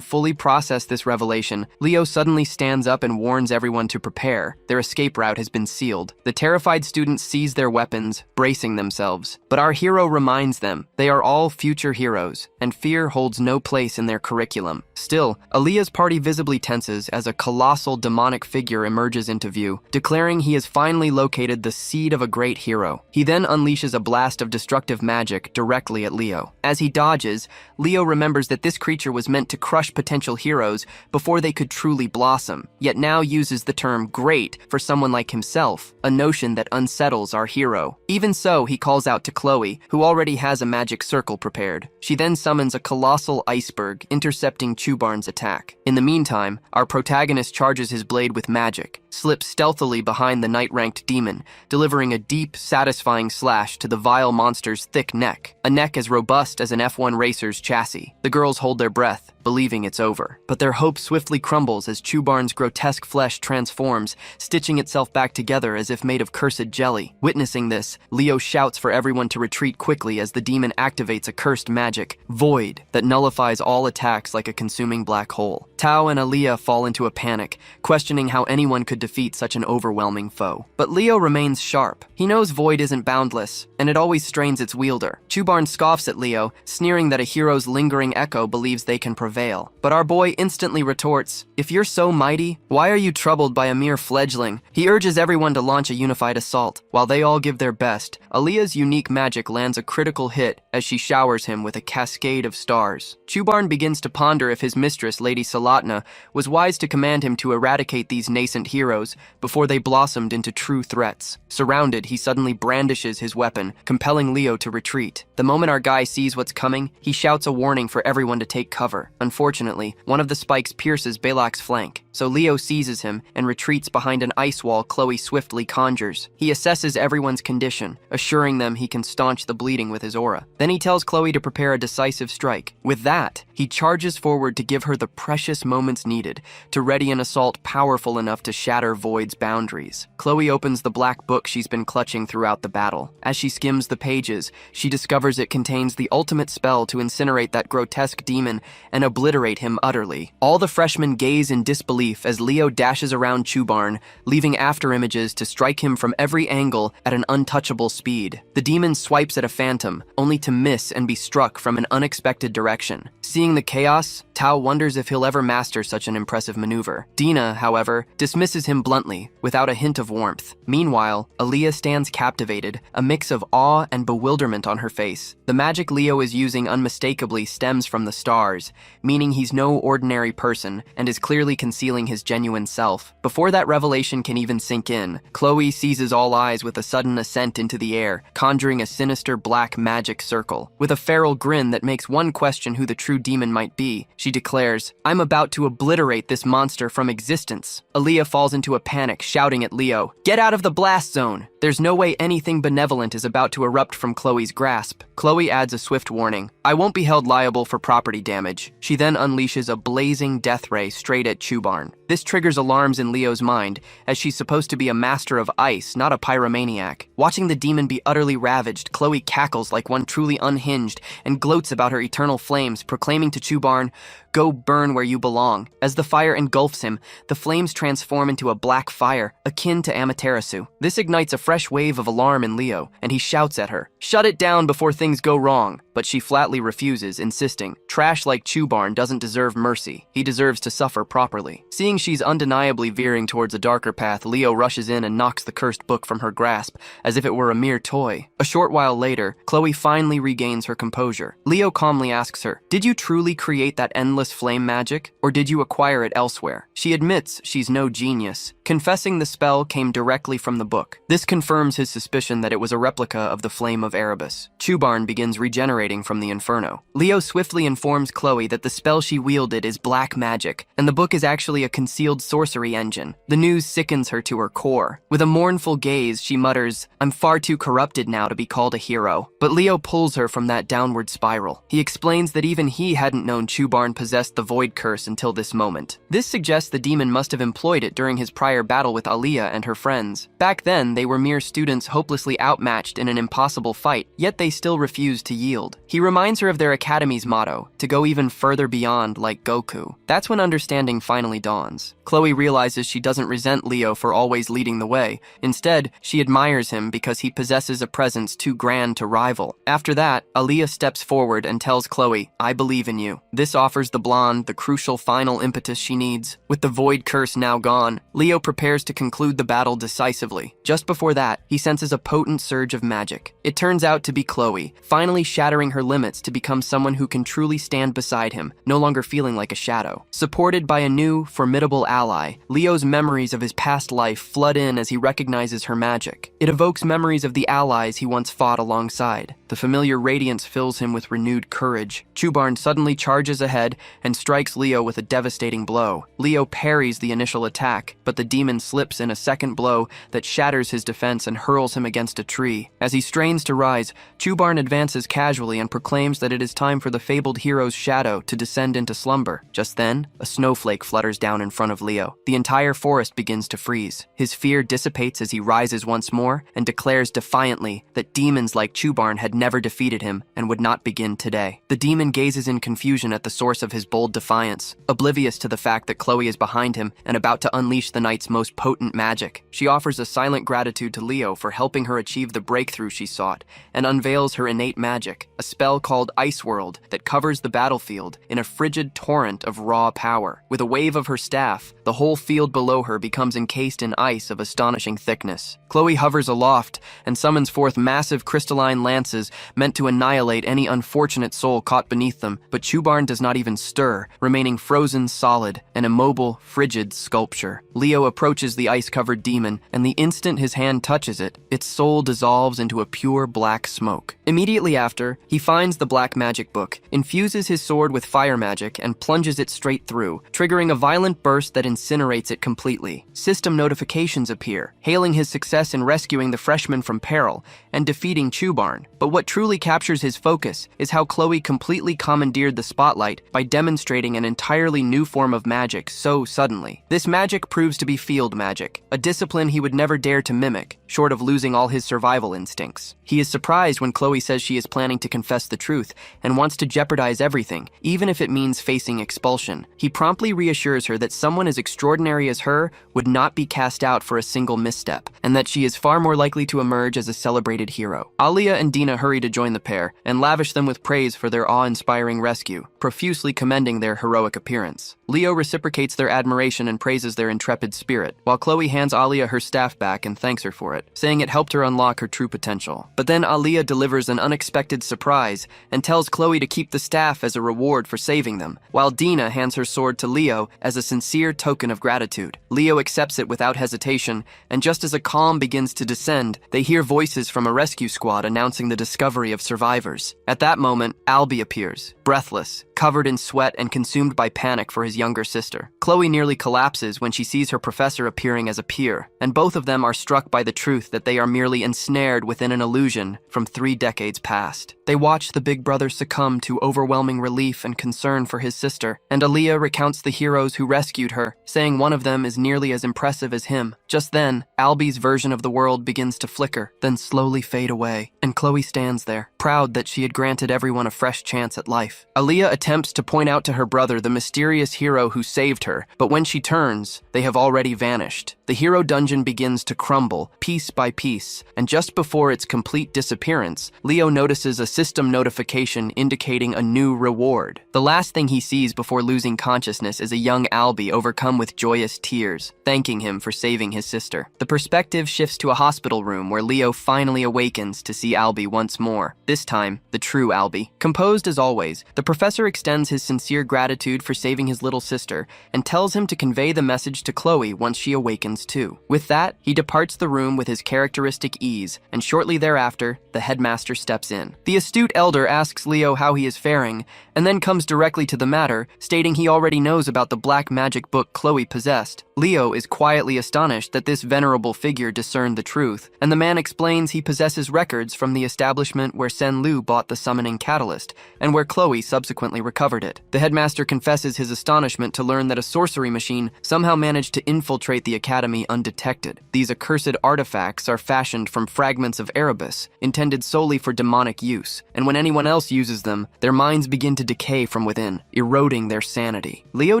fully process this revelation, Leo suddenly stands up and warns everyone to prepare. Their escape route has been sealed. The terrified students seize their weapons, bracing themselves. But our hero reminds them they are all future heroes, and fear holds no place in their curriculum. Still, Aaliyah's party visibly tenses as a colossal demonic figure emerges into view, declaring he has finally located the seed of a great hero. He then unleashes a blast of destructive magic directly at Leo. As he dodges, Leo remembers that this creature was meant to crush potential potential heroes before they could truly blossom, yet now uses the term great for someone like himself, a notion that unsettles our hero. Even so, he calls out to Chloe, who already has a magic circle prepared. She then summons a colossal iceberg, intercepting Chubarn's attack. In the meantime, our protagonist charges his blade with magic, slips stealthily behind the knight-ranked demon, delivering a deep, satisfying slash to the vile monster's thick neck, a neck as robust as an F1 racer's chassis. The girls hold their breath, believing it's over. But their hope swiftly crumbles as Chubarn's grotesque flesh transforms, stitching itself back together as if made of cursed jelly. Witnessing this, Leo shouts for everyone to retreat quickly as the demon activates a cursed magic, Void, that nullifies all attacks like a consuming black hole. Tao and Aaliyah fall into a panic, questioning how anyone could defeat such an overwhelming foe. But Leo remains sharp. He knows Void isn't boundless, and it always strains its wielder. Chubarn scoffs at Leo, sneering that a hero's lingering echo believes they can prevail. But our boy instantly retorts, "If you're so mighty, why are you troubled by a mere fledgling?" He urges everyone to launch a unified assault. While they all give their best, Aaliyah's unique magic lands a critical hit as she showers him with a cascade of stars. Chubarn begins to ponder if his mistress, Lady Salatna, was wise to command him to eradicate these nascent heroes before they blossomed into true threats. Surrounded, he suddenly brandishes his weapon, compelling Leo to retreat. The moment our guy sees what's coming, he shouts a warning for everyone to take cover. Unfortunately, one of the spikes pierces Balak's flank, so Leo seizes him and retreats behind an ice wall Chloe swiftly conjures. He assesses everyone's condition, assuring them he can staunch the bleeding with his aura. Then he tells Chloe to prepare a decisive strike. With that, he charges forward to give her the precious moments needed to ready an assault powerful enough to shatter Void's boundaries. Chloe opens the black book she's been clutching throughout the battle. As she skims the pages, she discovers it contains the ultimate spell to incinerate that grotesque demon and obliterate him utterly. All the freshmen gaze in disbelief as Leo dashes around Chubarn, leaving after images to strike him from every angle at an untouchable speed. The demon swipes at a phantom, only to miss and be struck from an unexpected direction. Seeing the chaos, Tao wonders if he'll ever master such an impressive maneuver. Dina, however, dismisses him bluntly, without a hint of warmth. Meanwhile, Aaliyah stands captivated, a mix of awe and bewilderment on her face. The magic Leo is using unmistakably stems from the stars, meaning he's no ordinary person and is clearly concealing his genuine self. Before that revelation can even sink in, Chloe seizes all eyes with a sudden ascent into the air, conjuring a sinister black magic circle. With a feral grin that makes one question who the true demon might be, she declares, "I'm about to obliterate this monster from existence." Aaliyah falls into a panic, shouting at Leo, "Get out of the blast zone!" There's no way anything benevolent is about to erupt from Chloe's grasp. Chloe adds a swift warning, "I won't be held liable for property damage." She then unleashes a blazing death ray straight at Chubarn. This triggers alarms in Leo's mind, as she's supposed to be a master of ice, not a pyromaniac. Watching the demon be utterly ravaged, Chloe cackles like one truly unhinged and gloats about her eternal flames, proclaiming to Chubarn, "Go burn where you belong." As the fire engulfs him, the flames transform into a black fire, akin to Amaterasu. This ignites a fresh wave of alarm in Leo, and he shouts at her, "Shut it down before things go wrong." But she flatly refuses, insisting, "Trash like Chubarn doesn't deserve mercy. He deserves to suffer properly." Seeing she's undeniably veering towards a darker path, Leo rushes in and knocks the cursed book from her grasp, as if it were a mere toy. A short while later, Chloe finally regains her composure. Leo calmly asks her, "Did you truly create that endless flame magic, or did you acquire it elsewhere?" She admits she's no genius, confessing the spell came directly from the book. This confirms his suspicion that it was a replica of the Flame of Erebus. Chubarn begins regenerating from the inferno. Leo swiftly informs Chloe that the spell she wielded is black magic, and the book is actually a concealed sorcery engine. The news sickens her to her core. With a mournful gaze, she mutters, "I'm far too corrupted now to be called a hero." But Leo pulls her from that downward spiral. He explains that even he hadn't known Chubarn possessed the Void Curse until this moment. This suggests the demon must have employed it during his prior battle with Aaliyah and her friends. Back then, they were mere students hopelessly outmatched in an impossible fight, yet they still refused to yield. He reminds her of their academy's motto, to go even further beyond like Goku. That's when understanding finally dawns. bonds. Chloe realizes she doesn't resent Leo for always leading the way. Instead, she admires him because he possesses a presence too grand to rival. After that, Aaliyah steps forward and tells Chloe, "I believe in you." This offers the blonde the crucial final impetus she needs. With the void curse now gone, Leo prepares to conclude the battle decisively. Just before that, he senses a potent surge of magic. It turns out to be Chloe, finally shattering her limits to become someone who can truly stand beside him, no longer feeling like a shadow. Supported by a new, formidable ally, Leo's memories of his past life flood in as he recognizes her magic. It evokes memories of the allies he once fought alongside. The familiar radiance fills him with renewed courage. Chubarn suddenly charges ahead and strikes Leo with a devastating blow. Leo parries the initial attack, but the demon slips in a second blow that shatters his defense and hurls him against a tree. As he strains to rise, Chubarn advances casually and proclaims that it is time for the fabled hero's shadow to descend into slumber. Just then, a snowflake flutters down in front of Leo. The entire forest begins to freeze. His fear dissipates as he rises once more and declares defiantly that demons like Chubarn had never defeated him and would not begin today. The demon gazes in confusion at the source of his bold defiance, oblivious to the fact that Chloe is behind him and about to unleash the knight's most potent magic. She offers a silent gratitude to Leo for helping her achieve the breakthrough she sought, and unveils her innate magic, a spell called Ice World that covers the battlefield in a frigid torrent of raw power. With a wave of her staff, the whole field below her becomes encased in ice of astonishing thickness. Chloe hovers aloft and summons forth massive crystalline lances meant to annihilate any unfortunate soul caught beneath them, but Chubarn does not even stir, remaining frozen solid, an immobile, frigid sculpture. Leo approaches the ice-covered demon, and the instant his hand touches it, its soul dissolves into a pure black smoke. Immediately after, he finds the black magic book, infuses his sword with fire magic, and plunges it straight through, triggering a violent burst that incinerates it completely. System notifications appear, hailing his success in rescuing the freshman from peril and defeating Chubarn. But what truly captures his focus is how Chloe completely commandeered the spotlight by demonstrating an entirely new form of magic so suddenly. This magic proves to be field magic, a discipline he would never dare to mimic, short of losing all his survival instincts. He is surprised when Chloe says she is planning to confess the truth and wants to jeopardize everything, even if it means facing expulsion. He promptly reassures her that someone as extraordinary as her would not be cast out for a single misstep, and that she is far more likely to emerge as a celebrated hero. Aaliyah and Dina hurry to join the pair and lavish them with praise for their awe-inspiring rescue, profusely commending their heroic appearance. Leo reciprocates their admiration and praises their intrepid spirit, while Chloe hands Aaliyah her staff back and thanks her for it, saying it helped her unlock her true potential. But then Aaliyah delivers an unexpected surprise and tells Chloe to keep the staff as a reward for saving them, while Dina hands her sword to Leo as a sincere token of gratitude. Leo accepts it without hesitation, and just as a calm begins to descend, they hear voices from a rescue squad announcing the discovery of survivors. At that moment, Albie appears, breathless, covered in sweat and consumed by panic for his younger sister. Chloe nearly collapses when she sees her professor appearing as a peer, and both of them are struck by the truth that they are merely ensnared within an illusion from 3 decades past. They watch the big brother succumb to overwhelming relief and concern for his sister, and Aaliyah recounts the heroes who rescued her, saying one of them is nearly as impressive as him. Just then, Albie's version of the world begins to flicker, then slowly fade away, and Chloe stands there, proud that she had granted everyone a fresh chance at life. Aaliyah attempts to point out to her brother the mysterious hero who saved her, but when she turns, they have already vanished. The hero dungeon begins to crumble, piece by piece, and just before its complete disappearance, Leo notices a system notification indicating a new reward. The last thing he sees before losing consciousness is a young Albie overcome with joyous tears, thanking him for saving his sister. The perspective shifts to a hospital room where Leo finally awakens to see Albie once more, this time the true Albie. Composed as always, the professor extends his sincere gratitude for saving his little sister and tells him to convey the message to Chloe once she awakens too. With that, he departs the room with his characteristic ease, and shortly thereafter, the headmaster steps in. The astute elder asks Leo how he is faring, and then comes directly to the matter, stating he already knows about the black magic book Chloe possessed. Leo is quietly astonished that this venerable figure discerned the truth, and the man explains he possesses records from the establishment where Sen Lu bought the summoning catalyst, and where Chloe subsequently recovered it. The headmaster confesses his astonishment to learn that a sorcery machine somehow managed to infiltrate the academy academy undetected. These accursed artifacts are fashioned from fragments of Erebus, intended solely for demonic use, and when anyone else uses them, their minds begin to decay from within, eroding their sanity. Leo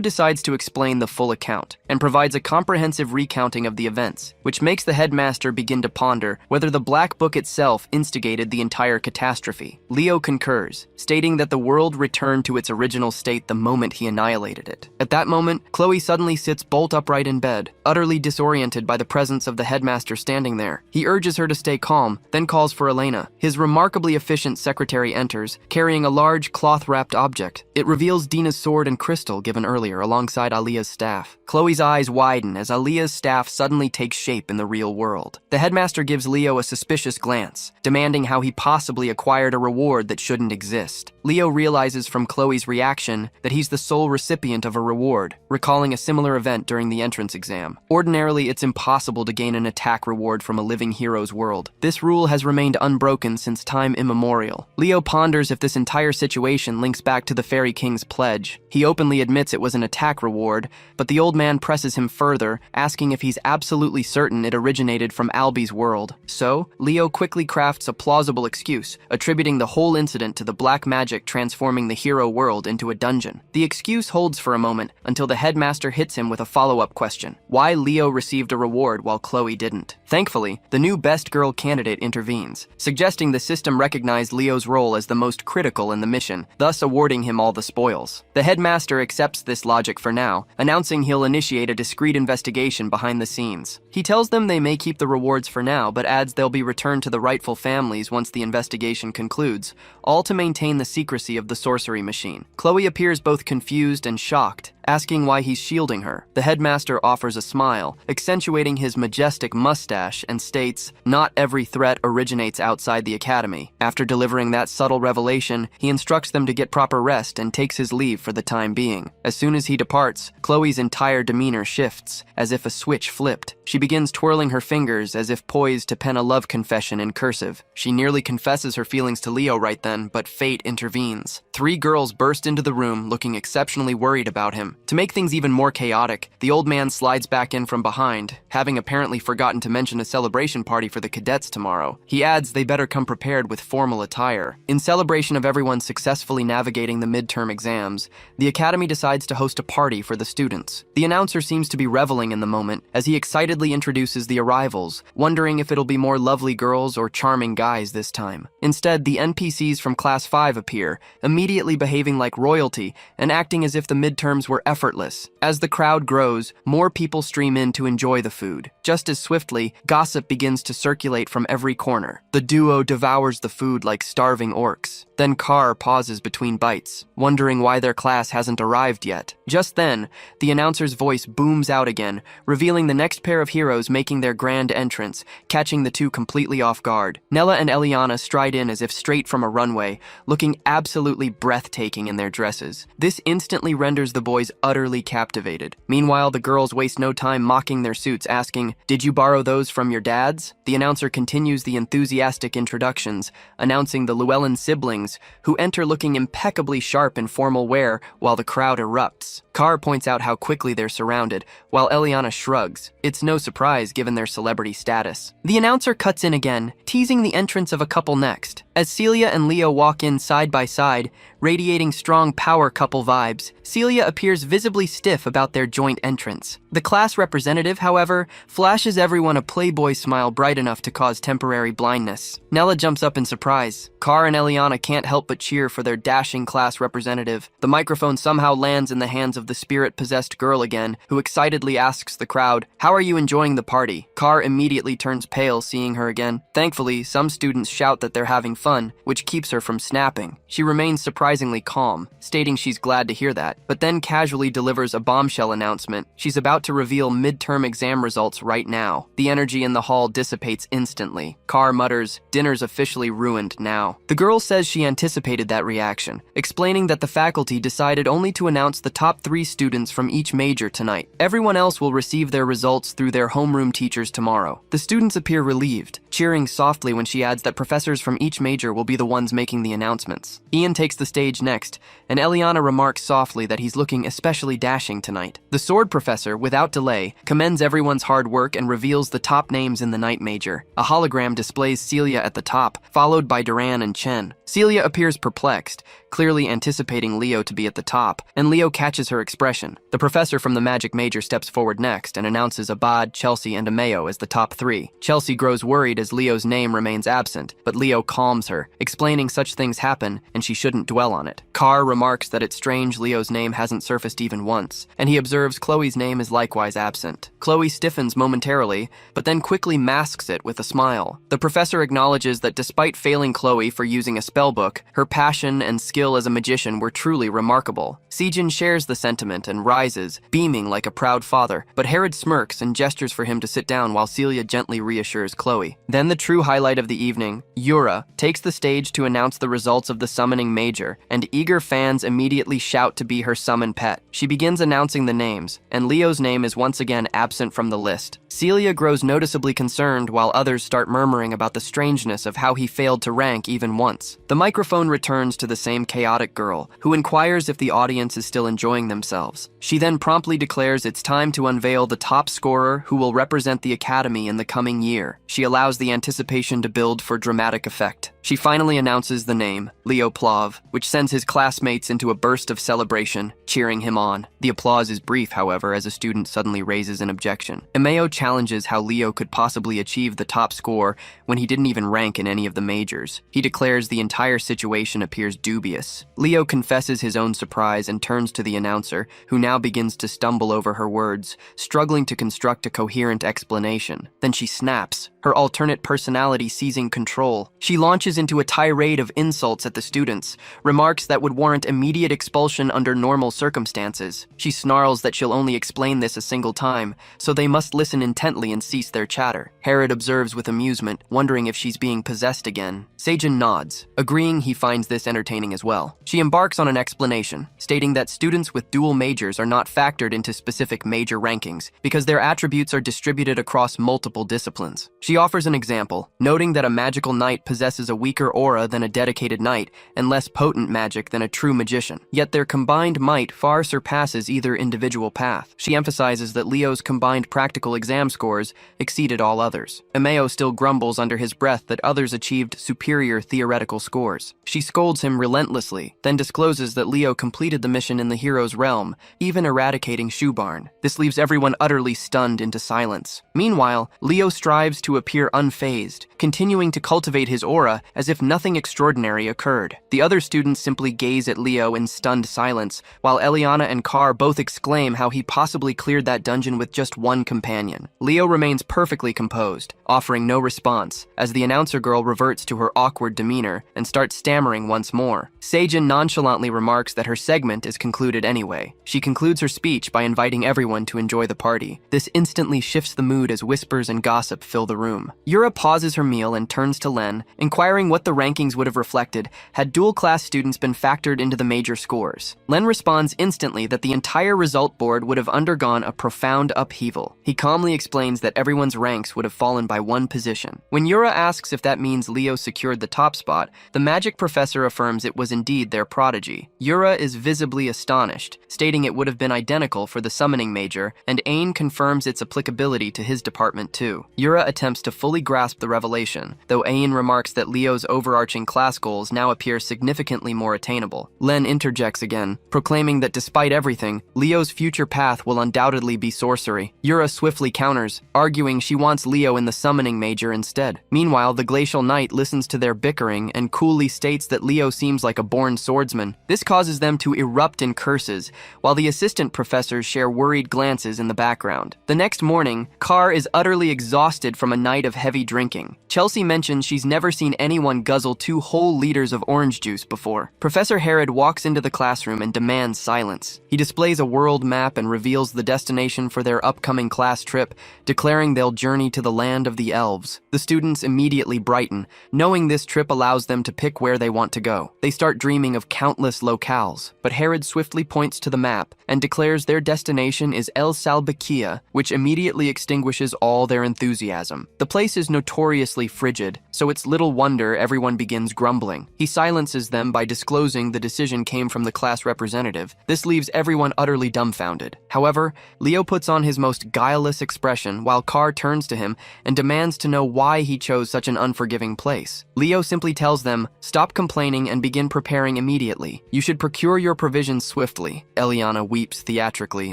decides to explain the full account, and provides a comprehensive recounting of the events, which makes the headmaster begin to ponder whether the Black Book itself instigated the entire catastrophe. Leo concurs, stating that the world returned to its original state the moment he annihilated it. At that moment, Chloe suddenly sits bolt upright in bed, utterly disoriented by the presence of the headmaster standing there. He urges her to stay calm, then calls for Elena. His remarkably efficient secretary enters, carrying a large cloth-wrapped object. It reveals Dina's sword and crystal given earlier alongside Alia's staff. Chloe's eyes widen as Alia's staff suddenly takes shape in the real world. The headmaster gives Leo a suspicious glance, demanding how he possibly acquired a reward that shouldn't exist. Leo realizes from Chloe's reaction that he's the sole recipient of a reward, recalling a similar event during the entrance exam. Ordinarily, it's impossible to gain an attack reward from a living hero's world. This rule has remained unbroken since time immemorial. Leo ponders if this entire situation links back to the Fairy King's pledge. He openly admits it was an attack reward, but the old man presses him further, asking if he's absolutely certain it originated from Albie's world. So, Leo quickly crafts a plausible excuse, attributing the whole incident to the black magic transforming the hero world into a dungeon. The excuse holds for a moment until the headmaster hits him with a follow-up question: why Leo received a reward while Chloe didn't. Thankfully, the new best girl candidate intervenes, suggesting the system recognized Leo's role as the most critical in the mission, thus awarding him all the spoils. The headmaster accepts this logic for now, announcing he'll initiate a discreet investigation behind the scenes. He tells them they may keep the rewards for now, but adds they'll be returned to the rightful families once the investigation concludes, all to maintain the secrecy of the sorcery machine. Chloe appears both confused and shocked, asking why he's shielding her. The headmaster offers a smile, accentuating his majestic mustache, and states, "Not every threat originates outside the academy." After delivering that subtle revelation, he instructs them to get proper rest and takes his leave for the time being. As soon as he departs, Chloe's entire demeanor shifts, as if a switch flipped. She begins twirling her fingers as if poised to pen a love confession in cursive. She nearly confesses her feelings to Leo right then, but fate intervenes. 3 girls burst into the room looking exceptionally worried about him. To make things even more chaotic, the old man slides back in from behind, having apparently forgotten to mention a celebration party for the cadets tomorrow. He adds they better come prepared with formal attire. In celebration of everyone successfully navigating the midterm exams, the academy decides to host a party for the students. The announcer seems to be reveling in the moment as he excitedly introduces the arrivals, wondering if it'll be more lovely girls or charming guys this time. Instead, the NPCs from Class 5 appear, immediately behaving like royalty and acting as if the midterms were effortless. As the crowd grows, more people stream in to enjoy the food. Just as swiftly, gossip begins to circulate from every corner. The duo devours the food like starving orcs. Then Carr pauses between bites, wondering why their class hasn't arrived yet. Just then, the announcer's voice booms out again, revealing the next pair of heroes making their grand entrance, catching the two completely off guard. Nella and Eliana stride in as if straight from a runway, looking absolutely breathtaking in their dresses. This instantly renders the boys utterly captivated. Meanwhile, the girls waste no time mocking their suits, asking, "Did you borrow those from your dads?" The announcer continues the enthusiastic introductions, announcing the Llewellyn siblings, who enter looking impeccably sharp in formal wear while the crowd erupts. Carr points out how quickly they're surrounded, while Eliana shrugs. It's no surprise given their celebrity status. The announcer cuts in again, teasing the entrance of a couple next. As Celia and Leo walk in side by side, radiating strong power couple vibes, Celia appears visibly stiff about their joint entrance. The class representative, however, flashes everyone a playboy smile bright enough to cause temporary blindness. Nella jumps up in surprise. Carr and Eliana can't help but cheer for their dashing class representative. The microphone somehow lands in the hands of the spirit-possessed girl again, who excitedly asks the crowd, "How are you enjoying the party?" Carr immediately turns pale seeing her again. Thankfully, some students shout that they're having fun, which keeps her from snapping. She remains surprisingly calm, stating she's glad to hear that, but then casually delivers a bombshell announcement. She's about to reveal midterm exam results right now. The energy in the hall dissipates instantly. Carr mutters, "Dinner's officially ruined now." The girl says she anticipated that reaction, explaining that the faculty decided only to announce the top 3 students from each major tonight. Everyone else will receive their results through their homeroom teachers tomorrow. The students appear relieved, cheering softly when she adds that professors from each major will be the ones making the announcements. Ian takes the stage next, and Eliana remarks softly that he's looking especially dashing tonight. The sword professor, without delay, commends everyone's hard work and reveals the top names in the night major. A hologram displays Celia at the top, followed by Duran and Chen. Celia appears perplexed, clearly anticipating Leo to be at the top, and Leo catches her expression. The professor from the magic major steps forward next and announces Abad, Chelsea, and Ameo as the top three. Chelsea grows worried as Leo's name remains absent, but Leo calms her, explaining such things happen and she shouldn't dwell on it. Carr remarks that it's strange Leo's name hasn't surfaced even once, and he observes Chloe's name is likewise absent. Chloe stiffens momentarily, but then quickly masks it with a smile. The professor acknowledges that despite failing Chloe for using a spellbook, her passion and skill as a magician were truly remarkable. Sejin shares the sentiment and rises, beaming like a proud father, but Herod smirks and gestures for him to sit down while Celia gently reassures Chloe. Then the true highlight of the evening, Yura, takes the stage to announce the results of the summoning major, and eager fans immediately shout to be her summon pet. She begins announcing the names, and Leo's name is once again absent from the list. Celia grows noticeably concerned while others start murmuring about the strangeness of how he failed to rank even once. The microphone returns to the same chaotic girl, who inquires if the audience is still enjoying themselves. She then promptly declares it's time to unveil the top scorer who will represent the academy in the coming year. She allows the anticipation to build for dramatic effect. She finally announces the name, Leo Plav, which sends his classmates into a burst of celebration, cheering him on. The applause is brief, however, as a student suddenly raises an objection. Ameo challenges how Leo could possibly achieve the top score when he didn't even rank in any of the majors. He declares the entire situation appears dubious. Leo confesses his own surprise and turns to the announcer, who now begins to stumble over her words, struggling to construct a coherent explanation. Then she snaps, her alternate personality seizing control. She launches into a tirade of insults at the students, remarks that would warrant immediate expulsion under normal circumstances. She snarls that she'll only explain this a single time, so they must listen intently and cease their chatter. Herod observes with amusement, wondering if she's being possessed again. Sejin nods, agreeing he finds this entertaining as well. She embarks on an explanation, stating that students with dual majors are not factored into specific major rankings because their attributes are distributed across multiple disciplines. She offers an example, noting that a magical knight possesses a weaker aura than a dedicated knight and less potent magic than a true magician, yet their combined might far surpasses either individual path. She emphasizes that Leo's combined practical exam scores exceeded all others. Ameo still grumbles under his breath that others achieved superior theoretical scores. She scolds him relentlessly, then discloses that Leo completed the mission in the hero's realm, even eradicating Shoebarn. This leaves everyone utterly stunned into silence. Meanwhile, Leo strives to appear unfazed, continuing to cultivate his aura as if nothing extraordinary occurred. The other students simply gaze at Leo in stunned silence, while Eliana and Carr both exclaim how he possibly cleared that dungeon with just one companion. Leo remains perfectly composed, offering no response, as the announcer girl reverts to her awkward demeanor and starts stammering once more. Sejin nonchalantly remarks that her segment is concluded anyway. She concludes her speech by inviting everyone to enjoy the party. This instantly shifts the mood as whispers and gossip fill the room. Yura pauses her meal and turns to Len, inquiring what the rankings would have reflected had dual-class students been factored into the major scores. Len responds instantly that the entire result board would have undergone a profound upheaval. He calmly explains that everyone's ranks would have fallen by one position. When Yura asks if that means Leo secured the top spot, the magic professor affirms it was indeed their prodigy. Yura is visibly astonished, stating it would have been identical for the summoning major, and Ain confirms its applicability to his department too. Yura attempts to fully grasp the revelation, though Ain remarks that Leo's overarching class goals now appear significantly more attainable. Len interjects again, proclaiming that despite everything, Leo's future path will undoubtedly be sorcery. Yura swiftly counters, arguing she wants Leo in the summoning major instead. Meanwhile, the Glacial Knight listens to their bickering and coolly states that Leo seems like a born swordsman. This causes them to erupt in curses, while the assistant professors share worried glances in the background. The next morning, Carr is utterly exhausted from a night of heavy drinking. Chelsea mentions she's never seen any anyone guzzle 2 whole liters of orange juice before. Professor Herod walks into the classroom and demands silence. He displays a world map and reveals the destination for their upcoming class trip, declaring they'll journey to the land of the elves. The students immediately brighten, knowing this trip allows them to pick where they want to go. They start dreaming of countless locales, but Herod swiftly points to the map and declares their destination is El Salbakia, which immediately extinguishes all their enthusiasm. The place is notoriously frigid, so it's little wonder everyone begins grumbling. He silences them by disclosing the decision came from the class representative. This leaves everyone utterly dumbfounded. However, Leo puts on his most guileless expression while Carr turns to him and demands to know why he chose such an unforgiving place. Leo simply tells them, "Stop complaining and begin preparing immediately. You should procure your provisions swiftly." Eliana weeps theatrically,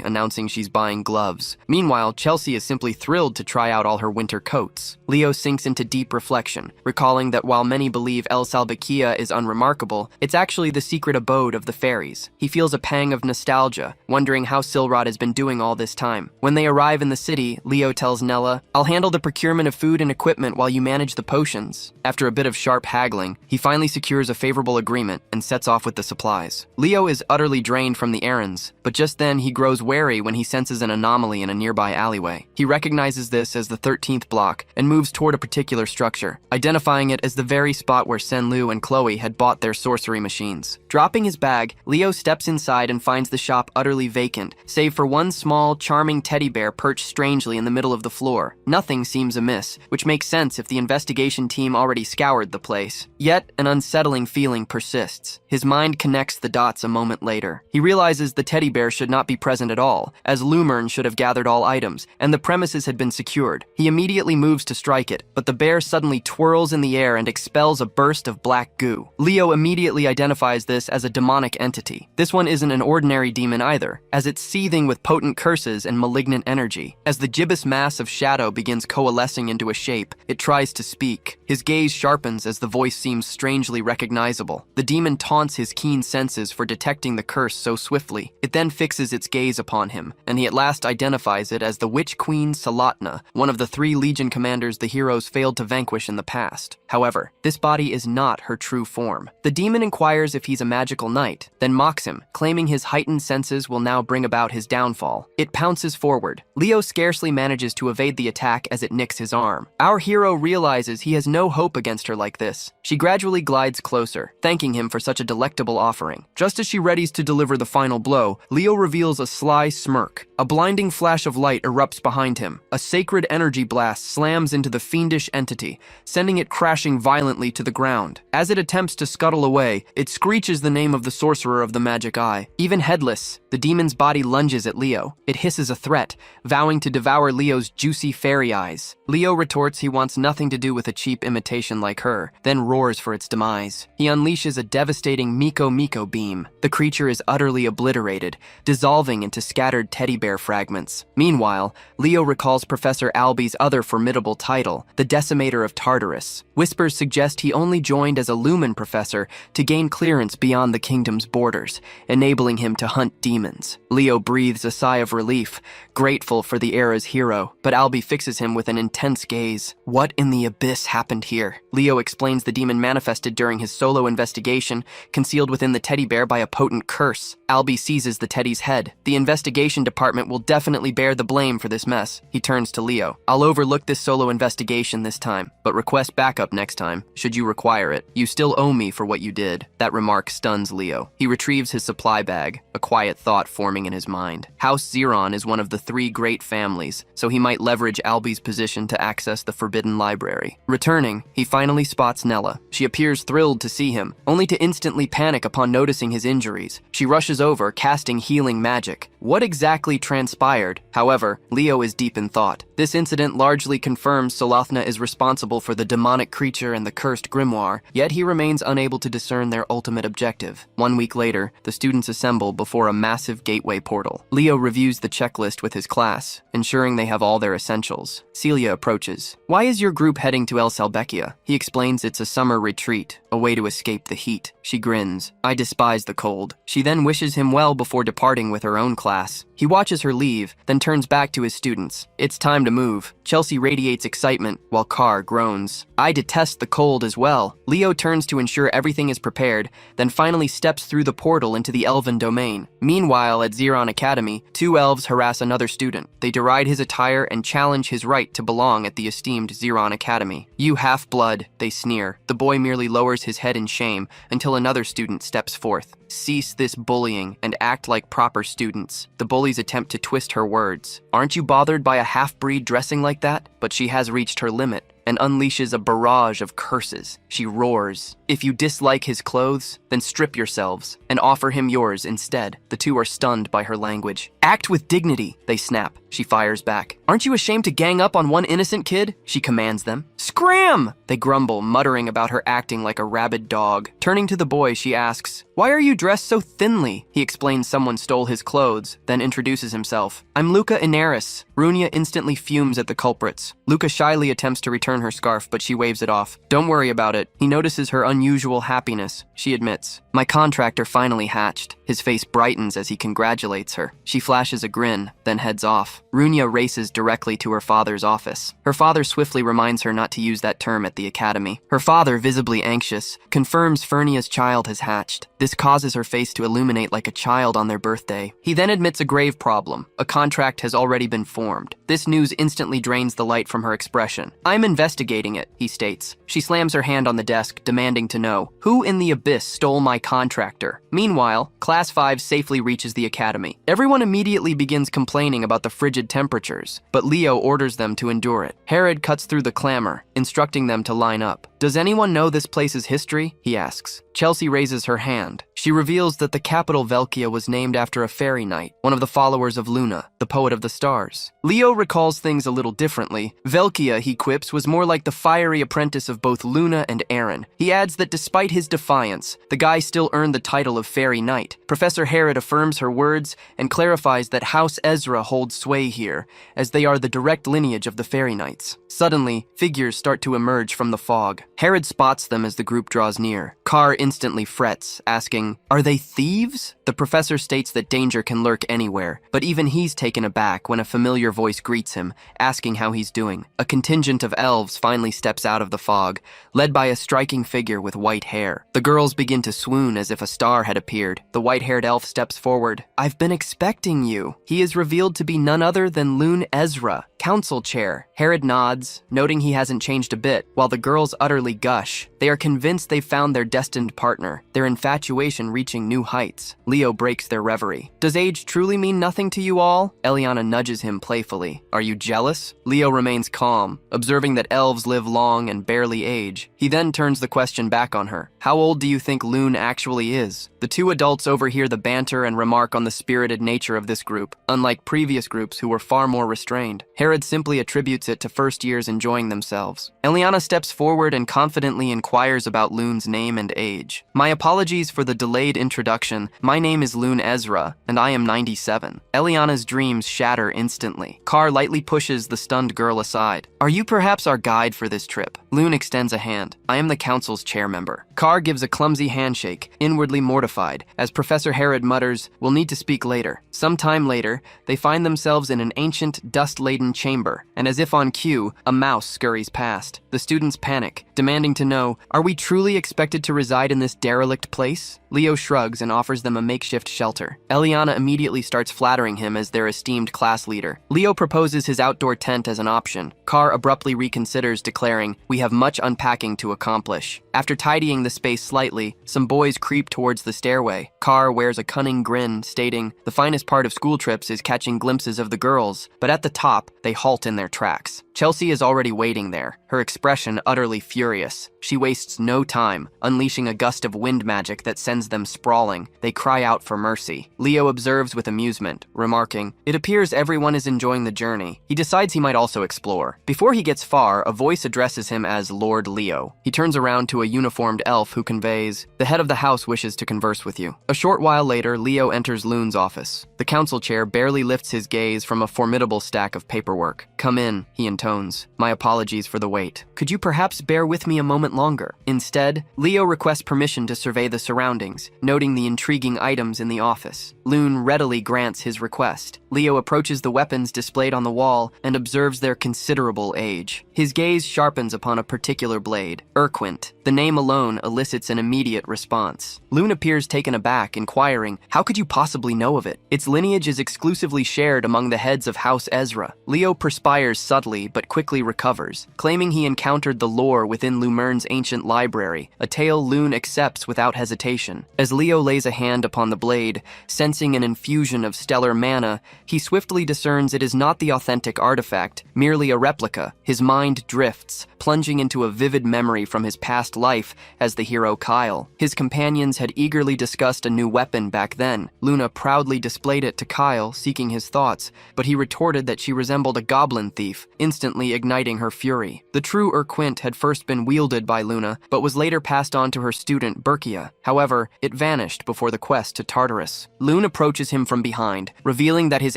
announcing she's buying gloves. Meanwhile, Chelsea is simply thrilled to try out all her winter coats. Leo sinks into deep reflection, recalling that while many believe El Salbakia is unremarkable, it's actually the secret abode of the fairies. He feels a pang of nostalgia, wondering how Silrod has been doing all this time. When they arrive in the city, Leo tells Nella, "I'll handle the procurement of food and equipment while you manage the potions." After a bit of sharp haggling, he finally secures a favorable agreement and sets off with the supplies. Leo is utterly drained from the errands, but just then he grows wary when he senses an anomaly in a nearby alleyway. He recognizes this as the 13th block and moves toward a particular structure, identifying it as the very spot where Senlu and Chloe had bought their sorcery machines. Dropping his bag, Leo steps inside and finds the shop utterly vacant, save for one small, charming teddy bear perched strangely in the middle of the floor. Nothing seems amiss, which makes sense if the investigation team already scoured the place. Yet, an unsettling feeling persists. His mind connects the dots a moment later. He realizes the teddy bear should not be present at all, as Lumern should have gathered all items, and the premises had been secured. He immediately moves to strike it, but the bear suddenly twirls in the air and expels a burst of black goo. Leo immediately identifies this as a demonic entity. This one isn't an ordinary demon either, as it's seething with potent curses and malignant energy. As the gibbous mass of shadow begins coalescing into a shape, it tries to speak. His gaze sharpens as the voice seems strangely recognizable. The demon taunts his keen senses for detecting the curse so swiftly. It then fixes its gaze upon him, and he at last identifies it as the Witch Queen Salatna, one of the 3 Legion commanders the heroes failed to vanquish in the past. However, this body is not her true form. The demon inquires if he's a magical knight, then mocks him, claiming his heightened senses will now bring about his downfall. It pounces forward. Leo scarcely manages to evade the attack as it nicks his arm. Our hero realizes he has no hope against her like this. She gradually glides closer, thanking him for such a delectable offering. Just as she readies to deliver the final blow, Leo reveals a sly smirk. A blinding flash of light erupts behind him. A sacred energy blast slams into the fiendish entity, sending it crashing violently to the ground. As it attempts to scuttle away, it screeches the name of the sorcerer of the magic eye. Even headless, the demon's body lunges at Leo. It hisses a threat, vowing to devour Leo's juicy fairy eyes. Leo retorts he wants nothing to do with a cheap imitation like her, then roars for its demise. He unleashes a devastating Miko Miko beam. The creature is utterly obliterated, dissolving into scattered teddy bear fragments. Meanwhile, Leo recalls Professor Alby's other formidable title, the Decimator of Tartarus. Whispers suggest he only joined as a Lumen professor to gain clearance beyond the kingdom's borders, enabling him to hunt demons. Leo breathes a sigh of relief, grateful for the era's hero, but Alby fixes him with an intense gaze. What in the abyss happened here? Leo explains the demon manifested during his solo investigation, concealed within the teddy bear by a potent curse. Alby seizes the teddy's head. The investigation department will definitely bear the blame for this mess. He turns to Leo. I'll overlook this solo investigation this time, but request backup next time, should you require it. You still owe me for what you did. That remark stuns Leo. He retrieves his supply bag, a quiet thought forming in his mind. House Xeron is one of the 3 great families, so he might leverage Alby's position to access the Forbidden Library. Returning, he finally spots Nella. She appears thrilled to see him, only to instantly panic upon noticing his injuries. She rushes over, casting healing magic. What exactly transpired? However, Leo is deep in thought. This incident largely confirms Solathna is responsible for the demonic creature and the cursed grimoire, yet he remains unable to discern their ultimate objective. 1 week later, the students assemble before a massive gateway portal. Leo reviews the checklist with his class, ensuring they have all their essentials. Celia approaches. Why is your group heading to El Salbekia? He explains it's a summer retreat, a way to escape the heat. She grins. I despise the cold. She then wishes him well before departing with her own class. He watches her leave, then turns back to his students. It's time to move. Chelsea radiates excitement, while Carr groans. I detest the cold as well. Leo turns to ensure everything is prepared, then finally steps through the portal into the elven domain. Meanwhile, at Xeron Academy, 2 elves harass another student. They deride his attire and challenge his right to belong at the esteemed Xeron Academy. "You half-blood," they sneer. The boy merely lowers his head in shame until another student steps forth. "Cease this bullying and act like proper students." The bullies attempt to twist her words. "Aren't you bothered by a half-breed dressing like that?" But she has reached her limit and unleashes a barrage of curses. She roars, "If you dislike his clothes, then strip yourselves and offer him yours instead." The 2 are stunned by her language. "Act with dignity," they snap. She fires back. "Aren't you ashamed to gang up on one innocent kid?" She commands them. "Scram!" They grumble, muttering about her acting like a rabid dog. Turning to the boy, she asks, "Why are you dressed so thinly?" He explains someone stole his clothes, then introduces himself. "I'm Luca Inaris." Runia instantly fumes at the culprits. Luca shyly attempts to return her scarf, but she waves it off. "Don't worry about it." He notices her unusual happiness. She admits, "My contractor finally hatched." His face brightens as he congratulates her. She flashes a grin, then heads off. Runia races directly to her father's office. Her father swiftly reminds her not to use that term at the academy. Her father, visibly anxious, confirms Fernia's child has hatched. This causes her face to illuminate like a child on their birthday. He then admits a grave problem. A contract has already been formed. This news instantly drains the light from her expression. "I'm investigating it," he states. She slams her hand on the desk, demanding to know, "Who in the abyss stole my contractor?" Meanwhile, Class 5 safely reaches the academy. Everyone immediately begins complaining about the frigid temperatures, but Leo orders them to endure it. Herod cuts through the clamor, instructing them to line up. "Does anyone know this place's history?" he asks. Chelsea raises her hand. She reveals that the capital Velkia was named after a fairy knight, one of the followers of Luna, the poet of the stars. Leo recalls things a little differently. Velkia, he quips, was more like the fiery apprentice of both Luna and Aaron. He adds that despite his defiance, the guy still earned the title of fairy knight. Professor Herod affirms her words and clarifies that House Ezra holds sway here, as they are the direct lineage of the fairy knights. Suddenly, figures start to emerge from the fog. Herod spots them as the group draws near. Carr instantly frets, asking, "Are they thieves?" The professor states that danger can lurk anywhere, but even he's taken aback when a familiar voice greets him, asking how he's doing. A contingent of elves finally steps out of the fog, led by a striking figure with white hair. The girls begin to swoon as if a star had appeared. The white-haired elf steps forward. "I've been expecting you." He is revealed to be none other than Lune Ezra, council chair. Herod nods, noting he hasn't changed a bit, while the girls utterly gush. They are convinced they've found their destined partner, their infatuation reaching new heights. Leo breaks their reverie. "Does age truly mean nothing to you all?" Eliana nudges him playfully. "Are you jealous?" Leo remains calm, observing that elves live long and barely age. He then turns the question back on her. "How old do you think Lune actually is?" The 2 adults overhear the banter and remark on the spirited nature of this group, unlike previous groups who were far more restrained. Herod simply attributes it to first years enjoying themselves. Eliana steps forward and confidently inquires about Lune's name and age. "My apologies for the delayed introduction. My name is Lune Ezra, and I am 97. Eliana's dreams shatter instantly. Carr lightly pushes the stunned girl aside. "Are you perhaps our guide for this trip?" Lune extends a hand. "I am the council's chair member." Carr gives a clumsy handshake, inwardly mortified, as Professor Herod mutters, "We'll need to speak later." Sometime later, they find themselves in an ancient, dust-laden chamber, and as if on cue, a mouse scurries past. The students panic, demanding to know, "Are we truly expected to reside in this derelict place?" Leo shrugs and offers them a makeshift shelter. Eliana immediately starts flattering him as their esteemed class leader. Leo proposes his outdoor tent as an option. Carr abruptly reconsiders, declaring, "We have much unpacking to accomplish." After tidying the space slightly, some boys creep towards the stairway. Carr wears a cunning grin, stating, "The finest part of school trips is catching glimpses of the girls," but at the top, they halt in their tracks. Chelsea is already waiting there, her expression utterly furious. She wastes no time, unleashing a gust of wind magic that sends them sprawling. They cry out for mercy. Leo observes with amusement, remarking, "It appears everyone is enjoying the journey." He decides he might also explore. Before he gets far, a voice addresses him as Lord Leo. He turns around to a uniformed elf who conveys, "The head of the house wishes to converse with you." A short while later, Leo enters Lune's office. The council chair barely lifts his gaze from a formidable stack of paperwork. "Come in," he intones. "My apologies for the wait. Could you perhaps bear with me a moment moment longer. Instead, Leo requests permission to survey the surroundings, noting the intriguing items in the office. Loon readily grants his request. Leo approaches the weapons displayed on the wall and observes their considerable age. His gaze sharpens upon a particular blade, Urquint. The name alone elicits an immediate response. Loon appears taken aback, inquiring, "How could you possibly know of it? Its lineage is exclusively shared among the heads of House Ezra." Leo perspires subtly but quickly recovers, claiming he encountered the lore within Lumern's ancient library, a tale Loon accepts without hesitation. As Leo lays a hand upon the blade, sensing an infusion of stellar mana, he swiftly discerns it is not the authentic artifact, merely a replica. His mind drifts, plunging into a vivid memory from his past life as the hero Kyle. His companions had eagerly discussed a new weapon back then. Luna proudly displayed it to Kyle, seeking his thoughts, but he retorted that she resembled a goblin thief, instantly igniting her fury. The true Urquint had first been wielded by Luna, but was later passed on to her student Berkia. However, it vanished before the quest to Tartarus. Lune approaches him from behind, revealing that his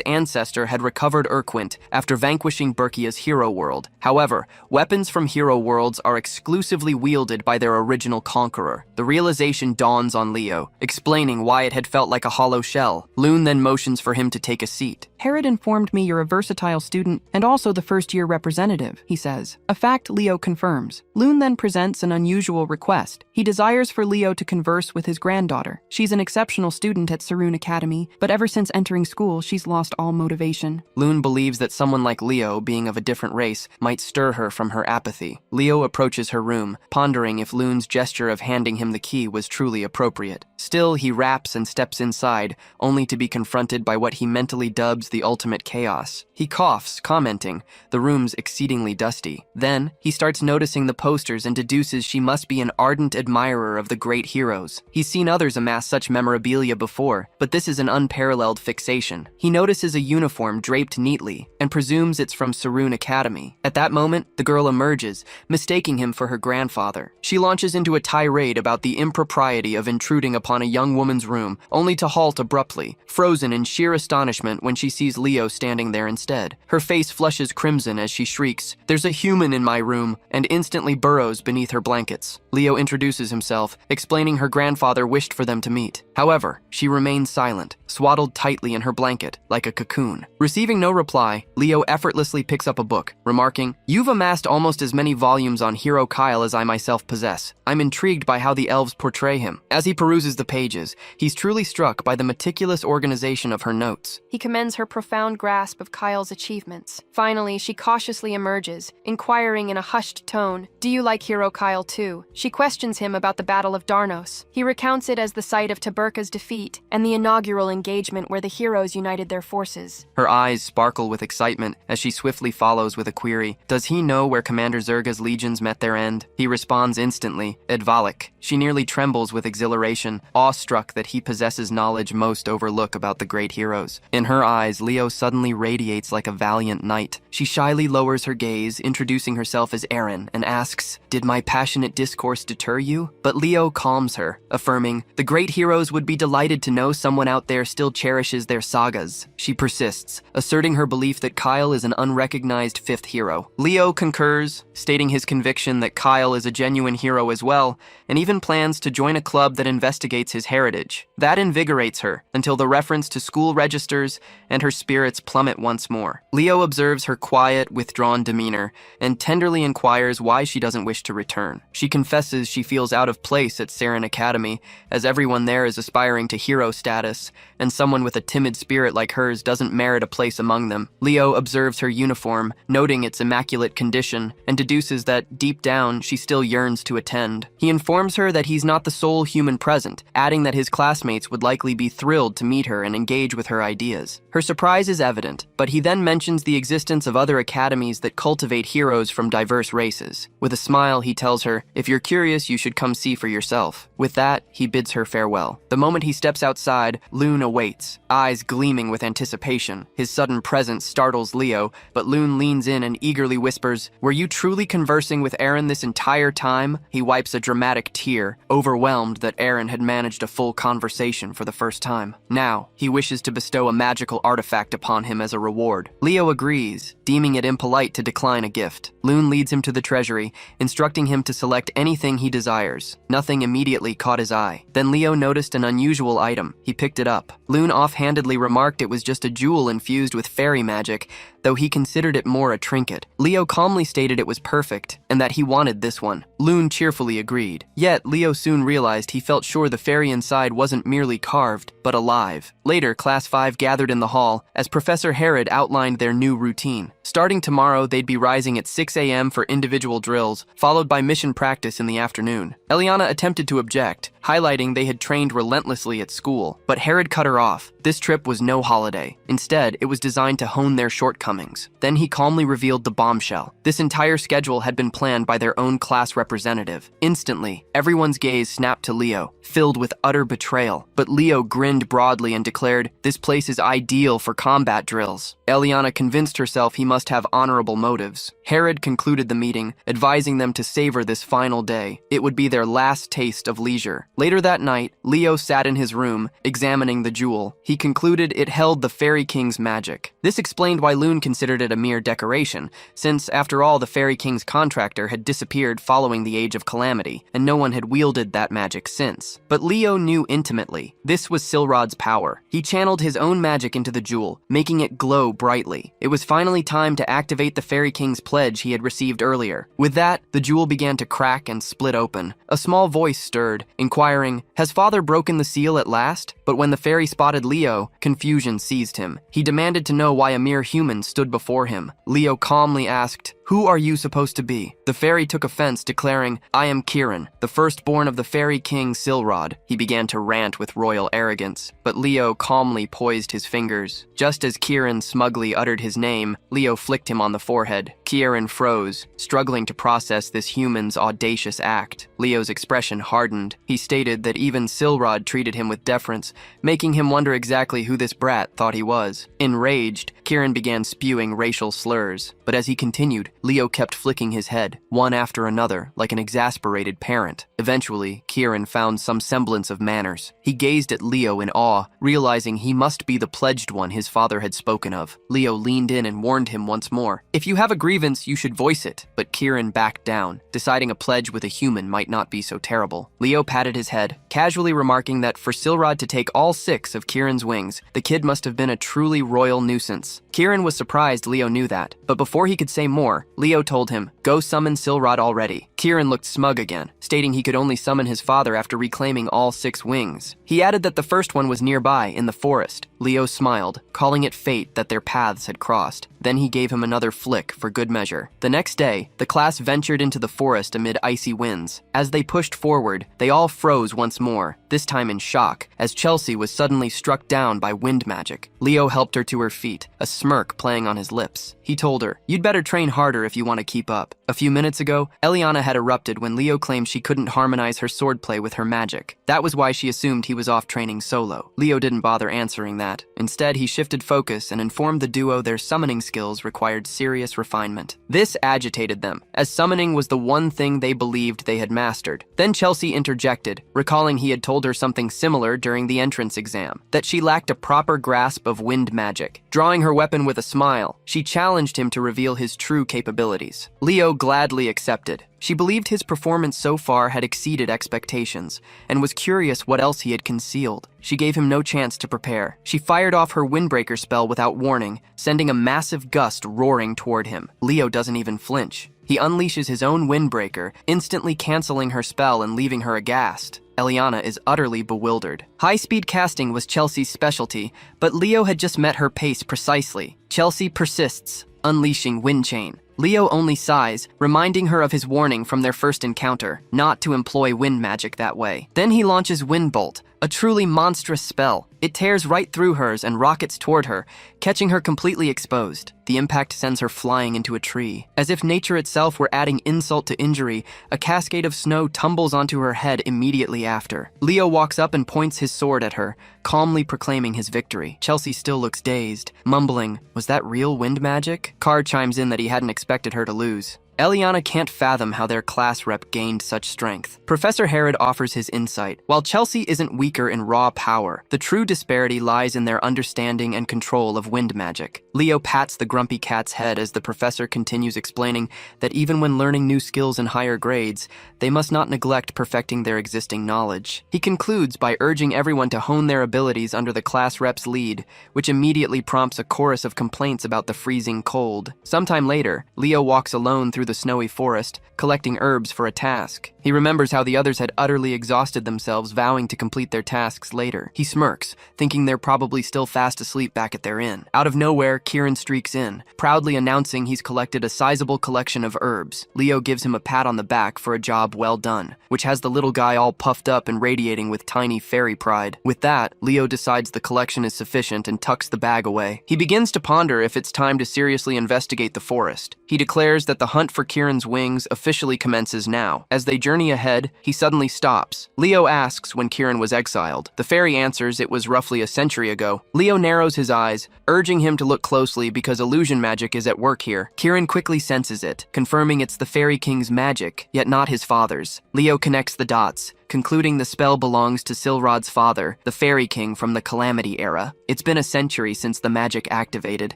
ancestor had recovered Urquint after vanquishing Berkia's hero world. However, weapons from hero worlds are exclusively wielded by their original conqueror. The realization dawns on Leo, explaining why it had felt like a hollow shell. Lune then motions for him to take a seat. Herod informed me you're a versatile student and also the first-year representative, he says. A fact Leo confirms. Lune then presents an unusual request. He desires for Leo to converse with his granddaughter. She's an exceptional student at Sarun Academy, but ever since entering school, she's lost all motivation. Lune believes that someone like Leo, being of a different race, might stir her from her apathy. Leo approaches her room, pondering if Lune's gesture of handing him the key was truly appropriate. Still, he raps and steps inside, only to be confronted by what he mentally dubs the ultimate chaos. He coughs, commenting, "The room's exceedingly dusty." Then, he starts noticing the posters and deduces she must be an ardent admirer of the great heroes. He's seen others amass such memorabilia before, but this is an unparalleled fixation. He notices a uniform draped neatly and presumes it's from Sarun Academy. At that moment, the girl emerges, mistaking him for her grandfather. She launches into a tirade about the impropriety of intruding upon a young woman's room, only to halt abruptly, frozen in sheer astonishment when she sees Leo standing there instead. Her face flushes crimson as she shrieks, "There's a human in my room," and instantly burrows beneath her blankets. Leo introduces himself, explaining her grandfather wished for them to meet. However, she remains silent, swaddled tightly in her blanket, like a cocoon. Receiving no reply, Leo effortlessly picks up a book, remarking, "You've amassed almost as many volumes on Hero Kyle as I myself possess. I'm intrigued by how the elves portray him." As he peruses the pages, he's truly struck by the meticulous organization of her notes. He commends her profound grasp of Kyle's achievements. Finally, she cautiously emerges, inquiring in a hushed tone, "Do you like Hero Kyle too?" She questions him about the Battle of Darnos. He recounts it as the site of Taberka's defeat and the inaugural engagement where the heroes united their forces. Her eyes sparkle with excitement as she swiftly follows with a query. Does he know where Commander Zerga's legions met their end? He responds instantly, "Edvalik." She nearly trembles with exhilaration, awestruck that he possesses knowledge most overlook about the great heroes. In her eyes, Leo suddenly radiates like a valiant knight. She shyly lowers her gaze, introducing herself as Aaron, and asks, "Did my passionate discourse deter you?" But Leo calms her, affirming, "The great heroes would be delighted to know someone out there still cherishes their sagas." She persists, asserting her belief that Kyle is an unrecognized fifth hero. Leo concurs, stating his conviction that Kyle is a genuine hero as well, and even plans to join a club that investigates his heritage. That invigorates her, until the reference to school registers and her spirits plummet once more. Leo observes her quiet, withdrawn demeanor, and tenderly inquires why she doesn't wish to return. She confesses she feels out of place at Sarun Academy, as everyone there is aspiring to hero status, and someone with a timid spirit like hers doesn't merit a place among them. Leo observes her uniform, noting its immaculate condition, and deduces that, deep down, she still yearns to attend. He informs her that he's not the sole human present, adding that his classmates would likely be thrilled to meet her and engage with her ideas. Her surprise is evident, but he then mentions the existence of other academies that cultivate heroes from diverse races. With a smile, he tells her, "If you're curious, you should come see for yourself." With that, he bids her farewell. The moment he steps outside, Lune awaits, eyes gleaming with anticipation. His sudden presence startles Leo, but Loon leans in and eagerly whispers, "Were you truly conversing with Aaron this entire time?" He wipes a dramatic tear, overwhelmed that Aaron had managed a full conversation for the first time. Now, he wishes to bestow a magical artifact upon him as a reward. Leo agrees, deeming it impolite to decline a gift. Loon leads him to the treasury, instructing him to select anything he desires. Nothing immediately caught his eye. Then Leo noticed an unusual item. He picked it up. Loon offhandedly remarked it was just a jewel infused with fairy magic, though he considered it more a trinket. Leo calmly stated it was perfect, and that he wanted this one. Loon cheerfully agreed. Yet, Leo soon realized he felt sure the fairy inside wasn't merely carved, but alive. Later, Class 5 gathered in the hall as Professor Herod outlined their new routine. Starting tomorrow, they'd be rising at 6 a.m. for individual drills, followed by mission practice in the afternoon. Eliana attempted to object, highlighting they had trained relentlessly at school, but Herod cut her off. This trip was no holiday. Instead, it was designed to hone their shortcomings. Then he calmly revealed the bombshell. This entire schedule had been planned by their own class representative. Instantly, everyone's gaze snapped to Leo, filled with utter betrayal. But Leo grinned broadly and declared, "This place is ideal for combat drills." Eliana convinced herself he must have honorable motives. Herod concluded the meeting, advising them to savor this final day. It would be their last taste of leisure. Later that night, Leo sat in his room, examining the jewel. He concluded it held the Fairy King's magic. This explained why Loon considered it a mere decoration, since, after all, the Fairy King's contractor had disappeared following the Age of Calamity, and no one had wielded that magic since. But Leo knew intimately, this was Silrod's power. He channeled his own magic into the jewel, making it glow brightly. It was finally time to activate the Fairy King's pledge he had received earlier. With that, the jewel began to crack and split open. A small voice stirred, inquiring, "Has Father broken the seal at last?" But when the fairy spotted Leo, confusion seized him. He demanded to know why a mere human stood before him. Leo calmly asked, "Who are you supposed to be?" The fairy took offense, declaring, "I am Kieran, the firstborn of the Fairy King Silrod." He began to rant with royal arrogance, but Leo calmly poised his fingers. Just as Kieran smugly uttered his name, Leo flicked him on the forehead. Kieran froze, struggling to process this human's audacious act. Leo's expression hardened. He stated that even Silrod treated him with deference, making him wonder exactly who this brat thought he was. Enraged, Kieran began spewing racial slurs, but as he continued, Leo kept flicking his head, one after another, like an exasperated parent. Eventually, Kieran found some semblance of manners. He gazed at Leo in awe, realizing he must be the pledged one his father had spoken of. Leo leaned in and warned him once more. "If you have a grievance, you should voice it." But Kieran backed down, deciding a pledge with a human might not be so terrible. Leo patted his head, casually remarking that for Silrod to take all 6 of Kieran's wings, the kid must have been a truly royal nuisance. Kieran was surprised Leo knew that, but before he could say more, Leo told him, "Go summon Silrod already." Kieran looked smug again, stating he could only summon his father after reclaiming all 6 wings. He added that the first one was nearby, in the forest. Leo smiled, calling it fate that their paths had crossed. Then he gave him another flick for good measure. The next day, the class ventured into the forest amid icy winds. As they pushed forward, they all froze once more, this time in shock, as Chelsea was suddenly struck down by wind magic. Leo helped her to her feet, a smirk playing on his lips. He told her, "You'd better train harder if you want to keep up." A few minutes ago, Eliana had erupted when Leo claimed she couldn't harmonize her swordplay with her magic. That was why she assumed he was off training solo. Leo didn't bother answering that. Instead, he shifted focus and informed the duo their summoning skills required serious refinement. This agitated them, as summoning was the one thing they believed they had mastered. Then Chelsea interjected, recalling he had told her something similar during the entrance exam, that she lacked a proper grasp of wind magic. Drawing her weapon with a smile, she challenged him to reveal his true capabilities. Leo gladly accepted. She believed his performance so far had exceeded expectations, and was curious what else he had concealed. She gave him no chance to prepare. She fired off her windbreaker spell without warning, sending a massive gust roaring toward him. Leo doesn't even flinch. He unleashes his own windbreaker, instantly canceling her spell and leaving her aghast. Eliana is utterly bewildered. High-speed casting was Chelsea's specialty, but Leo had just met her pace precisely. Chelsea persists, unleashing Wind Chain. Leo only sighs, reminding her of his warning from their first encounter, not to employ wind magic that way. Then he launches Wind Bolt, A truly monstrous spell. It tears right through hers and rockets toward her, catching her completely exposed. The impact sends her flying into a tree. As if nature itself were adding insult to injury, a cascade of snow tumbles onto her head immediately after. Leo walks up and points his sword at her, calmly proclaiming his victory. Chelsea still looks dazed, mumbling, "Was that real wind magic?" Card chimes in that he hadn't expected her to lose. Eliana can't fathom how their class rep gained such strength. Professor Herod offers his insight. While Chelsea isn't weaker in raw power, the true disparity lies in their understanding and control of wind magic. Leo pats the grumpy cat's head as the professor continues explaining that even when learning new skills in higher grades, they must not neglect perfecting their existing knowledge. He concludes by urging everyone to hone their abilities under the class rep's lead, which immediately prompts a chorus of complaints about the freezing cold. Sometime later, Leo walks alone through the snowy forest, collecting herbs for a task. He remembers how the others had utterly exhausted themselves, vowing to complete their tasks later. He smirks, thinking they're probably still fast asleep back at their inn. Out of nowhere, Kieran streaks in, proudly announcing he's collected a sizable collection of herbs. Leo gives him a pat on the back for a job well done, which has the little guy all puffed up and radiating with tiny fairy pride. With that, Leo decides the collection is sufficient and tucks the bag away. He begins to ponder if it's time to seriously investigate the forest. He declares that the hunt for Kieran's wings officially commences now. As they journey ahead, he suddenly stops. Leo asks when Kieran was exiled. The fairy answers it was roughly a century ago. Leo narrows his eyes, urging him to look closely because illusion magic is at work here. Kieran quickly senses it, confirming it's the Fairy King's magic, yet not his father's. Leo connects the dots, concluding the spell belongs to Silrod's father, the Fairy King from the Calamity era. It's been a century since the magic activated.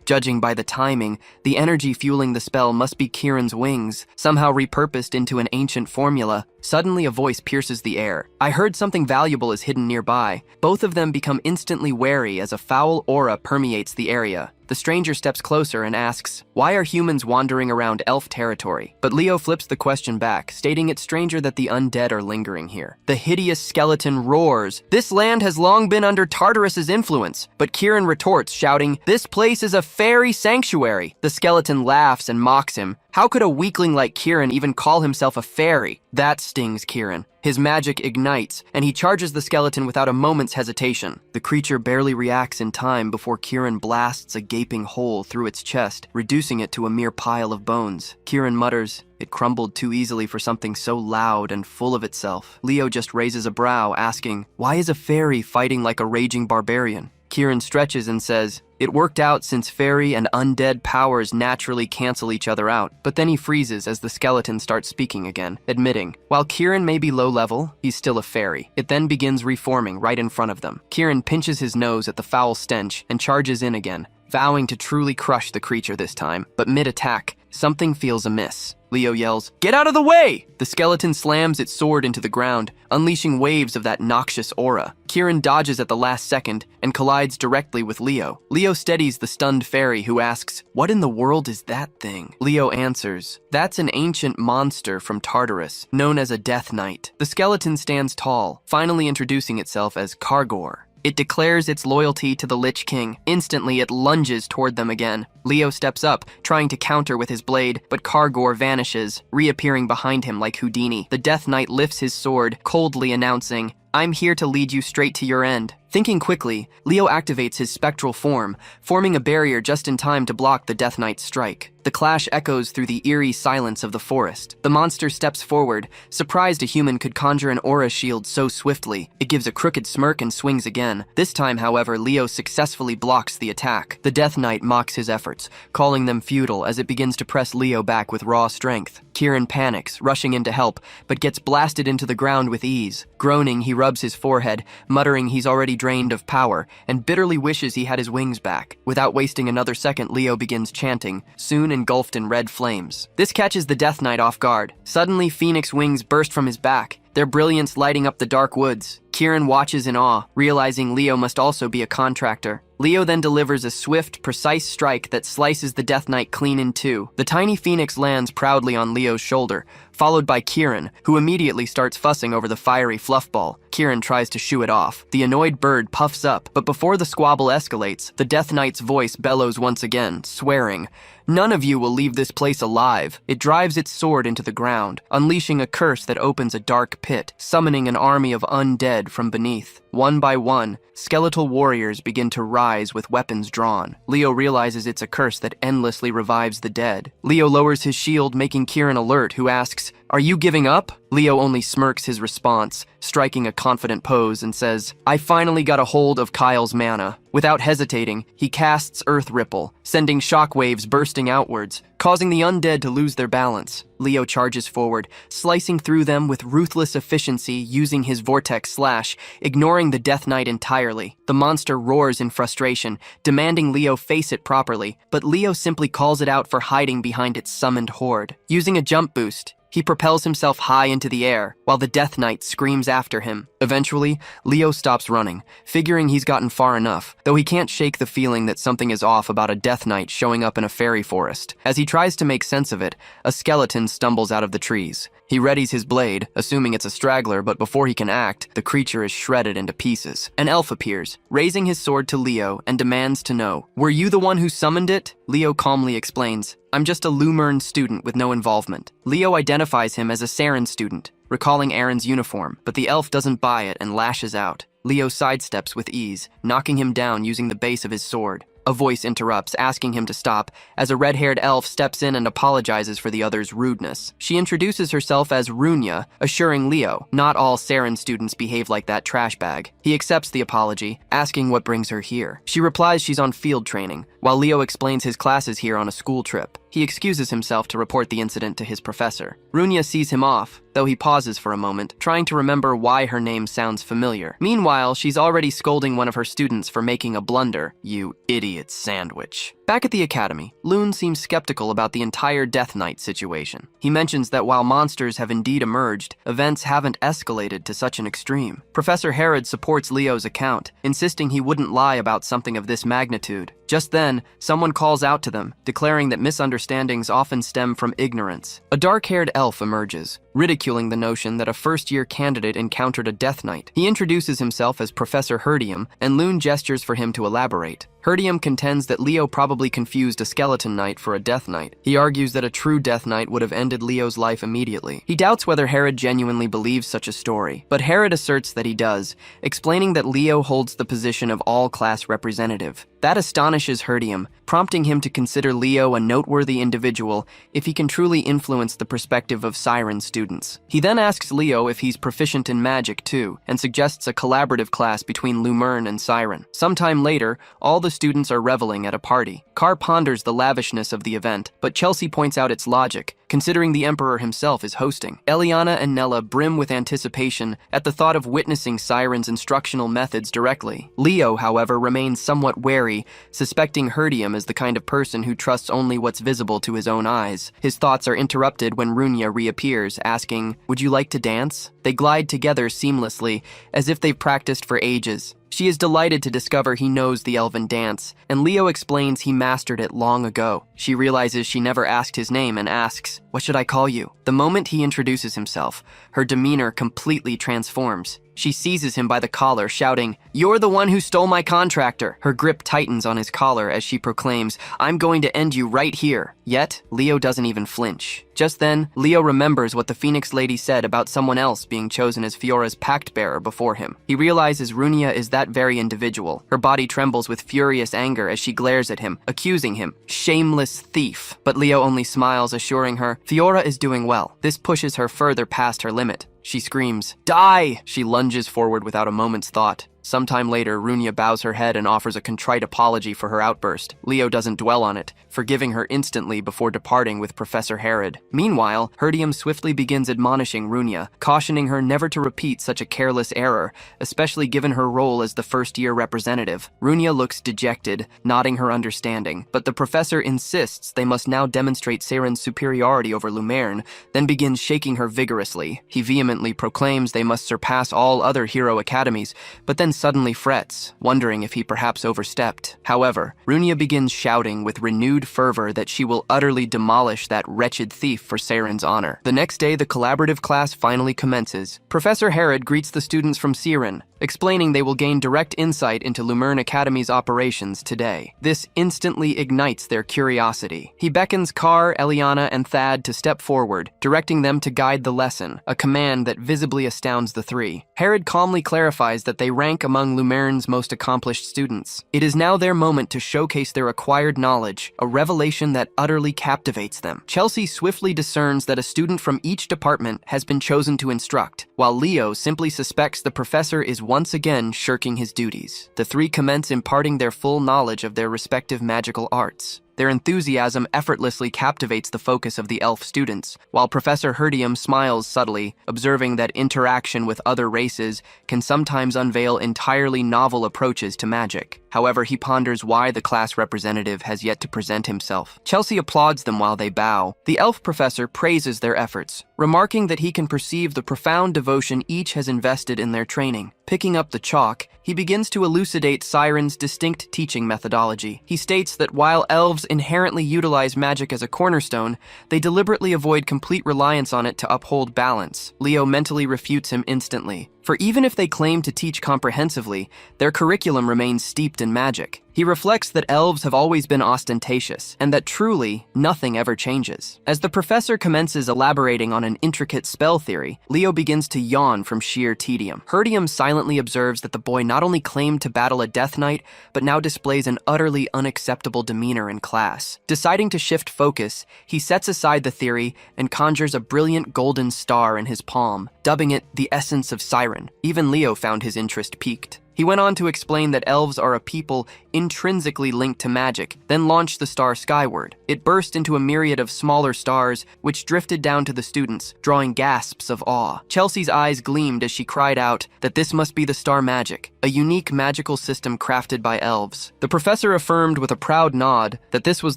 Judging by the timing, the energy fueling the spell must be Kieran's wings, somehow repurposed into an ancient formula. Suddenly a voice pierces the air. I heard something valuable is hidden nearby. Both of them become instantly wary as a foul aura permeates the area. The stranger steps closer and asks, "Why are humans wandering around elf territory?" But Leo flips the question back, stating it's stranger that the undead are lingering here. The hideous skeleton roars, "This land has long been under Tartarus's influence." But Kieran retorts, shouting, "This place is a fairy sanctuary." The skeleton laughs and mocks him. How could a weakling like Kieran even call himself a fairy? That stings Kieran. His magic ignites, and he charges the skeleton without a moment's hesitation. The creature barely reacts in time before Kieran blasts a gaping hole through its chest, reducing it to a mere pile of bones. Kieran mutters, "It crumbled too easily for something so loud and full of itself." Leo just raises a brow, asking, "Why is a fairy fighting like a raging barbarian?" Kieran stretches and says, "It worked out since fairy and undead powers naturally cancel each other out." But then he freezes as the skeleton starts speaking again, admitting, while Kieran may be low level, he's still a fairy. It then begins reforming right in front of them. Kieran pinches his nose at the foul stench and charges in again, vowing to truly crush the creature this time. But mid-attack, something feels amiss. Leo yells, "Get out of the way!" The skeleton slams its sword into the ground, unleashing waves of that noxious aura. Kieran dodges at the last second and collides directly with Leo. Leo steadies the stunned fairy, who asks, "What in the world is that thing?" Leo answers, "That's an ancient monster from Tartarus, known as a Death Knight." The skeleton stands tall, finally introducing itself as Kargor. It declares its loyalty to the Lich King. Instantly, it lunges toward them again. Leo steps up, trying to counter with his blade, but Kargor vanishes, reappearing behind him like Houdini. The Death Knight lifts his sword, coldly announcing, "I'm here to lead you straight to your end." Thinking quickly, Leo activates his spectral form, forming a barrier just in time to block the Death Knight's strike. The clash echoes through the eerie silence of the forest. The monster steps forward, surprised a human could conjure an aura shield so swiftly. It gives a crooked smirk and swings again. This time, however, Leo successfully blocks the attack. The Death Knight mocks his efforts, calling them futile as it begins to press Leo back with raw strength. Kieran panics, rushing in to help, but gets blasted into the ground with ease. Groaning, he rubs his forehead, muttering he's already drained of power, and bitterly wishes he had his wings back. Without wasting another second, Leo begins chanting, soon engulfed in red flames. This catches the Death Knight off guard. Suddenly, phoenix wings burst from his back, their brilliance lighting up the dark woods. Kieran watches in awe, realizing Leo must also be a contractor. Leo then delivers a swift, precise strike that slices the Death Knight clean in two. The tiny phoenix lands proudly on Leo's shoulder, followed by Kieran, who immediately starts fussing over the fiery fluff ball. Kieran tries to shoo it off. The annoyed bird puffs up, but before the squabble escalates, the Death Knight's voice bellows once again, swearing, "None of you will leave this place alive." It drives its sword into the ground, unleashing a curse that opens a dark pit, summoning an army of undead from beneath. One by one, skeletal warriors begin to rise with weapons drawn. Leo realizes it's a curse that endlessly revives the dead. Leo lowers his shield, making Kieran alert, who asks, "Are you giving up?" Leo only smirks his response, striking a confident pose, and says, "I finally got a hold of Kyle's mana." Without hesitating, he casts Earth Ripple, sending shockwaves bursting outwards, causing the undead to lose their balance. Leo charges forward, slicing through them with ruthless efficiency using his Vortex Slash, ignoring the Death Knight entirely. The monster roars in frustration, demanding Leo face it properly, but Leo simply calls it out for hiding behind its summoned horde. Using a jump boost, he propels himself high into the air, while the Death Knight screams after him. Eventually, Leo stops running, figuring he's gotten far enough, though he can't shake the feeling that something is off about a Death Knight showing up in a fairy forest. As he tries to make sense of it, a skeleton stumbles out of the trees. He readies his blade, assuming it's a straggler, but before he can act, the creature is shredded into pieces. An elf appears, raising his sword to Leo and demands to know, "Were you the one who summoned it?" Leo calmly explains, "I'm just a Lumern student with no involvement." Leo identifies him as a Saren student, recalling Aaron's uniform, but the elf doesn't buy it and lashes out. Leo sidesteps with ease, knocking him down using the base of his sword. A voice interrupts, asking him to stop, as a red-haired elf steps in and apologizes for the other's rudeness. She introduces herself as Runya, assuring Leo, not all Saren students behave like that trash bag. He accepts the apology, asking what brings her here. She replies she's on field training, while Leo explains his classes here on a school trip. He excuses himself to report the incident to his professor. Runya sees him off, though he pauses for a moment, trying to remember why her name sounds familiar. Meanwhile, she's already scolding one of her students for making a blunder. "You idiot sandwich." Back at the academy, Loon seems skeptical about the entire Death Knight situation. He mentions that while monsters have indeed emerged, events haven't escalated to such an extreme. Professor Herod supports Leo's account, insisting he wouldn't lie about something of this magnitude. Just then, someone calls out to them, declaring that misunderstandings often stem from ignorance. A dark-haired elf emerges, ridiculing the notion that a first-year candidate encountered a Death Knight. He introduces himself as Professor Herdium, and Loon gestures for him to elaborate. Herdium contends that Leo probably confused a skeleton knight for a Death Knight. He argues that a true Death Knight would have ended Leo's life immediately. He doubts whether Herod genuinely believes such a story, but Herod asserts that he does, explaining that Leo holds the position of all-class representative. That astonishes Herdium, prompting him to consider Leo a noteworthy individual if he can truly influence the perspective of Siren students. He then asks Leo if he's proficient in magic too, and suggests a collaborative class between Lumern and Siren. Sometime later, all the students are reveling at a party. Carr ponders the lavishness of the event, but Chelsea points out its logic, considering the Emperor himself is hosting. Eliana and Nella brim with anticipation at the thought of witnessing Siren's instructional methods directly. Leo, however, remains somewhat wary, suspecting Herdium as the kind of person who trusts only what's visible to his own eyes. His thoughts are interrupted when Runya reappears, asking, "Would you like to dance?" They glide together seamlessly, as if they've practiced for ages. She is delighted to discover he knows the elven dance, and Leo explains he mastered it long ago. She realizes she never asked his name and asks, "What should I call you?" The moment he introduces himself, her demeanor completely transforms. She seizes him by the collar, shouting, "You're the one who stole my contractor!" Her grip tightens on his collar as she proclaims, "I'm going to end you right here." Yet, Leo doesn't even flinch. Just then, Leo remembers what the Phoenix Lady said about someone else being chosen as Fiora's pact bearer before him. He realizes Runya is that very individual. Her body trembles with furious anger as she glares at him, accusing him, "Shameless thief." But Leo only smiles, assuring her, Fiora is doing well. This pushes her further past her limit. She screams, "Die!" She lunges forward without a moment's thought. Sometime later, Runya bows her head and offers a contrite apology for her outburst. Leo doesn't dwell on it, forgiving her instantly before departing with Professor Herod. Meanwhile, Herdium swiftly begins admonishing Runya, cautioning her never to repeat such a careless error, especially given her role as the first-year representative. Runya looks dejected, nodding her understanding, but the professor insists they must now demonstrate Saren's superiority over Lumern, then begins shaking her vigorously. He vehemently proclaims they must surpass all other hero academies, but then Siren suddenly frets, wondering if he perhaps overstepped. However, Runia begins shouting with renewed fervor that she will utterly demolish that wretched thief for Siren's honor. The next day, the collaborative class finally commences. Professor Herod greets the students from Siren, explaining they will gain direct insight into Lumerne Academy's operations today. This instantly ignites their curiosity. He beckons Carr, Eliana, and Thad to step forward, directing them to guide the lesson, a command that visibly astounds the three. Herod calmly clarifies that they rank among Lumerne's most accomplished students. It is now their moment to showcase their acquired knowledge, a revelation that utterly captivates them. Chelsea swiftly discerns that a student from each department has been chosen to instruct, while Leo simply suspects the professor is once again shirking his duties. The three commence imparting their full knowledge of their respective magical arts. Their enthusiasm effortlessly captivates the focus of the elf students, while Professor Herdium smiles subtly, observing that interaction with other races can sometimes unveil entirely novel approaches to magic. However, he ponders why the class representative has yet to present himself. Chelsea applauds them while they bow. The elf professor praises their efforts, remarking that he can perceive the profound devotion each has invested in their training. Picking up the chalk, he begins to elucidate Siren's distinct teaching methodology. He states that while elves inherently utilize magic as a cornerstone, they deliberately avoid complete reliance on it to uphold balance. Leo mentally refutes him instantly, for even if they claim to teach comprehensively, their curriculum remains steeped in magic. He reflects that elves have always been ostentatious, and that truly, nothing ever changes. As the professor commences elaborating on an intricate spell theory, Leo begins to yawn from sheer tedium. Herdium silently observes that the boy not only claimed to battle a death knight, but now displays an utterly unacceptable demeanor in class. Deciding to shift focus, he sets aside the theory and conjures a brilliant golden star in his palm, dubbing it the essence of Siren. Even Leo found his interest piqued. He went on to explain that elves are a people intrinsically linked to magic, then launched the star skyward. It burst into a myriad of smaller stars, which drifted down to the students, drawing gasps of awe. Chelsea's eyes gleamed as she cried out that this must be the star magic, a unique magical system crafted by elves. The professor affirmed with a proud nod that this was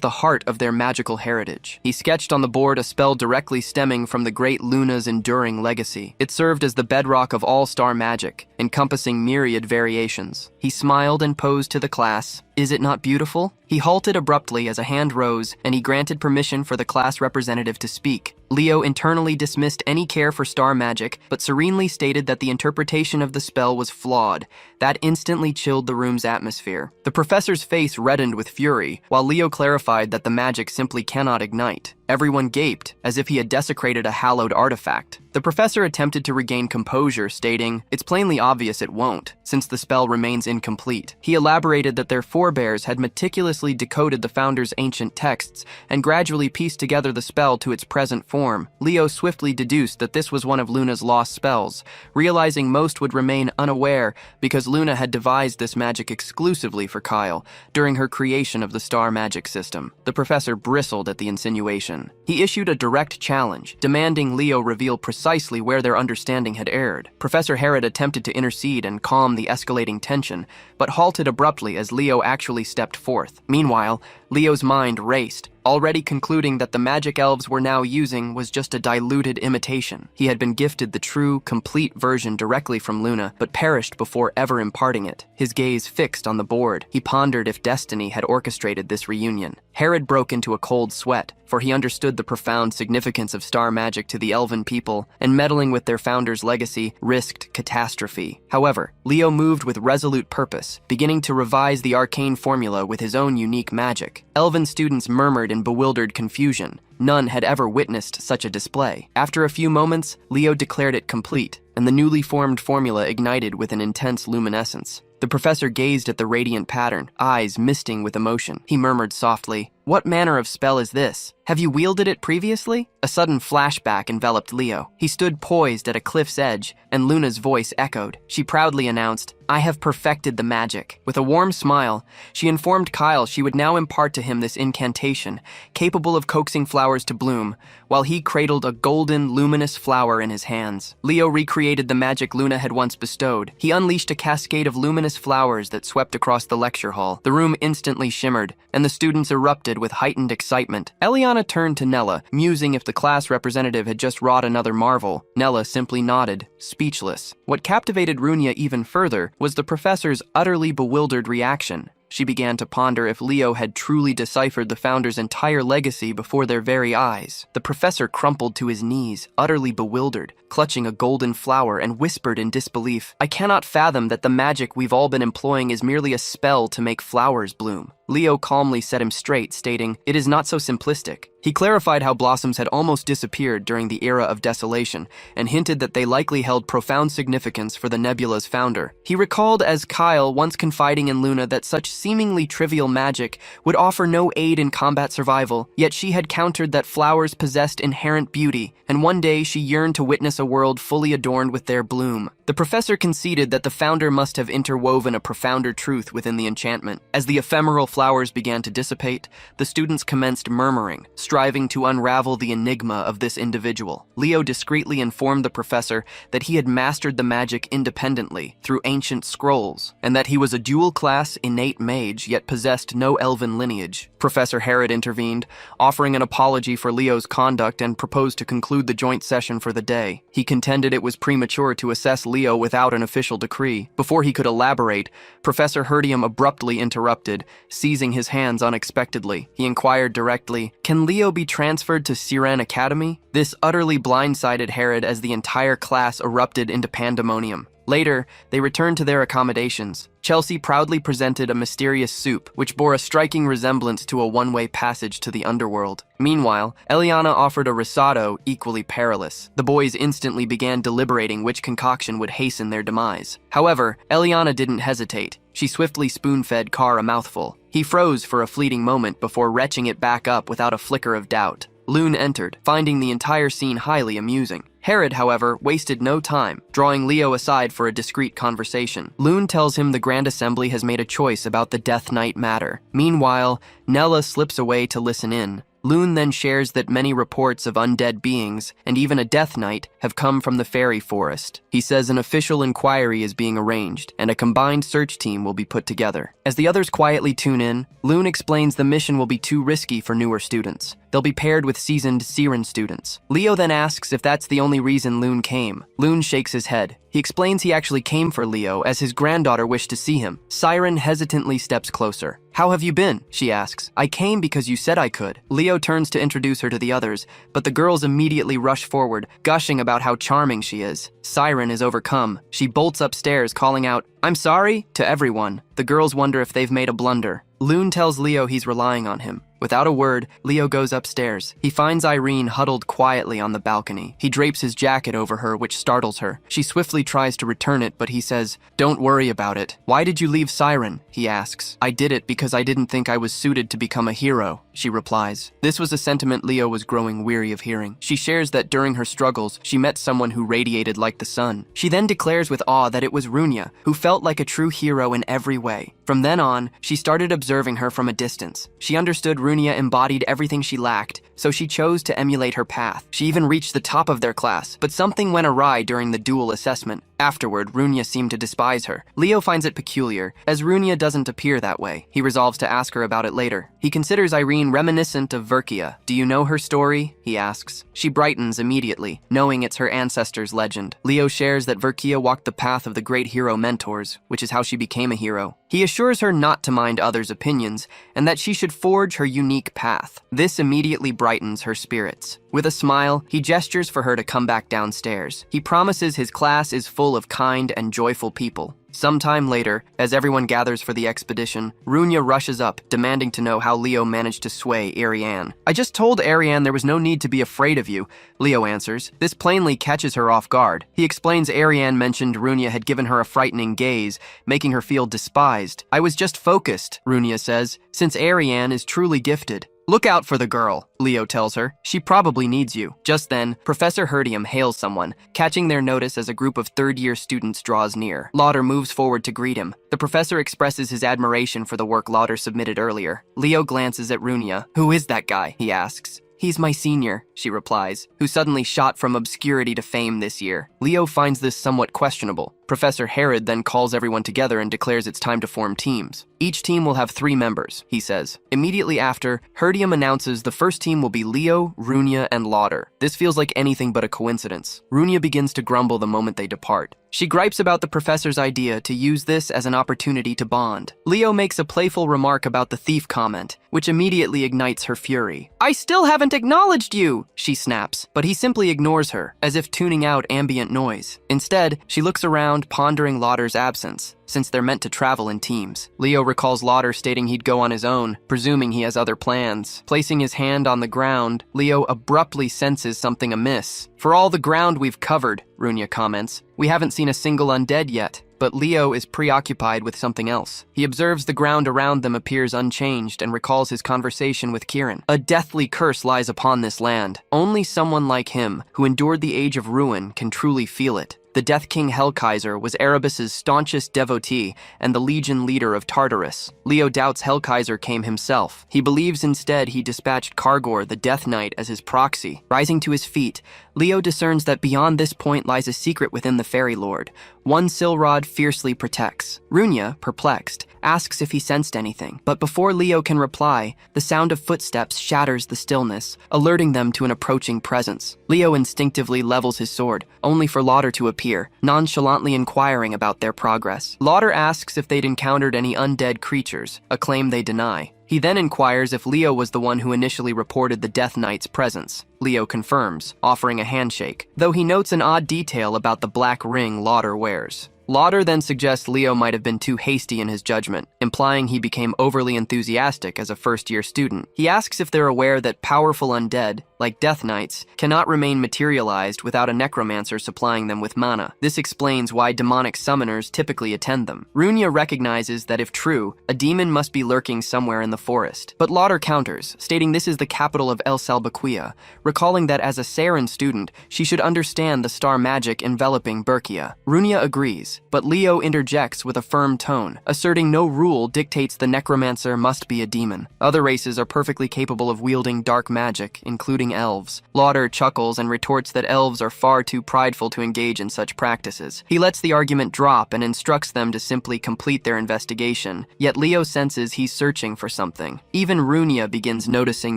the heart of their magical heritage. He sketched on the board a spell directly stemming from the great Luna's enduring legacy. It served as the bedrock of all star magic, encompassing myriad variations. He smiled and posed to the class. Is it not beautiful? He halted abruptly as a hand rose, and he granted permission for the class representative to speak. Leo internally dismissed any care for star magic, but serenely stated that the interpretation of the spell was flawed. That instantly chilled the room's atmosphere. The professor's face reddened with fury, while Leo clarified that the magic simply cannot ignite. Everyone gaped, as if he had desecrated a hallowed artifact. The professor attempted to regain composure, stating, "It's plainly obvious it won't, since the spell remains incomplete." He elaborated that their forebears had meticulously decoded the founder's ancient texts and gradually pieced together the spell to its present form. Leo swiftly deduced that this was one of Luna's lost spells, realizing most would remain unaware because Luna had devised this magic exclusively for Kyle during her creation of the star magic system. The professor bristled at the insinuation. He issued a direct challenge, demanding Leo reveal precisely where their understanding had erred. Professor Herod attempted to intercede and calm the escalating tension, but halted abruptly as Leo actually stepped forth. Meanwhile, Leo's mind raced, already concluding that the magic elves were now using was just a diluted imitation. He had been gifted the true, complete version directly from Luna, but perished before ever imparting it. His gaze fixed on the board, he pondered if destiny had orchestrated this reunion. Herod broke into a cold sweat, for he understood the profound significance of star magic to the elven people, and meddling with their founder's legacy risked catastrophe. However, Leo moved with resolute purpose, beginning to revise the arcane formula with his own unique magic. Elven students murmured in bewildered confusion. None had ever witnessed such a display. After a few moments, Leo declared it complete, and the newly formed formula ignited with an intense luminescence. The professor gazed at the radiant pattern, eyes misting with emotion. He murmured softly, "What manner of spell is this? Have you wielded it previously?" A sudden flashback enveloped Leo. He stood poised at a cliff's edge, and Luna's voice echoed. She proudly announced, "I have perfected the magic." With a warm smile, she informed Kyle she would now impart to him this incantation, capable of coaxing flowers to bloom, while he cradled a golden, luminous flower in his hands. Leo recreated the magic Luna had once bestowed. He unleashed a cascade of luminous flowers that swept across the lecture hall. The room instantly shimmered, and the students erupted with heightened excitement. Eliana Eliana turned to Nella, musing if the class representative had just wrought another marvel. Nella simply nodded, speechless. What captivated Runia even further was the professor's utterly bewildered reaction. She began to ponder if Leo had truly deciphered the founder's entire legacy before their very eyes. The professor crumpled to his knees, utterly bewildered, clutching a golden flower, and whispered in disbelief, "I cannot fathom that the magic we've all been employing is merely a spell to make flowers bloom." Leo calmly set him straight, stating, "It is not so simplistic." He clarified how blossoms had almost disappeared during the era of desolation, and hinted that they likely held profound significance for the nebula's founder. He recalled as Kyle once confiding in Luna that such seemingly trivial magic would offer no aid in combat survival, yet she had countered that flowers possessed inherent beauty, and one day she yearned to witness a world fully adorned with their bloom. The professor conceded that the founder must have interwoven a profounder truth within the enchantment. As the ephemeral flowers began to dissipate, the students commenced murmuring, striving to unravel the enigma of this individual. Leo discreetly informed the professor that he had mastered the magic independently through ancient scrolls, and that he was a dual-class innate mage yet possessed no elven lineage. Professor Herod intervened, offering an apology for Leo's conduct, and proposed to conclude the joint session for the day. He contended it was premature to assess Leo without an official decree. Before he could elaborate, Professor Herdium abruptly interrupted, seizing his hands unexpectedly. He inquired directly, "Can Leo be transferred to Siren Academy?" This utterly blindsided Herod as the entire class erupted into pandemonium. Later, they returned to their accommodations. Chelsea proudly presented a mysterious soup, which bore a striking resemblance to a one-way passage to the underworld. Meanwhile, Eliana offered a risotto equally perilous. The boys instantly began deliberating which concoction would hasten their demise. However, Eliana didn't hesitate. She swiftly spoon-fed Carr a mouthful. He froze for a fleeting moment before retching it back up without a flicker of doubt. Loon entered, finding the entire scene highly amusing. Herod, however, wasted no time, drawing Leo aside for a discreet conversation. Loon tells him the Grand Assembly has made a choice about the Death Knight matter. Meanwhile, Nella slips away to listen in. Loon then shares that many reports of undead beings, and even a Death Knight, have come from the fairy forest. He says an official inquiry is being arranged, and a combined search team will be put together. As the others quietly tune in, Loon explains the mission will be too risky for newer students. They'll be paired with seasoned Siren students. Leo then asks if that's the only reason Loon came. Loon shakes his head. He explains he actually came for Leo as his granddaughter wished to see him. Siren hesitantly steps closer. "How have you been?" she asks. "I came because you said I could." Leo turns to introduce her to the others, but the girls immediately rush forward, gushing about how charming she is. Siren is overcome. She bolts upstairs, calling out, "I'm sorry," to everyone. The girls wonder if they've made a blunder. Loon tells Leo he's relying on him. Without a word, Leo goes upstairs. He finds Irene huddled quietly on the balcony. He drapes his jacket over her, which startles her. She swiftly tries to return it, but he says, "Don't worry about it." "Why did you leave Siren?" he asks. "I did it because I didn't think I was suited to become a hero," she replies. This was a sentiment Leo was growing weary of hearing. She shares that during her struggles, she met someone who radiated like the sun. She then declares with awe that it was Runia, who felt like a true hero in every way. From then on, she started observing her from a distance. She understood Runia embodied everything she lacked, so she chose to emulate her path. She even reached the top of their class, but something went awry during the dual assessment. Afterward, Runia seemed to despise her. Leo finds it peculiar, as Runia doesn't appear that way. He resolves to ask her about it later. He considers Irene reminiscent of Verkia. "Do you know her story?" he asks. She brightens immediately, knowing it's her ancestors' legend. Leo shares that Verkia walked the path of the great hero mentors, which is how she became a hero. He assures her not to mind others' opinions, and that she should forge her unique path. This immediately brightens her spirits. With a smile, he gestures for her to come back downstairs. He promises his class is full of kind and joyful people. Sometime later, as everyone gathers for the expedition, Runia rushes up, demanding to know how Leo managed to sway Ariane. "I just told Ariane there was no need to be afraid of you," Leo answers. This plainly catches her off guard. He explains Ariane mentioned Runia had given her a frightening gaze, making her feel despised. "I was just focused," Runia says, "since Ariane is truly gifted." "Look out for the girl," Leo tells her. "She probably needs you." Just then, Professor Herdium hails someone, catching their notice as a group of third-year students draws near. Lauder moves forward to greet him. The professor expresses his admiration for the work Lauder submitted earlier. Leo glances at Runia. "Who is that guy?" he asks. "He's my senior," she replies, "who suddenly shot from obscurity to fame this year." Leo finds this somewhat questionable. Professor Herod then calls everyone together and declares it's time to form teams. Each team will have 3 members, he says. Immediately after, Herdium announces the first team will be Leo, Runia, and Lauder. This feels like anything but a coincidence. Runia begins to grumble the moment they depart. She gripes about the professor's idea to use this as an opportunity to bond. Leo makes a playful remark about the thief comment, which immediately ignites her fury. "I still haven't acknowledged you," she snaps, but he simply ignores her, as if tuning out ambient noise. Instead, she looks around, pondering Lauder's absence, since they're meant to travel in teams. Leo recalls Lauder stating he'd go on his own, presuming he has other plans. Placing his hand on the ground, Leo abruptly senses something amiss. "For all the ground we've covered," Runia comments, "we haven't seen a single undead yet." But Leo is preoccupied with something else. He observes the ground around them appears unchanged and recalls his conversation with Kieran. A deathly curse lies upon this land. Only someone like him, who endured the Age of Ruin, can truly feel it. The Death King Hellkaiser was Erebus's staunchest devotee and the legion leader of Tartarus. Leo doubts Hellkaiser came himself. He believes instead he dispatched Kargor, the Death Knight, as his proxy. Rising to his feet, Leo discerns that beyond this point lies a secret within the Fairy Lord. One Silrod fiercely protects. Runia, perplexed, asks if he sensed anything. But before Leo can reply, the sound of footsteps shatters the stillness, alerting them to an approaching presence. Leo instinctively levels his sword, only for Lauder to appear, nonchalantly inquiring about their progress. Lauder asks if they'd encountered any undead creatures, a claim they deny. He then inquires if Leo was the one who initially reported the Death Knight's presence. Leo confirms, offering a handshake, though he notes an odd detail about the black ring Lauder wears. Lauder then suggests Leo might have been too hasty in his judgment, implying he became overly enthusiastic as a first-year student. He asks if they're aware that powerful undead, like Death Knights, cannot remain materialized without a necromancer supplying them with mana. This explains why demonic summoners typically attend them. Runia recognizes that if true, a demon must be lurking somewhere in the forest. But Lauder counters, stating this is the capital of El Salbaquia, recalling that as a Saren student, she should understand the star magic enveloping Berkia. Runia agrees, but Leo interjects with a firm tone, asserting no rule dictates the necromancer must be a demon. Other races are perfectly capable of wielding dark magic, including elves. Lauder chuckles and retorts that elves are far too prideful to engage in such practices. He lets the argument drop and instructs them to simply complete their investigation, yet Leo senses he's searching for something. Even Runia begins noticing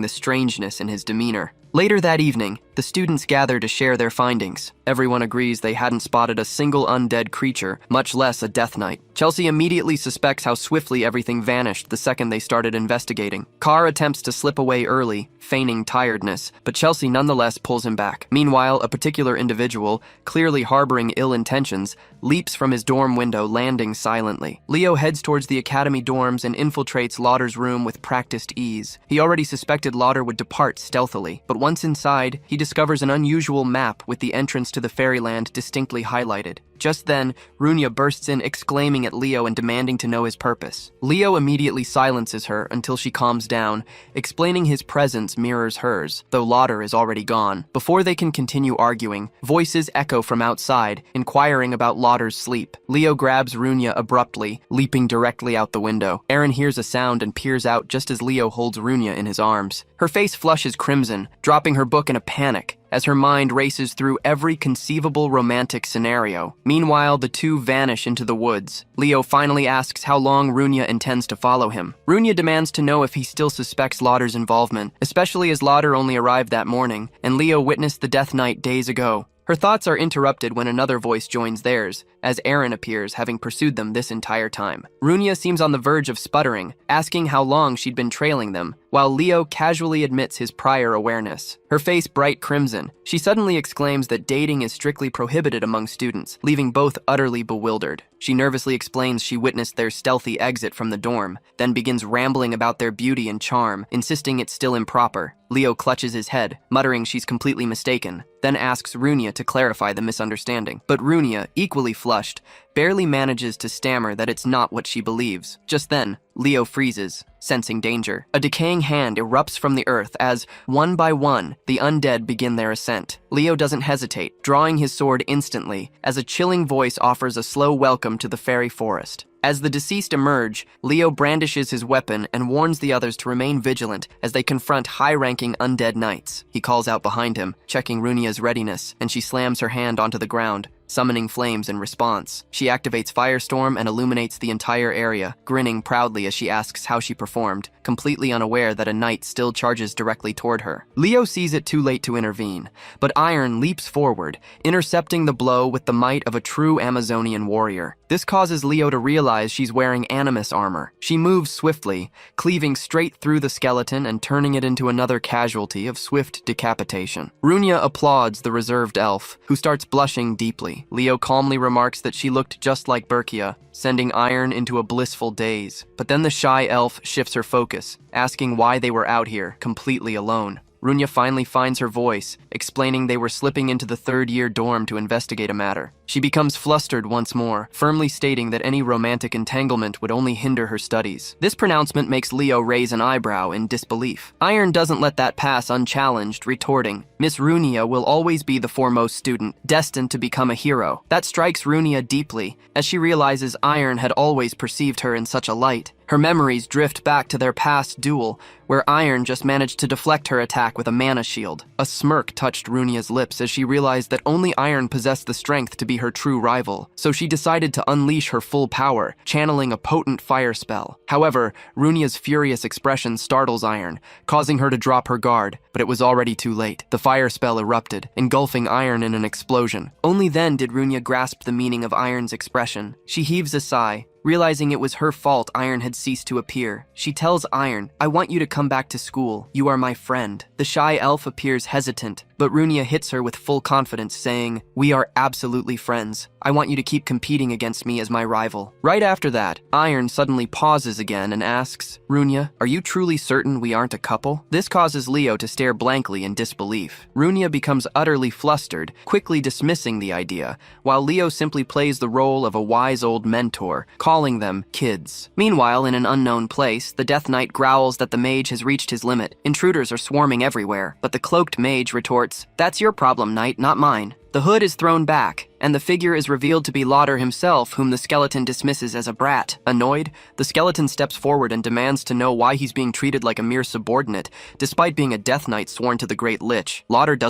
the strangeness in his demeanor. Later that evening, the students gather to share their findings. Everyone agrees they hadn't spotted a single undead creature, much less a Death Knight. Chelsea immediately suspects how swiftly everything vanished the second they started investigating. Carr attempts to slip away early, feigning tiredness, but Chelsea nonetheless pulls him back. Meanwhile, a particular individual, clearly harboring ill intentions, leaps from his dorm window, landing silently. Leo heads towards the academy dorms and infiltrates Lauder's room with practiced ease. He already suspected Lauder would depart stealthily, but once inside, he discovers an unusual map with the entrance to the fairyland distinctly highlighted. Just then, Runia bursts in, exclaiming at Leo and demanding to know his purpose. Leo immediately silences her until she calms down, explaining his presence mirrors hers, though Lauder is already gone. Before they can continue arguing, voices echo from outside, inquiring about Lauder's sleep. Leo grabs Runia abruptly, leaping directly out the window. Aaron hears a sound and peers out just as Leo holds Runia in his arms. Her face flushes crimson, dropping her book in a panic, as her mind races through every conceivable romantic scenario. Meanwhile, the two vanish into the woods. Leo finally asks how long Runia intends to follow him. Runia demands to know if he still suspects Lauder's involvement, especially as Lauder only arrived that morning, and Leo witnessed the Death Knight days ago. Her thoughts are interrupted when another voice joins theirs, as Aaron appears, having pursued them this entire time. Runia seems on the verge of sputtering, asking how long she'd been trailing them, while Leo casually admits his prior awareness. Her face bright crimson, she suddenly exclaims that dating is strictly prohibited among students, leaving both utterly bewildered. She nervously explains she witnessed their stealthy exit from the dorm, then begins rambling about their beauty and charm, insisting it's still improper. Leo clutches his head, muttering she's completely mistaken, then asks Runia to clarify the misunderstanding. But Runia, equally flushed, barely manages to stammer that it's not what she believes. Just then, Leo freezes, sensing danger. A decaying hand erupts from the earth as, one by one, the undead begin their ascent. Leo doesn't hesitate, drawing his sword instantly, as a chilling voice offers a slow welcome to the fairy forest. As the deceased emerge, Leo brandishes his weapon and warns the others to remain vigilant as they confront high-ranking undead knights. He calls out behind him, checking Runia's readiness, and she slams her hand onto the ground, summoning flames in response. She activates Firestorm and illuminates the entire area, grinning proudly as she asks how she performed, completely unaware that a knight still charges directly toward her. Leo sees it too late to intervene, but Iron leaps forward, intercepting the blow with the might of a true Amazonian warrior. This causes Leo to realize she's wearing animus armor. She moves swiftly, cleaving straight through the skeleton and turning it into another casualty of swift decapitation. Runia applauds the reserved elf, who starts blushing deeply. Leo calmly remarks that she looked just like Berkia, sending Iron into a blissful daze. But then the shy elf shifts her focus, asking why they were out here, completely alone. Runia finally finds her voice, explaining they were slipping into the third-year dorm to investigate a matter. She becomes flustered once more, firmly stating that any romantic entanglement would only hinder her studies. This pronouncement makes Leo raise an eyebrow in disbelief. Iron doesn't let that pass unchallenged, retorting, Miss Runia will always be the foremost student, destined to become a hero. That strikes Runia deeply, as she realizes Iron had always perceived her in such a light. Her memories drift back to their past duel, where Iron just managed to deflect her attack with a mana shield. A smirk touched Runia's lips as she realized that only Iron possessed the strength to be her true rival, so she decided to unleash her full power, channeling a potent fire spell. However, Runia's furious expression startles Iron, causing her to drop her guard, but it was already too late. The fire spell erupted, engulfing Iron in an explosion. Only then did Runia grasp the meaning of Iron's expression. She heaves a sigh, realizing it was her fault Iron had ceased to appear. She tells Iron, I want you to come back to school. You are my friend. The shy elf appears hesitant, but Runia hits her with full confidence, saying, we are absolutely friends. I want you to keep competing against me as my rival. Right after that, Iron suddenly pauses again and asks, Runia, are you truly certain we aren't a couple? This causes Leo to stare blankly in disbelief. Runia becomes utterly flustered, quickly dismissing the idea, while Leo simply plays the role of a wise old mentor, calling them kids. Meanwhile, in an unknown place, the Death Knight growls that the mage has reached his limit. Intruders are swarming everywhere, but the cloaked mage retorts, that's your problem, Knight, not mine. The hood is thrown back, and the figure is revealed to be Lauder himself, whom the skeleton dismisses as a brat. Annoyed, the skeleton steps forward and demands to know why he's being treated like a mere subordinate, despite being a Death Knight sworn to the Great Lich. Lauder doesn't